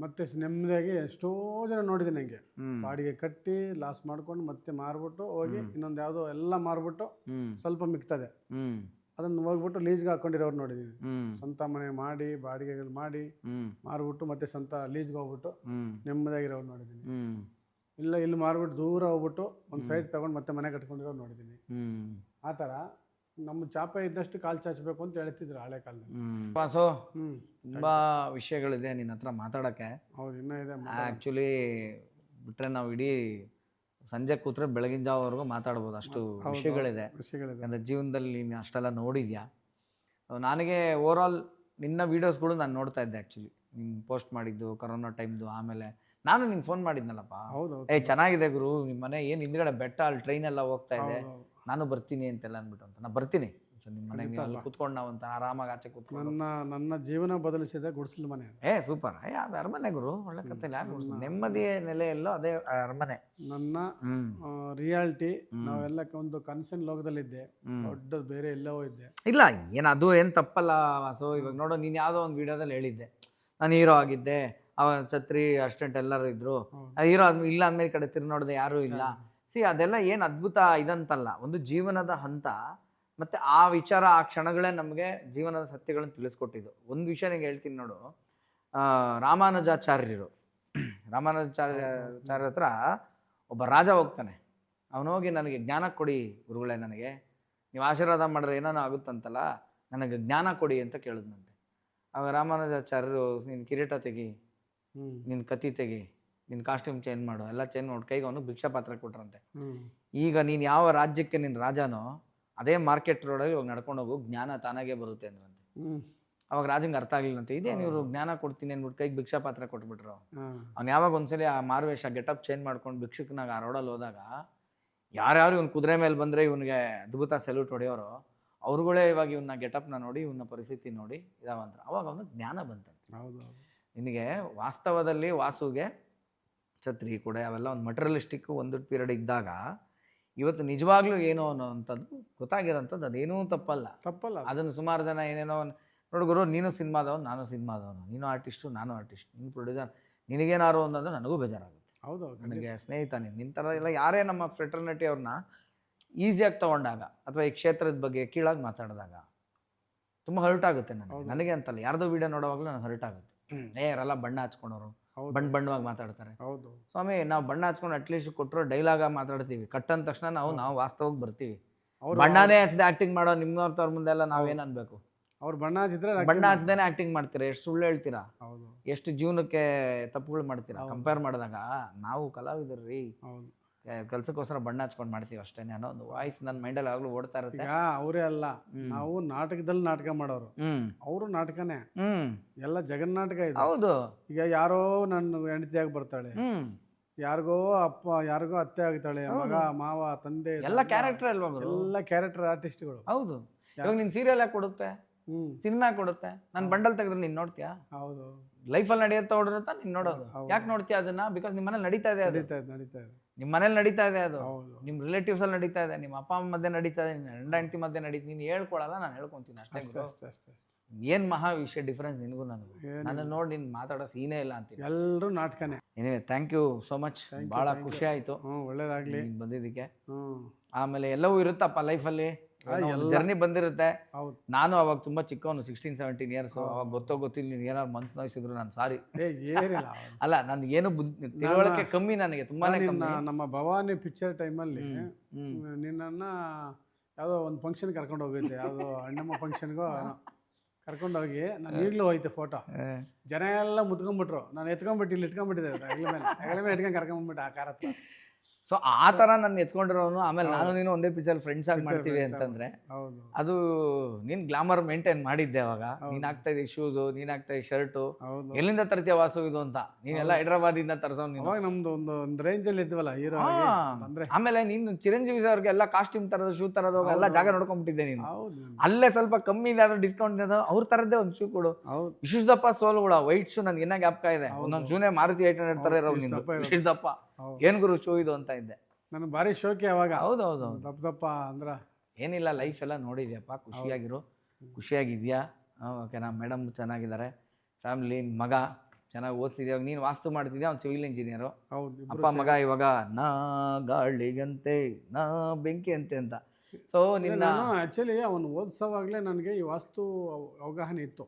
ಮತ್ತೆ ನೆಮ್ಮದಿಯಾಗಿ ಎಷ್ಟೋ ಜನ ನೋಡಿದ್ದೀನಿ ಹಂಗೆ. ಬಾಡಿಗೆ ಕಟ್ಟಿ ಲಾಸ್ ಮಾಡ್ಕೊಂಡು ಮತ್ತೆ ಮಾರ್ಬಿಟ್ಟು ಹೋಗಿ ಇನ್ನೊಂದು ಯಾವುದೋ ಎಲ್ಲ ಮಾರ್ಬಿಟ್ಟು ಸ್ವಲ್ಪ ಮಿಕ್ತದೆ, ಅದನ್ನು ಹೋಗ್ಬಿಟ್ಟು ಲೀಸ್ಗೆ ಹಾಕೊಂಡಿರೋರು ನೋಡಿದೀನಿ. ಸ್ವಂತ ಮನೆ ಮಾಡಿ ಬಾಡಿಗೆಗಳು ಮಾಡಿ ಮಾರ್ಬಿಟ್ಟು ಮತ್ತೆ ಸ್ವಂತ ಲೀಸ್ಗೆ ಹೋಗ್ಬಿಟ್ಟು ನೆಮ್ಮದಿಯಾಗಿರೋರು ನೋಡಿದ್ದೀನಿ. ಇಲ್ಲ ಇಲ್ಲಿ ಮಾರ್ಬಿಟ್ಟು ದೂರ ಹೋಗ್ಬಿಟ್ಟು ಒಂದು ಸೈಡ್ ತಗೊಂಡು ಮತ್ತೆ ಮನೆ ಕಟ್ಕೊಂಡಿರೋರು ನೋಡಿದ್ದೀನಿ. ಆ ಥರ ನಮ್ಮ ಚಾಪೆ ಇದ್ದಷ್ಟು ಕಾಲು ಚಾಚಬೇಕು ಅಂತ ಹೇಳ್ತಿದ್ರು ಹಳೆ ಕಾಲದಲ್ಲಿ. ಸೊ ತುಂಬಾ ವಿಷಯಗಳಿದೆ ನಿನ್ನ ಹತ್ರ ಮಾತಾಡೋಕ್ಕೆ. ಹೌದು, ಇನ್ನೂ ಇದೆ. ಆ್ಯಕ್ಚುಲಿ ಬಿಟ್ಟರೆ ನಾವು ಇಡೀ ಸಂಜೆ ಕೂತ್ರೆ ಬೆಳಗಿನ ಜಾವವರೆಗೂ ಮಾತಾಡ್ಬೋದು, ಅಷ್ಟು ವಿಷಯಗಳಿದೆ. ಅಂದರೆ ಜೀವನದಲ್ಲಿ ನೀನು ಅಷ್ಟೆಲ್ಲ ನೋಡಿದ್ಯಾ. ನನಗೆ ಓವರಾಲ್ ನಿನ್ನ ವೀಡಿಯೋಸ್ಗಳು ನಾನು ನೋಡ್ತಾ ಇದ್ದೆ. ಆ್ಯಕ್ಚುಲಿ ನೀನು ಪೋಸ್ಟ್ ಮಾಡಿದ್ದು ಕೊರೋನಾ ಟೈಮ್ದು. ಆಮೇಲೆ ನಾನು ನಿಂಗೆ ಫೋನ್ ಮಾಡಿದ್ನಲ್ಲಪ್ಪ, ಚೆನ್ನಾಗಿದೆ ಗುರು ನಿಮ್ಮ ಮನೆ, ಏನು ಹಿಂದ್ಗಡೆ ಬೆಟ್ಟ, ಅಲ್ಲಿ ಟ್ರೈನ್ ಎಲ್ಲ ಹೋಗ್ತಾ ಇದೆ, ನಾನು ಬರ್ತೀನಿ ಅಂತೆಲ್ಲ ಅಂದ್ಬಿಟ್ಟು. ಅಂತ ನಾನು ಬರ್ತೀನಿ ನಿಮ್ಮ ಮನೆಗೆ, ಅಲ್ಲಿ ಕೂತ್ಕೊಂಡು ನಾವು ಅಂತ ಆರಾಮಾಗಿ ಆಚೆ ಕೂತ್ಕೊಂಡು. ನನ್ನ ಜೀವನ ಬದಲಿಸಿದೆ ಗುಡಿಸಲು ಮನೆ. ಸೂಪರ್. ಅದು ಅರಮನೆ ಗುರು, ಒಳ್ಳೆ ಕಥೆ. ನೆಮ್ಮದಿಯ ನೆಲೆಯಲ್ಲೋ ಅದೇ ಅರಮನೆ. ನನ್ನ ರಿಯಾಲಿಟಿ, ನಾವೆಲ್ಲ ಒಂದು ಕನ್ಸನ್ ಲೋಕದಲ್ಲಿದ್ದೆ, ದೊಡ್ಡದು ಬೇರೆ ಎಲ್ಲವೋ ಇದ್ದೆ. ಇಲ್ಲ, ಅದು ಏನು ತಪ್ಪಲ್ಲ ವಾಸು. ಇವಾಗ ನೋಡೋ, ನೀನು ಯಾವುದೋ ಒಂದು ವಿಡಿಯೋದಲ್ಲಿ ಹೇಳಿದ್ದೆ, ನಾನು ಹೀರೋ ಆಗಿದ್ದೆ, ಅವ ಛತ್ರಿ ಅಸ್ಟೆಂಟ್ ಎಲ್ಲರೂ ಇದ್ರು, ಹೀರೋ ಇಲ್ಲ ಅಂದ್ಮೇಲೆ ಕಡೆ ತಿರು ನೋಡಿದೆ ಯಾರೂ ಇಲ್ಲ. ಅದೆಲ್ಲ ಏನು ಅದ್ಭುತ ಇದಂತಲ್ಲ, ಒಂದು ಜೀವನದ ಹಂತ. ಮತ್ತು ಆ ವಿಚಾರ, ಆ ಕ್ಷಣಗಳೇ ನಮಗೆ ಜೀವನದ ಸತ್ಯಗಳನ್ನು ತಿಳಿಸ್ಕೊಟ್ಟಿದ್ದು. ಒಂದು ವಿಷಯ ನಿಂಗೆ ಹೇಳ್ತೀನಿ ನೋಡು. ರಾಮಾನುಜಾಚಾರ್ಯರ ಹತ್ರ ಒಬ್ಬ ರಾಜ ಹೋಗ್ತಾನೆ. ಅವನೋಗಿ ನನಗೆ ಜ್ಞಾನ ಕೊಡಿ ಗುರುಗಳೇ, ನನಗೆ ನೀವು ಆಶೀರ್ವಾದ ಮಾಡಿದ್ರೆ ಏನೋ ಆಗುತ್ತಂತಲ್ಲ, ನನಗೆ ಜ್ಞಾನ ಕೊಡಿ ಅಂತ ಕೇಳಿದ್ನಂತೆ. ಆಗ ರಾಮಾನುಜಾಚಾರ್ಯರು, ನಿನ್ನ ಕಿರೀಟ ತೆಗಿ, ನಿನ್ನ ಕತ್ತಿ ತೆಗಿ, ನಿನ್ನ ಕಾಸ್ಟ್ಯೂಮ್ ಚೇಂಜ್ ಮಾಡು, ಎಲ್ಲ ಚೇಂಜ್ ಮಾಡಿ ಕೈಗೆ ಅವನು ಭಿಕ್ಷಾ ಪಾತ್ರ ಕೊಟ್ರಂತೆ. ಈಗ ನೀನು ಯಾವ ರಾಜ್ಯಕ್ಕೆ ನಿನ್ನ ರಾಜನೋ ಅದೇ ಮಾರ್ಕೆಟ್ ರೋಡಲ್ಲಿ ಇವಾಗ ನಡ್ಕೊಂಡು ಹೋಗು, ಜ್ಞಾನ ತಾನಾಗೆ ಬರುತ್ತೆ ಅಂದ್ರಂತೆ. ಅವಾಗ ರಾಜಂಗೆ ಅರ್ಥ ಆಗ್ಲಿಲ್ಲಂತೆ, ಇದೇನು ಇವರು ಜ್ಞಾನ ಕೊಡ್ತೀನಿ ಅಂದ್ಬಿಟ್ಟು ಕೈಗೆ ಭಿಕ್ಷಾ ಪಾತ್ರ ಕೊಟ್ಬಿಟ್ರು. ಅವ್ನು ಯಾವಾಗ ಒಂದ್ಸಲಿ ಆ ಮಾರುವೇಷ ಗೆಟಪ್ ಚೇಂಜ್ ಮಾಡ್ಕೊಂಡು ಭಿಕ್ಷುಕನಾಗ ಆ ರೋಡಲ್ಲಿ ಹೋದಾಗ ಯಾರ್ಯಾರು ಇವ್ನು ಕುದುರೆ ಮೇಲೆ ಬಂದರೆ ಇವನಿಗೆ ಅದ್ಭುತ ಸೆಲ್ಯೂಟ್ ಹೊಡೆಯೋರು, ಅವ್ರುಗಳೇ ಇವಾಗ ಇವನ್ನ ಗೆಟಪ್ನ ನೋಡಿ, ಇವನ್ನ ಪರಿಸ್ಥಿತಿ ನೋಡಿ ಇದಾವಂತ. ಅವಾಗ ಅವನು ಜ್ಞಾನ ಬಂತಂತೆ. ನಿನಗೆ ವಾಸ್ತವದಲ್ಲಿ ವಾಸುಗೆ ಛತ್ರಿ ಕೂಡ ಅವೆಲ್ಲ ಒಂದು ಮಟೀರಿಯಲಿಸ್ಟಿಕ್ ಒಂದು ಪೀರಿಯಡ್ ಇದ್ದಾಗ, ಇವತ್ತು ನಿಜವಾಗ್ಲೂ ಏನೋ ಅನ್ನೋವಂಥದ್ದು ಗೊತ್ತಾಗಿರೋಂಥದ್ದು ಅದೇನೂ ತಪ್ಪಲ್ಲ. ಅದನ್ನು ಸುಮಾರು ಜನ ಏನೇನೋ ನೋಡುಗರು, ನೀನು ಸಿನಿಮಾದವನು, ನಾನು ಸಿನಿಮಾದವನು, ನೀನು ಆರ್ಟಿಸ್ಟು, ನಾನು ಆರ್ಟಿಸ್ಟ್, ನೀನು ಪ್ರೊಡ್ಯೂಸರ್, ನಿನಗೇನಾರು ಅಂತಂದ್ರೆ ನನಗೂ ಬೇಜಾರಾಗುತ್ತೆ. ಹೌದು, ನನಗೆ ಸ್ನೇಹಿತ ನಿನ್ನ ಥರ ಎಲ್ಲ ಯಾರೇ ನಮ್ಮ ಫ್ರೆಟರ್ನಿಟಿ ಅವ್ರನ್ನ ಈಸಿಯಾಗಿ ತೊಗೊಂಡಾಗ, ಅಥವಾ ಈ ಕ್ಷೇತ್ರದ ಬಗ್ಗೆ ಕೀಳಾಗಿ ಮಾತಾಡಿದಾಗ ತುಂಬ ಹರ್ಟ್ ಆಗುತ್ತೆ ನನಗೆ ಅಂತಲ್ಲ, ಯಾರ್ದೋ ವೀಡಿಯೋ ನೋಡೋವಾಗಲೂ ನನಗೆ ಹರ್ಟ್ ಆಗುತ್ತೆ. ಅವರೆಲ್ಲ ಬಣ್ಣ ಹಚ್ಕೊಂಡವ್ರು, ಬಣ್ಣವಾಗಿ ಮಾತಾಡ್ತಾರೆ. ಹೌದು ಸ್ವಾಮಿ, ನಾವು ಬಣ್ಣ ಹಚ್ಕೊಂಡು ಅಟ್ಲೀಸ್ಟ್ ಕೊಟ್ಟರು ಡೈಲಾಗ ಮಾತಾಡ್ತೀವಿ, ಕಟ್ ಅಂದ ತಕ್ಷಣ ನಾವು ವಾಸ್ತವಕ್ಕೆ ಬರ್ತೀವಿ. ಬಣ್ಣನೇ ಹಚ್ಚದೆ ಆಕ್ಟಿಂಗ್ ಮಾಡೋ ನಿಮ್ಮವ್ರ ಮುಂದೆಲ್ಲ ನಾವೇನು ಅನ್ಬೇಕು? ಅವ್ರು ಬಣ್ಣ ಹಚ್ಚಿದ್ರೆ ಬಣ್ಣ ಹಚ್ಚದೇನೆ ಆಕ್ಟಿಂಗ್ ಮಾಡ್ತೀರಾ, ಎಷ್ಟು ಸುಳ್ಳು ಹೇಳ್ತೀರಾ, ಹೌದು ಎಷ್ಟು ಜೀವನಕ್ಕೆ ತಪ್ಪುಗಳು ಮಾಡ್ತೀರಾ. ಕಂಪೇರ್ ಮಾಡಿದಾಗ ನಾವು ಕಲಾವಿದರು ರೀ, ಹೌದು. ಕೆಲ್ಸಕ್ಕೋಸ್ಕರ ಬಣ್ಣ ಹಚ್ಕೊಂಡು ಮಾಡ್ತೀವಿ ಅಷ್ಟೇ ಅನ್ನೋ ಒಂದು ವಾಯ್ಸ್ ನನ್ನ ಮೈಂಡಲ್ಲಿ ಆಗ್ಲೂ ಓಡ್ತಾ ಇರುತ್ತೆ. ಈಗ ಅವರೇ ಅಲ್ಲ, ನಾವು ನಾಟಕದಲ್ಲಿ ನಾಟಕ ಮಾಡೋರು, ಅವರು ನಾಟಕನೇ, ಎಲ್ಲ ಜಗನ್ನಾಟಕ ಇದೆ. ಹೌದು. ಈಗ ಯಾರೋ ನನ್ನ ಹೆಂಡತಿಯಾಗಿ ಬರ್ತಾಳೆ, ಯಾರಿಗೋ ಅಪ್ಪ, ಯಾರಿಗೋ ಅತ್ತೆ ಆಗ್ತಾಳೆ, ಮಗ, ಮಾವ, ತಂದೆ, ಎಲ್ಲ ಕ್ಯಾರೆಕ್ಟರ್ ಅಲ್ವಾ? ಎಲ್ಲ ಕ್ಯಾರೆಕ್ಟರ್ ಆರ್ಟಿಸ್ಟ್ಗಳು. ಹೌದು. ಇವಾಗ ನಿನ್ ಸೀರಿಯಲ್ ಯಾಕೆ ಕೊಡುತ್ತೆ, ಸಿನಿಮಾ ಕೊಡುತ್ತೆ, ನಾನು ಬಂಡಲ್ ತೆಗೆದ್ರೆ ನೀನ್ ನೋಡ್ತೀಯಾ? ಹೌದು. ಲೈಫಲ್ಲಿ ನಡೆಯುತ್ತಾ ಹೊಡಿರುತ್ತಾ ನೀನ್ ನೋಡೋದು. ಯಾಕೆ ನೋಡ್ತೀಯ ಅದನ್ನ? ಬಿಕಾಸ್ ನಿಮ್ಮ ಮನೇಲಿ ನಡೀತಾ ಇದೆ, ನಡೀತಾ ಇದೆ, ನಿಮ್ಮ ಮನೇಲಿ ನಡೀತಾ ಇದೆ, ಅದು ನಿಮ್ಮ ರಿಲೇಟಿವ್ಸ್ ಅಲ್ಲಿ ನಡೀತಾ ಇದೆ, ನಿಮ್ಮ ಅಪ್ಪ ಅಮ್ಮ ಮಧ್ಯೆ ನಡೀತಾ ಇದೆ, ನಿನ್ನ ಗಂಡ ಹೆಂಡತಿ ಮಧ್ಯೆ ನಡೀತಾ. ನೀನು ಹೇಳ್ಕೊಳಲ್ಲ, ನಾನು ಹೇಳ್ಕೊಂತೀನಿ ಅಷ್ಟೇ. ಏನ್ ಮಹಾ ವಿಷಯ ಡಿಫ್ರೆನ್ಸ್ ನಿನಗೂ ನನಗೂ? ನನ್ನ ನೋಡಿ ನೀನು ಮಾತಾಡೋ ಸೀನೇ ಇಲ್ಲ ಅಂತೀನಿ. ಎಲ್ಲರೂ ನಾಟಕನೇ. ಏನಿವೆ, ಥ್ಯಾಂಕ್ ಯು ಸೋ ಮಚ್, ಭಾಳ ಖುಷಿ ಆಯ್ತು ಒಳ್ಳೇದಾಗ್ಲಿ ಬಂದಿದ್ದಕ್ಕೆ. ಆಮೇಲೆ ಎಲ್ಲವೂ ಇರುತ್ತಪ್ಪ ಲೈಫಲ್ಲಿ, ಜರ್ನಿ ಬಂದಿರುತ್ತೆ. ನಾನು ಅವಾಗ ತುಂಬಾ ಚಿಕ್ಕವನು, 16-17 ಇಯರ್ಸ್. ಅವಾಗ ಗೊತ್ತಿಲ್ಲ, ನೀನು ಏನಾದ್ರು ಮನ್ಸು ನೋಯಿಸಿದ್ರು ನಾನು ಸಾರಿ. ಅಲ್ಲ, ನನ್ಗೆ ಏನು ತಿಳುವಳಿಕೆ ಕಮ್ಮಿ, ನನಗೆ ತುಂಬಾನೇ ಕಮ್ಮಿ. ನಮ್ಮ ಭವಾನಿ ಪಿಕ್ಚರ್ ಟೈಮಲ್ಲಿ ನಿನ್ನನ್ನು ಯಾವುದೋ ಒಂದು ಫಂಕ್ಷನ್ ಕರ್ಕೊಂಡು ಹೋಗಿದ್ದೆ, ಯಾವುದೋ ಅಣ್ಣಮ್ಮ ಫಂಕ್ಷನ್ಗೋ ಕರ್ಕೊಂಡು ಹೋಗಿ. ನಾನು ಈಗಲೂ ಹೋಯ್ತೆ ಫೋಟೋ, ಜನ ಎಲ್ಲ ಮುತ್ಕೊಂಡ್ಬಿಟ್ರು, ನಾನು ಎತ್ಕೊಂಡ್ಬಿಟ್ಟು ಇಲ್ಲಿ ಇಟ್ಕೊಂಡ್ಬಿಟ್ಟಿದ್ದೆ, ಹೆಗಲ ಮೇಲೆ ಇಟ್ಕೊಂಡು ಕರ್ಕೊಂಡ್ಬಿಟ್ಟು ಆ ಕಾರ ಹತ್ರ. ಸೊ ಆ ಥರ ನಾನು ಎತ್ಕೊಂಡಿರೋನು. ಆಮೇಲೆ ನಾನು ನೀನು ಒಂದೇ ಪಿಕ್ಚರ್ ಫ್ರೆಂಡ್ಸ್ ಆಗಿ ಮಾಡ್ತೀವಿ ಅಂತಂದ್ರೆ ಅದು ನೀನು ಗ್ಲಾಮರ್ ಮೇಂಟೈನ್ ಮಾಡಿದ್ದೆ. ಅವಾಗ ನೀನು ಹಾಕ್ತಾ ಇದ್ದಿ ಶೂಸು, ನೀನು ಹಾಕ್ತಾ ಇದ್ದಿ ಶರ್ಟು, ಎಲ್ಲಿಂದ ತರ್ತೀಯ ವಾಸು ಇದು ಅಂತ. ನೀನೆಲ್ಲ ಹೈದ್ರಾಬಾದಿಂದ ತರಿಸೋ. ನಮ್ದು ಒಂದು ರೇಂಜಲ್ಲಿ ಇದ್ವಲ್ಲ ಹೀರೋ. ಆಮೇಲೆ ನೀನು ಚಿರಂಜೀವಿ ಅವ್ರಿಗೆ ಎಲ್ಲ ಕಾಸ್ಟ್ಯೂಮ್ ತರೋದು, ಶೂ ತರೋದು, ಎಲ್ಲ ಜಾಗ ನೋಡ್ಕೊಂಡ್ಬಿಟ್ಟಿದ್ದೆ ನೀನು. ಅಲ್ಲೇ ಸ್ವಲ್ಪ ಕಮ್ಮಿ ಇದಾದ್ರೂ ಡಿಸ್ಕೌಂಟ್ ಇದೆ, ಅವ್ರ ತರದ್ದೇ ಒಂದು ಶೂ ಕೊಡು. ವಿಶೇಷದಪ್ಪ ಸೋಲುಗಳ ವೈಟ್ ಶೂ ನನ್ಗೆ ಇನ್ನೂ ಜ್ಞಾಪಕ ಇದೆ. ಒಂದೊಂದು ಶೂನೇ ಮಾರುತಿ 800 ತರ ಇರೋ ನಿಂದು ವಿಶೇಷದಪ್ಪ. ಏನ್ ಗುರು ಶೂ ಇದು ಅಂತ ಇದ್ದೆ ನಾನು, ಭಾರಿ ಶೋಕಿ ಅವಾಗ. ಹೌದೌದು. ದಪ್ಪ ಅಂದ್ರ ಏನಿಲ್ಲ, ಲೈಫ್ ಎಲ್ಲ ನೋಡಿದ್ಯಪ್ಪ, ಖುಷಿಯಾಗಿರು, ಖುಷಿಯಾಗಿದ್ಯಾ? ಓಕೆನಾ? ಮೇಡಮ್ ಚೆನ್ನಾಗಿದ್ದಾರೆ, ಫ್ಯಾಮಿಲಿ, ಮಗ ಚೆನ್ನಾಗಿ ಓದ್ತಿದ್ಯಾ, ನೀನು ವಾಸ್ತು ಮಾಡ್ತಿದ್ಯಾ, ಅವ್ನು ಸಿವಿಲ್ ಇಂಜಿನಿಯರು. ಅಪ್ಪ ಮಗ ಇವಾಗ ನಾ ಗಾಳಿಗಂತೆ ನಾ ಬೆಂಕಿ ಅಂತೆ ಅಂತ. ಸೊ ನಿನ್ನ ಆ್ಯಕ್ಚುಲಿ ಅವನು ಓದಿಸೋವಾಗಲೇ ನನಗೆ ಈ ವಾಸ್ತು ಅವಗಾಹನೆ ಇತ್ತು.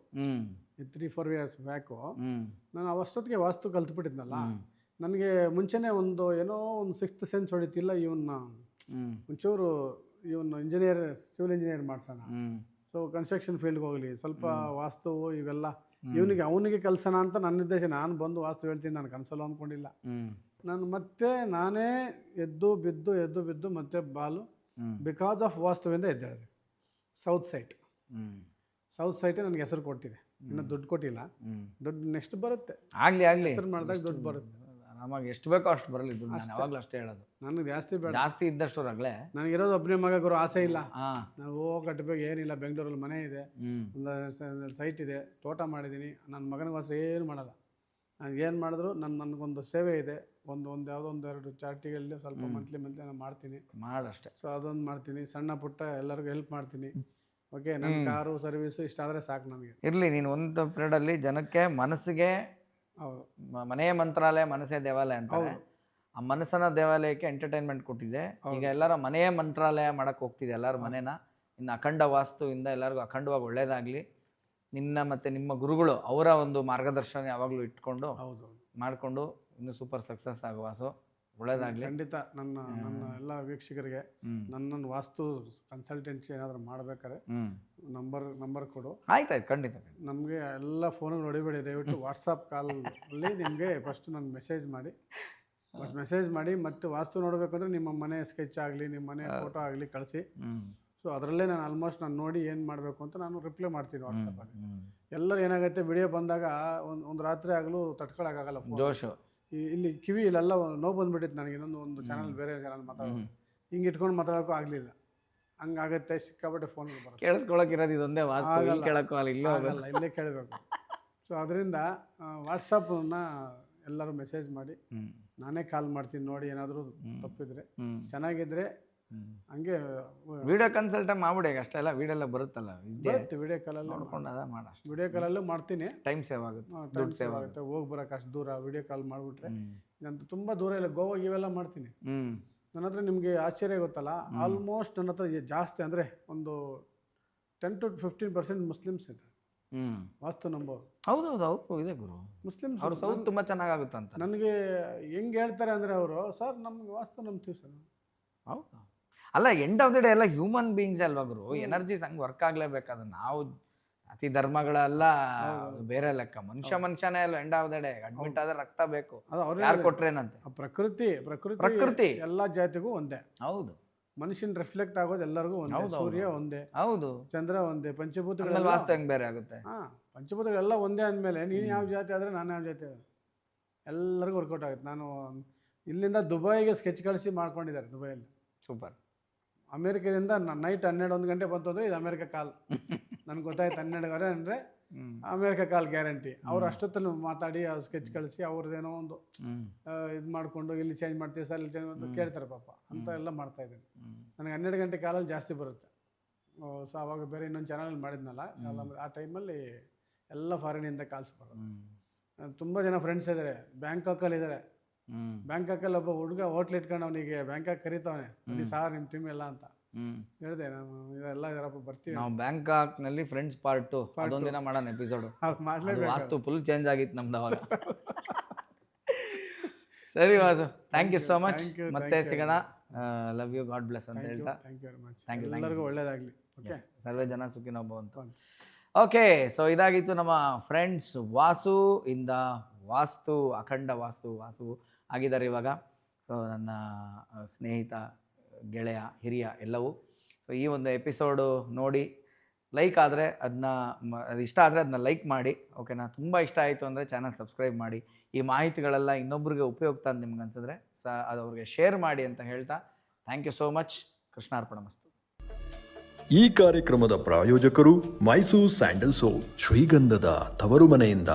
3-4 ಇಯರ್ಸ್ ಬ್ಯಾಕು ನಾನು ಅವಷ್ಟೊತ್ತಿಗೆ ವಾಸ್ತು ಕಲ್ತ್ಬಿಟ್ಟಿದ್ನಲ್ಲ. ನನಗೆ ಮುಂಚೆನೇ ಒಂದು ಏನೋ ಒಂದು 6th ಸೆನ್ಸ್ ಹೊಡಿತಿಲ್ಲ, ಇವನ್ನ ಒಂಚೂರು ಇವನು ಸಿವಿಲ್ ಇಂಜಿನಿಯರ್ ಮಾಡ್ಸೋಣ, ಸೊ ಕನ್ಸ್ಟ್ರಕ್ಷನ್ ಫೀಲ್ಡ್ಗೆ ಹೋಗಲಿ, ಸ್ವಲ್ಪ ವಾಸ್ತು ಇವೆಲ್ಲ ಅವನಿಗೆ ಕಲ್ಸೋಣ ಅಂತ ನನ್ನ ಉದ್ದೇಶ. ನಾನು ಬಂದು ವಾಸ್ತು ಹೇಳ್ತೀನಿ, ನಾನು ಕನಸಲ್ಲ ಅಂದ್ಕೊಂಡಿಲ್ಲ. ನಾನು ಮತ್ತೆ ನಾನೇ ಎದ್ದು ಬಿದ್ದು ಮತ್ತೆ ಬಾಲು ಬಿಕಾಸ್ ಆಫ್ ವಾಸ್ತುವಿಂದ ಎದ್ದೇಳಿದೆ. ಸೌತ್ ಸೈಟ್ ನನಗೆ ಹೆಸರು ಕೊಟ್ಟಿದೆ, ಇನ್ನು ದುಡ್ಡು ಕೊಟ್ಟಿಲ್ಲ. ದುಡ್ಡು ನೆಕ್ಸ್ಟ್ ಬರುತ್ತೆ, ಆಗಲಿ ಹೆಸರು ಮಾಡಿದಾಗ ದುಡ್ಡು ಬರುತ್ತೆ. ನಮಗೆ ಎಷ್ಟು ಬೇಕೋ ಅಷ್ಟು ಬರಲಿ ದುಡ್ಡು, ನಾನು ಯಾವಾಗಲೂ ಅಷ್ಟೇ ಹೇಳೋದು. ನನಗೆ ಜಾಸ್ತಿ ಬೇಡ, ಜಾಸ್ತಿ ಇದ್ದಷ್ಟು ಆಗಲೇ. ನನಗಿರೋದು ಒಬ್ಬನೇ ಮಗ ಗುರು, ಆಸೆ ಇಲ್ಲ. ನಾನು ಕಟ್ಟಬೇಕು ಏನಿಲ್ಲ. ಬೆಂಗಳೂರಲ್ಲಿ ಮನೆ ಇದೆ, ಒಂದು ಸೈಟ್ ಇದೆ, ತೋಟ ಮಾಡಿದ್ದೀನಿ. ನನ್ನ ಮಗನಿಗೋಸ್ಕರ ಏನು ಮಾಡಲ್ಲ. ನಾನು ಏನು ಮಾಡಿದ್ರು ನನಗೊಂದು ಸೇವೆ ಇದೆ, ಒಂದು ಯಾವುದೋ 1-2 ಚಾರಿಟಿಗಳಲ್ಲಿ ಸ್ವಲ್ಪ ಮಂತ್ಲಿ ನಾನು ಮಾಡ್ತೀನಿ, ಮಾಡಷ್ಟೇ. ಸೊ ಅದೊಂದು ಮಾಡ್ತೀನಿ, ಸಣ್ಣ ಪುಟ್ಟ ಎಲ್ಲರಿಗೂ ಹೆಲ್ಪ್ ಮಾಡ್ತೀನಿ. ಓಕೆ, ನನ್ನ ಕಾರು ಸರ್ವಿಸು ಇಷ್ಟಾದರೆ ಸಾಕು ನನಗೆ. ಇರಲಿ, ನೀನು ಒಂದು ಪೀರಿಯಡಲ್ಲಿ ಜನಕ್ಕೆ ಮನಸ್ಸಿಗೆ ಮನೆಯ ಮಂತ್ರಾಲಯ ಮನಸ್ಸೇ ದೇವಾಲಯ ಅಂತಾರೆ. ಆ ಮನಸ್ಸನ್ನ ದೇವಾಲಯಕ್ಕೆ ಎಂಟರ್ಟೈನ್ಮೆಂಟ್ ಕೊಟ್ಟಿದೆ. ಈಗ ಎಲ್ಲರ ಮನೆಯ ಮಂತ್ರಾಲಯ ಮಾಡಕ್ಕೆ ಹೋಗ್ತಿದೆ ಎಲ್ಲರ ಮನೇನ. ಇನ್ನು ಅಖಂಡ ವಾಸ್ತುವಿಂದ ಎಲ್ಲರಿಗೂ ಅಖಂಡವಾಗಿ ಒಳ್ಳೇದಾಗಲಿ. ನಿನ್ನ ಮತ್ತು ನಿಮ್ಮ ಗುರುಗಳು ಅವರ ಒಂದು ಮಾರ್ಗದರ್ಶನ ಯಾವಾಗಲೂ ಇಟ್ಕೊಂಡು ಮಾಡಿಕೊಂಡು ಇನ್ನೂ ಸೂಪರ್ ಸಕ್ಸಸ್ ಆಗುವ. ಸೊ ಒಳ್ಳೇದಾಗಲಿ. ಖಂಡಿತ. ನನ್ನ ಎಲ್ಲ ವೀಕ್ಷಕರಿಗೆ ನನ್ನನ್ನು ವಾಸ್ತು ಕನ್ಸಲ್ಟೆನ್ಸಿ ಏನಾದರೂ ಮಾಡ್ಬೇಕಾದ್ರೆ ನಂಬರ್ ಕೊಡು. ಆಯ್ತಾಯ್ತು, ಖಂಡಿತ. ನಮಗೆ ಎಲ್ಲ ಫೋನುಗಳು ಹೊಡಿಬೇಡಿ, ದಯವಿಟ್ಟು ವಾಟ್ಸಪ್ ಕಾಲಲ್ಲಿ ನಿಮಗೆ ಫಸ್ಟ್ ನಾನು ಮೆಸೇಜ್ ಮಾಡಿ ಮತ್ತೆ ವಾಸ್ತು ನೋಡಬೇಕಂದ್ರೆ ನಿಮ್ಮ ಮನೆ ಸ್ಕೆಚ್ ಆಗಲಿ, ನಿಮ್ಮ ಮನೆ ಫೋಟೋ ಆಗಲಿ ಕಳಿಸಿ. ಸೊ ಅದರಲ್ಲೇ ನಾನು ಆಲ್ಮೋಸ್ಟ್ ನಾನು ನೋಡಿ ಏನು ಮಾಡಬೇಕು ಅಂತ ನಾನು ರಿಪ್ಲೈ ಮಾಡ್ತೀನಿ ವಾಟ್ಸಪ್ಪಲ್ಲಿ. ಎಲ್ಲರೂ ಏನಾಗುತ್ತೆ, ವಿಡಿಯೋ ಬಂದಾಗ ಒಂದು ರಾತ್ರಿ ಆಗಲೂ ತಡ್ಕೊಳಕ್ಕಾಗಲ್ಲ ಜೋಶು. ಇಲ್ಲಿ ಕಿವಿ ಇಲ್ಲೆಲ್ಲ ನೋವು ಬಂದ್ಬಿಟ್ಟಿತ್ತು ನನಗೆ. ಒಂದು ಚಾನಲ್ ಬೇರೆ ಚಾನಲ್ ಮಾತಾಡೋದು, ಹಿಂಗೆ ಇಟ್ಕೊಂಡು ಮಾತಾಡೋಕ್ಕೂ ಆಗಲಿಲ್ಲ. ಹಂಗಾಗುತ್ತೆ, ಸಿಕ್ಕಾಪಟ್ಟೆ ಫೋನ್ಗಳು ಬರುತ್ತೆ. ಕೇಳಿಸ್ಕೊಳಕ್ಕಿರೋದು ಇದೊಂದೇ ವಾಸ್ತು, ಕೇಳೋಕ್ಕೂ ಆಗಲ್ಲ, ಇಲ್ಲೇ ಕೇಳಬೇಕು. ಸೊ ಅದರಿಂದ ವಾಟ್ಸಪ್ಪನ್ನ ಎಲ್ಲರೂ ಮೆಸೇಜ್ ಮಾಡಿ, ನಾನೇ ಕಾಲ್ ಮಾಡ್ತೀನಿ. ನೋಡಿ ಏನಾದರೂ ತಪ್ಪಿದ್ರೆ, ಚೆನ್ನಾಗಿದ್ರೆ ಹಂಗೆ ವಿಡಿಯೋ ಕನ್ಸಲ್ಟ್ ಮಾಡ್ಬಿಡಿ. ಅಷ್ಟೆಲ್ಲ ವಿಡಿಯೋ ಎಲ್ಲ ಬರುತ್ತಲ್ಲ, ವಿಡಿಯೋ ಕಾಲಲ್ಲಿ ನೋಡ್ಕೊಂಡು ಅದ ಮಾಡ. ವಿಡಿಯೋ ಕಾಲಲ್ಲೂ ಮಾಡ್ತೀನಿ, ಟೈಮ್ ಸೇವ್ ಆಗುತ್ತೆ, ದುಡ್ಡು ಸೇವ್ ಆಗುತ್ತೆ. ಹೋಗಿ ಬರೋಕೆ ಅಷ್ಟು ದೂರ ವಿಡಿಯೋ ಕಾಲ್ ಮಾಡಿಬಿಟ್ರೆ, ನಾನು ತುಂಬ ದೂರ ಇಲ್ಲ, ಗೋವಾ ಇವೆಲ್ಲ ಮಾಡ್ತೀನಿ. ನನ್ನ ಹತ್ರ ನಿಮಗೆ ಆಶ್ಚರ್ಯ ಗೊತ್ತಲ್ಲ, ಆಲ್ಮೋಸ್ಟ್ ನನ್ನ ಹತ್ರ ಜಾಸ್ತಿ ಅಂದರೆ ಒಂದು 10 to 15% ಮುಸ್ಲಿಮ್ಸ್ ಇದೆ. ವಾಸ್ತು ನಂಬೋರು. ಹೌದೌದು ಹೌದು ಇದೆ ಗುರು. ಮುಸ್ಲಿಮ್ಸ್ ಅವ್ರ ಸೌತ್ ತುಂಬ ಚೆನ್ನಾಗಾಗುತ್ತಂತ. ನನಗೆ ಹೆಂಗೆ ಹೇಳ್ತಾರೆ ಅಂದರೆ ಅವರು, ಸರ್ ನಮ್ಗೆ ವಾಸ್ತು ನಂಬ್ತೀವಿ ಸರ್. ಹೌದು. ಅಲ್ಲ, ಎಂಡ್ ಆಫ್ ದ ಡೇ ಎಲ್ಲ ಹ್ಯೂಮನ್ ಬೀಯಿಂಗ್ಸ್ ಅಲ್ವಾ ಗುರು, ಎನರ್ಜೀಸ್ ಹಂಗೆ ವರ್ಕ್ ಆಗ್ಲೇಬೇಕಾದ. ನಾವು ಅತಿ ಧರ್ಮಗಳೆಲ್ಲ ಬೇರೆ ಲೆಕ್ಕ, ಮನುಷ್ಯನೇ ಅಲ್ಲ. End of the day admit ಆದ್ರೆ ರಕ್ತ ಬೇಕು, ಅದು ಅವ್ರು ಯಾರು ಕೊಟ್ರೇನಂತೆ. ಪ್ರಕೃತಿ ಎಲ್ಲ ಜಾತಿಗೂ ಒಂದೇ. ಹೌದು. ಮನುಷ್ಯನ್ ರಿಫ್ಲೆಕ್ಟ್ ಆಗೋದು ಎಲ್ಲರಿಗೂ ಒಂದೇ. ಸೂರ್ಯ ಒಂದೇ, ಹೌದು, ಚಂದ್ರ ಒಂದೇ, ಪಂಚಭೂತಗಳು ವಾಸ್ತು ಹೆಂಗ್ ಬೇರೆ ಆಗುತ್ತೆ. ಪಂಚಭೂತಗಳೆಲ್ಲ ಒಂದೇ ಅಂದಮೇಲೆ ನೀನು ಯಾವ ಜಾತಿ ಆದರೆ ನಾನು ಯಾವ ಜಾತಿ ಎಲ್ಲರಿಗೂ ವರ್ಕೌಟ್ ಆಗುತ್ತೆ. ನಾನು ಇಲ್ಲಿಂದ ದುಬೈಗೆ ಸ್ಕೆಚ್ ಕಳಿಸಿ ಮಾಡ್ಕೊಂಡಿದ್ದಾರೆ. ದುಬೈಯಲ್ಲಿ ಸೂಪರ್. ಅಮೇರಿಕದಿಂದ ನೈಟ್ 12-1 ಗಂಟೆ ಬಂತು ಅಂದರೆ ಇದು ಅಮೇರಿಕ ಕಾಲ್. ನನಗೆ ಗೊತ್ತಾಯ್ತು 12 ಗಂಟೆ ಅಂದರೆ ಅಮೇರಿಕ ಕಾಲ್ ಗ್ಯಾರಂಟಿ. ಅವ್ರು ಅಷ್ಟೊತ್ತಲ್ಲಿ ಮಾತಾಡಿ ಸ್ಕೆಚ್ ಕಳಿಸಿ ಅವ್ರದ್ದೇನೋ ಒಂದು ಇದು ಮಾಡಿಕೊಂಡು ಇಲ್ಲಿ ಚೇಂಜ್ ಮಾಡ್ತೀವಿ ಸರ್, ಇಲ್ಲಿ ಚೇಂಜ್ ಮಾಡ್ತೀವಿ ಕೇಳ್ತಾರೆ ಪಾಪ. ಅಂತ ಎಲ್ಲ ಮಾಡ್ತಾಯಿದ್ದೀನಿ. ನನಗೆ 12 ಗಂಟೆ ಕಾಲಲ್ಲಿ ಜಾಸ್ತಿ ಬರುತ್ತೆ. ಸೊ ಅವಾಗ ಬೇರೆ ಇನ್ನೊಂದು ಚಾನಲ್ ಮಾಡಿದ್ನಲ್ಲ, ಆ ಟೈಮಲ್ಲಿ ಎಲ್ಲ ಫಾರಿನಿಂದ ಕಾಲ್ಸ್ ಬರೋದು. ತುಂಬ ಜನ ಫ್ರೆಂಡ್ಸ್ ಇದ್ದಾರೆ, ಬ್ಯಾಂಕಾಕಲ್ಲಿ ಇದ್ದಾರೆ. ಬ್ಯಾಂಕಾಕಲ್ಲಿ ಒಬ್ಬ ಹುಡುಗ ಹೋಟ್ಲ್ ಇಟ್ಕೊಂಡು ಅವನಿಗೆ ಬ್ಯಾಂಕಾಕ್ ಕರೀತಾವನೆ, ಸಾರ್ ನಿಮ್ಮ ಟೀಮ್ ಎಲ್ಲ ಅಂತ ಹೇಳಿದೆ. ನಾನು ಇದೆಲ್ಲ ಇದರಪ್ಪ ಬರ್ತೀವಿ. ನಾವು ಬ್ಯಾಂಕಾಕ್ ನಲ್ಲಿ ಫ್ರೆಂಡ್ಸ್ ಪಾರ್ಟ್ 2 ಅದೊಂದಿನ ಮಾಡೋಣ ಎಪಿಸೋಡ್. ವಾಸ್ತು ಫುಲ್ ಚೇಂಜ್ ಆಗಿತ್ತು ನಮ್ದು ಅವಾಗ. ಸರಿ Vasu, thank you so much. ಮತ್ತೆ ಸಿಗೋಣ. ಲವ್ ಯು, ಗಾಡ್ ಬ್ಲೆಸ್ ಅಂತ ಹೇಳ್ತಾ ಥ್ಯಾಂಕ್ ಯು. ಎಲ್ಲರಿಗೂ ಒಳ್ಳೇದಾಗಲಿ. ಓಕೆ, ಸರ್ವೇ ಜನ ಸುಖಿನೋ ಭವಂತು. ಓಕೆ, ಸೊ ಇದಾಗಿತ್ತು ನಮ್ಮ ಫ್ರೆಂಡ್ಸ್ ವಾಸು ಇಂದ ವಾಸ್ತು, ಅಖಂಡ ವಾಸ್ತು ಆಗಿದ್ದಾರೆ ಇವಾಗ. ಸೊ ನನ್ನ ಸ್ನೇಹಿತ, ಗೆಳೆಯ, ಹಿರಿಯ ಎಲ್ಲವೂ. ಸೊ ಈ ಒಂದು ಎಪಿಸೋಡು ನೋಡಿ ಲೈಕ್ ಆದರೆ ಅದನ್ನ, ಅದು ಇಷ್ಟ ಆದರೆ ಅದನ್ನ ಲೈಕ್ ಮಾಡಿ. ಓಕೆನಾ? ತುಂಬ ಇಷ್ಟ ಆಯಿತು ಅಂದರೆ ಚಾನಲ್ ಸಬ್ಸ್ಕ್ರೈಬ್ ಮಾಡಿ. ಈ ಮಾಹಿತಿಗಳೆಲ್ಲ ಇನ್ನೊಬ್ರಿಗೆ ಉಪಯುಕ್ತ ಅಂತ ನಿಮ್ಗೆ ಅನ್ಸಿದ್ರೆ ಅದು ಅವ್ರಿಗೆ ಶೇರ್ ಮಾಡಿ ಅಂತ ಹೇಳ್ತಾ ಥ್ಯಾಂಕ್ ಯು ಸೋ ಮಚ್. ಕೃಷ್ಣಾರ್ಪಣಮಸ್ತು. ಈ ಕಾರ್ಯಕ್ರಮದ ಪ್ರಾಯೋಜಕರು ಮೈಸೂರು ಸ್ಯಾಂಡಲ್ ಸೋಪ್, ಶ್ರೀಗಂಧದ ತವರು ಮನೆಯಿಂದ.